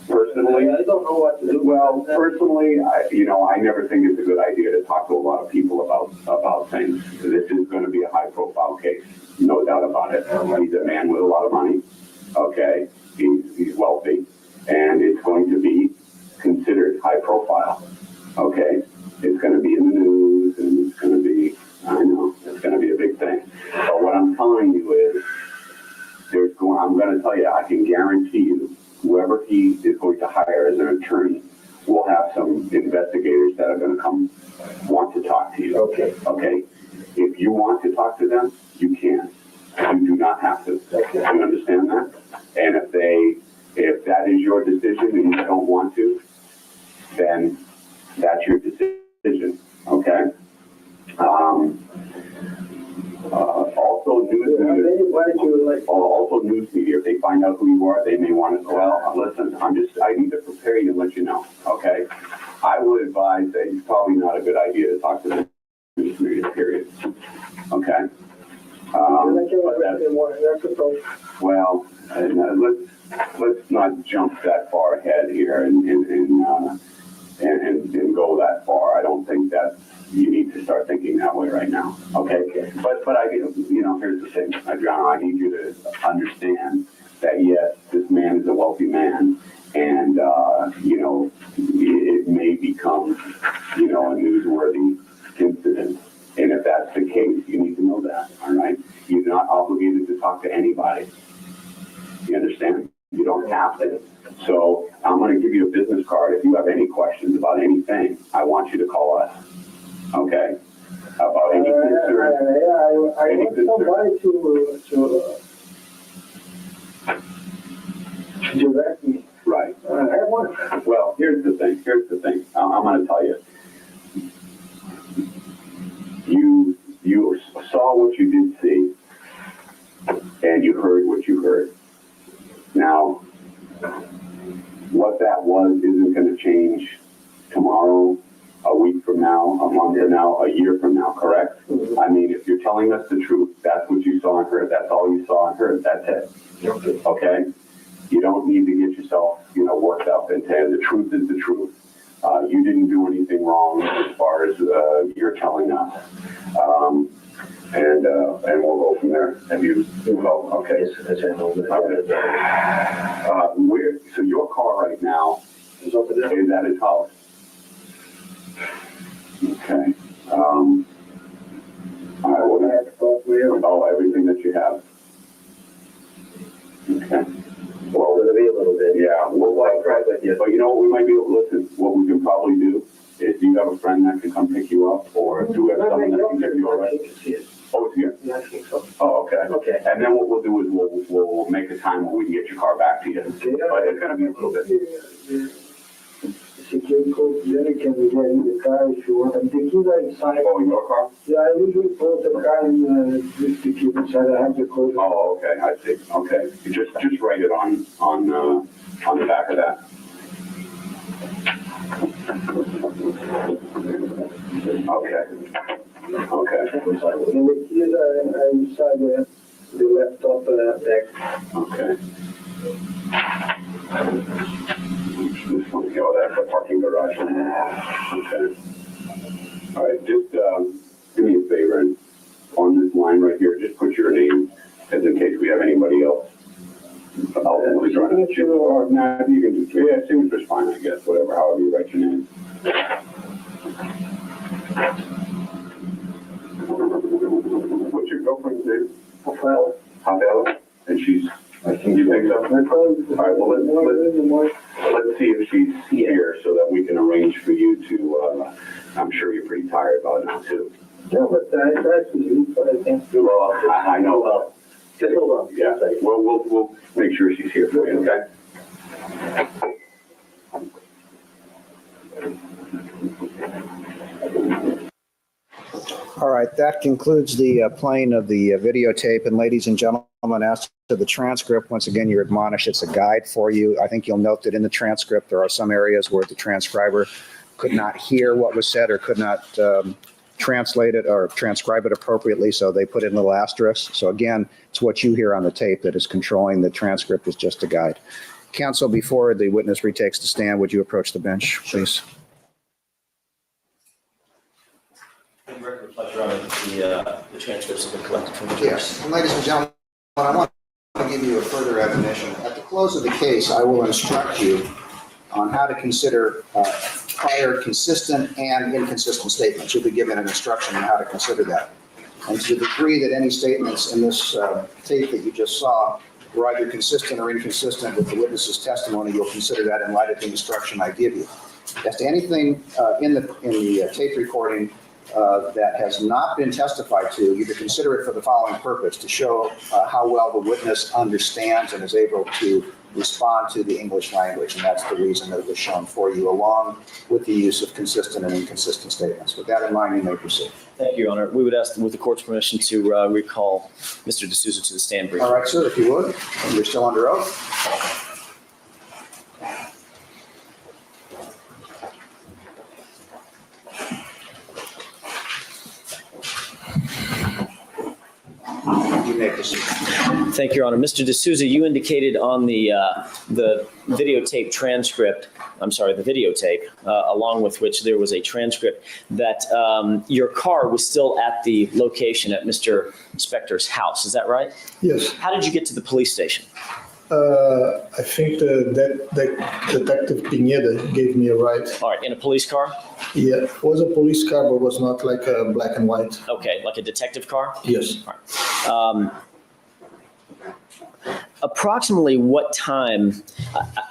Personally, I don't know what to do. well, personally, I never think it's a good idea to talk to a lot of people about things. This is going to be a high-profile case, no doubt about it. He's a man with a lot of money. Okay, he's wealthy, and it's going to be considered high-profile. Okay, it's going to be in the news, and it's going to be, I know, it's going to be a big thing. But what I'm telling you is, I'm going to tell you, I can guarantee you, whoever he is going to hire as an attorney will have some investigators that are going to come want to talk to you. Okay. Okay? If you want to talk to them, you can. You do not have to. Okay. You understand that? And if that is your decision and you don't want to, then that's your decision. Okay? Also news media. Also news media. If they find out who you are, they may want to. Well, listen. I need to prepare you and let you know. Okay. I would advise that it's probably not a good idea to talk to the news media. Period. Okay. Well, let's not jump that far ahead here and go that far. I don't think that you need to start thinking that way right now. Okay. But I, here's the thing, Adriano, I need you to understand that yes, this man is a wealthy man, and it may become, a newsworthy incident. And if that's the case, you need to know that. All right. You're not obligated to talk to anybody. You understand? You don't have to. So I'm going to give you a business card. If you have any questions about anything, I want you to call us. Okay? About any concern. I Any want concern. somebody to direct me. Right. I want. Well, here's the thing. I'm going to tell you. You saw what you did see, and you heard what you heard. Now, what that was isn't going to change tomorrow, a week from now, a month from now, a year from now, correct? Mm-hmm. I mean, if you're telling us the truth, that's what you saw and heard. That's all you saw and heard. That's it. Okay. Okay? You don't need to get yourself, worked up into the truth is the truth. You didn't do anything wrong as far as you're telling us. And we'll go from there. And okay. So your car right now is over there? Is at his house. Okay. All right, everything that you have. Okay. Well, you up, or do we have someone that can give you a ride? Oh, it's here? I think so. Oh, okay. Okay. And then what we'll do is we'll make a time where we can get your car back to you. But it's gonna be a little bit. Security code, then you can get in the car if you want. And the keys are inside. Oh, your car? Yeah, I usually put the car in just the keys inside. I have the code. Oh, okay, I see. Okay. You just write it on the back of that. Okay. Okay. And the keys are inside the laptop bag. Okay. This one, that's the parking garage. Okay. All right, just do me a favor, and on this line right here, just put your name, as in case we have anybody else. Signature or not, you can do, yeah, signature's fine, I guess, whatever, however you write your name. What's your girlfriend's name? Rafaela. And she's, I think you picked up. All right, well, let's see if she's here so that we can arrange for you to, I'm sure you're pretty tired about it now too. No, but I tried to sleep, but I can't. Well, I know. Just hold on. Yeah, we'll make sure she's here for you, okay? All right, that concludes the playing of the videotape. And ladies and gentlemen, as to the transcript, once again, you're admonished, it's a guide for you. I think you'll note that in the transcript, there are some areas where the transcriber could not hear what was said or could not translate it or transcribe it appropriately, so they put in little asterisks. So again, it's what you hear on the tape that is controlling. The transcript is just a guide. Counsel, before the witness retakes the stand, would you approach the bench, please? The transcripts have been collected from the jurors. Yes, and ladies and gentlemen, I want to give you a further admonition. At the close of the case, I will instruct you on how to consider prior consistent and inconsistent statements. You'll be given an instruction on how to consider that. And to the degree that any statements in this tape that you just saw were either consistent or inconsistent with the witness's testimony, you'll consider that in light of the instruction I give you. As to anything in the tape recording that has not been testified to, you to consider it for the following purpose: to show how well the witness understands and is able to respond to the English language. And that's the reason that it was shown for you, along with the use of consistent and inconsistent statements. With that in mind, you may proceed. Thank you, Your Honor. We would ask, with the court's permission, to recall Mr. D'Souza to the stand briefly. All right, sir, if you would. And you're still under oath. You may proceed. Thank you, Your Honor. Mr. D'Souza, you indicated on the videotape transcript, I'm sorry, the videotape, along with which there was a transcript, that your car was still at the location at Mr. Spector's house. Is that right? Yes. How did you get to the police station? I think that Detective Pineda gave me a ride. All right, in a police car? Yeah, it was a police car, but was not like a black and white. Okay, like a detective car? Yes. All right. Approximately what time,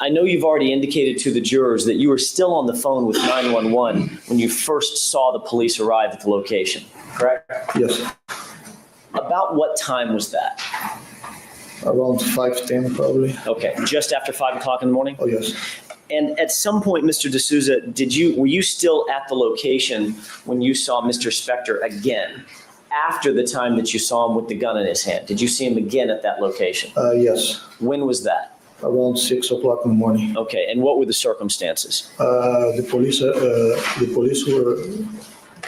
I know you've already indicated to the jurors that you were still on the phone with 911 when you first saw the police arrive at the location, correct? Yes. About what time was that? Around 5:10 probably. Okay, just after 5 o'clock in the morning? Oh, yes. And at some point, Mr. D'Souza, were you still at the location when you saw Mr. Spector again, after the time that you saw him with the gun in his hand? Did you see him again at that location? Yes. When was that? Around 6 o'clock in the morning. Okay, and what were the circumstances? The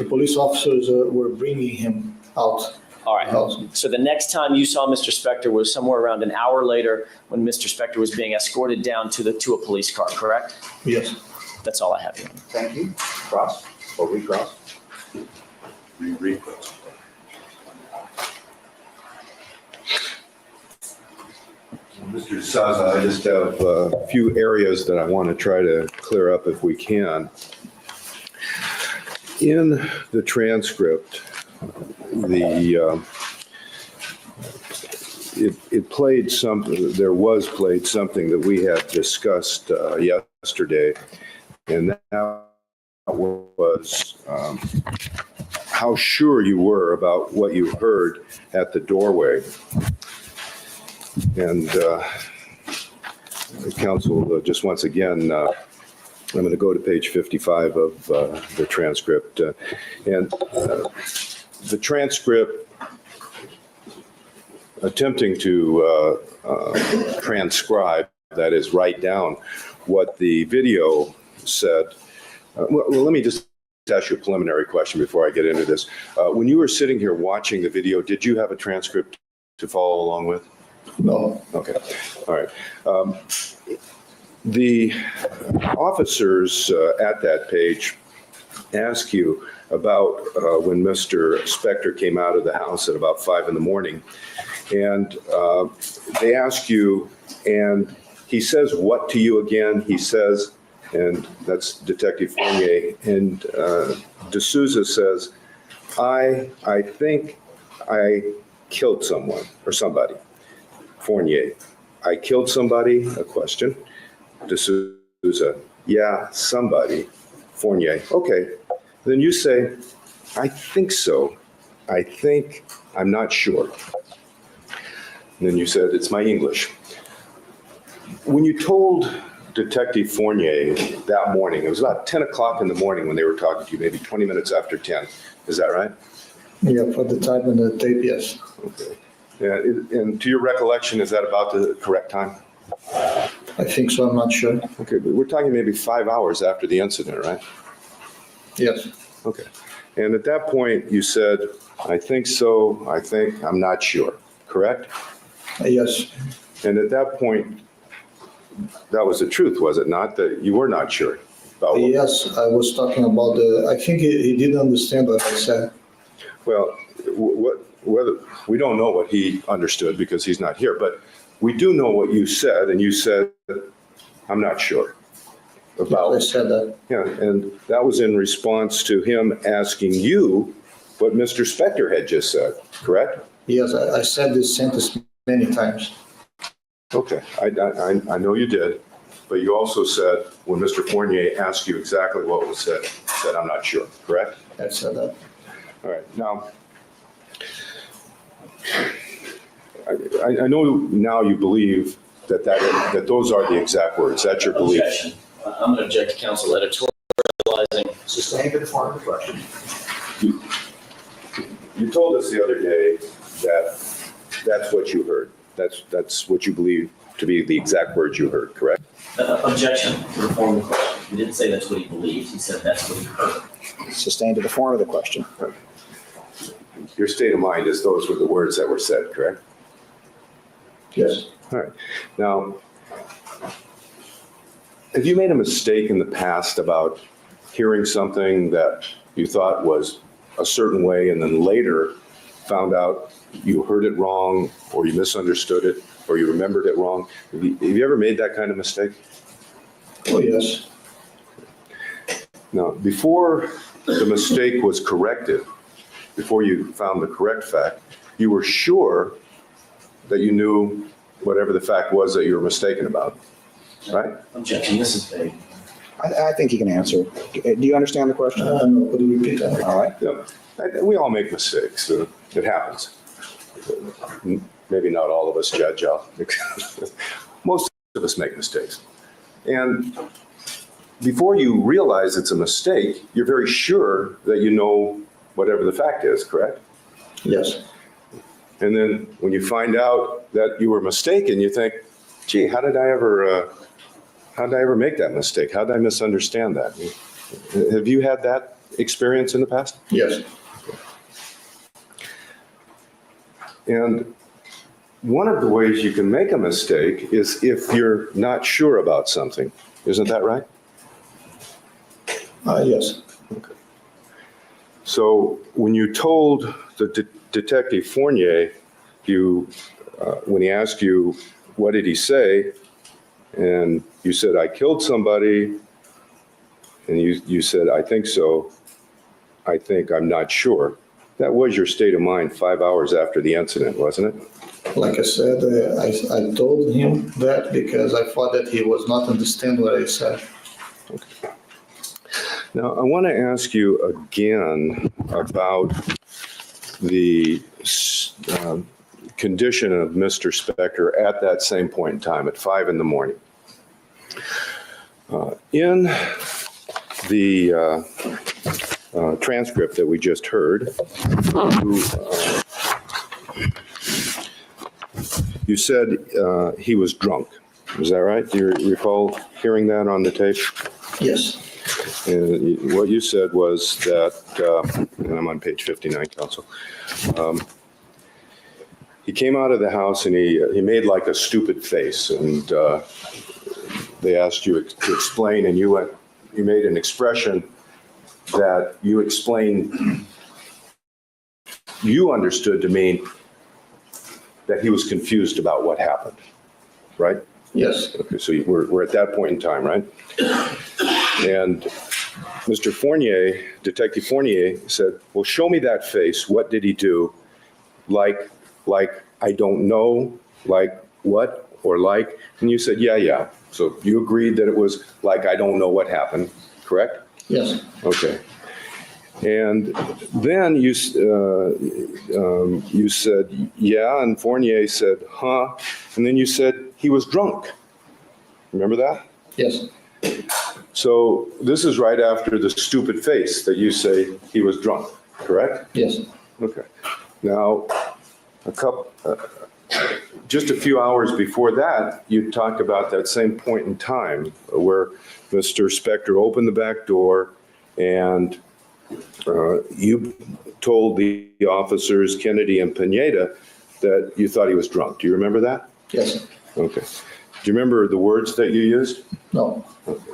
police officers were bringing him out. All right. So the next time you saw Mr. Spector was somewhere around an hour later when Mr. Spector was being escorted down to a police car, correct? Yes. That's all I have here. Thank you. Cross or recross? Recross. Mr. Saza, I just have a few areas that I want to try to clear up if we can. In the transcript, it played something, there was played something that we had discussed yesterday, and that was how sure you were about what you heard at the doorway. And the council, just once again, I'm going to go to page 55 of the transcript. And the transcript attempting to transcribe, that is, write down what the video said. Well, let me just ask you a preliminary question before I get into this. When you were sitting here watching the video, did you have a transcript to follow along with? No. Okay. All right. The officers at that page ask you about when Mr. Spector came out of the house at about 5 in the morning. And they ask you, and he says what to you again? He says, and that's Detective Fournier, and D'Souza says, I think I killed someone or somebody. Fournier, I killed somebody, a question. D'Souza, yeah, somebody. Fournier, okay. Then you say, I think so. I think, I'm not sure. And then you said, it's my English. When you told Detective Fournier that morning, it was about 10 o'clock in the morning when they were talking to you, maybe 20 minutes after 10. Is that right? Yeah, for the time in the tape, yes. Okay. Yeah, and to your recollection, is that about the correct time? I think so, I'm not sure. Okay, but we're talking maybe 5 hours after the incident, right? Yes. Okay. And at that point, you said, I think so, I think, I'm not sure, correct? Yes. And at that point, that was the truth, was it not, that you were not sure about what? Yes, I was talking about I think he didn't understand what I said. Well, whether we don't know what he understood because he's not here, but we do know what you said, and you said, I'm not sure about. I said that. Yeah, and that was in response to him asking you what Mr. Spector had just said, correct? Yes, I said this sentence many times. Okay, I know you did, but you also said when Mr. Fournier asked you exactly what was said, you said, I'm not sure, correct? I said that. All right, now, I know now you believe that those are the exact words. That's your belief. Objection. I'm going to object to council editorializing. Sustained to the form of the question. You told us the other day that that's what you heard. That's what you believe to be the exact words you heard, correct? Objection to the form of the question. He didn't say that's what he believes. He said that's what he heard. Sustained to the form of the question. Your state of mind is those were the words that were said, correct? Yes. All right. Now, have you made a mistake in the past about hearing something that you thought was a certain way and then later found out you heard it wrong or you misunderstood it or you remembered it wrong? Have you ever made that kind of mistake? Oh, yes. Now, before the mistake was corrected, before you found the correct fact, you were sure that you knew whatever the fact was that you were mistaken about, right? Objection. This is vague. I think he can answer. Do you understand the question? No, could you repeat that? All right. Yeah. We all make mistakes. It happens. Maybe not all of us, Judge. Most of us make mistakes. And before you realize it's a mistake, you're very sure that you know whatever the fact is, correct? Yes. And then when you find out that you were mistaken, you think, gee, how did I ever make that mistake? How did I misunderstand that? Have you had that experience in the past? Yes. And one of the ways you can make a mistake is if you're not sure about something. Isn't that right? Yes. Okay. So when you told the Detective Fournier, when he asked you, what did he say? And you said, I killed somebody. And you said, I think so. I think, I'm not sure. That was your state of mind 5 hours after the incident, wasn't it? Like I said, I told him that because I thought that he was not understand what I said. Okay. Now, I want to ask you again about the condition of Mr. Spector at that same point in time, at 5 in the morning. In the transcript that we just heard, you said he was drunk. Is that right? Do you recall hearing that on the tape? Yes. And what you said was that, and I'm on page 59, Counsel, he came out of the house and he made like a stupid face, and they asked you to explain, and you made an expression that you explained, you understood to mean that he was confused about what happened, right? Yes. Okay, so we're at that point in time, right? And Mr. Fournier, Detective Fournier said, well, show me that face. What did he do? Like, I don't know, like what, or like, and you said, yeah. So you agreed that it was like, I don't know what happened, correct? Yes. Okay. And then you said, yeah, and Fournier said, huh, and then you said he was drunk. Remember that? Yes. So this is right after the stupid face that you say he was drunk, correct? Yes. Okay. Now, just a few hours before that, you talked about that same point in time where Mr. Spector opened the back door and you told the officers, Kennedy and Pineda, that you thought he was drunk. Do you remember that? Yes. Okay. Do you remember the words that you used? No. Okay.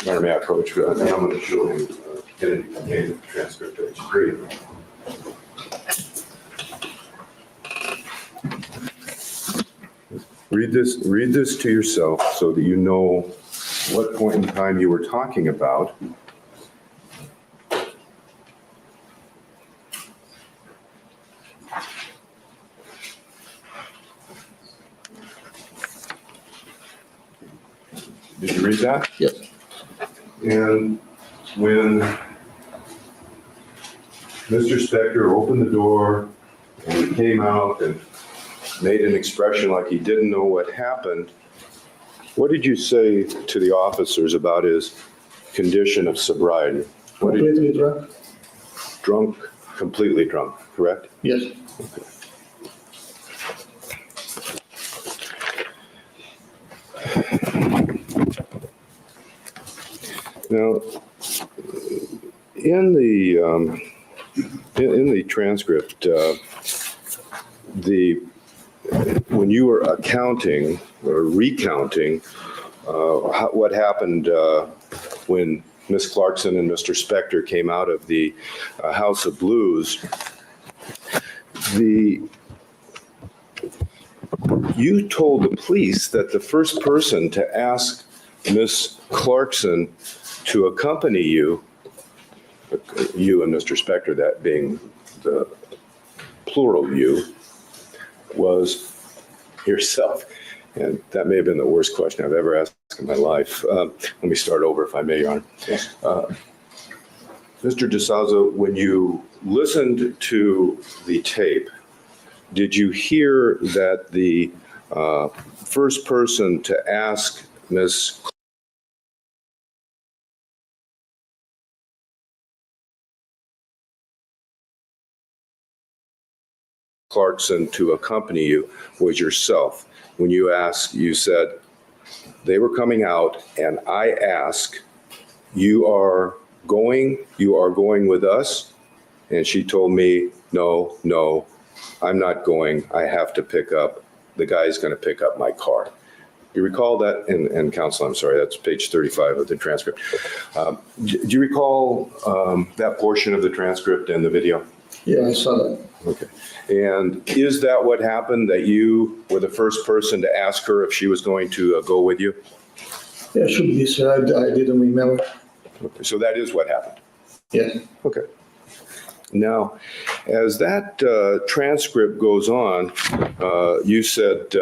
May I approach? I'm going to show him Kennedy and Pineda transcript page 3. Read this to yourself so that you know what point in time you were talking about. Did you read that? Yes. And when Mr. Spector opened the door and he came out and made an expression like he didn't know what happened, what did you say to the officers about his condition of sobriety? Completely drunk? Drunk, completely drunk, correct? Yes. Okay. Now, in the transcript, when you were accounting or recounting what happened when Miss Clarkson and Mr. Spector came out of the House of Blues, you told the police that the first person to ask Miss Clarkson to accompany you and Mr. Spector, that being the plural you, was yourself. And that may have been the worst question I've ever asked in my life. Let me start over, if I may, Your Honor. Yes. Mr. DeSalzo, when you listened to the tape, did you hear that the first person to ask Ms. Clarkson to accompany you was yourself? When you asked, you said, they were coming out and I asked, you are going with us? And she told me, no, I'm not going. I have to pick up, the guy's going to pick up my car. You recall that? And counsel, I'm sorry, that's page 35 of the transcript. Do you recall that portion of the transcript and the video? Yeah, I saw that. Okay. And is that what happened, that you were the first person to ask her if she was going to go with you? Yeah, it should be, sir. I didn't remember. Okay, so that is what happened? Yes. Okay. Now, as that transcript goes on, you said,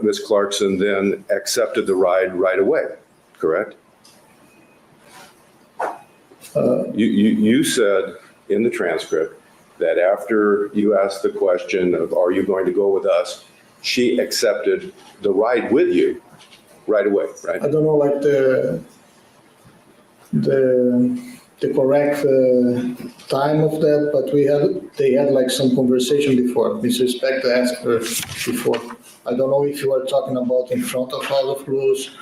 Ms. Clarkson then accepted the ride right away, correct? You said in the transcript that after you asked the question of, are you going to go with us? She accepted the ride with you right away, right? I don't know, like the correct time of that, but they had like some conversation before. Mr. Spector asked her before. I don't know if you are talking about in front of Olive Blues,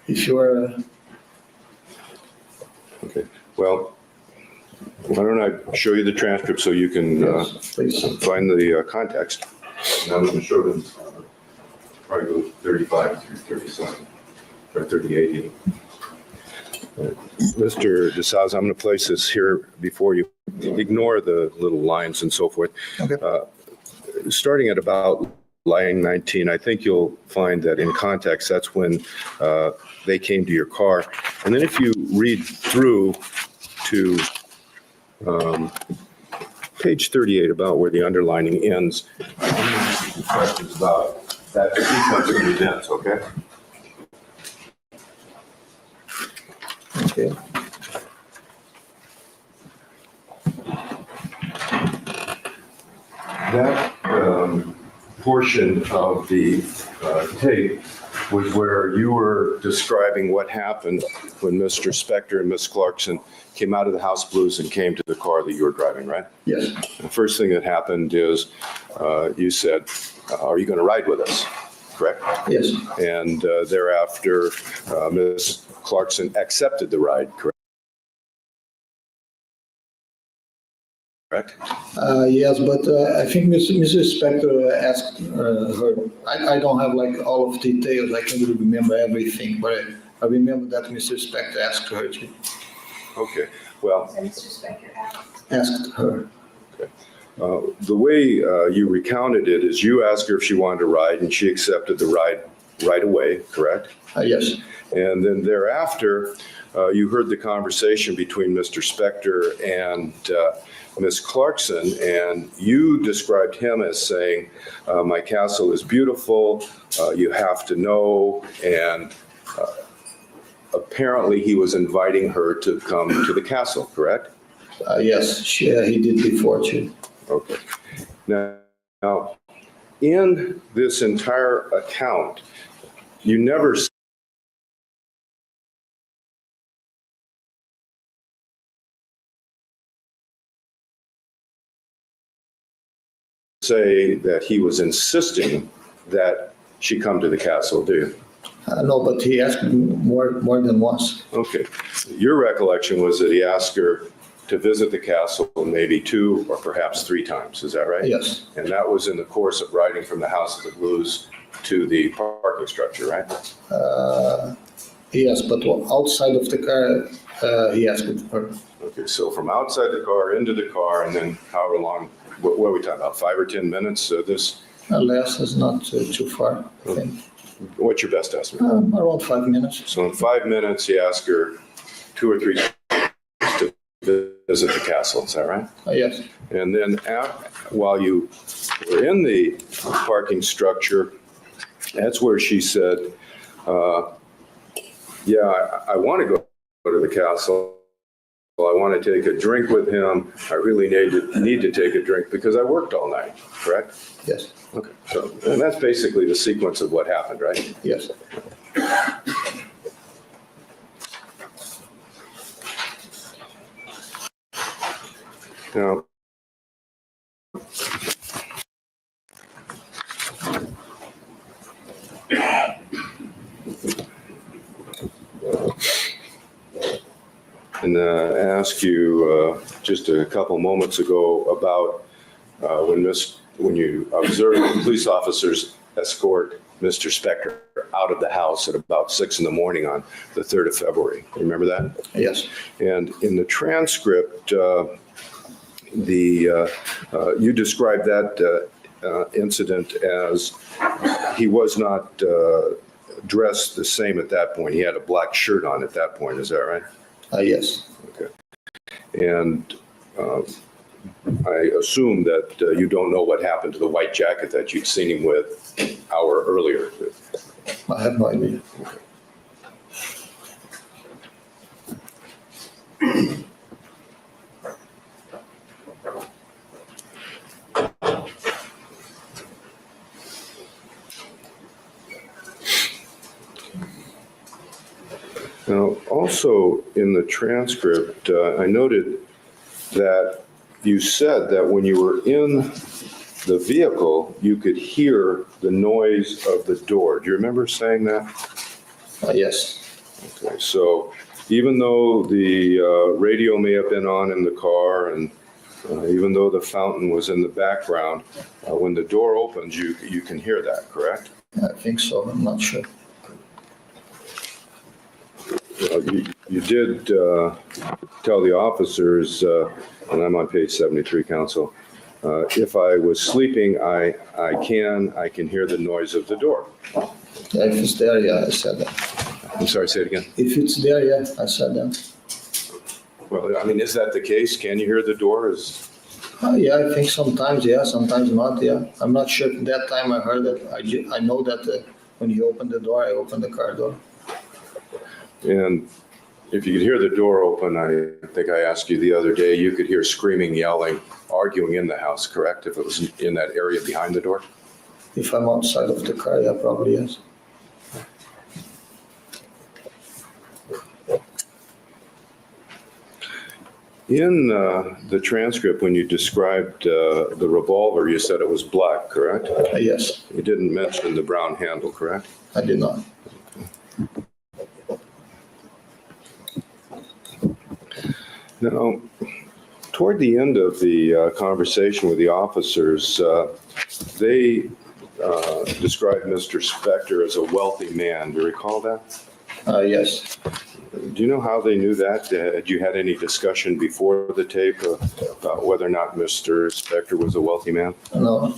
if you are. Okay, well, why don't I show you the transcript so you can find the context? And I'm going to show them probably go 35 through 37 or 38 even. Mr. DeSaz, I'm going to place this here before you. Ignore the little lines and so forth. Okay. Starting at about line 19, I think you'll find that in context, that's when they came to your car. And then if you read through to page 38, about where the underlining ends, questions about that sequence of events, okay? Okay. That portion of the tape was where you were describing what happened when Mr. Spector and Miss Clarkson came out of the House Blues and came to the car that you were driving, right? Yes. The first thing that happened is you said, are you going to ride with us? Correct? Yes. And thereafter, Miss Clarkson accepted the ride, correct? Correct? Yes, but I think Mrs. Spector asked her. I don't have like all of details. I can't really remember everything, but I remember that Mrs. Spector asked her to. Okay. Well, Mr. Spector asked her. The way you recounted it is you asked her if she wanted to ride, and she accepted the ride right away, correct? Yes. And then thereafter, you heard the conversation between Mr. Spector and Miss Clarkson, and you described him as saying, my castle is beautiful, you have to know, and apparently he was inviting her to come to the castle, correct? Yes, he did before too. Okay. Now, in this entire account, you never say that he was insisting that she come to the castle, do you? No, but he asked me more than once. Okay. Your recollection was that he asked her to visit the castle maybe 2 or perhaps 3 times. Is that right? Yes. And that was in the course of riding from the House of the Blues to the parking structure, right? Yes, but outside of the car, he asked her. Okay, so from outside the car into the car, and then however long, what are we talking about, 5 or 10 minutes? Less is not too far, I think. What's your best estimate? Around 5 minutes. So in 5 minutes, he asked her 2 or 3 times to visit the castle, is that right? Yes. And then while you were in the parking structure, that's where she said, yeah, I want to go to the castle. Well, I want to take a drink with him. I really need to take a drink because I worked all night, correct? Yes. Okay, so, and that's basically the sequence of what happened, right? Yes. Now, and ask you just a couple moments ago about when you observed the police officers escort Mr. Spector out of the house at about 6 in the morning on the 3rd of February. Remember that? Yes. And in the transcript, you described that incident as he was not dressed the same at that point. He had a black shirt on at that point. Is that right? Yes. Okay. And I assume that you don't know what happened to the white jacket that you'd seen him with an hour earlier. I have no idea. Okay. Now, also in the transcript, I noted that you said that when you were in the vehicle, you could hear the noise of the door. Do you remember saying that? Yes. Okay, so even though the radio may have been on in the car and even though the fountain was in the background, when the door opens, you can hear that, correct? I think so. I'm not sure. You did tell the officers, and I'm on page 73, Counsel, if I was sleeping, I can hear the noise of the door. Yeah, if it's there, yeah, I said that. I'm sorry, say it again. If it's there, yeah, I said that. Well, I mean, is that the case? Can you hear the door? Yeah, I think sometimes, yeah, sometimes not, yeah. I'm not sure. That time I heard it. I know that when you open the door, I open the car door. And if you could hear the door open, I think I asked you the other day, you could hear screaming, yelling, arguing in the house, correct? If it was in that area behind the door? If I'm outside of the car, yeah, probably yes. In the transcript, when you described the revolver, you said it was black, correct? Yes. You didn't mention the brown handle, correct? I did not. Now, toward the end of the conversation with the officers, they described Mr. Spector as a wealthy man. Do you recall that? Yes. Do you know how they knew that? Had you had any discussion before the tape about whether or not Mr. Spector was a wealthy man? No.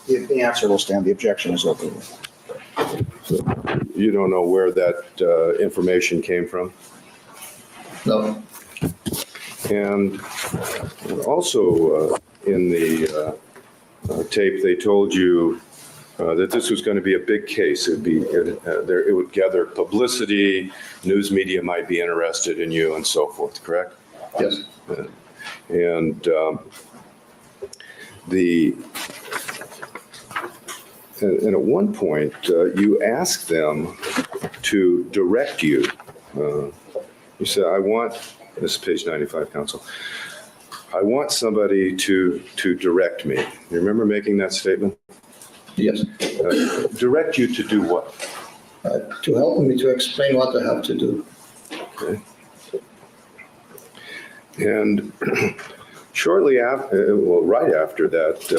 The answer will stand. The objection is open. So you don't know where that information came from? No. And also in the tape, they told you that this was going to be a big case. It would gather publicity, news media might be interested in you and so forth, correct? Yes. And and at one point, you asked them to direct you. You said, this is page 95, Counsel. I want somebody to direct me. You remember making that statement? Yes. Direct you to do what? To help me to explain what I have to do. Okay. And shortly after, right after that,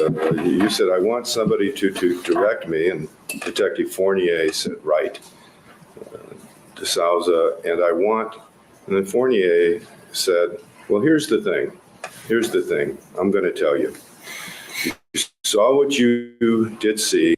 you said, I want somebody to direct me, and Detective Fournier said, right. De Souza, and then Fournier said, well, here's the thing. I'm going to tell you. You saw what you did see.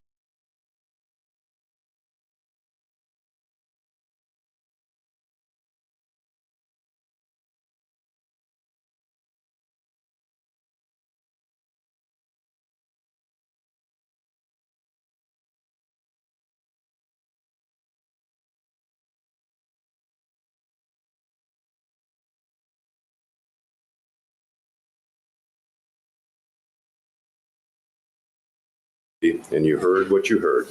And you heard what you heard.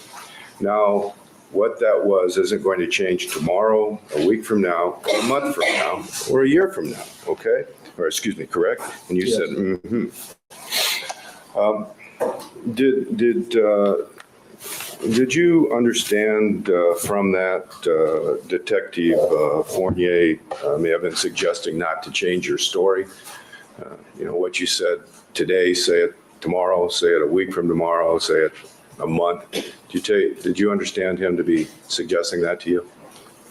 Now, what that was isn't going to change tomorrow, a week from now, a month from now, or a year from now, okay? Or excuse me, correct? And you said, mm-hmm. Did you understand from that Detective Fournier may have been suggesting not to change your story? What you said today, say it tomorrow, say it a week from tomorrow, say it a month. Did you understand him to be suggesting that to you?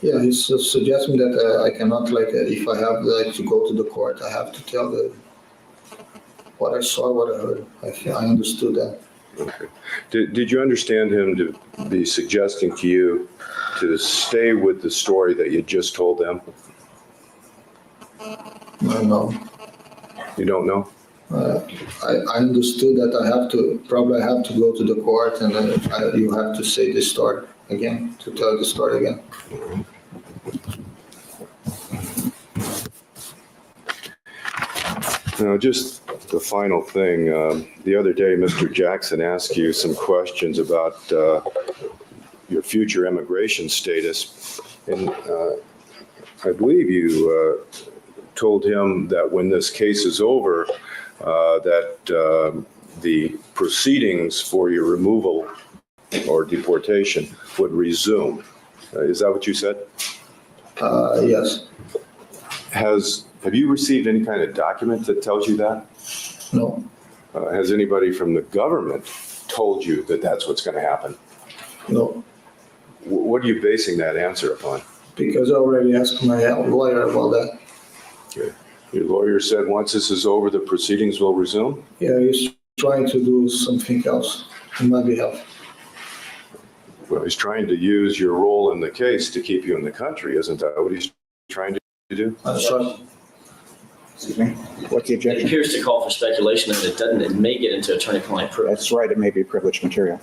Yeah, he's suggesting that I cannot, if I have to go to the court, I have to tell what I saw, what I heard. I understood that. Okay. Did you understand him to be suggesting to you to stay with the story that you just told them? No. You don't know? I understood that I have to go to the court, and then you have to say the story again, to tell the story again. Now, just the final thing. The other day, Mr. Jackson asked you some questions about your future immigration status. And I believe you told him that when this case is over, that the proceedings for your removal or deportation would resume. Is that what you said? Yes. Have you received any kind of document that tells you that? No. Has anybody from the government told you that that's what's going to happen? No. What are you basing that answer upon? Because I already asked my lawyer about that. Okay. Your lawyer said once this is over, the proceedings will resume? Yeah, he's trying to do something else on my behalf. Well, he's trying to use your role in the case to keep you in the country. Isn't that what he's trying to do? That's right. Excuse me? What's the It objection? appears to call for speculation, and it doesn't. It may get into attorney-client privilege. That's right, it may be privileged material.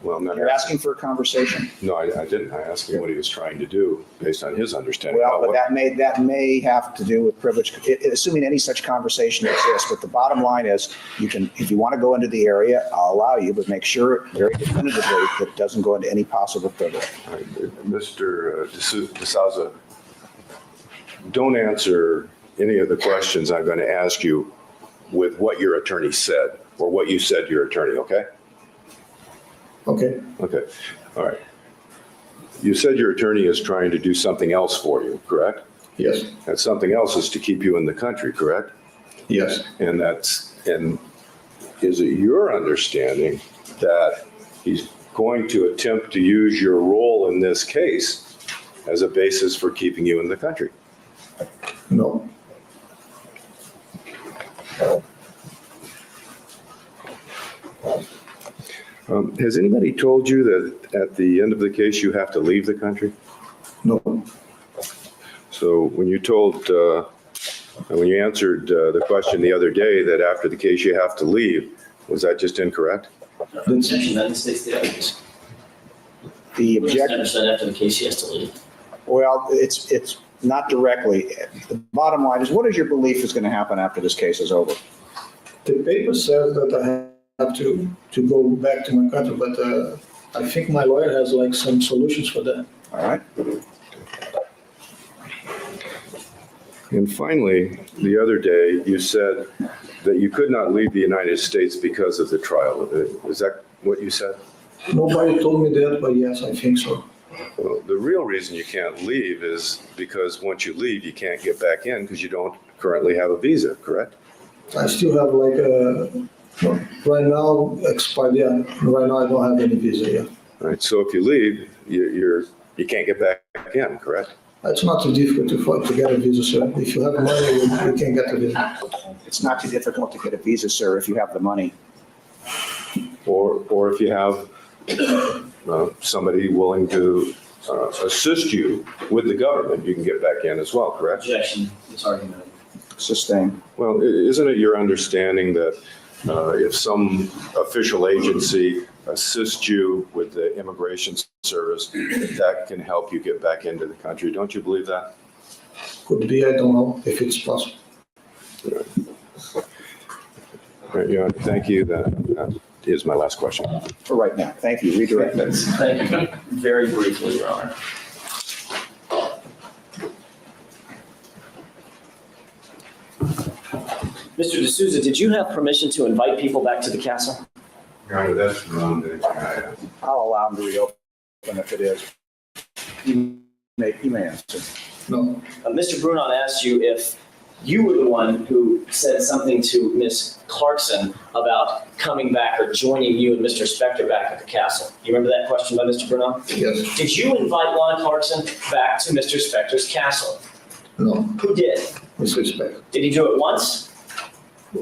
Well, I'm not You're asking for a conversation. No, I didn't. I asked him what he was trying to do based on his understanding. Well, about but what- that may have to do with privilege, assuming any such conversation exists. But the bottom line is, you can, if you want to go into the area, I'll allow you, but make sure very definitively that it doesn't go into any possible privilege. All right, Mr. DeSouza, don't answer any of the questions I'm going to ask you with what your attorney said or what you said to your attorney, okay? Okay. Okay, all right. You said your attorney is trying to do something else for you, correct? Yes. That something else is to keep you in the country, correct? Yes. And is it your understanding that he's going to attempt to use your role in this case as a basis for keeping you in the country? No. Has anybody told you that at the end of the case, you have to leave the country? No. So when you when you answered the question the other day that after the case you have to leave, was that just incorrect? The objection then states the obvious. The It's objection, said after the case, he has to leave. well, it's not directly. The bottom line is, what is your belief is going to happen after this case is over? The paper says that I have to go back to my country, but I think my lawyer has like some solutions for that. All right? And finally, the other day, you said that you could not leave the United States because of the trial. Is that what you said? Nobody told me that, but yes, I think so. Well, the real reason you can't leave is because once you leave, you can't get back in because you don't currently have a visa, correct? I still have like right now expired. Yeah, right now I don't have any visa. Yeah, All right, so if you leave, you can't get back in, correct? it's not too difficult to get a visa, sir. If you have money, you can get a visa. It's not too difficult to get a visa, sir, if you have the money. Or if you have somebody willing to assist you with the government, you can get back in as well, correct? Objection, this argument. Sustained. Well, isn't it your understanding that if some official agency assists you with the immigration service, that can help you get back into the country? Don't you believe that? Could be. I don't know if it's possible. All right, Your Honor, thank you. That is my last question. For right now. Thank you. Redirect that. Thank you. Very briefly, Your Honor. Mr. D'Souza, did you have permission to invite people back to the castle? Your Honor, that's wrong. I'll allow him to reopen if it is. You may answer. No. Mr. Brunon asked you if you were the one who said something to Ms. Clarkson about coming back or joining you and Mr. Spector back at the castle. You remember that question by Mr. Brunon? Yes. Did you invite Lana Clarkson back to Mr. Spector's castle? No. Who did? With respect. Did he do it once?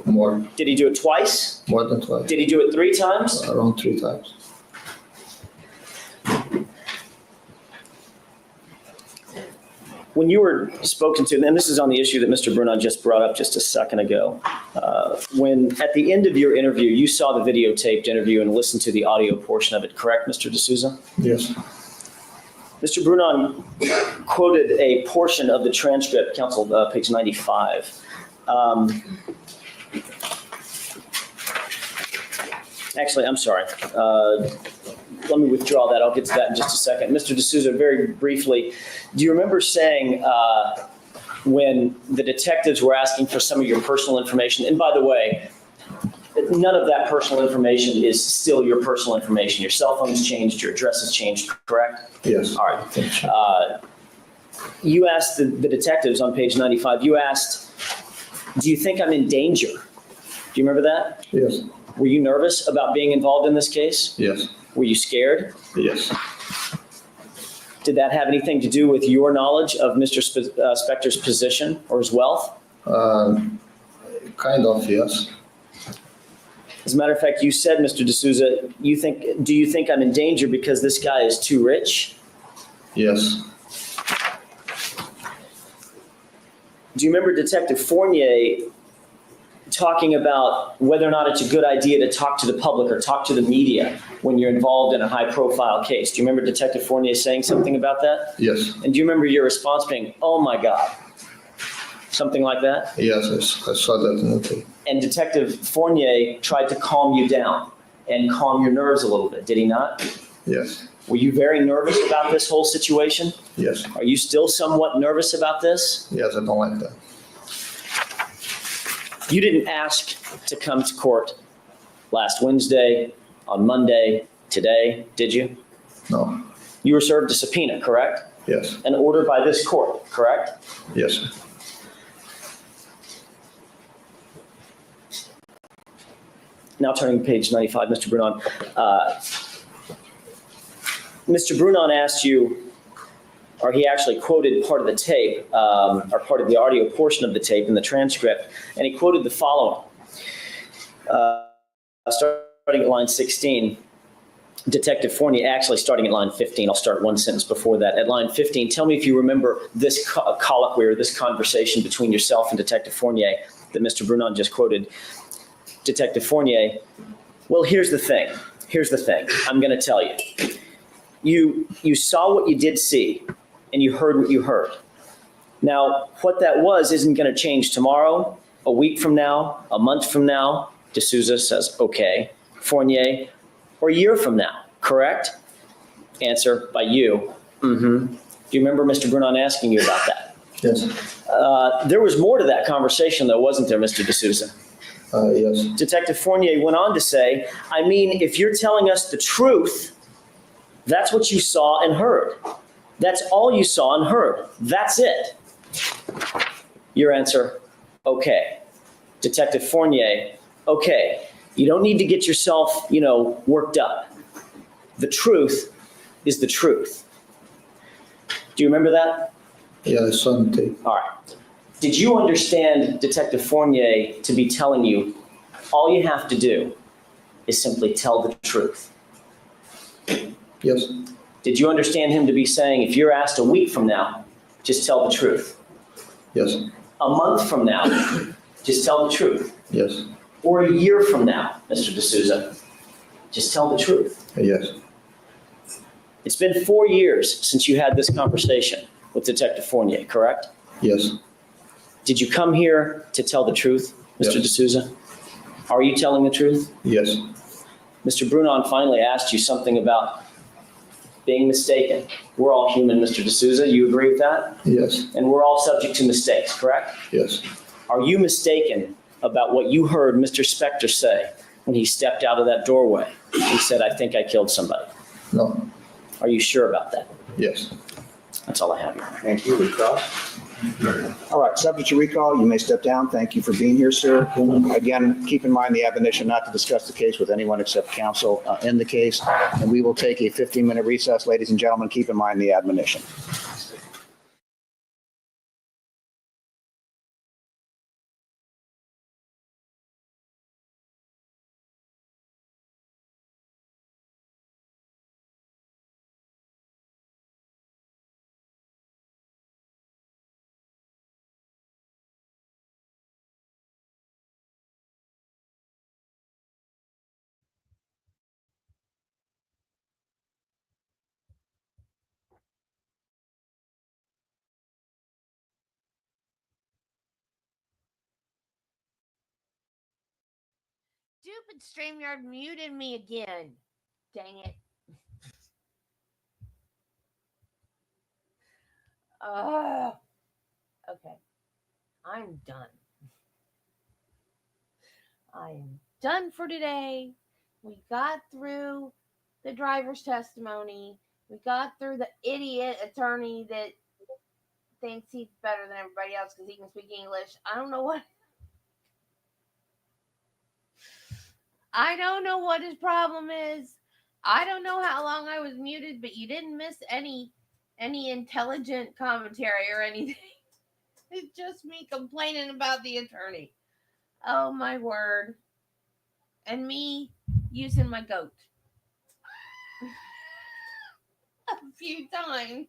More. Did he do it twice? More than twice. Did he do it 3 times? Around 3 times. When you were spoken to, and this is on the issue that Mr. Brunon just brought up just a second ago, when at the end of your interview, you saw the videotaped interview and listened to the audio portion of it, correct, Mr. D'Souza? Yes. Mr. Brunon quoted a portion of the transcript, counsel, page 95. Actually, I'm sorry. let me withdraw that. I'll get to that in just a second. Mr. D'Souza, very briefly, do you remember saying when the detectives were asking for some of your personal information, and by the way, none of that personal information is still your personal information. Your cell phone's changed, your address has changed, correct? Yes. All right. You asked the detectives on page 95, you asked, do you think I'm in danger? Do you remember that? Yes. Were you nervous about being involved in this case? Yes. Were you scared? Yes. Did that have anything to do with your knowledge of Mr. Spector's position or his wealth? Kind of, yes. As a matter of fact, you said, Mr. D'Souza, do you think I'm in danger because this guy is too rich? Yes. Do you remember Detective Fournier talking about whether or not it's a good idea to talk to the public or talk to the media when you're involved in a high-profile case? Do you remember Detective Fournier saying something about that? Yes. And do you remember your response being, oh my God, something like that? Yes, I saw that in the tape. And Detective Fournier tried to calm you down and calm your nerves a little bit, did he not? Yes. Were you very nervous about this whole situation? Yes. Are you still somewhat nervous about this? Yes, I don't like that. You didn't ask to come to court last Wednesday, on Monday, today, did you? No. You were served a subpoena, correct? Yes. An order by this court, correct? Yes. Now turning to page 95, Mr. Brunon. Mr. Brunon asked you, or he actually quoted part of the tape, or part of the audio portion of the tape in the transcript, and he quoted the following. Starting at line 16, Detective Fournier, actually starting at line 15, I'll start one sentence before that. At line 15, tell me if you remember this colloquy or this conversation between yourself and Detective Fournier that Mr. Brunon just quoted. Detective Fournier, well, here's the thing. Here's the thing. I'm going to tell you. You saw what you did see, and you heard what you heard. Now, what that was isn't going to change tomorrow, a week from now, a month from now. D'Souza says, okay. Fournier, or a year from now, correct? Answer by you. Mm-hmm. Do you remember Mr. Brunon asking you about that? Yes. There was more to that conversation, though, wasn't there, Mr. D'Souza? Yes. Detective Fournier went on to say, I mean, if you're telling us the truth, that's what you saw and heard. That's all you saw and heard. That's it. Your answer, okay. Detective Fournier, okay. You don't need to get yourself, worked up. The truth is the truth. Do you remember that? Yeah, I saw the tape. All right. Did you understand Detective Fournier to be telling you all you have to do is simply tell the truth? Yes. Did you understand him to be saying if you're asked a week from now, just tell the truth? Yes. A month from now, just tell the truth? Yes. Or a year from now, Mr. D'Souza, just tell the truth? Yes. It's been 4 years since you had this conversation with Detective Fournier, correct? Yes. Did you come here to tell the truth, Mr. Yes. D'Souza? Are you telling the truth? Yes. Mr. Brunon finally asked you something about being mistaken. We're all human, Mr. D'Souza. You agree with that? Yes. And we're all subject to mistakes, correct? Yes. Are you mistaken about what you heard Mr. Spector say when he stepped out of that doorway? He said, I think I killed somebody. No. Are you sure about that? Yes. That's all I have. Thank you. Recall. All right, subject to recall, you may step down. Thank you for being here, sir. Again, keep in mind the admonition not to discuss the case with anyone except counsel in the case. And we will take a 15-minute recess. Ladies and gentlemen, keep in mind the admonition. Stupid StreamYard muted me again. Dang it. Okay. I'm done. I am done for today. We got through the driver's testimony. We got through the idiot attorney that thinks he's better than everybody else because he can speak English. I don't know what his problem is. I don't know how long I was muted, but you didn't miss any intelligent commentary or anything. It's just me complaining about the attorney. Oh my word. And me using my goat a few times.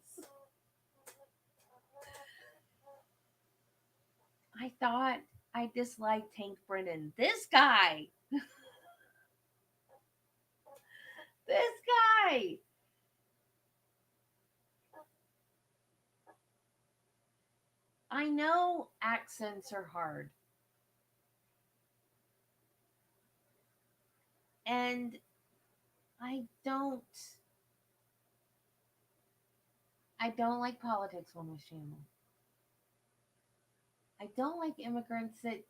I thought I disliked Hank Brennan. This guy. This guy. I know accents are hard. And I don't like politics on this channel. I don't like immigrants that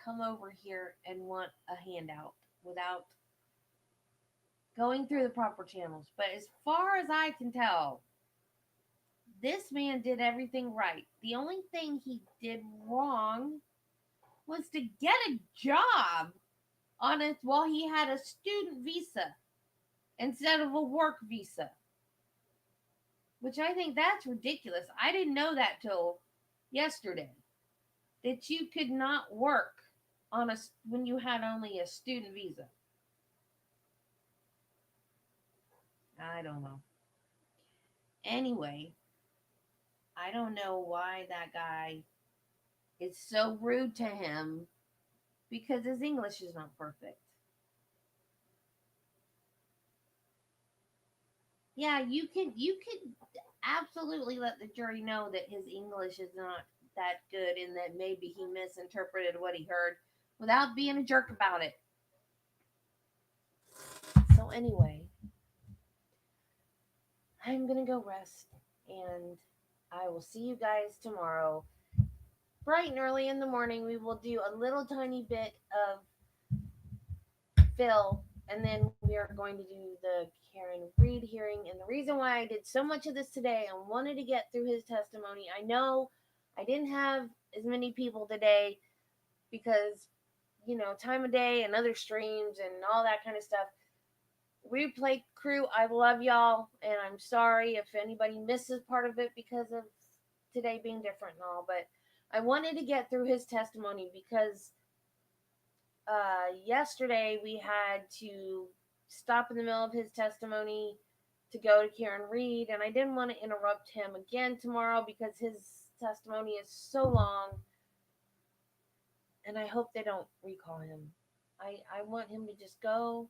come over here and want a handout without going through the proper channels. But as far as I can tell, this man did everything right. The only thing he did wrong was to get a job on it while he had a student visa instead of a work visa. Which I think that's ridiculous. I didn't know that till yesterday. That you could not work on when you had only a student visa. I don't know. Anyway, I don't know why that guy is so rude to him because his English is not perfect. Yeah, you could absolutely let the jury know that his English is not that good and that maybe he misinterpreted what he heard without being a jerk about it. So anyway, I'm going to go rest and I will see you guys tomorrow. Bright and early in the morning, we will do a little tiny bit of Phil, and then we are going to do the Karen Reed hearing. And the reason why I did so much of this today, I wanted to get through his testimony. I know I didn't have as many people today because, time of day and other streams and all that kind of stuff. Replay crew, I love y'all, and I'm sorry if anybody misses part of it because of today being different and all, but I wanted to get through his testimony because yesterday we had to stop in the middle of his testimony to go to Karen Reed, and I didn't want to interrupt him again tomorrow because his testimony is so long, and I hope they don't recall him. I want him to just go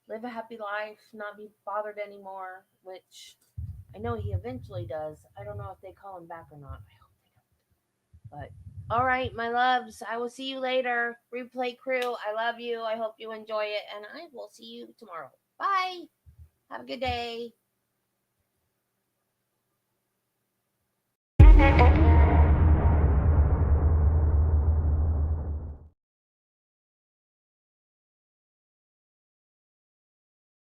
live a happy life, not be bothered anymore, which I know he eventually does. I don't know if they call him back or not. I hope they don't. But all right, my loves, I will see you later. Replay crew, I love you. I hope you enjoy it, and I will see you tomorrow. Bye. Have a good day.